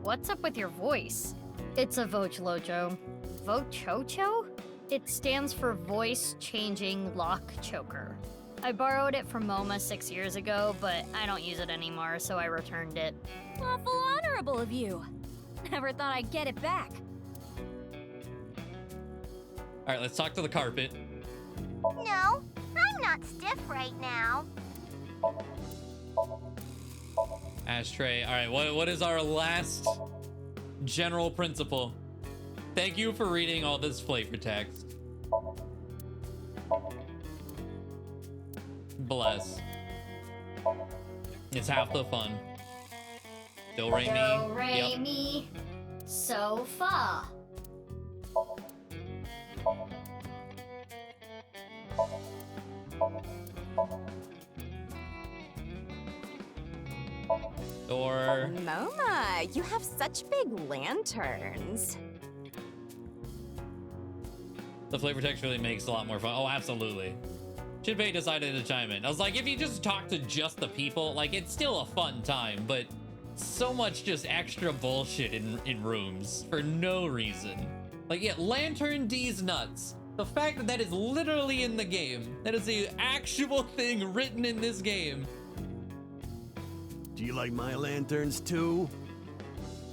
What's up with your voice? It's a Vochlojo. Vochocho? It stands for Voice Changing Lock Choker. I borrowed it from MoMA 6 years ago, but I don't use it anymore, so I returned it. Awful honorable of you. Never thought I'd get it back. All right, let's talk to the carpet. No, I'm not stiff right now. Ashtray. All right, what is our last general principle? Thank you for reading all this flavor text. Bless. It's half the fun. Do re mi. Do re mi. So fa. Or... Oh, Moma, you have such big lanterns. The flavor text really makes a lot more fun. Oh, absolutely. Shinpei decided to chime in. I was like, if you just talk to just the people, like, it's still a fun time, but so much just extra bullshit in rooms for no reason. Like, yeah, Lantern D's nuts. The fact that that is literally in the game, that is the actual thing written in this game. Do you like my lanterns too?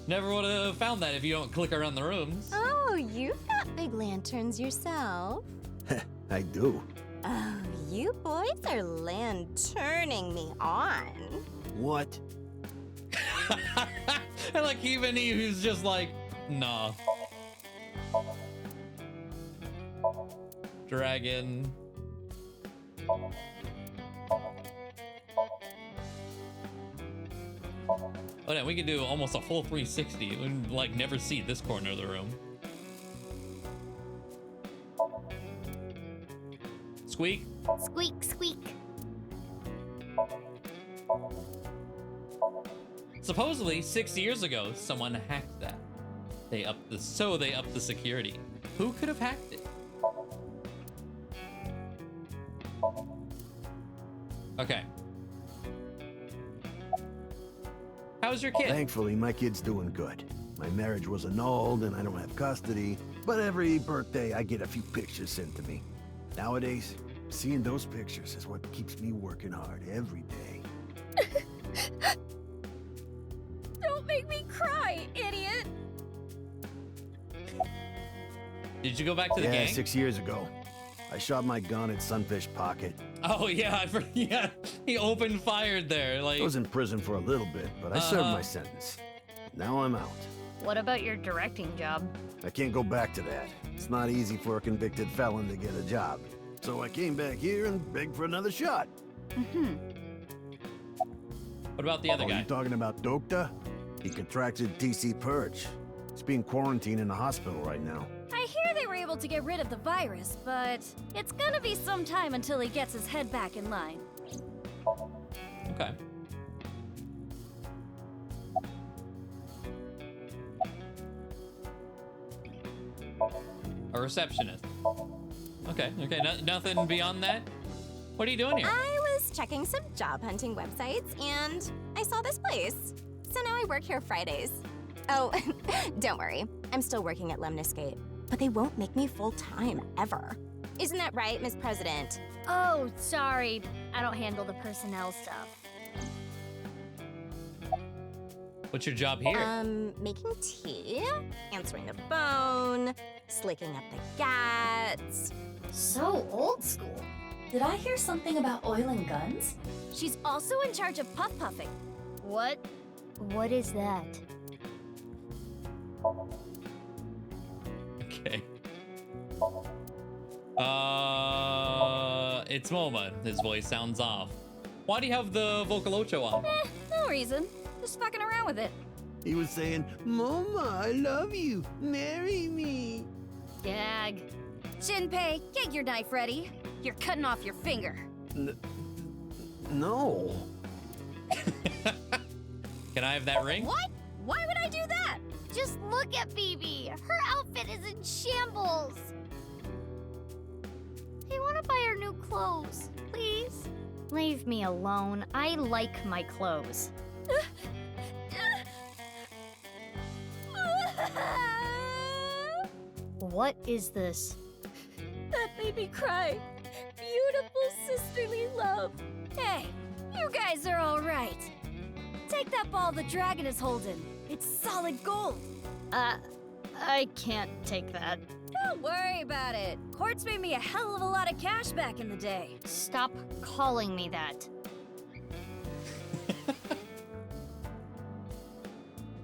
Never would have found that if you don't click around the rooms. Oh, you've got big lanterns yourself. I do. Oh, you boys are lanterning me on. What? And like even he who's just like, nah. Dragon. Oh yeah, we could do almost a full 360 and like never see this corner of the room. Squeak. Squeak, squeak. Supposedly 6 years ago, someone hacked that. They upped the security. Who could have hacked it? Okay. How's your kid? Thankfully, my kid's doing good. My marriage was annulled and I don't have custody, but every birthday I get a few pictures sent to me. Nowadays, seeing those pictures is what keeps me working hard every day. Don't make me cry, idiot! Did you go back to the gang? 6 years ago. I shot my gun at Sunfish Pocket. Oh yeah, yeah. He opened fire there. Like I was in prison for a little bit, but I served my sentence. Now I'm out. What about your directing job? I can't go back to that. It's not easy for a convicted felon to get a job. So I came back here and begged for another shot. What about the other guy? You talking about Dokta? He contracted TC Purge. He's being quarantined in the hospital right now. I hear they were able to get rid of the virus, but it's gonna be some time until he gets his head back in line. Okay. A receptionist. Okay, nothing beyond that? What are you doing here? I was checking some job hunting websites and I saw this place. So now I work here Fridays. Oh, don't worry. I'm still working at Lemniscate, but they won't make me full-time ever. Isn't that right, Miss President? Oh, sorry. I don't handle the personnel stuff. What's your job here? Making tea, answering the phone, slicking up the gats. So old school. Did I hear something about oiling guns? She's also in charge of puff puffing. What? What is that? Okay. It's Moma. His voice sounds off. Why do you have the Vocal Ocho on? No reason. Just fucking around with it. He was saying, Mama, I love you. Marry me. Gag. Shinpei, get your knife ready. You're cutting off your finger. No. Can I have that ring? What? Why would I do that? Just look at Phoebe. Her outfit is in shambles. I want to buy her new clothes, please. Leave me alone. I like my clothes. What is this? That made me cry. Beautiful sisterly love. Hey, you guys are all right. Take that ball the dragon is holding. It's solid gold. I can't take that. Don't worry about it. Quartz made me a hell of a lot of cash back in the day. Stop calling me that.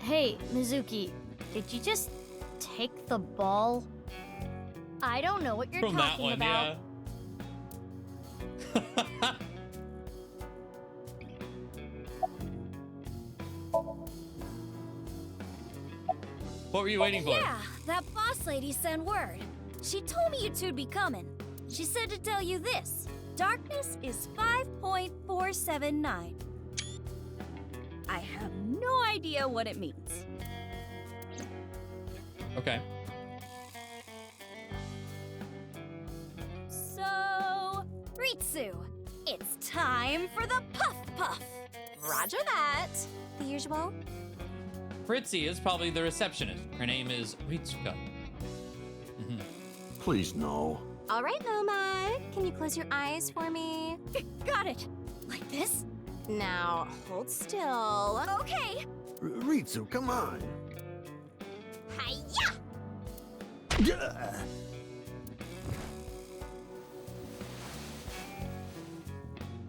Hey, Mizuki, did you just take the ball? I don't know what you're From that talking one, about. Yeah. What were you waiting for? Yeah, that boss lady sent word. She told me you two'd be coming. She said to tell you this. Darkness is 5.479. I have no idea what it means. Okay. So, Ritsu, it's time for the Puff Puff. Roger that. The usual. Fritzy is probably the receptionist. Her name is Ritsuka. Please, no. All right, Moma. Can you close your eyes for me? Got it. Like this? Now, hold still. Okay. Ritsu, come on. Hiya!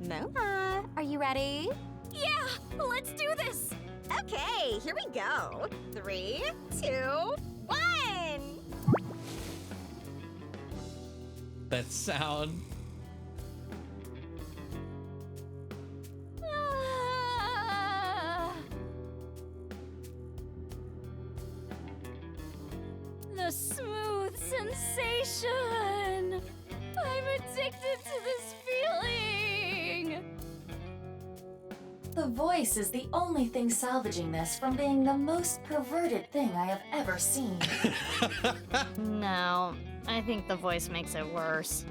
Moma, are you ready? Yeah, let's do this. Okay, here we go. 3, 2, 1. That sound. The smooth sensation. I'm addicted to this feeling. The voice is the only thing salvaging this from being the most perverted thing I have ever seen. No, I think the voice makes it worse.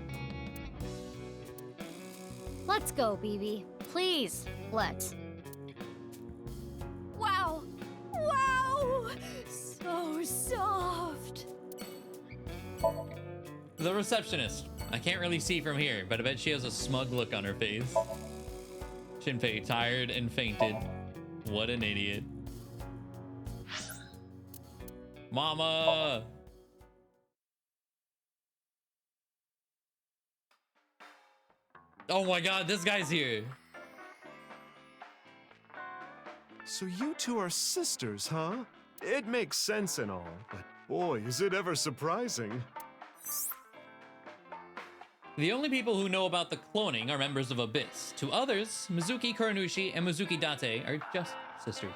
Let's go, BB. Please, let's. Wow! Wow! So soft! The receptionist. I can't really see from here, but I bet she has a smug look on her face. Shinpei tired and fainted. What an idiot. Mama! Oh my god, this guy's here. So you two are sisters, huh? It makes sense and all, but boy, is it ever surprising. The only people who know about the cloning are members of Abyss. To others, Mizuki Kuranushi and Mizuki Dante are just sisters.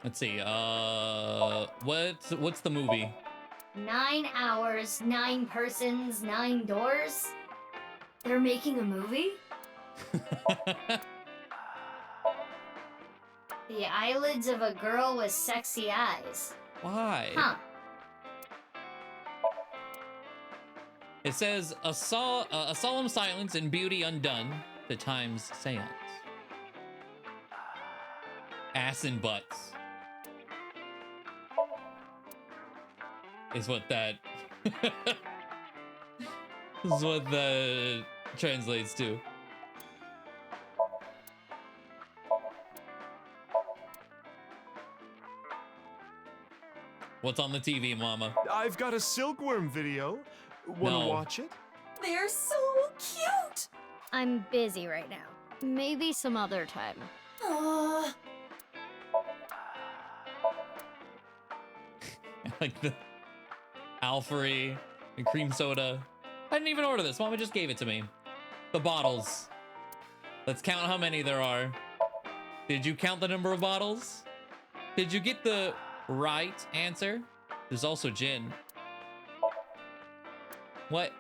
Let's see, what's the movie? 9 hours, 9 persons, 9 doors? They're making a movie? The eyelids of a girl with sexy eyes. Why? Huh. It says, a solemn silence and beauty undone, the time's seance. Ass and butts. Is what that... is what that translates to. What's on the TV, Mama? I've got a silkworm video. Wanna No. watch it? They're so cute! I'm busy right now. Maybe some other time. Aww. Like the Alfrey and cream soda. I didn't even order this. Mama just gave it to me. The bottles. Let's count how many there are. Did you count the number of bottles? Did you get the right answer? There's also gin. What?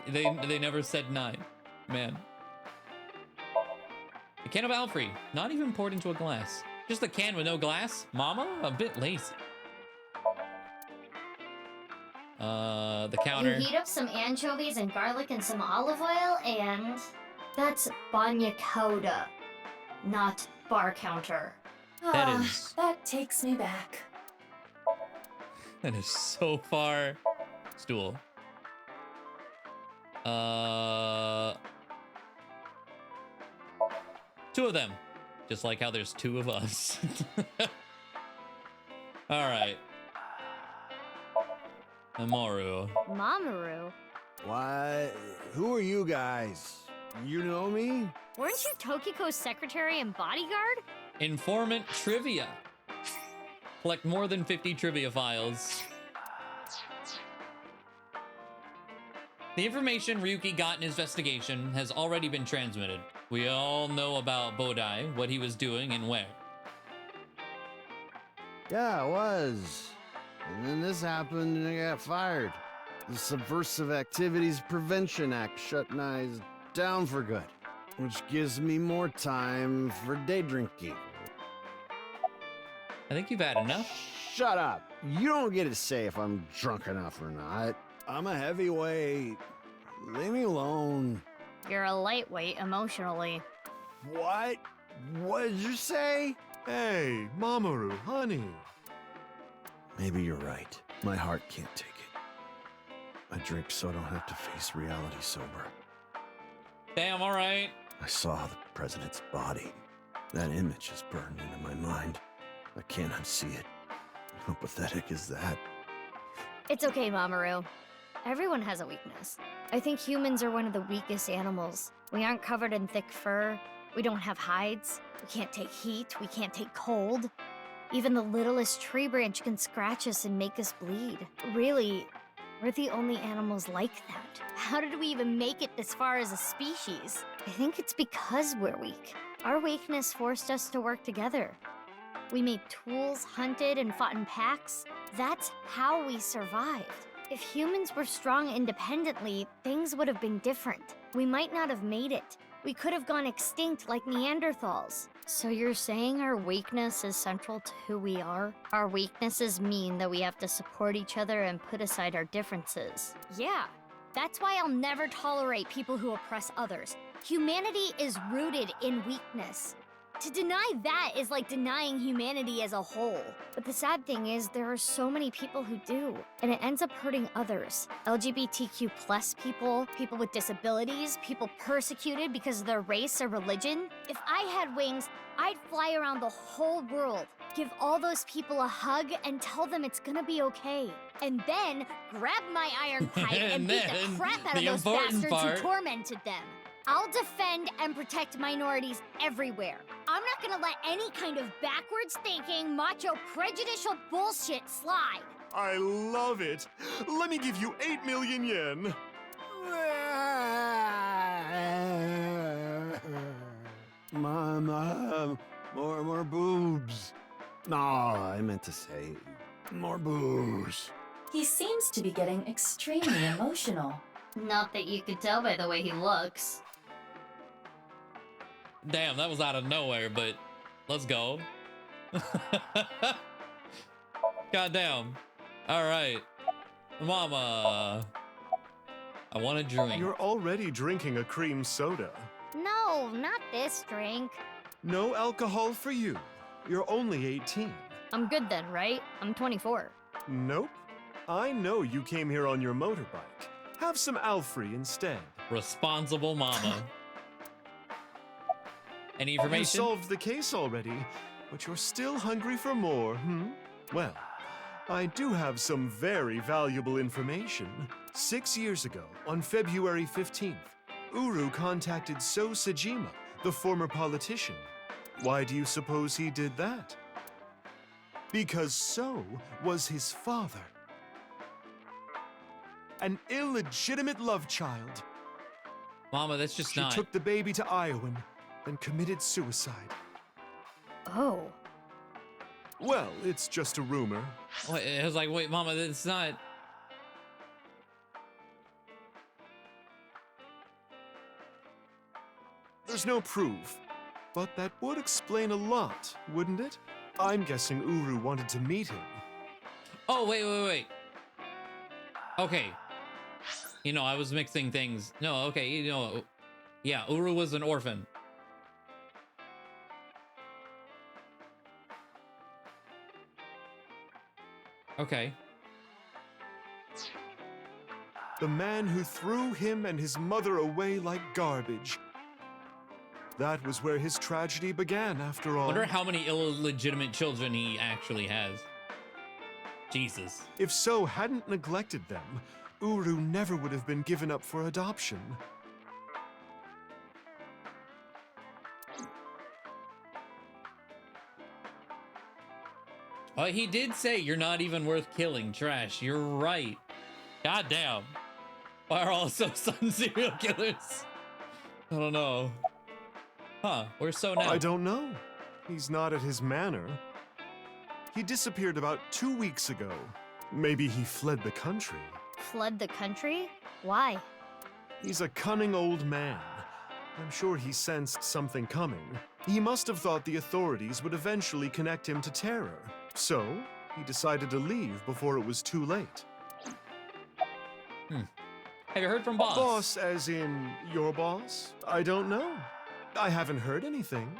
They never said 9. Man. A can of Alfrey. Not even poured into a glass. Just a can with no glass? Mama? A bit lazy. The counter. You heat up some anchovies and garlic and some olive oil and... That's banya coda, not bar counter. That is... That takes me back. That is so far. Stool. 2 of them. Just like how there's 2 of us. Alright. Mamoru. Mamoru? Why? Who are you guys? You know me? Weren't you Tokiko's secretary and bodyguard? Informant trivia. Collect more than 50 trivia files. The information Ryuki got in his investigation has already been transmitted. We all know about Bodai, what he was doing and where. Yeah, it was. And then this happened and I got fired. The Subversive Activities Prevention Act shut Nyes down for good, which gives me more time for day drinking. I think you've had enough. Shut up. You don't get to say if I'm drunk enough or not. I'm a heavyweight. Leave me alone. You're a lightweight emotionally. What? What did you say? Hey, Mamoru, honey. Maybe you're right. My heart can't take it. I drink so I don't have to face reality sober. Damn, all right. I saw the president's body. That image is burned into my mind. I can't unsee it. How pathetic is that? It's okay, Mamoru. Everyone has a weakness. I think humans are one of the weakest animals. We aren't covered in thick fur. We don't have hides. We can't take heat. We can't take cold. Even the littlest tree branch can scratch us and make us bleed. Really, we're the only animals like that. How did we even make it this far as a species? I think it's because we're weak. Our weakness forced us to work together. We made tools, hunted, and fought in packs. That's how we survived. If humans were strong independently, things would have been different. we might not have made it. We could have gone extinct like Neanderthals. So you're saying our weakness is central to who we are? Our weaknesses mean that we have to support each other and put aside our differences. Yeah, that's why I'll never tolerate people who oppress others. Humanity is rooted in weakness. To deny that is like denying humanity as a whole. But the sad thing is, there are so many people who do, and it ends up hurting others. LGBTQ plus people, people with disabilities, people persecuted because of their race or religion. If I had wings, I'd fly around the whole world, give all those people a hug, and tell them it's gonna be okay. And then grab my iron pipe and beat the crap out of those bastards who tormented them. I'll defend and protect minorities everywhere. I'm not gonna let any kind of backwards thinking, macho, prejudicial bullshit slide. I love it. Let me give you 8 million yen. Mom, more boobs. No, I meant to say more booze. He seems to be getting extremely emotional. Not that you could tell by the way he looks. Damn, that was out of nowhere, but let's go. Goddamn. All right. Mama. I want a drink. You're already drinking a cream soda. No, not this drink. No alcohol for you. You're only 18. I'm good then, right? I'm 24. Nope. I know you came here on your motorbike. Have some Alfrey instead. Responsible mama. Any information? You solved the case already, but you're still hungry for more, Well, I do have some very valuable information. 6 years ago, on February 15th, Uru contacted So Sejima, the former politician. Why do you suppose he did that? Because So was his father. An illegitimate love child. Mama, that's just She not... took the baby to Iowa, then committed suicide. Oh. Well, it's just a rumor. Wait, I was like, wait, Mama, that's not... There's no proof, but that would explain a lot, wouldn't it? I'm guessing Uru wanted to meet him. Oh, wait. Okay. You know, I was mixing things. No, okay, you know... Yeah, Uru was an orphan. Okay. The man who threw him and his mother away like garbage. That was where his tragedy began, after all. Wonder how many illegitimate children he actually has. Jesus. If So hadn't neglected them, Uru never would have been given up for adoption. Oh, he did say you're not even worth killing, Trash. You're right. Goddamn. Why are all So sudden serial killers? I don't know. Huh, where's So now? I don't know. He's not at his manor. He disappeared about 2 weeks ago. Maybe he fled the country. Fled the country? Why? He's a cunning old man. I'm sure he sensed something coming. He must have thought the authorities would eventually connect him to terror. So, he decided to leave before it was too late. Have you heard from Boss? Boss as in your boss? I don't know. I haven't heard anything.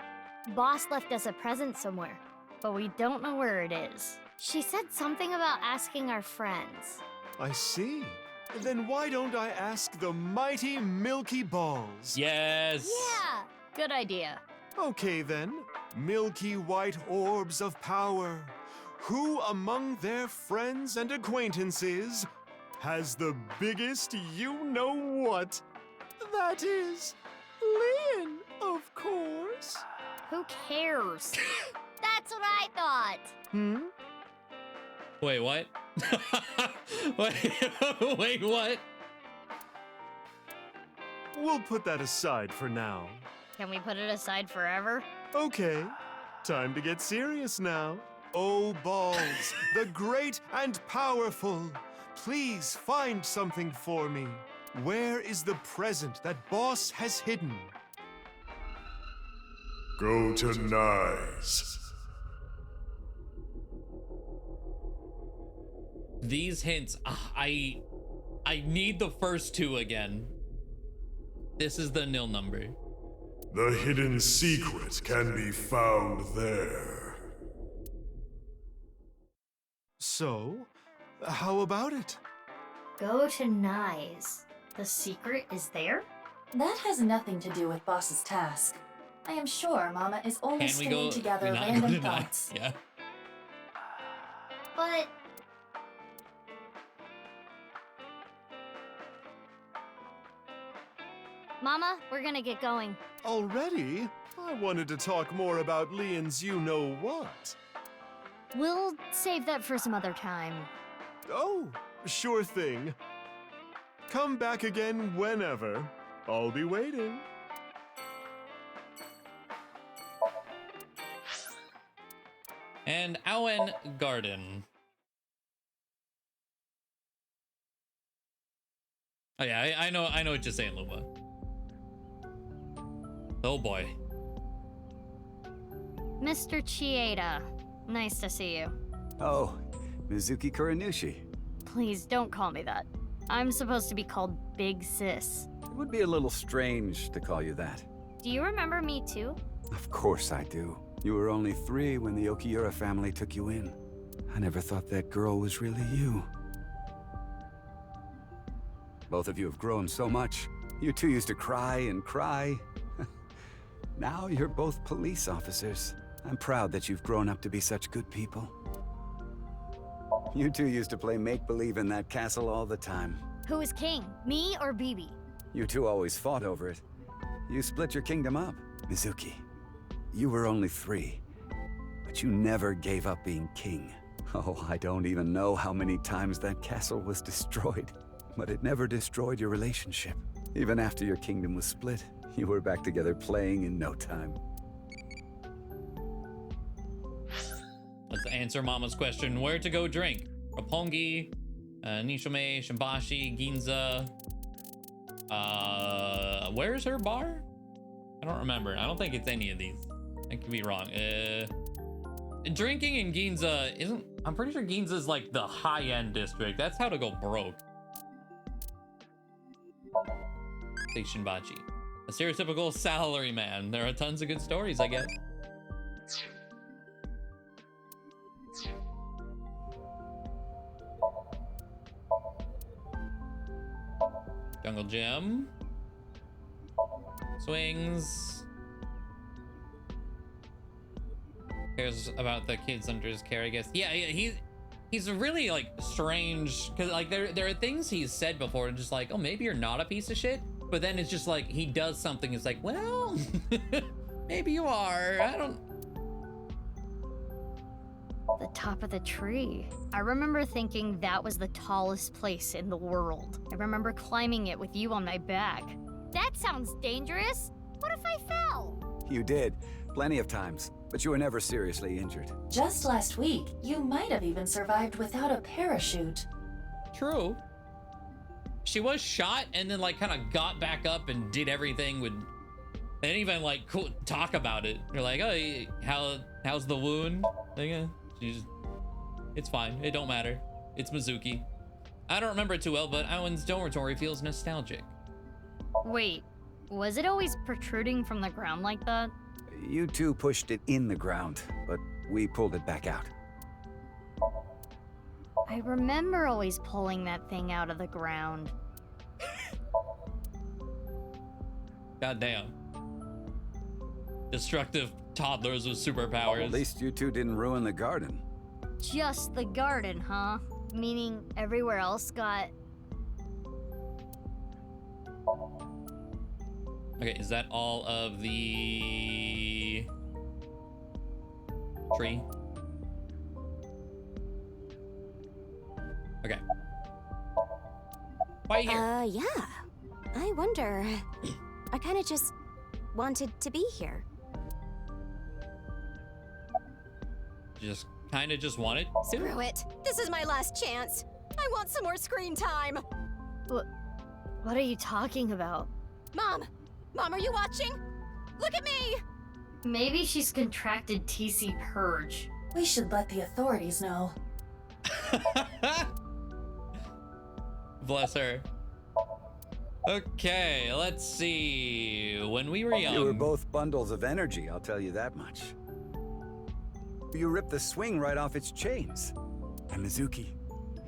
Boss left us a present somewhere, but we don't know where it is. She said something about asking our friends. I see. Then why don't I ask the mighty Milky Balls? Yes! Yeah, good idea. Okay then, milky white orbs of power. Who among their friends and acquaintances has the biggest you-know-what? That is, Lian, of course. Who cares? That's what I thought. Wait, what? Wait, what? We'll put that aside for now. Can we put it aside forever? Okay, time to get serious now. Oh, Balls, the great and powerful, please find something for me. Where is the present that Boss has hidden? Go to Nyes. These hints, I need the first two again. This is the nil number. The hidden secret can be found there. So, how about it? Go to Nyes. The secret is there? That has nothing to do with Boss's task. I am sure Mama is only Can we stringing go? together We're not random going to Nyes. thoughts. Yeah. But Mama, we're gonna get going. Already? I wanted to talk more about Leon's you-know-what. We'll save that for some other time. Oh, sure thing. Come back again whenever. I'll be waiting. And Owen Garden. Oh yeah, I know what you're saying, Luma. Oh boy. Mr. Chieda, nice to see you. Oh, Mizuki Kuranushi. Please don't call me that. I'm supposed to be called Big Sis. It would be a little strange to call you that. Do you remember me too? Of course I do. You were only 3 when the Okiura family took you in. I never thought that girl was really you. Both of you have grown so much. You two used to cry and cry. Now you're both police officers. I'm proud that you've grown up to be such good people. You two used to play make-believe in that castle all the time. Who is king, me or Bibi? You two always fought over it. You split your kingdom up. Mizuki, you were only 3, but you never gave up being king. Oh, I don't even know how many times that castle was destroyed, but it never destroyed your relationship. Even after your kingdom was split, you were back together playing in no time. Let's answer Mama's question. Where to go drink? Roppongi, Nishome, Shimbashi, Ginza. Where's her bar? I don't remember. I don't think it's any of these. I could be wrong. Drinking in Ginza isn't... I'm pretty sure Ginza's like the high-end district. That's how to go broke. Say Shinbachi. A stereotypical salary man. There are tons of good stories, I guess. Jungle Gym. Swings. Cares about the kids under his care, I guess. Yeah, he's really like strange because like there are things he's said before, just like, oh, maybe you're not a piece of shit, but then it's just like he does something. It's like, well, maybe you are. I don't. The top of the tree. I remember thinking that was the tallest place in the world. I remember climbing it with you on my back. That sounds dangerous. What if I fell? You did, plenty of times, but you were never seriously injured. Just last week, you might have even survived without a parachute. True. She was shot and then like kind of got back up and did everything with... They didn't even like talk about it. They're like, oh, how's the wound? Like, it's fine. It don't matter. It's Mizuki. I don't remember it too well, but Owen's dormitory feels nostalgic. Wait, was it always protruding from the ground like that? You two pushed it in the ground, but we pulled it back out. I remember always pulling that thing out of the ground. Goddamn. Destructive toddlers with superpowers. Well, at least you two didn't ruin the garden. Just the garden, huh? Meaning everywhere else got... Okay, is that all of the tree? Okay. Why here? Yeah. I wonder. I kind of just wanted to be here. Just kind of just wanted to? Screw it. This is my last chance. I want some more screen time. What are you talking about? Mom! Mom, are you watching? Look at me! Maybe she's contracted TC Purge. We should let the authorities know. Bless her. Okay, let's see. When we were young... You were both bundles of energy, I'll tell you that much. You ripped the swing right off its chains. And Mizuki,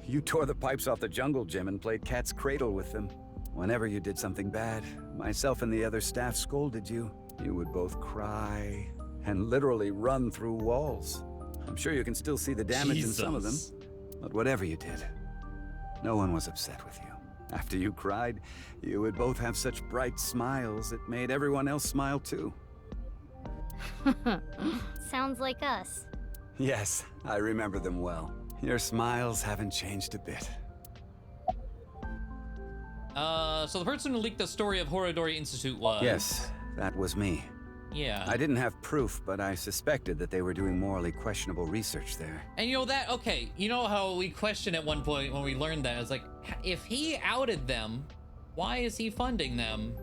you tore the pipes off the jungle gym and played cat's cradle with them. Whenever you did something bad, myself and the other staff scolded you. You would both cry and literally run through walls. I'm sure you can still see the damage in some of them. But whatever you did, no one was upset with you. After you cried, you would both have such bright smiles it made everyone else smile too. Sounds like us. Yes, I remember them well. Your smiles haven't changed a bit. So the person who leaked the story of Horodori Institute was... Yes, that was me. Yeah. I didn't have proof, but I suspected that they were doing morally questionable research there. And you know that, okay, you know how we questioned at one point when we learned that, it's like, if he outed them, why is he funding them?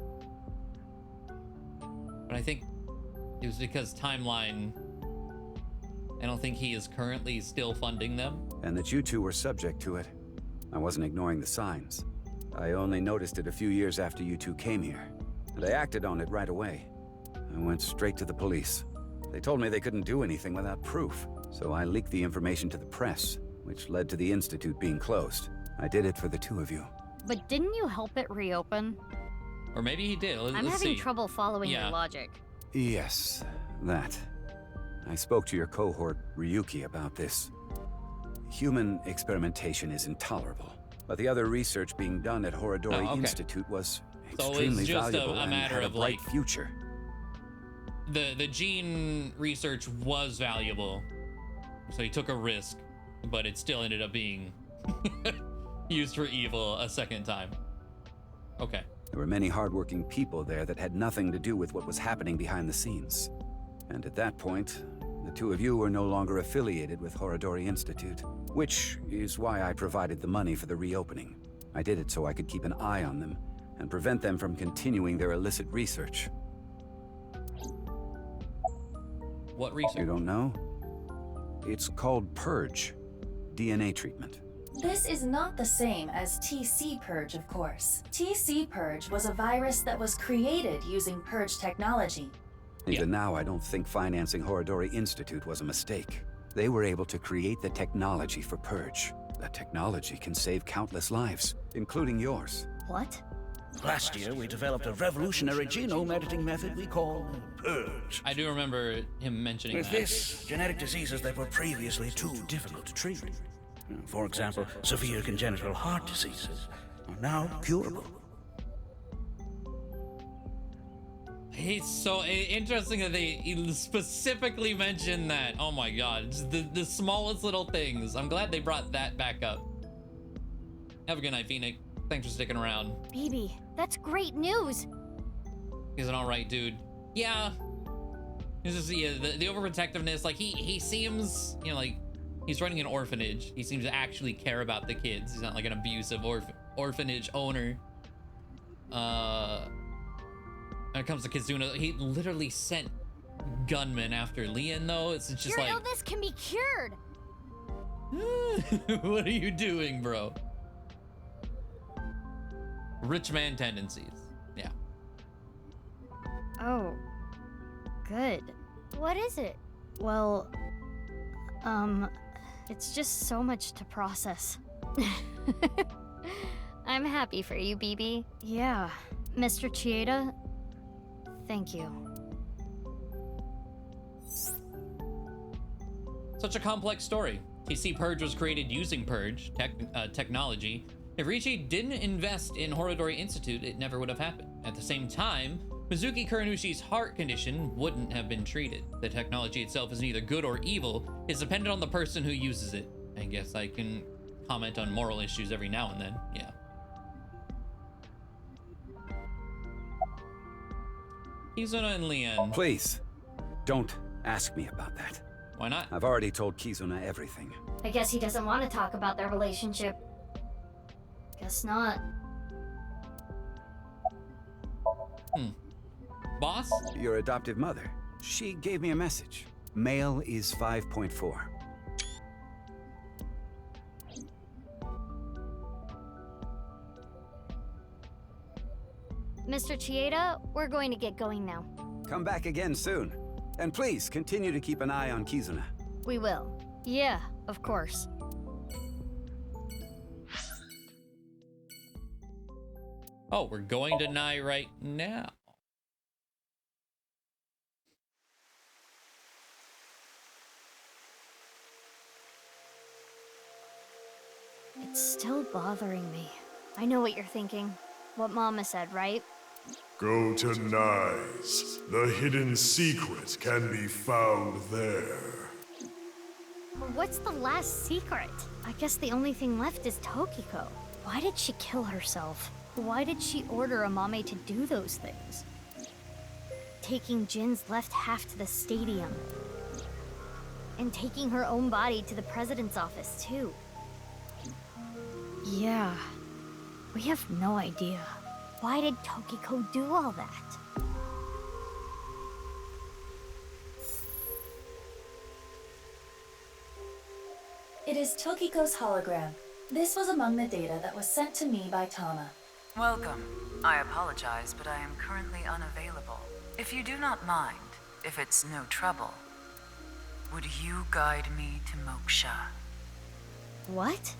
But I think it was because timeline, I don't think he is currently still funding them. And that you two were subject to it. I wasn't ignoring the signs. I only noticed it a few years after you two came here, and I acted on it right away. I went straight to the police. They told me they couldn't do anything without proof, so I leaked the information to the press, which led to the Institute being closed. I did it for the two of you. But didn't you help it reopen? Or maybe he did. I'm having trouble following your logic. Yes, that. I spoke to your cohort, Ryuki, about this. Human experimentation is intolerable, but the other research being done at Horodori Institute was extremely valuable a and matter had a of, bright like, future. The gene research was valuable, so he took a risk, but it still ended up being used for evil a second time. Okay. There were many hardworking people there that had nothing to do with what was happening behind the scenes. And at that point, the two of you were no longer affiliated with Horodori Institute, which is why I provided the money for the reopening. I did it so I could keep an eye on them and prevent them from continuing their illicit research. What research? You don't know? It's called Purge, DNA treatment. This is not the same as TC Purge, of course. TC Purge was a virus that was created using Purge technology. Even now, I don't think financing Horodori Institute was a mistake. They were able to create the technology for Purge. That technology can save countless lives, including yours. What? Last year, we developed a revolutionary genome editing method we call Purge. I do remember him mentioning With that. this, genetic diseases that were previously too difficult to treat, for example, severe congenital heart diseases, are now curable. It's so interesting that he specifically mentioned that. Oh my god, just the smallest little things. I'm glad they brought that back up. Have a good night, Phoenix. Thanks for sticking around. Baby, that's great news. He's an alright dude. Yeah. He's just, yeah, the overprotectiveness, like he seems, you know, like he's running an orphanage. He seems to actually care about the kids. He's not like an abusive orphanage owner. When it comes to Kizuna, he literally sent gunmen after Leon, though. It's just Your like... illness can be cured. What are you doing, bro? Rich man tendencies. Yeah. Oh, good. What is it? Well, it's just so much to process. I'm happy for you, BB. Yeah. Mr. Chieda, thank you. Such a complex story. TC Purge was created using Purge technology. If Ricci didn't invest in Horodori Institute, it never would have happened. At the same time, Mizuki Kuranushi's heart condition wouldn't have been treated. The technology itself is neither good or evil. It's dependent on the person who uses it. I guess I can comment on moral issues every now and then. Yeah. Kizuna and Leon. Please, don't ask me about that. Why not? I've already told Kizuna everything. I guess he doesn't want to talk about their relationship. Guess not. Boss? Your adoptive mother. She gave me a message. Male is 5.4. Mr. Chieda, we're going to get going now. Come back again soon. And please, continue to keep an eye on Kizuna. We will. Yeah, of course. Oh, we're going to Nye right now. It's still bothering me. I know what you're thinking. What Mama said, right? Go to Nye's. The hidden secret can be found there. What's the last secret? I guess the only thing left is Tokiko. Why did she kill herself? Why did she order Amame to do those things? Taking Jin's left half to the stadium. And taking her own body to the president's office, too. Yeah. We have no idea. Why did Tokiko do all that? It is Tokiko's hologram. This was among the data that was sent to me by Tama. Welcome. I apologize, but I am currently unavailable. If you do not mind, if it's no trouble, would you guide me to Moksha? What?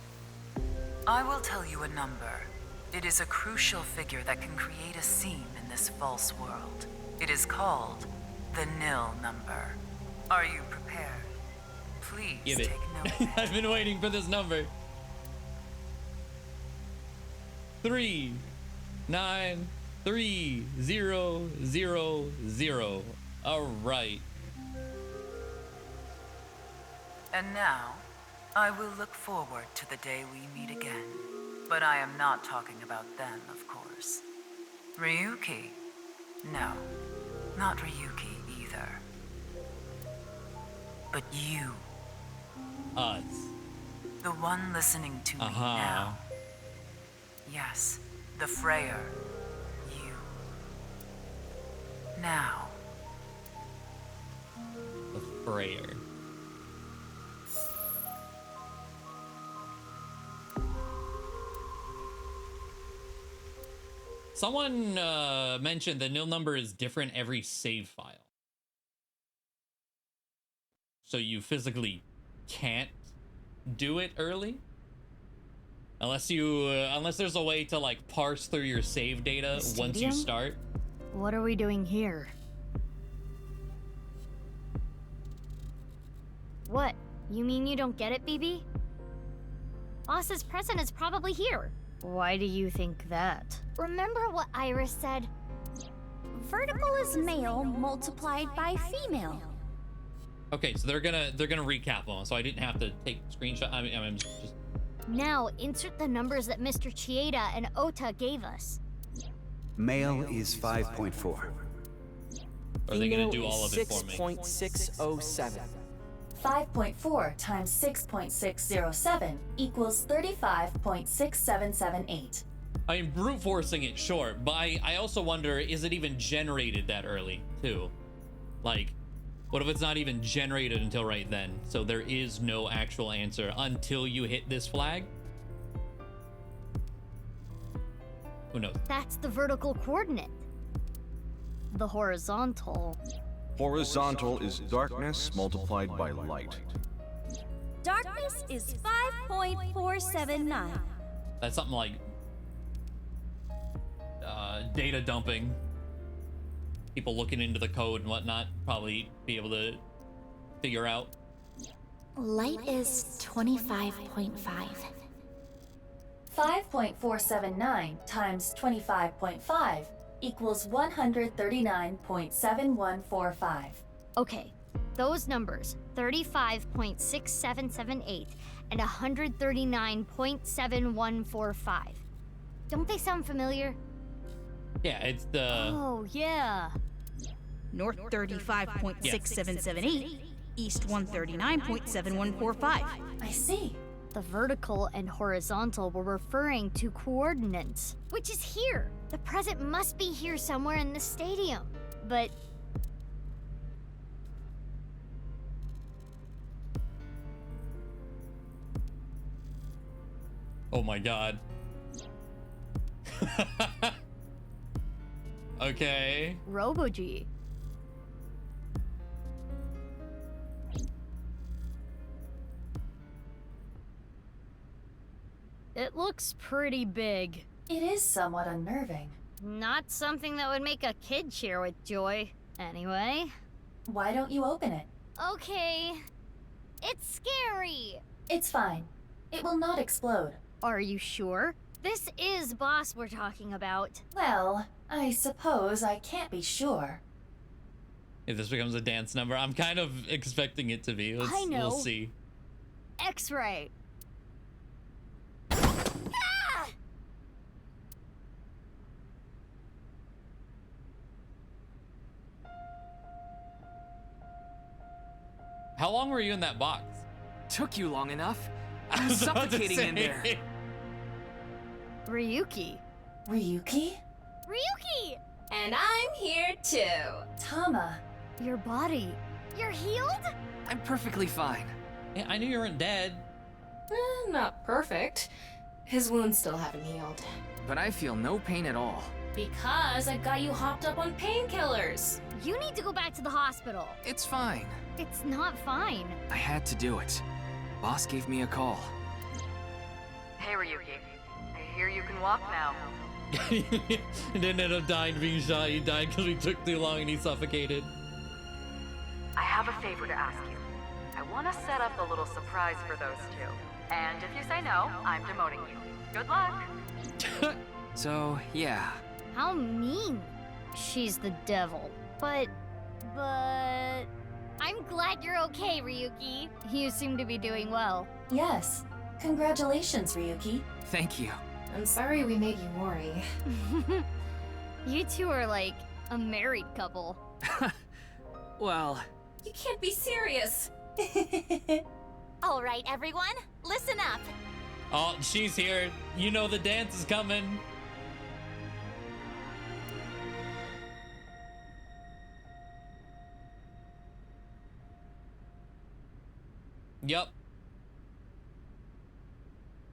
I will tell you a number. It is a crucial figure that can create a scene in this false world. It is called the nil number. Are you prepared? Please Give it. take note. I've been waiting for this number. 3 9 3 0 0 0. All right. And now, I will look forward to the day we meet again. But I am not talking about them, of course. Ryuki? No, not Ryuki either. But you. Us. The one listening to me now. Yes, the Freyer. You. Now. The Freyer. Someone mentioned the nil number is different every save file. So you physically can't do it early? Unless there's a way to like parse through your save data once you start. What are we doing here? What? You mean you don't get it, BB? Boss's present is probably here. Why do you think that? Remember what Iris said? Vertical is male multiplied by female. Okay, so they're gonna recap them, so I didn't have to take screenshot. I mean, just Now insert the numbers that Mr. Chieda and Ota gave us. Male is 5.4. Are they gonna do all of it for me? 6.607. 5.4 times 6.607 equals 35.6778. I am brute forcing it, sure, but I also wonder, is it even generated that early, too? Like, what if it's not even generated until right then? So there is no actual answer until you hit this flag? Who knows? That's the vertical coordinate. The horizontal. Horizontal is darkness multiplied by light. Darkness is 5.479. That's something like data dumping. People looking into the code and whatnot probably be able to figure out. Light is 25.5. 5.479 times 25.5 equals 139.7145. Okay, those numbers, 35.6778 and 139.7145. Don't they sound familiar? Yeah, it's the... Oh, yeah. North 35.6778, East 139.7145. I see. The vertical and horizontal were referring to coordinates. Which is here. The present must be here somewhere in the stadium. But oh my god. Okay. Robo-G. It looks pretty big. It is somewhat unnerving. Not something that would make a kid cheer with joy. Anyway. Why don't you open it? okay. It's scary. It's fine. It will not explode. Are you sure? This is Boss we're talking about. Well, I suppose I can't be sure. If this becomes a dance number, I'm kind of expecting it to be. I know. We'll see. X-ray. How long were you in that box? Took you long enough. I I'm was about to suffocating in say. there. Ryuki? Ryuki! And I'm here too. Tama. Your body. You're healed? I'm perfectly fine. Yeah, I knew you weren't dead. Not perfect. His wounds still haven't healed. But I feel no pain at all. Because I got you hopped up on painkillers. You need to go back to the hospital. It's fine. It's not fine. I had to do it. Boss gave me a call. Hey, Ryuki. I hear you can walk now. He didn't end up dying being shot. He died because he took too long and he suffocated. I have a favor to ask you. I want to set up a little surprise for those two. And if you say no, I'm demoting you. Good luck. So, yeah. How mean. She's the devil. But... I'm glad you're okay, Ryuki. You seem to be doing well. Yes. Congratulations, Ryuki. Thank you. I'm sorry we made you worry. You two are like a married couple. Well... You can't be serious. All right, everyone, listen up. Oh, she's here. You know the dance is coming. Yep.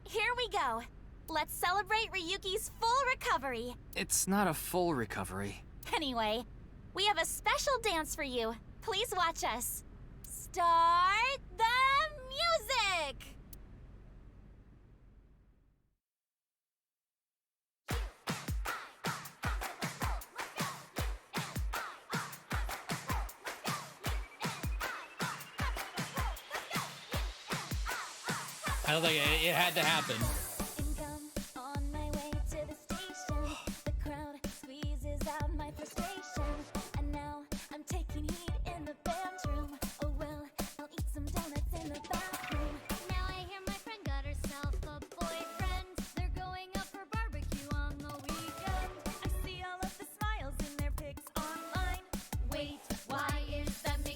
Here we go. Let's celebrate Ryuki's full recovery. It's not a full recovery. Anyway, we have a special dance for you. Please watch us. Start the music! I don't think it had to happen.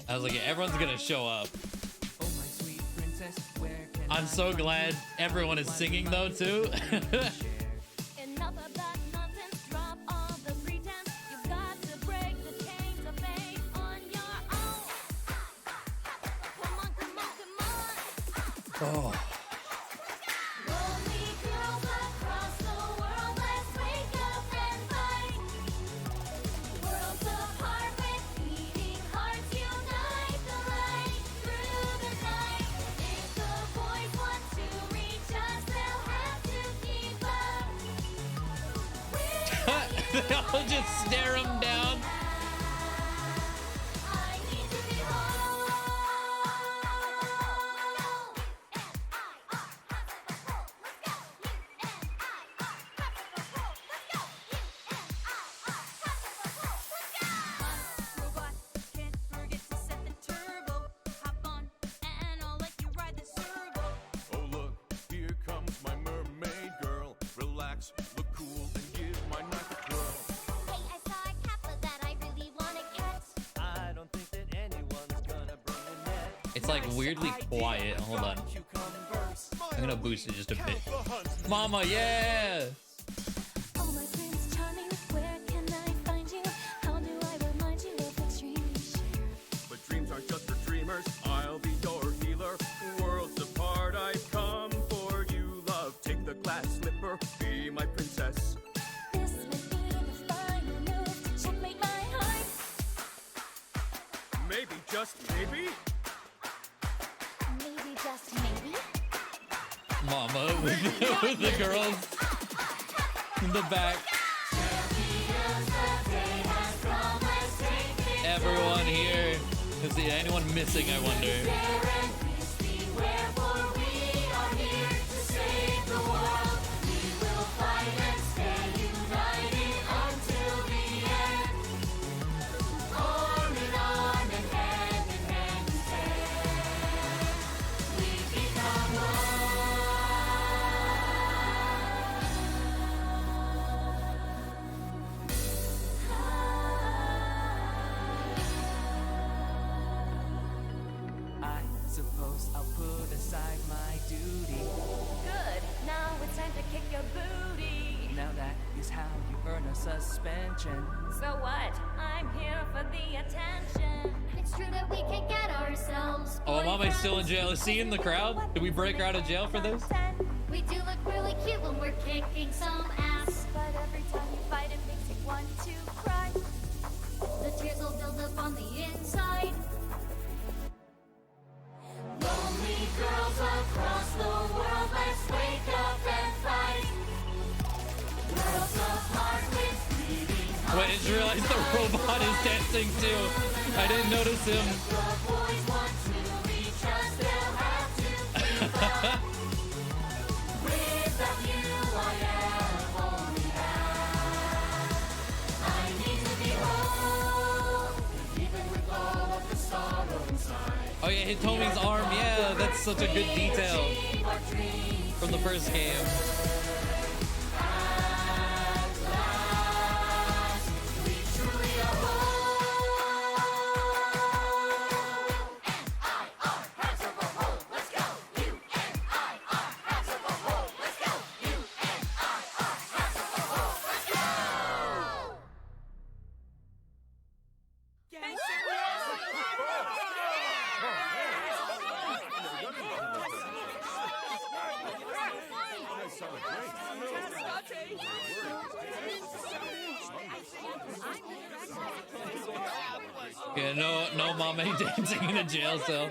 I was like, everyone's gonna show up. I'm so glad everyone is singing though too. Oh. I'll just stare him down. Oh look, here comes my mermaid girl. Relax, look cool, and give my knife a twirl. It's like weirdly quiet. Hold on. I'm gonna boost it just a bit. Mama, yeah! Oh, my Prince Charming, where can I find you? How do I remind you of the dream we share? But dreams aren't just for dreamers. I'll be your healer. Worlds apart, I've come for you, love. Take the glass slipper, be my princess. This would be the final move to checkmate my heart. Maybe, just maybe? Maybe, just maybe. Mama with the girls in the back. Everyone here. Is there anyone missing, I wonder? I suppose I'll put aside my duty. Good. Now it's time to kick your booty. Now that is how you earn a suspension. So what? I'm here for the attention. It's true that we can get ourselves. Oh, Mama's still in jail. Is he in the crowd? Did we break her out of jail for this? We do look really cute when we're kicking some ass. But every time you fight, it makes you want to cry. The tears will build up on the inside. Lonely girls across the world, let's wake up and fight. Worlds apart with bleeding hearts. Wait, I just realized the robot is dancing too. I didn't notice him. The boys want to reach us, they'll have to keep up. Without you, I am only half. I need to be whole, even with all of the sorrow inside. Oh yeah, Hitomi's arm. Yeah, that's such a good detail from the first game. Yeah, no mama dancing in a jail cell.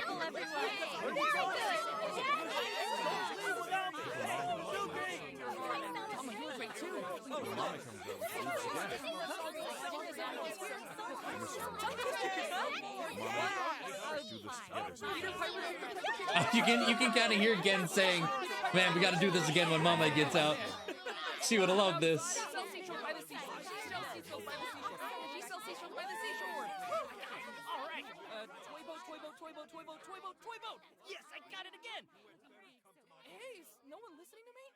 You can kind of hear Gen saying, "Man, we got to do this again when Mama gets out." She would have loved this. Toy boat! Yes, I got it again! Hey, is no one listening to me?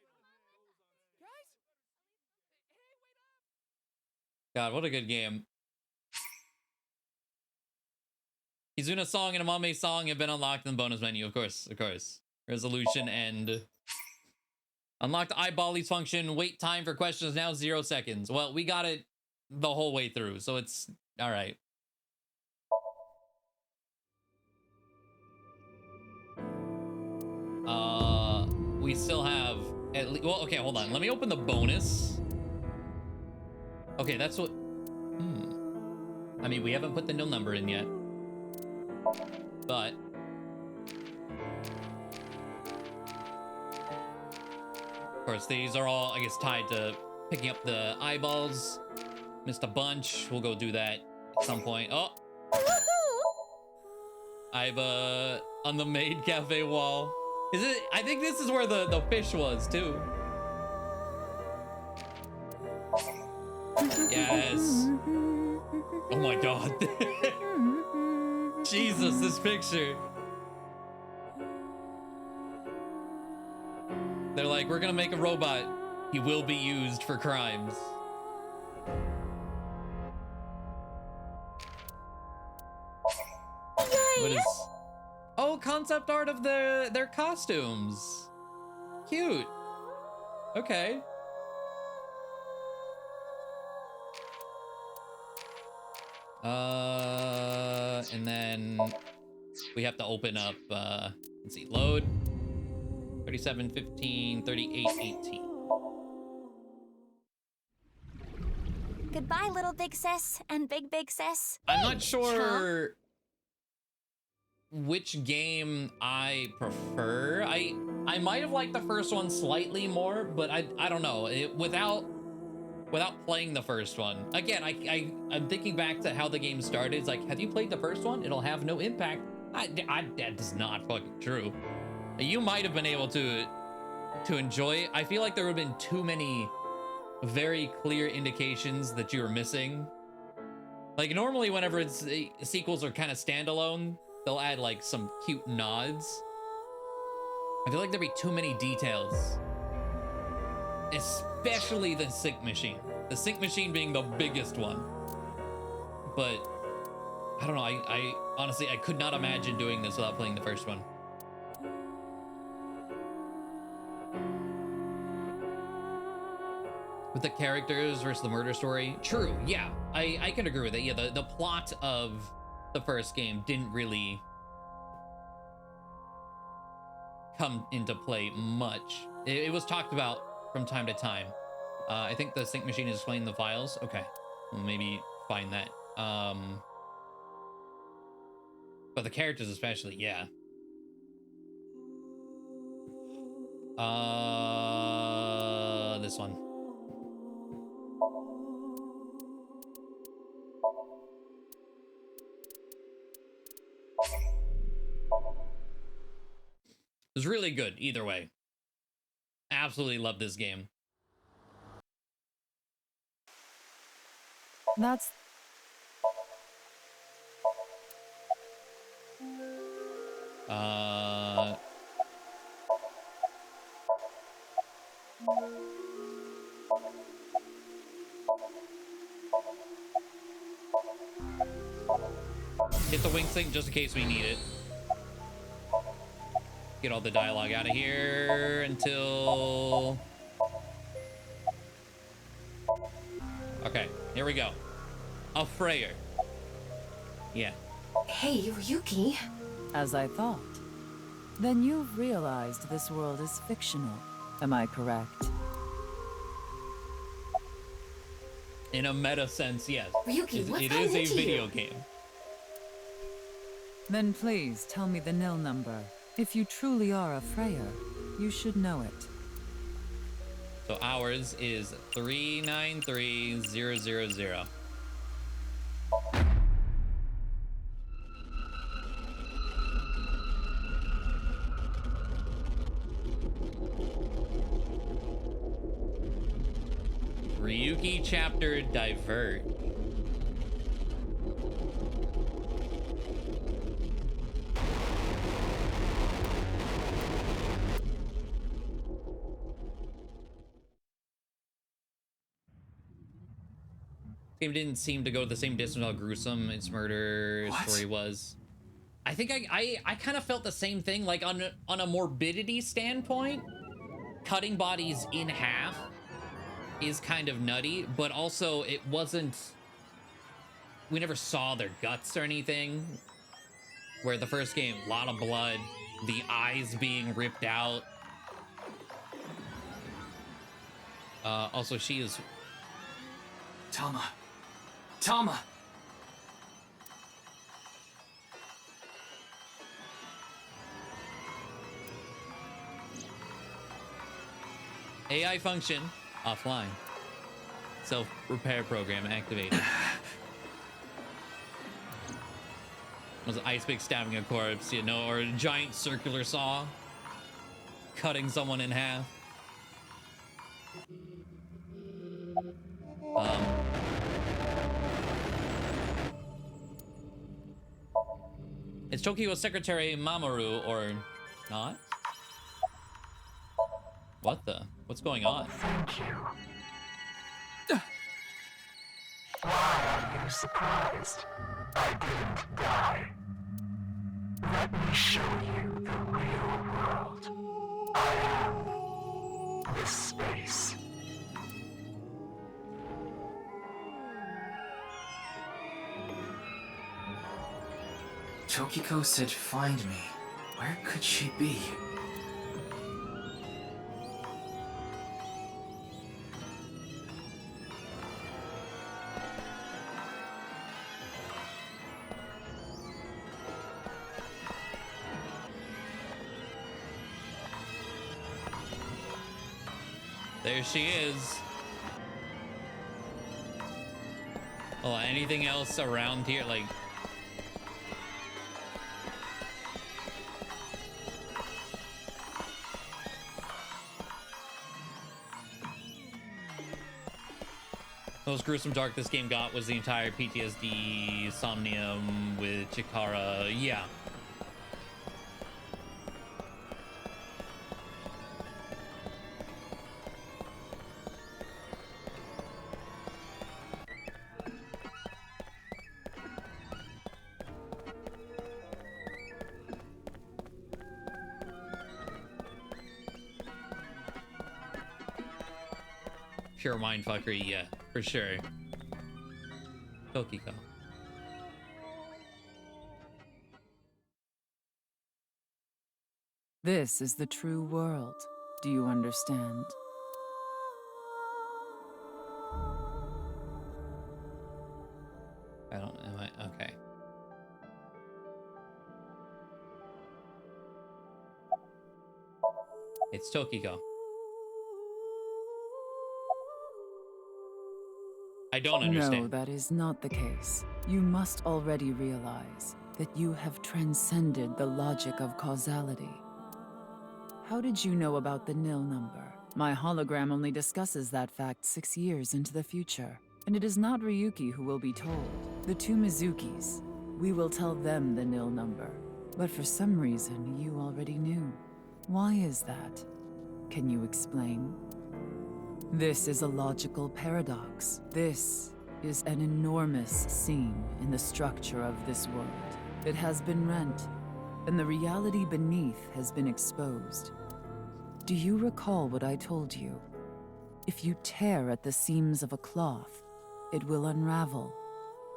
Guys? God, what a good game. Kizuna song and a Mame song have been unlocked in the bonus menu, of course. Resolution and unlocked eyeballies function. Wait time for questions now 0 seconds. Well, we got it the whole way through, so it's all right. We still have at least, well, okay, hold on. Let me open the bonus. Okay, that's what, I mean, we haven't put the nil number in yet, but of course, these are all, I guess, tied to picking up the eyeballs. Missed a bunch. We'll go do that at some point. Oh, I've on the maid cafe wall. Is it? I think this is where the fish was too. Yes. Oh my god. Jesus, this picture. They're like, we're gonna make a robot. He will be used for crimes. What is? Oh, concept art of their costumes. Cute. Okay. And then we have to open up, let's see, load 37, 15, 38, 18. Goodbye, little big sis and big sis. I'm not sure which game I prefer. I might have liked the first one slightly more, but I don't know. Without playing the first one. Again, I'm thinking back to how the game started. It's like, have you played the first one? It'll have no impact. That is not fucking true. You might have been able to enjoy it. I feel like there would have been too many very clear indications that you were missing. Like normally whenever it's sequels are kind of standalone, they'll add like some cute nods. I feel like there'd be too many details. Especially the sync machine. The sync machine being the biggest one. But I don't know, I honestly, I could not imagine doing this without playing the first one. With the characters versus the murder story. True, yeah, I can agree with it. Yeah, the plot of the first game didn't really come into play much. It was talked about from time to time. I think the sync machine is displaying the files. Okay, well, maybe find that. But the characters especially, yeah. This one. It was really good either way. Absolutely love this game. That's... Hit the wing sync just in case we need it. Get all the dialogue out of here until... Okay, here we go. A Freyer. Yeah. Hey, Ryuki. As I thought. Then you've realized this world is fictional. Am I correct? In a meta sense, yes. Ryuki, what's it gotten is a into video you? game. Then please tell me the nil number. If you truly are a Freya, you should know it. So ours is 393000. Ryuki chapter Divert. Game didn't seem to go the same distance how gruesome its murder story was. I think I kind of felt the same thing, like on a morbidity standpoint, cutting bodies in half is kind of nutty, but also it wasn't, we never saw their guts or anything, where the first game, a lot of blood, the eyes being ripped out. Also, she is... Tama! Tama! AI function offline. Self-repair program activated. Was an ice pick stabbing a corpse, you know, or a giant circular saw cutting someone in half. It's Tokyo Secretary Mamoru, or not? What the? What's going on? Thank you. Why are you surprised? I didn't die. Let me show you the real world. I am this space. Tokiko said find me. Where could she be? There she is. Oh, anything else around here? Like, most gruesome dark this game got was the entire PTSD Somnium with Chikara. Yeah. Pure mindfuckery, yeah, for sure. Tokiko. This is the true world. Do you understand? I don't know. Okay. It's Tokiko. I don't understand. No, that is not the case. You must already realize that you have transcended the logic of causality. How did you know about the nil number? My hologram only discusses that fact 6 years into the future. And it is not Ryuki who will be told. The two Mizukis. We will tell them the nil number. But for some reason, you already knew. Why is that? Can you explain? This is a logical paradox. This is an enormous seam in the structure of this world. It has been rent, and the reality beneath has been exposed. Do you recall what I told you? If you tear at the seams of a cloth, it will unravel,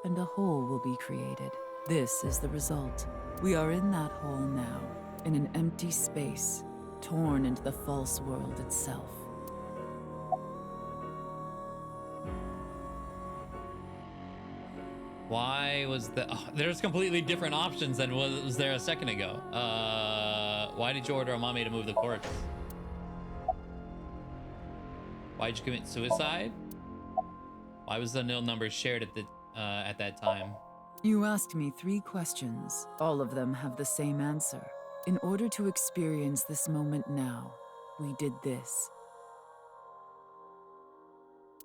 and a hole will be created. This is the result. We are in that hole now, in an empty space, torn into the false world itself. Why was the... Oh, there's completely different options than was there a second ago. Why did you order Amame to move the corpse? Why'd you commit suicide? Why was the nil number shared at that time? You asked me 3 questions. All of them have the same answer. In order to experience this moment now, we did this.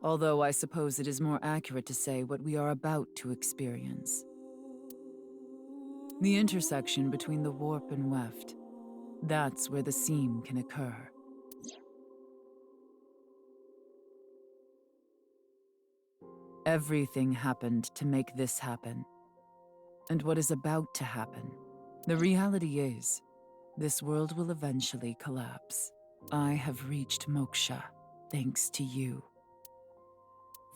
Although I suppose it is more accurate to say what we are about to experience. The intersection between the warp and weft. That's where the seam can occur. Everything happened to make this happen. And what is about to happen? The reality is, this world will eventually collapse. I have reached moksha, thanks to you.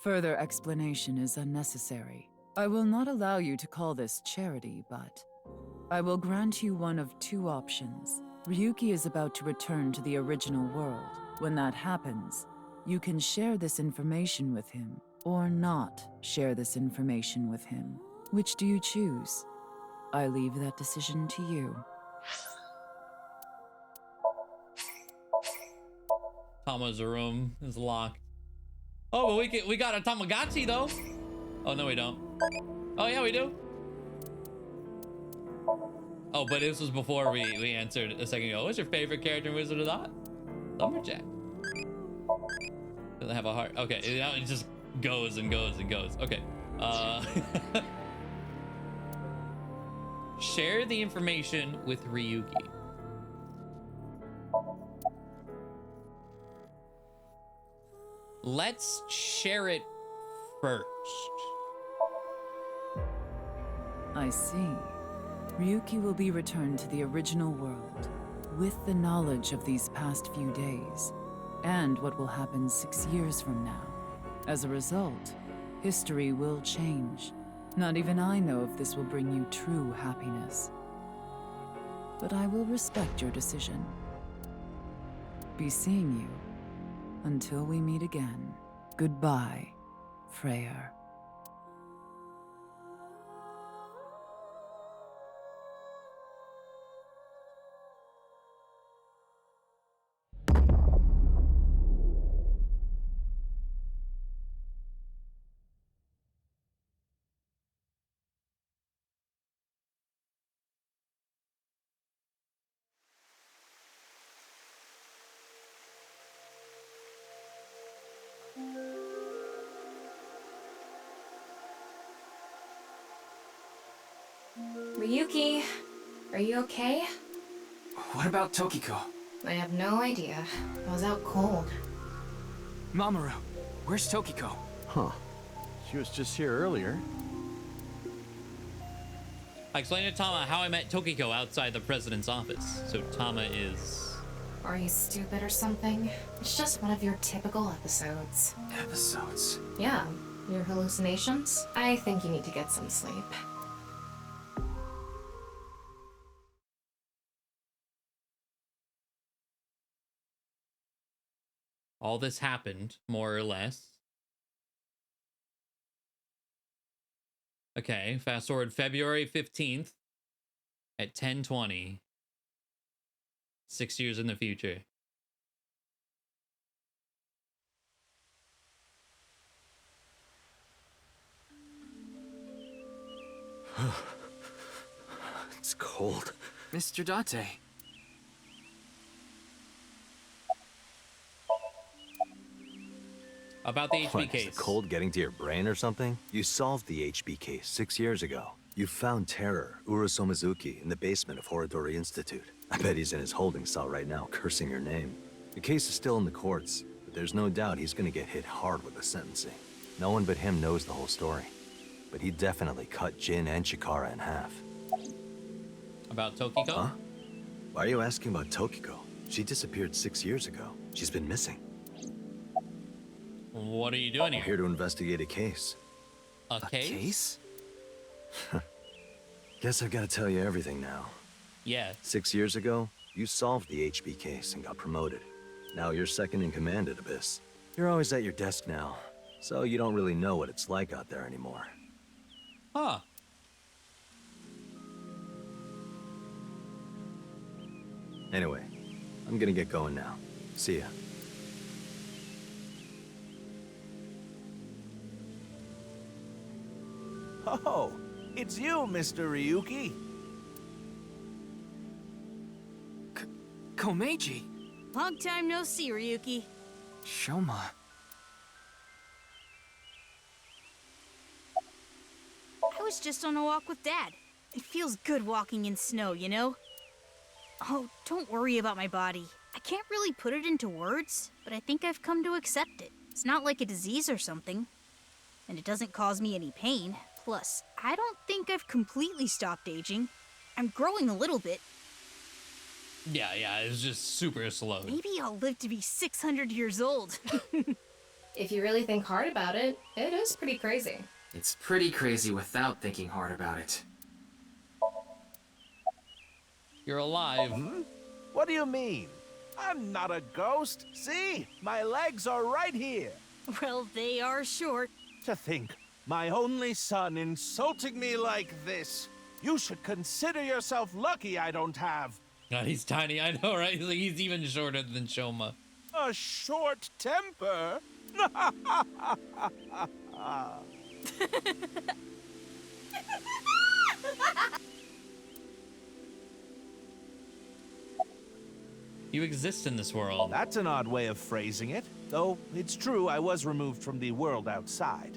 Further explanation is unnecessary. I will not allow you to call this charity, but I will grant you one of 2 options. Ryuki is about to return to the original world. When that happens, you can share this information with him, or not share this information with him. Which do you choose? I leave that decision to you. Tama's room is locked. Oh, but we got a Tamagotchi though. Oh no, we don't. Oh yeah, we do. Oh, but this was before we answered a second ago. What's your favorite character in Wizard of Oz? Lumberjack. Doesn't have a heart. Okay, it just goes and goes and goes. Okay. Share the information with Ryuki. Let's share it first. I see. Ryuki will be returned to the original world with the knowledge of these past few days and what will happen 6 years from now. As a result, history will change. Not even I know if this will bring you true happiness. But I will respect your decision. Be seeing you. Until we meet again. Goodbye, Freyr. Ryuki, are you okay? What about Tokiko? I have no idea. I was out cold. Mamoru, where's Tokiko? Huh. She was just here earlier. I explained to Tama how I met Tokiko outside the president's office. So Tama is... Are you stupid or something? It's just one of your typical episodes. Episodes? Yeah, your hallucinations? I think you need to get some sleep. All this happened, more or less. Okay, fast forward February 15th at 10:20. 6 years in the future. It's cold. Mr. Dante. About the HB What, case. is the cold getting to your brain or something? You solved the HB case 6 years ago. You found Terror, Uruso Mizuki, in the basement of Horodori Institute. I bet he's in his holding cell right now, cursing your name. The case is still in the courts, but there's no doubt he's gonna get hit hard with the sentencing. No one but him knows the whole story. But he definitely cut Jin and Chikara in half. About Tokiko? Huh? Why are you asking about Tokiko? She disappeared 6 years ago. She's been missing. What are you doing I'm here? here to investigate a case. A case? Case? Guess I've got to tell you everything now. Yeah. 6 years ago, you solved the HB case and got promoted. Now you're second in command at Abyss. You're always at your desk now, so you don't really know what it's like out there anymore. Huh. Anyway, I'm gonna get going now. See ya. Oh, it's you, Mr. Ryuki. Komeiji! Long time no see, Ryuki. Shoma. I was just on a walk with Dad. It feels good walking in snow, you know? Oh, don't worry about my body. I can't really put it into words, but I think I've come to accept it. It's not like a disease or something. And it doesn't cause me any pain. Plus, I don't think I've completely stopped aging. I'm growing a little bit. Yeah, it's just super slow. Maybe I'll live to be 600 years old. If you really think hard about it, it is pretty crazy. It's pretty crazy without thinking hard about it. You're alive. What do you mean? I'm not a ghost. See? My legs are right here. Well, they are short. To think, my only son insulting me like this. You should consider yourself lucky I don't have God, he's tiny. I know, right? He's even shorter than Shoma. a short temper. You exist in this world. That's an odd way of phrasing it. Though, it's true I was removed from the world outside.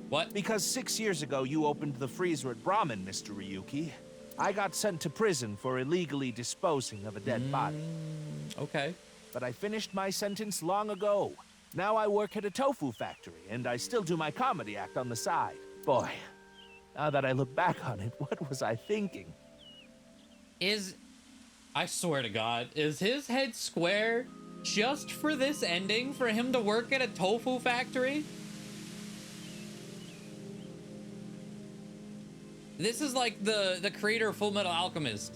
What? Because 6 years ago you opened the freezer at Brahmin, Mr. Ryuki. I got sent to prison for illegally disposing of a dead body. Okay. But I finished my sentence long ago. Now I work at a tofu factory, and I still do my comedy act on the side. Boy, now that I look back on it, what was I thinking? I swear to God, is his head square? just for this ending, for him to work at a tofu factory? This is like the creator of Full Metal Alchemist.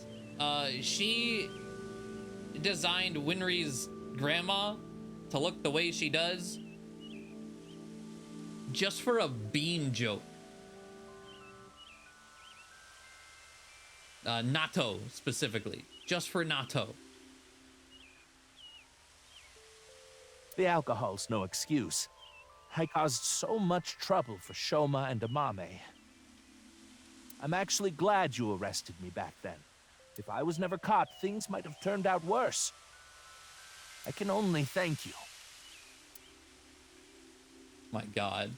She designed Winry's grandma to look the way she does just for a bean joke. Natto specifically, just for natto. The alcohol's no excuse. I caused so much trouble for Shoma and Amame. I'm actually glad you arrested me back then. If I was never caught, things might have turned out worse. I can only thank you. My God.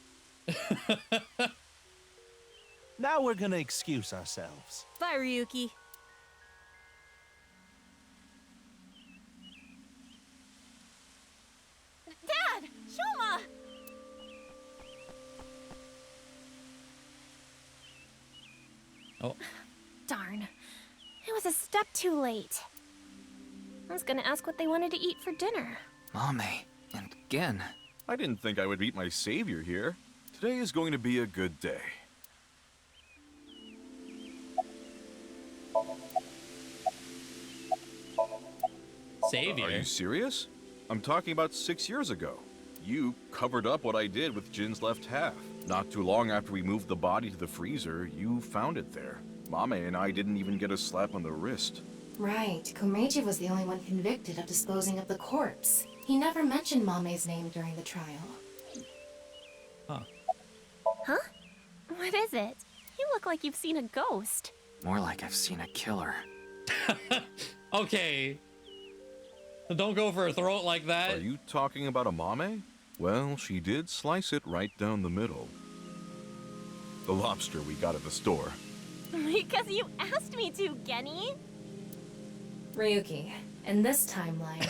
Now we're gonna excuse ourselves. Bye, Ryuki. Dad! Shoma! Oh. Darn. It was a step too late. I was gonna ask what they wanted to eat for dinner. Mame, and again. I didn't think I would meet my savior here. Today is going to be a good day. Savior? Are you serious? I'm talking about 6 years ago. You covered up what I did with Jin's left half. Not too long after we moved the body to the freezer, you found it there. Mame and I didn't even get a slap on the wrist. Right. Komeiji was the only one convicted of disposing of the corpse. He never mentioned Mame's name during the trial. Huh? What is it? You look like you've seen a ghost. More like I've seen a killer. Okay. Don't go for a throat like that. Are you talking about Amame? Well, she did slice it right down the middle. The lobster we got at the store. Because you asked me to, Genny. Ryuki, in this timeline,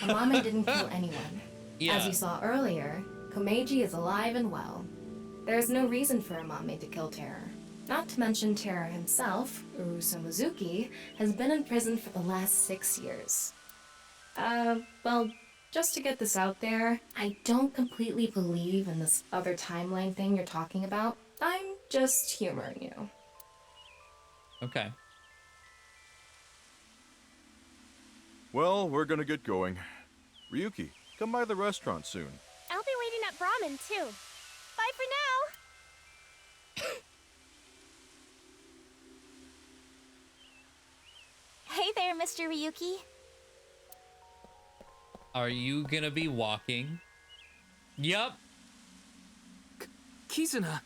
Amame didn't kill anyone. Yeah. As you saw earlier, Komeiji is alive and well. There's no reason for Amame to kill Terror. Not to mention Terror himself, Uruso Mizuki, has been in prison for the last 6 years. Well, just to get this out there, I don't completely believe in this other timeline thing you're talking about. I'm just humoring you. Okay. Well, we're gonna get going. Ryuki, come by the restaurant soon. I'll be waiting at Brahmin, too. Bye for now. Hey there, Mr. Ryuki. Are you gonna be walking? Yup. Kizuna.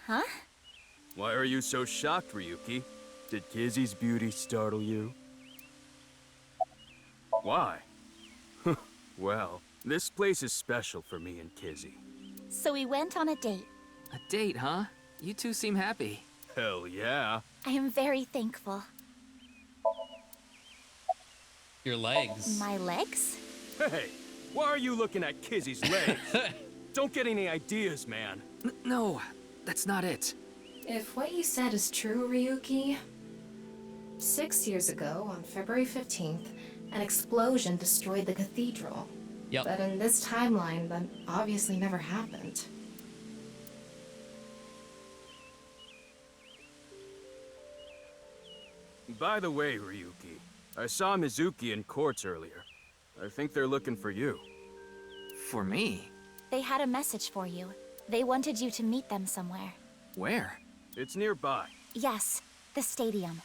Huh? Why are you so shocked, Ryuki? Did Kizzy's beauty startle you? Why? Well, this place is special for me and Kizzy. So we went on a date. A date, huh? You two seem happy. Hell yeah. I am very thankful. Your legs. My legs? Hey, why are you looking at Kizzy's legs? Don't get any ideas, man. No, that's not it. If what you said is true, Ryuki, 6 years ago, on February 15th, an explosion destroyed the cathedral. Yep. But in this timeline, that obviously never happened. By the way, Ryuki, I saw Mizuki in courts earlier. I think they're looking for you. For me? They had a message for you. They wanted you to meet them somewhere. Where? It's nearby. Yes, the stadium.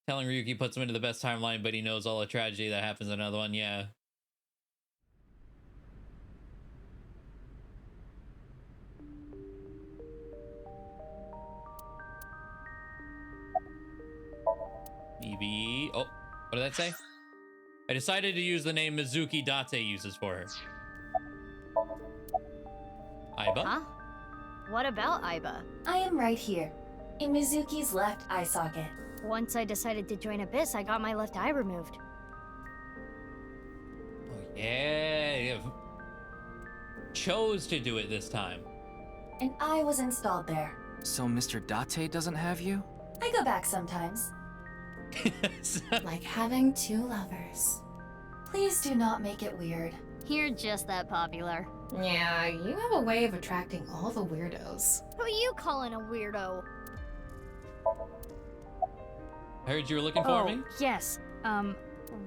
Telling Ryuki puts him into the best timeline, but he knows all the tragedy that happens in another one. Yeah. Oh, what did that say? I decided to use the name Mizuki Dante uses for her. Aiba? Huh? What about Aiba? I am right here, in Mizuki's left eye socket. Once I decided to join Abyss, I got my left eye removed. Oh, yeah, you chose to do it this time. An eye was installed there. So Mr. Date doesn't have you? I go back sometimes. Like having two lovers. Please do not make it weird. You're just that popular. Yeah, you have a way of attracting all the weirdos. Who you calling a weirdo? I heard you were looking for me? Yes.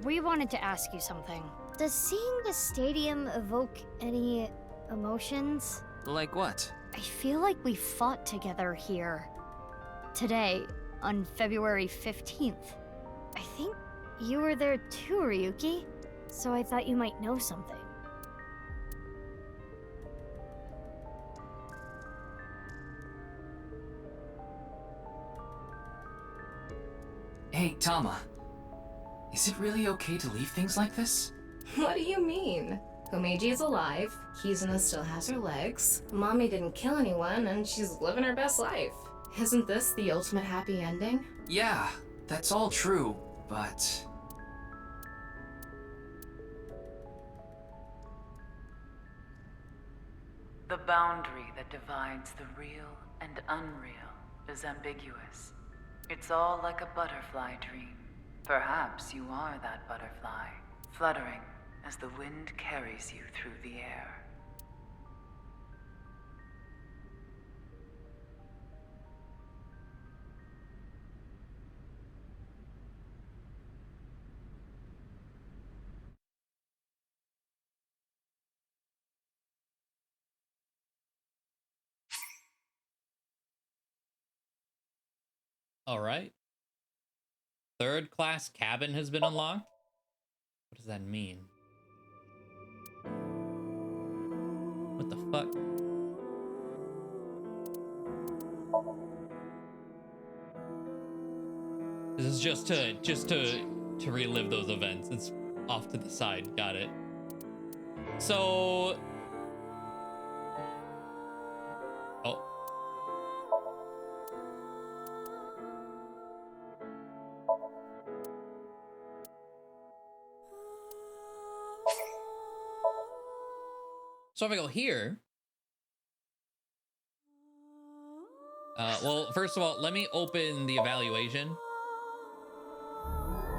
We wanted to ask you something. Does seeing the stadium evoke any emotions? Like what? I feel like we fought together here. Today, on February 15th. I think you were there too, Ryuki. So I thought you might know something. Hey, Tama. Is it really okay to leave things like this? What do you mean? Komeiji is alive, Kizuna still has her legs, Mommy didn't kill anyone, and she's living her best life. Isn't this the ultimate happy ending? Yeah, that's all true, but... The boundary that divides the real and unreal is ambiguous. It's all like a butterfly dream. Perhaps you are that butterfly, fluttering as the wind carries you through the air. All right. Third class cabin has been unlocked. What does that mean? What the fuck? This is just to relive those events. It's off to the side. Got it. So, oh. So if I go here, well, first of all, let me open the evaluation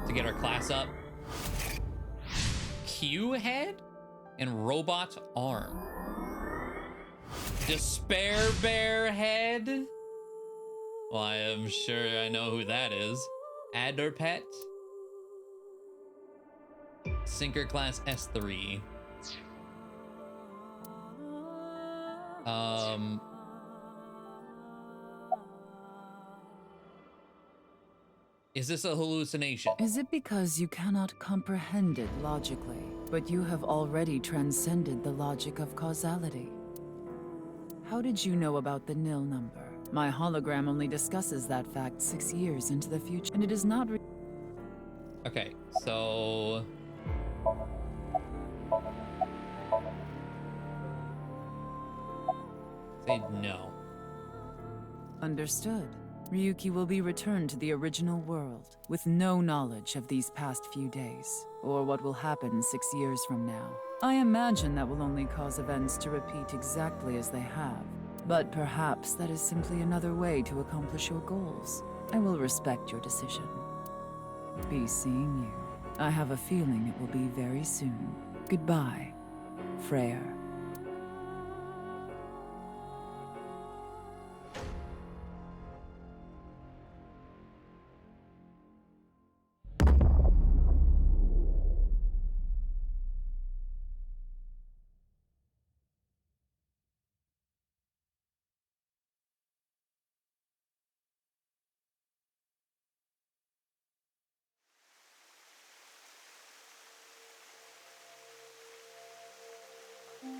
to get our class up. Q head and robot arm. Despair bear head. Well, I am sure I know who that is. Adder pet. Sinker class S3. Is this a hallucination? Is it because you cannot comprehend it logically, but you have already transcended the logic of causality? How did you know about the nil number? My hologram only discusses that fact 6 years into the future, and it is not Okay, so... say no. Understood. Ryuki will be returned to the original world, with no knowledge of these past few days, or what will happen 6 years from now. I imagine that will only cause events to repeat exactly as they have, but perhaps that is simply another way to accomplish your goals. I will respect your decision. Be seeing you. I have a feeling it will be very soon. Goodbye, Freyr.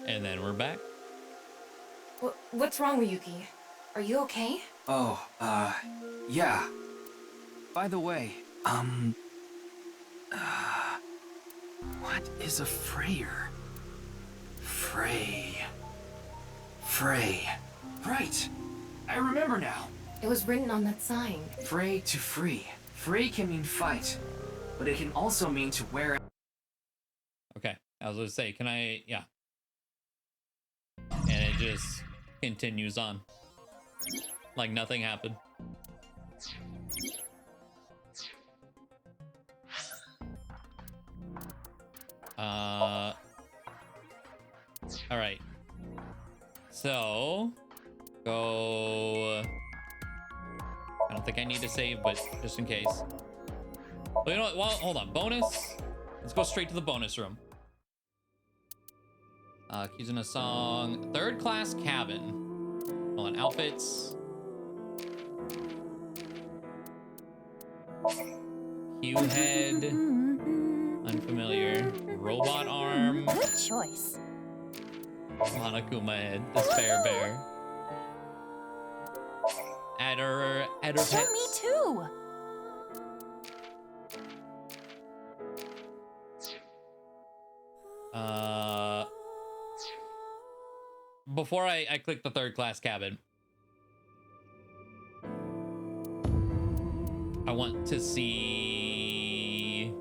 And then we're back. What's wrong, Ryuki? Are you okay? Oh, yeah. By the way, what is a Freyr? Frey. Right. I remember now. It was written on that sign. Frey to free. Frey can mean fight, but it can also mean to wear out. Okay, I was gonna say, can I, yeah. And it just continues on. Like nothing happened. All right. So, go. I don't think I need to save, but just in case. Well, you know what? Well, hold on. Bonus. Let's go straight to the bonus room. Using a song. Third class cabin. Hold on. Outfits. Hue head. Unfamiliar. Robot arm. Good choice. Monokuma head. Despair bear. Adder Show me too. Before I click the third class cabin, I want to see.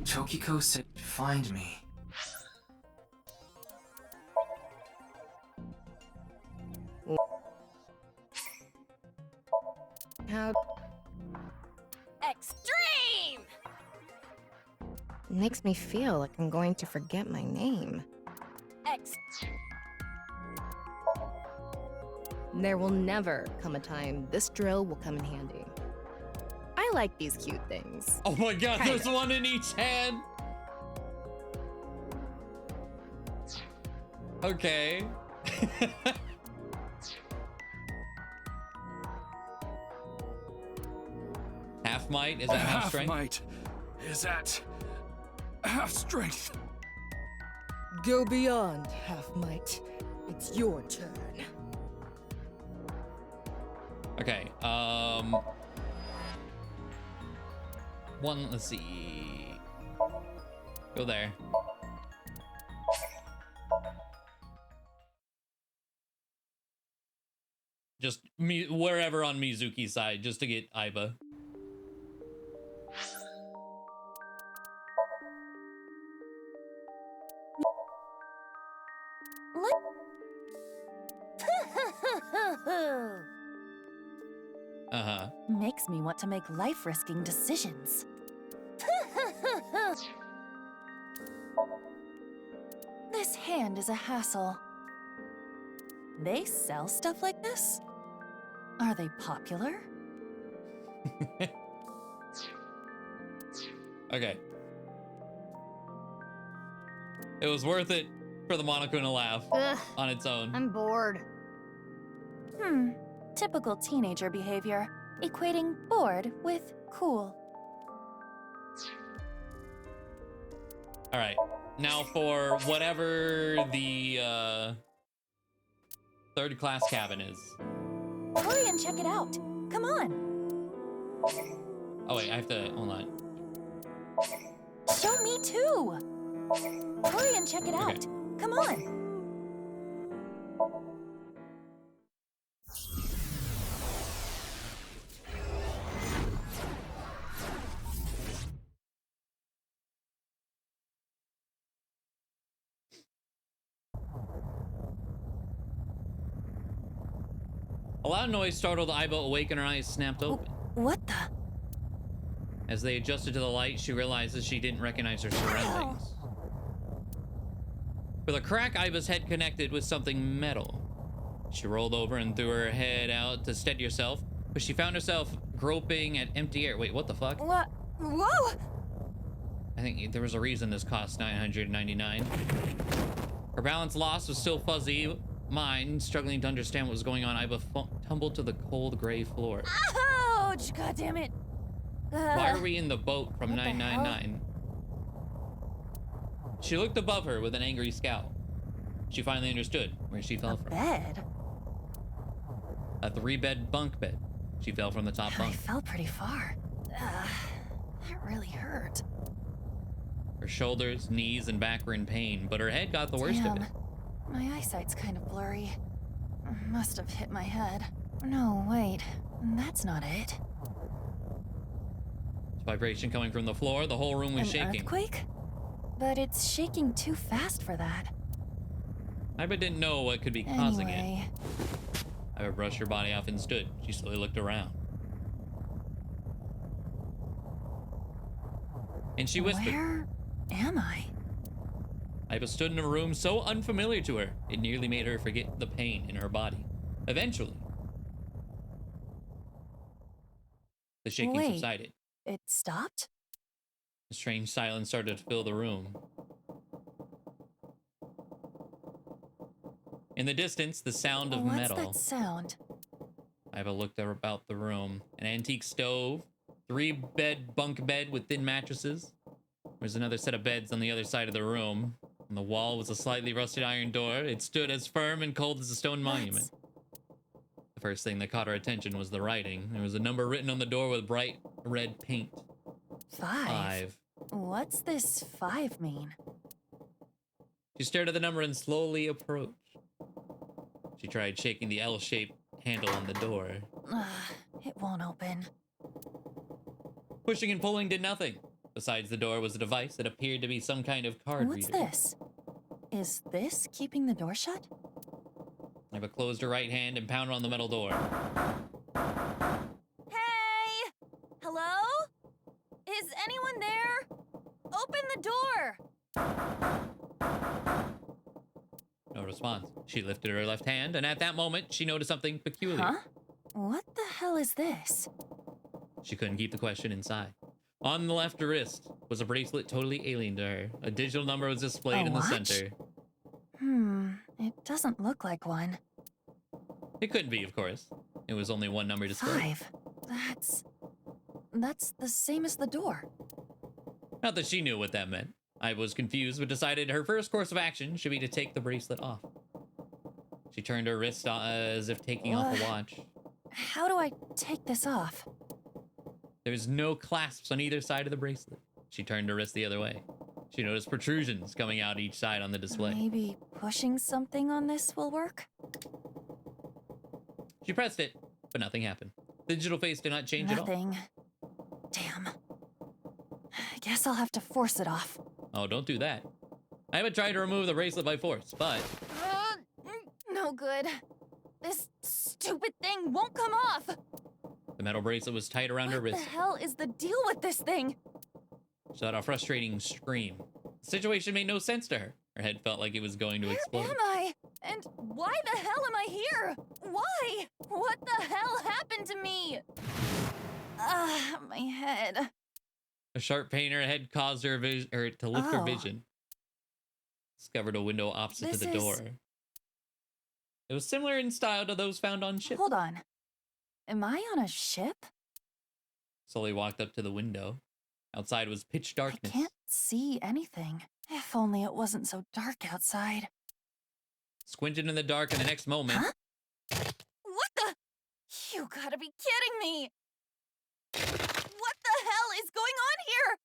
Tokiko said, find me. How Extreme! makes me feel like I'm going to forget my name. There will never come a time this drill will come in handy. I like these cute things. Oh my god, Kinda. there's one in each hand. Okay. Half might? Is that half strength? Might. Is that half strength? Go beyond half might. It's your turn. Okay, let's see. Go there. Just wherever on Mizuki's side, just to get Aiba. Uh-huh. Makes me want to make life-risking decisions. This hand is a hassle. They sell stuff like this? Are they popular? Okay. It was worth it for the Monokuma to laugh on its own. I'm bored. Typical teenager behavior, equating bored with cool. All right. Now for whatever the third class cabin is. Hurry and check it out. Come on. Oh wait, I have to hold on. Show me too. Hurry and check it out. Okay. Come on. A loud noise startled Aiba awake and her eyes snapped open. What the? As they adjusted to the light, she realizes she didn't recognize her surroundings. With a crack, Aiba's head connected with something metal. She rolled over and threw her head out to steady herself, but she found herself groping at empty air. Wait, what the fuck? What? Whoa! I think there was a reason this cost $999. Her balance lost was still fuzzy. Mind struggling to understand what was going on, Aiba tumbled to the cold gray floor. Ouch! God damn it! Why are we in the boat from 999? She looked above her with an angry scowl. She finally understood where she fell from. Bed? A 3-bed bunk bed. She fell from the top I bunk. fell pretty far. That really hurt. Her shoulders, knees, and back were in pain, but her head got the worst of it. My eyesight's kind of blurry. Must have hit my head. No, wait. That's not it. Vibration coming from the floor, the whole room was An shaking. earthquake? But it's shaking too fast for that. Aiba didn't know what could be causing it. Aiba brushed her body off and stood. She slowly looked around. And she whispered, Where am I? Aiba stood in a room so unfamiliar to her, it nearly made her forget the pain in her body. Eventually, the shaking Wait, subsided. it stopped? A strange silence started to fill the room. In the distance, the sound of metal. What's that sound? Aiba looked about the room. An antique stove, 3-bed bunk bed with thin mattresses. There's another set of beds on the other side of the room. On the wall was a slightly rusted iron door. It stood as firm and cold as a stone monument. The first thing that caught her attention was the writing. There was a number written on the door with bright red paint. 5. What's this 5 mean? She stared at the number and slowly approached. She tried shaking the L-shaped handle on the door. It won't open. Pushing and pulling did nothing. Besides the door was a device that appeared to be some kind of card What's reader. this? Is this keeping the door shut? Aiba closed her right hand and pounded on the metal door. Hey! Hello? Is anyone there? Open the door! No response. She lifted her left hand, and at that moment, she noticed something peculiar. Huh? What the hell is this? She couldn't keep the question inside. On the left wrist was a bracelet totally alien to her. A digital number was displayed in the center. It doesn't look like one. It couldn't be, of course. It was only one number displayed. 5. That's the same as the door. Not that she knew what that meant. I was confused, but decided her first course of action should be to take the bracelet off. She turned her wrist as if taking off a watch. How do I take this off? There's no clasps on either side of the bracelet. She turned her wrist the other way. She noticed protrusions coming out each side on the display. Maybe pushing something on this will work? She pressed it, but nothing happened. The digital face did not change at all. Nothing. Damn. I guess I'll have to force it off. Oh, don't do that. I haven't tried to remove the bracelet by force, but... No good. This stupid thing won't come off! the metal bracelet was tight around her wrist. What the hell is the deal with this thing? She let out a frustrating scream. The situation made no sense to her. Her head felt like it was going to explode. Where am I? And why the hell am I here? Why? What the hell happened to me? My head. A sharp pain in her head caused her to lift her vision. Discovered a window opposite to the door. It was similar in style to those found on ships. Hold on. Am I on a ship? Sully walked up to the window. Outside was pitch darkness. I can't see anything. If only it wasn't so dark outside. Squinted in the dark, and the next moment... Huh? What the? You gotta be kidding me! What the hell is going on here?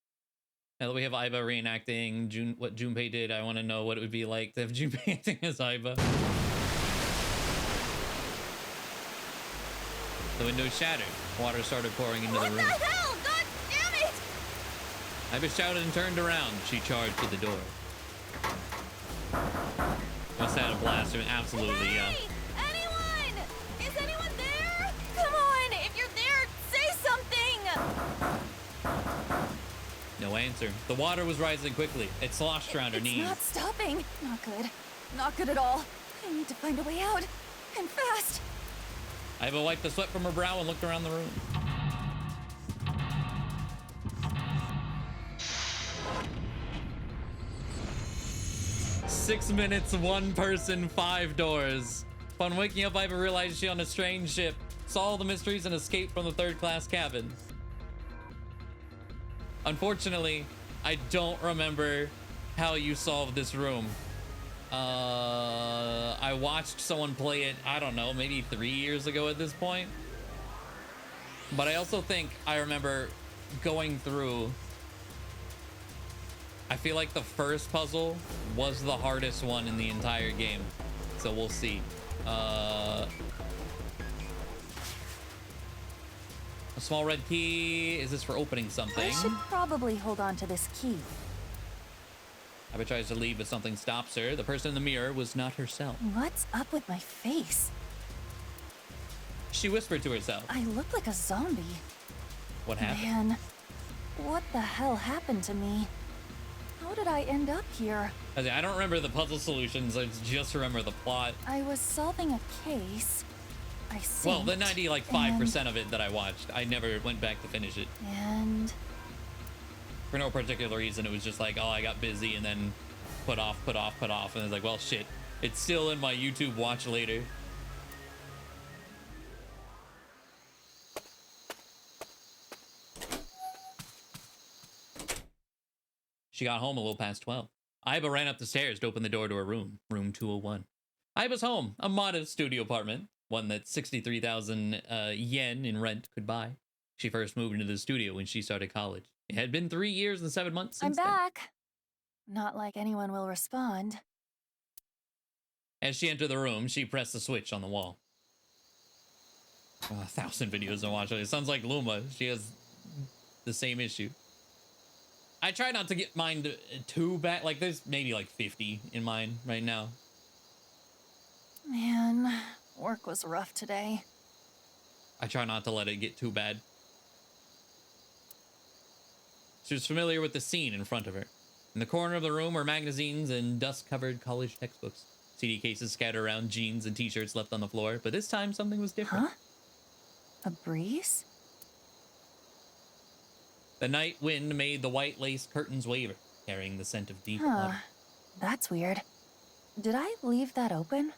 Now that we have Aiba reenacting what Junpei did, I want to know what it would be like to have Junpei acting as Aiba. The window shattered. Water started pouring into the room. What the hell? God damn it! Aiba shouted and turned around. She charged to the door. Must have had a blast. Absolutely, yeah. Anyone? Is anyone there? Come on, if you're there, say something! No answer. The water was rising quickly. It sloshed around her knees. It's not stopping. Not good. Not good at all. I need to find a way out. And fast. Aiba wiped the sweat from her brow and looked around the room. "6 minutes, 1 person, 5 doors. Upon waking up, Aiba realized she on a strange ship, solved the mysteries, and escaped from the third-class cabin. Unfortunately, I don't remember how you solved this room. I watched someone play it, I don't know, maybe 3 years ago at this point. But I also think I remember going through... I feel like the first puzzle was the hardest one in the entire game. So we'll see. A small red key. Is this for opening something? I should probably hold on to this key. Aiba tries to leave, but something stops her. The person in the mirror was not herself. What's up with my face? She whispered to herself. I look like a zombie. What happened? Man, What the hell happened to me? How did I end up here? I don't remember the puzzle solutions, I just remember the plot. I was solving a case. I Well, the synced, 95% of it that I watched, I never went back to finish it. And For no particular reason, it was just like, oh, I got busy and then put off, and I was like, well, shit, it's still in my YouTube watch later. She got home a little past 12. Aiba ran up the stairs to open the door to her room, room 201. Aiba's home, a modest studio apartment, one that 63,000 yen in rent could buy. She first moved into the studio when she started college. It had been 3 years and 7 months I'm since then. back. Not like anyone will respond. As she entered the room, she pressed the switch on the wall. 1,000 videos to watch. It sounds like Luma. She has the same issue. I try not to get mine too bad. Like, there's maybe like 50 in mine right now. Man, work was rough today. I try not to let it get too bad. She was familiar with the scene in front of her. In the corner of the room were magazines and dust-covered college textbooks. CD cases scattered around, jeans and t-shirts left on the floor, but this time something was different. Huh? A breeze? The night wind made the white lace curtains waver, carrying the scent of deep Huh. water. That's weird. Did I leave that open?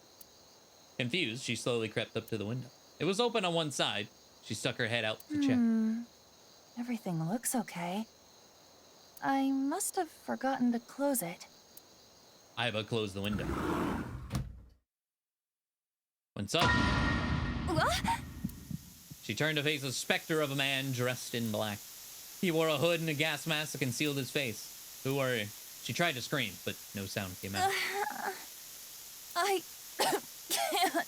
Confused, she slowly crept up to the window. It was open on one side. She stuck her head out to check. Everything looks okay. I must have forgotten to close it. Aiba closed the window. When suddenly, she turned to face a specter of a man dressed in black. He wore a hood and a gas mask that concealed his face. Who are you? She tried to scream, but no sound came out. I can't.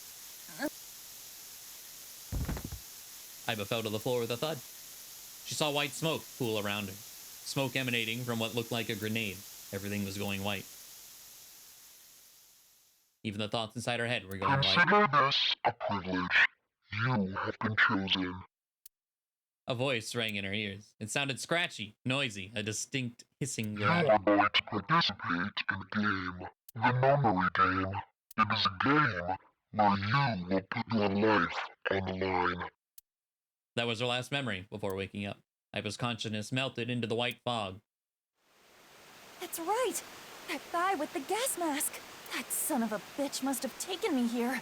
Aiba fell to the floor with a thud. She saw white smoke pool around her. Smoke emanating from what looked like a grenade. Everything was going white. Even the thoughts inside her head were going white. Consider this a privilege. You have been chosen. A voice rang in her ears. It sounded scratchy, noisy, a distinct hissing You growl. are going to participate in a game. The memory game. It is a game where you will put your life on the line. That was her last memory before waking up. Aiba's consciousness melted into the white fog. That's right! That guy with the gas mask! That son of a bitch must have taken me here.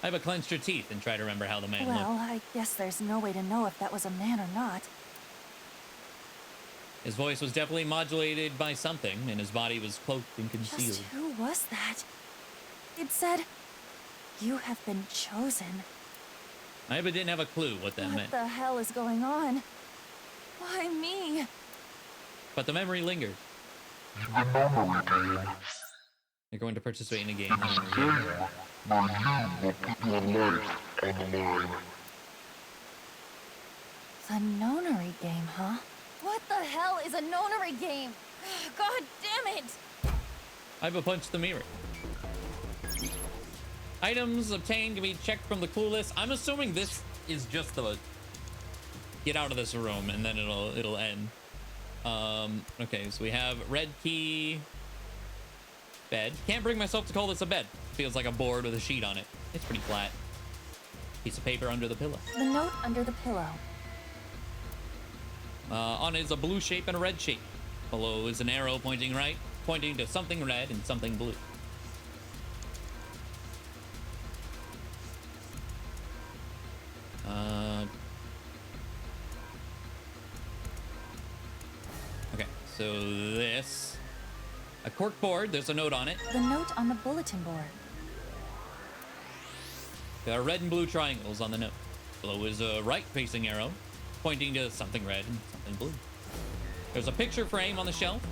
Aiba clenched her teeth and tried to remember how the man Well, looked. I guess there's no way to know if that was a man or not. His voice was definitely modulated by something, and his body was cloaked and concealed. Just who was that? It said, "You have been chosen." Aiba didn't have a clue what that What meant, the hell is going on? Why me? but the memory lingered. The memory game. You're going to participate in a game. It is a game where you will put your life on the line. The nonary game, huh? What the hell is a nonary game? God damn it! Aiba punched the mirror. Items obtained can be checked from the clue list. I'm assuming this is just the get out of this room and then it'll end. Okay, so we have red key, bed. Can't bring myself to call this a bed. Feels like a board with a sheet on it. It's pretty flat. Piece of paper under the pillow. The note under the pillow. On it is a blue shape and a red shape. Below is an arrow pointing right, pointing to something red and something blue. Okay, so this, a cork board, there's a note on it. The note on the bulletin board. There are red and blue triangles on the note. Below is a right-facing arrow, pointing to something red and something blue. There's a picture frame on the shelf.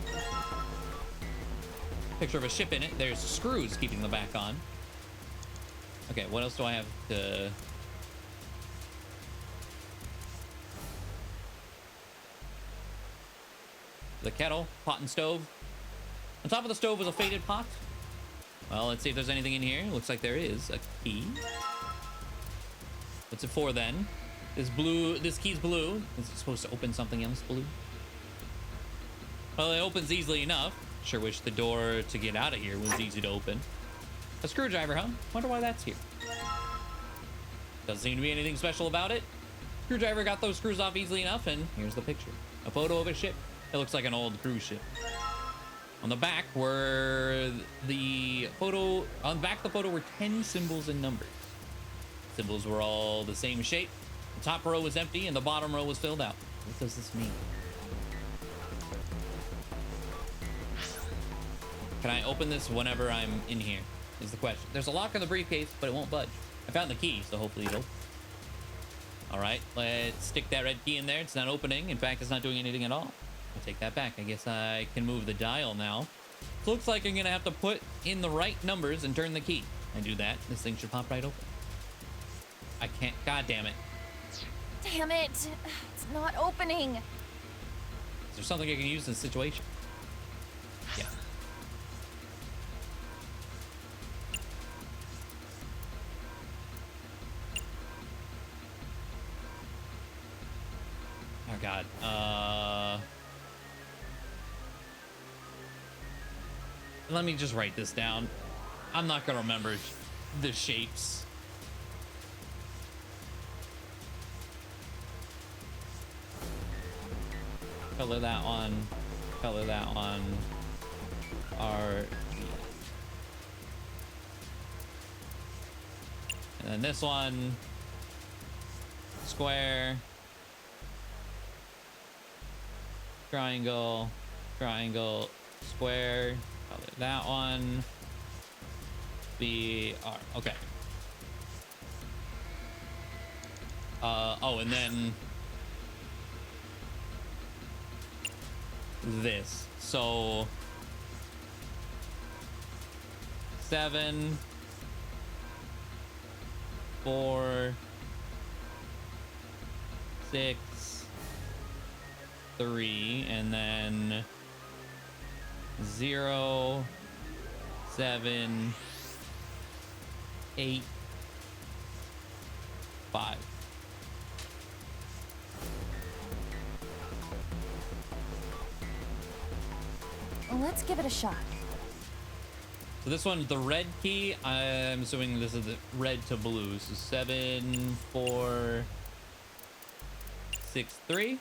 Picture of a ship in it. There's screws keeping the back on. Okay, what else do I have to... The kettle, pot and stove. On top of the stove was a faded pot. Well, let's see if there's anything in here. Looks like there is a key. What's it for then? This key's blue. Is it supposed to open something else blue? Well, it opens easily enough. Sure wish the door to get out of here was easy to open. A screwdriver, huh? Wonder why that's here. Doesn't seem to be anything special about it. Screwdriver got those screws off easily enough, and here's the picture. A photo of a ship. It looks like an old cruise ship. On the back were the photo. On the back of the photo were 10 symbols and numbers. Symbols were all the same shape. The top row was empty, and the bottom row was filled out. What does this mean? Can I open this whenever I'm in here? Is the question. There's a lock on the briefcase, but it won't budge. I found the key, so hopefully it'll. All right, let's stick that red key in there. It's not opening. In fact, it's not doing anything at all. I'll take that back. I guess I can move the dial now. So looks like I'm gonna have to put in the right numbers and turn the key. I do that, this thing should pop right open. I can't. God damn it. Damn it! It's not opening. Is there something I can use in this situation? Yeah. Oh God. Let me just write this down. I'm not gonna remember the shapes. Color that one. Color that one. R. And then this one. Square. Triangle. Triangle. Square. Color that one. B. R. Okay. Oh, and then this. So 7, 4, 6, 3, and then 0, 7, 8, 5. Let's give it a shot. So this one, the red key, I'm assuming this is the red to blue. So 7, 4, 6, 3.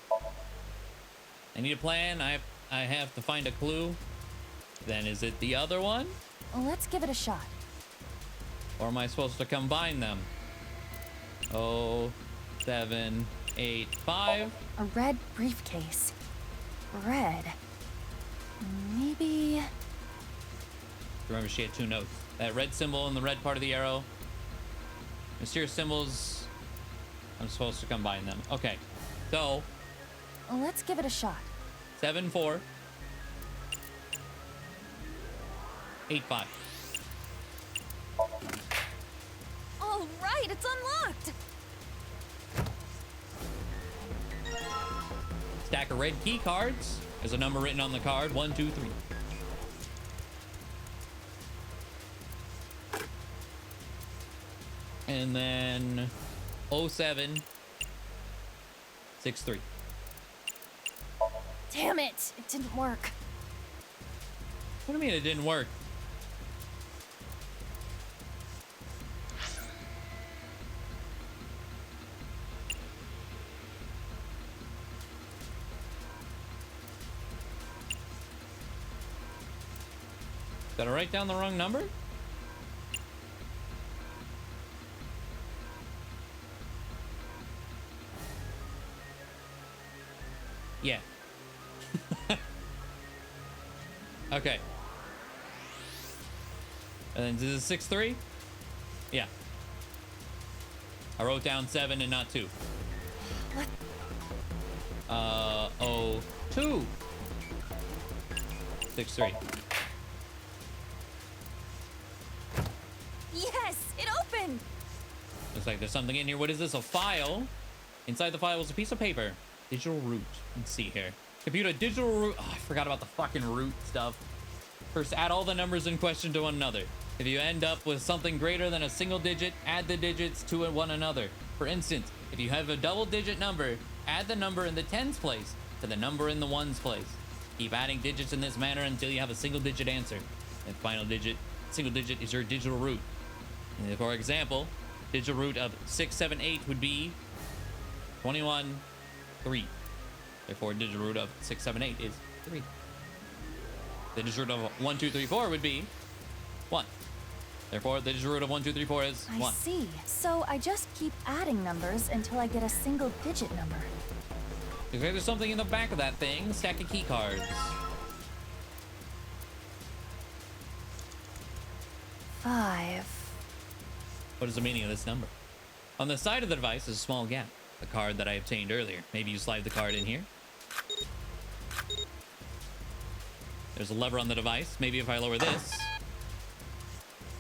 I need a plan. I have to find a clue. Then is it the other one? Let's give it a shot. Or am I supposed to combine them? Oh, 7, 8, 5. A red briefcase. Red. Maybe. Remember, she had 2 notes. That red symbol and the red part of the arrow. Mysterious symbols. I'm supposed to combine them. Okay. So. Let's give it a shot. 7, 4. 8, 5. All right, it's unlocked. Stack of red key cards. There's a number written on the card. 1, 2, 3. And then 07, 6, 3. Damn it! It didn't work. What do you mean it didn't work? Did I write down the wrong number? Yeah. Okay. And then this is 6, 3? Yeah. I wrote down 7 and not 2. What? 2. 6, 3. Yes, it opened. Looks like there's something in here. What is this? A file? Inside the file was a piece of paper. Digital root. Let's see here. Computer digital root. Oh, I forgot about the fucking root stuff. First, add all the numbers in question to one another. If you end up with something greater than a single digit, add the digits to one another. For instance, if you have a double-digit number, add the number in the tens place to the number in the ones place. Keep adding digits in this manner until you have a single-digit answer. And final digit, single digit, is your digital root. And for example, digital root of 678 would be 21, 3. Therefore, digital root of 678 is 3. The digital root of 1, 2, 3, 4 would be 1. Therefore, the digital root of 1, 2, 3, 4 is 1. I see. So I just keep adding numbers until I get a single-digit number. If there's something in the back of that thing, stack of key cards. 5. What is the meaning of this number? On the side of the device is a small gap. The card that I obtained earlier. Maybe you slide the card in here. There's a lever on the device. Maybe if I lower this.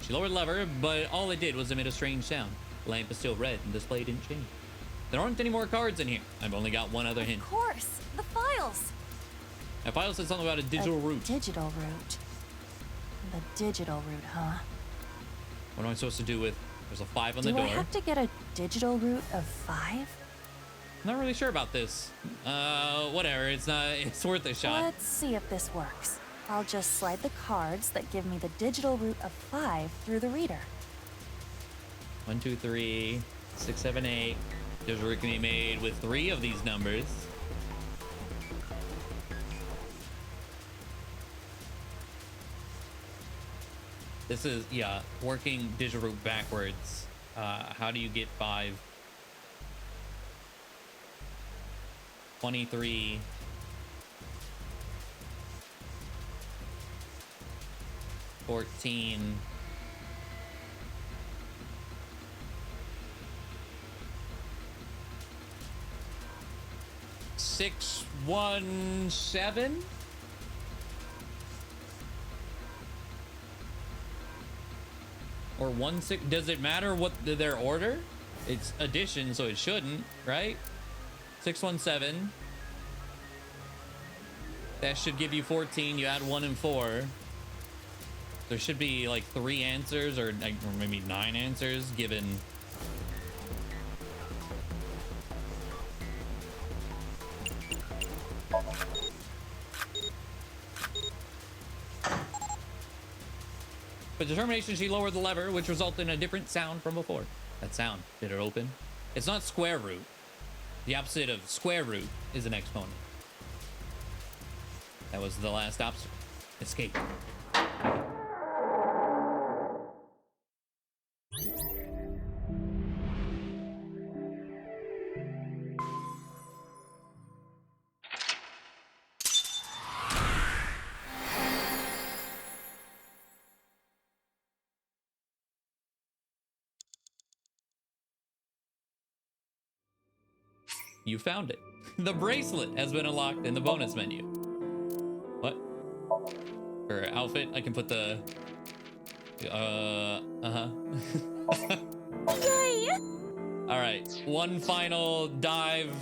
She lowered the lever, but all it did was emit a strange sound. The lamp is still red and display didn't change. There aren't any more cards in here. I've only got one other hint. Of course, the files. Now, file said something about a digital root. Digital root. The digital root, huh? What am I supposed to do with? There's a 5 on the door. Do I have to get a digital root of 5? I'm not really sure about this. Whatever. It's worth a shot. Let's see if this works. I'll just slide the cards that give me the digital root of 5 through the reader. 1, 2, 3, 6, 7, 8. Digital root can be made with 3 of these numbers. This is, yeah, working digital root backwards. How do you get 5? 23. 14. 617. Or 16. Does it matter what their order? It's addition, so it shouldn't, right? 617. That should give you 14. You add 1 and 4. There should be like 3 answers, or maybe 9 answers given. But determination, she lowered the lever, which resulted in a different sound from before. That sound, did it open? It's not square root. The opposite of square root is an exponent. That was the last obstacle. Escape. You found it. The bracelet has been unlocked in the bonus menu. What? For outfit, I can put the... Yay! Alright, one final dive.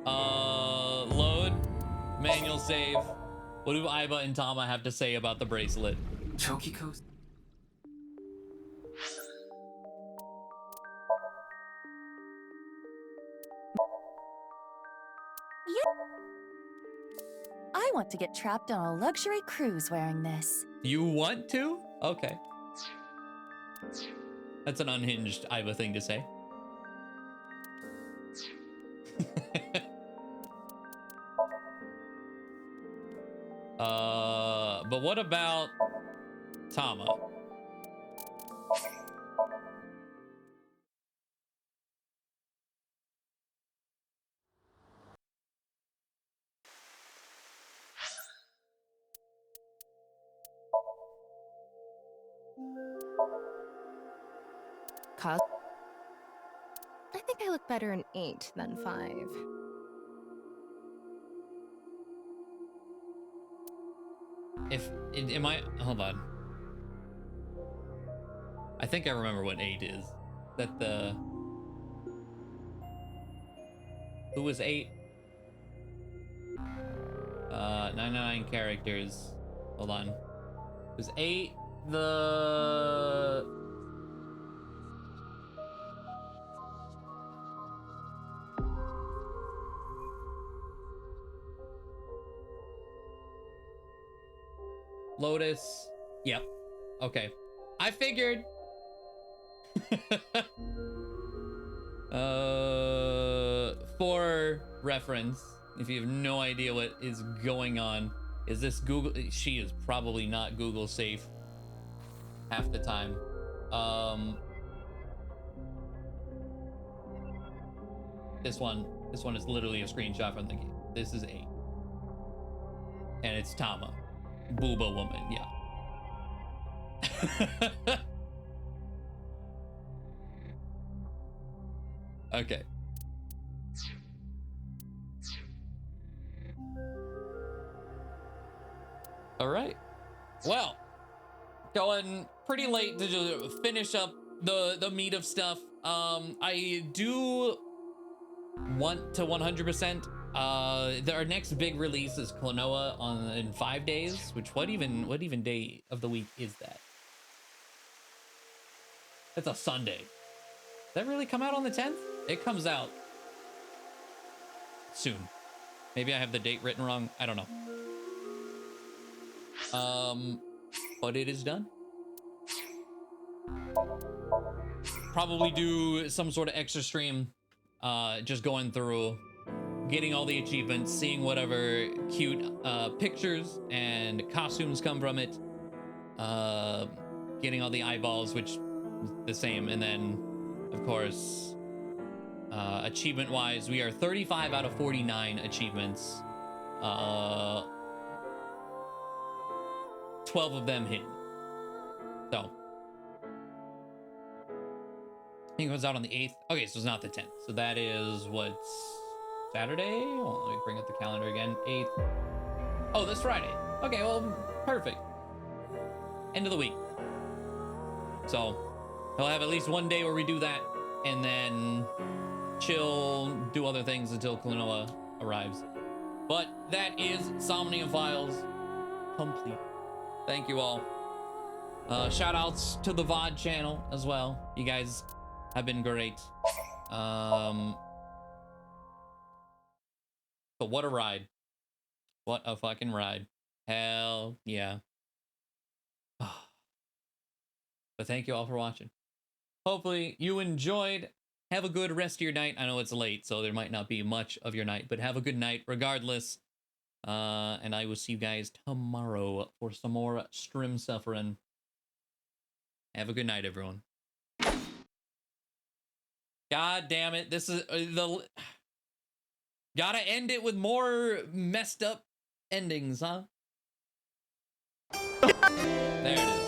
Load. Manual save. What do Aiba and Tama have to say about the bracelet? Chokiko's... I want to get trapped on a luxury cruise wearing this. You want to? Okay. That's an unhinged Aiba thing to say. But what about Tama? I think I look better in 8 than 5. Am I, hold on. I think I remember what 8 is. That the, who was 8? 99 characters. Hold on. Was 8 the... Lotus. Yep. Okay. I figured. For reference, if you have no idea what is going on, is this Google? She is probably not Google safe half the time. This one is literally a screenshot from the game. This is 8. And it's Tama. Booba woman, yeah. Okay. All right. Well, going pretty late to finish up the meat of stuff. I do want to 100%. Our next big release is Klonoa in 5 days. Which what even day of the week is that? It's a Sunday. Does that really come out on the 10th? It comes out soon. Maybe I have the date written wrong. I don't know. But it is done. Probably do some sort of extra stream. Just going through, getting all the achievements, seeing whatever cute pictures and costumes come from it. Getting all the eyeballs, which is the same, and then of course achievement wise, we are 35 out of 49 achievements. 12 of them hidden. So I think it was out on the 8th. Okay, so it's not the 10th. So that is what's Saturday? Well, let me bring up the calendar again. 8th. Oh, this Friday. Okay, well, perfect. End of the week. So we'll have at least one day where we do that, and then chill, do other things until Klonoa arrives. But that is Somnium Files complete. Thank you all. Shout outs to the VOD channel as well. You guys have been great. But what a ride. What a fucking ride. Hell yeah. But thank you all for watching. Hopefully you enjoyed. Have a good rest of your night. I know it's late, so there might not be much of your night, but have a good night regardless. And I will see you guys tomorrow for some more stream suffering. Have a good night, everyone. God damn it. This is gotta end it with more messed up endings, huh? There it is.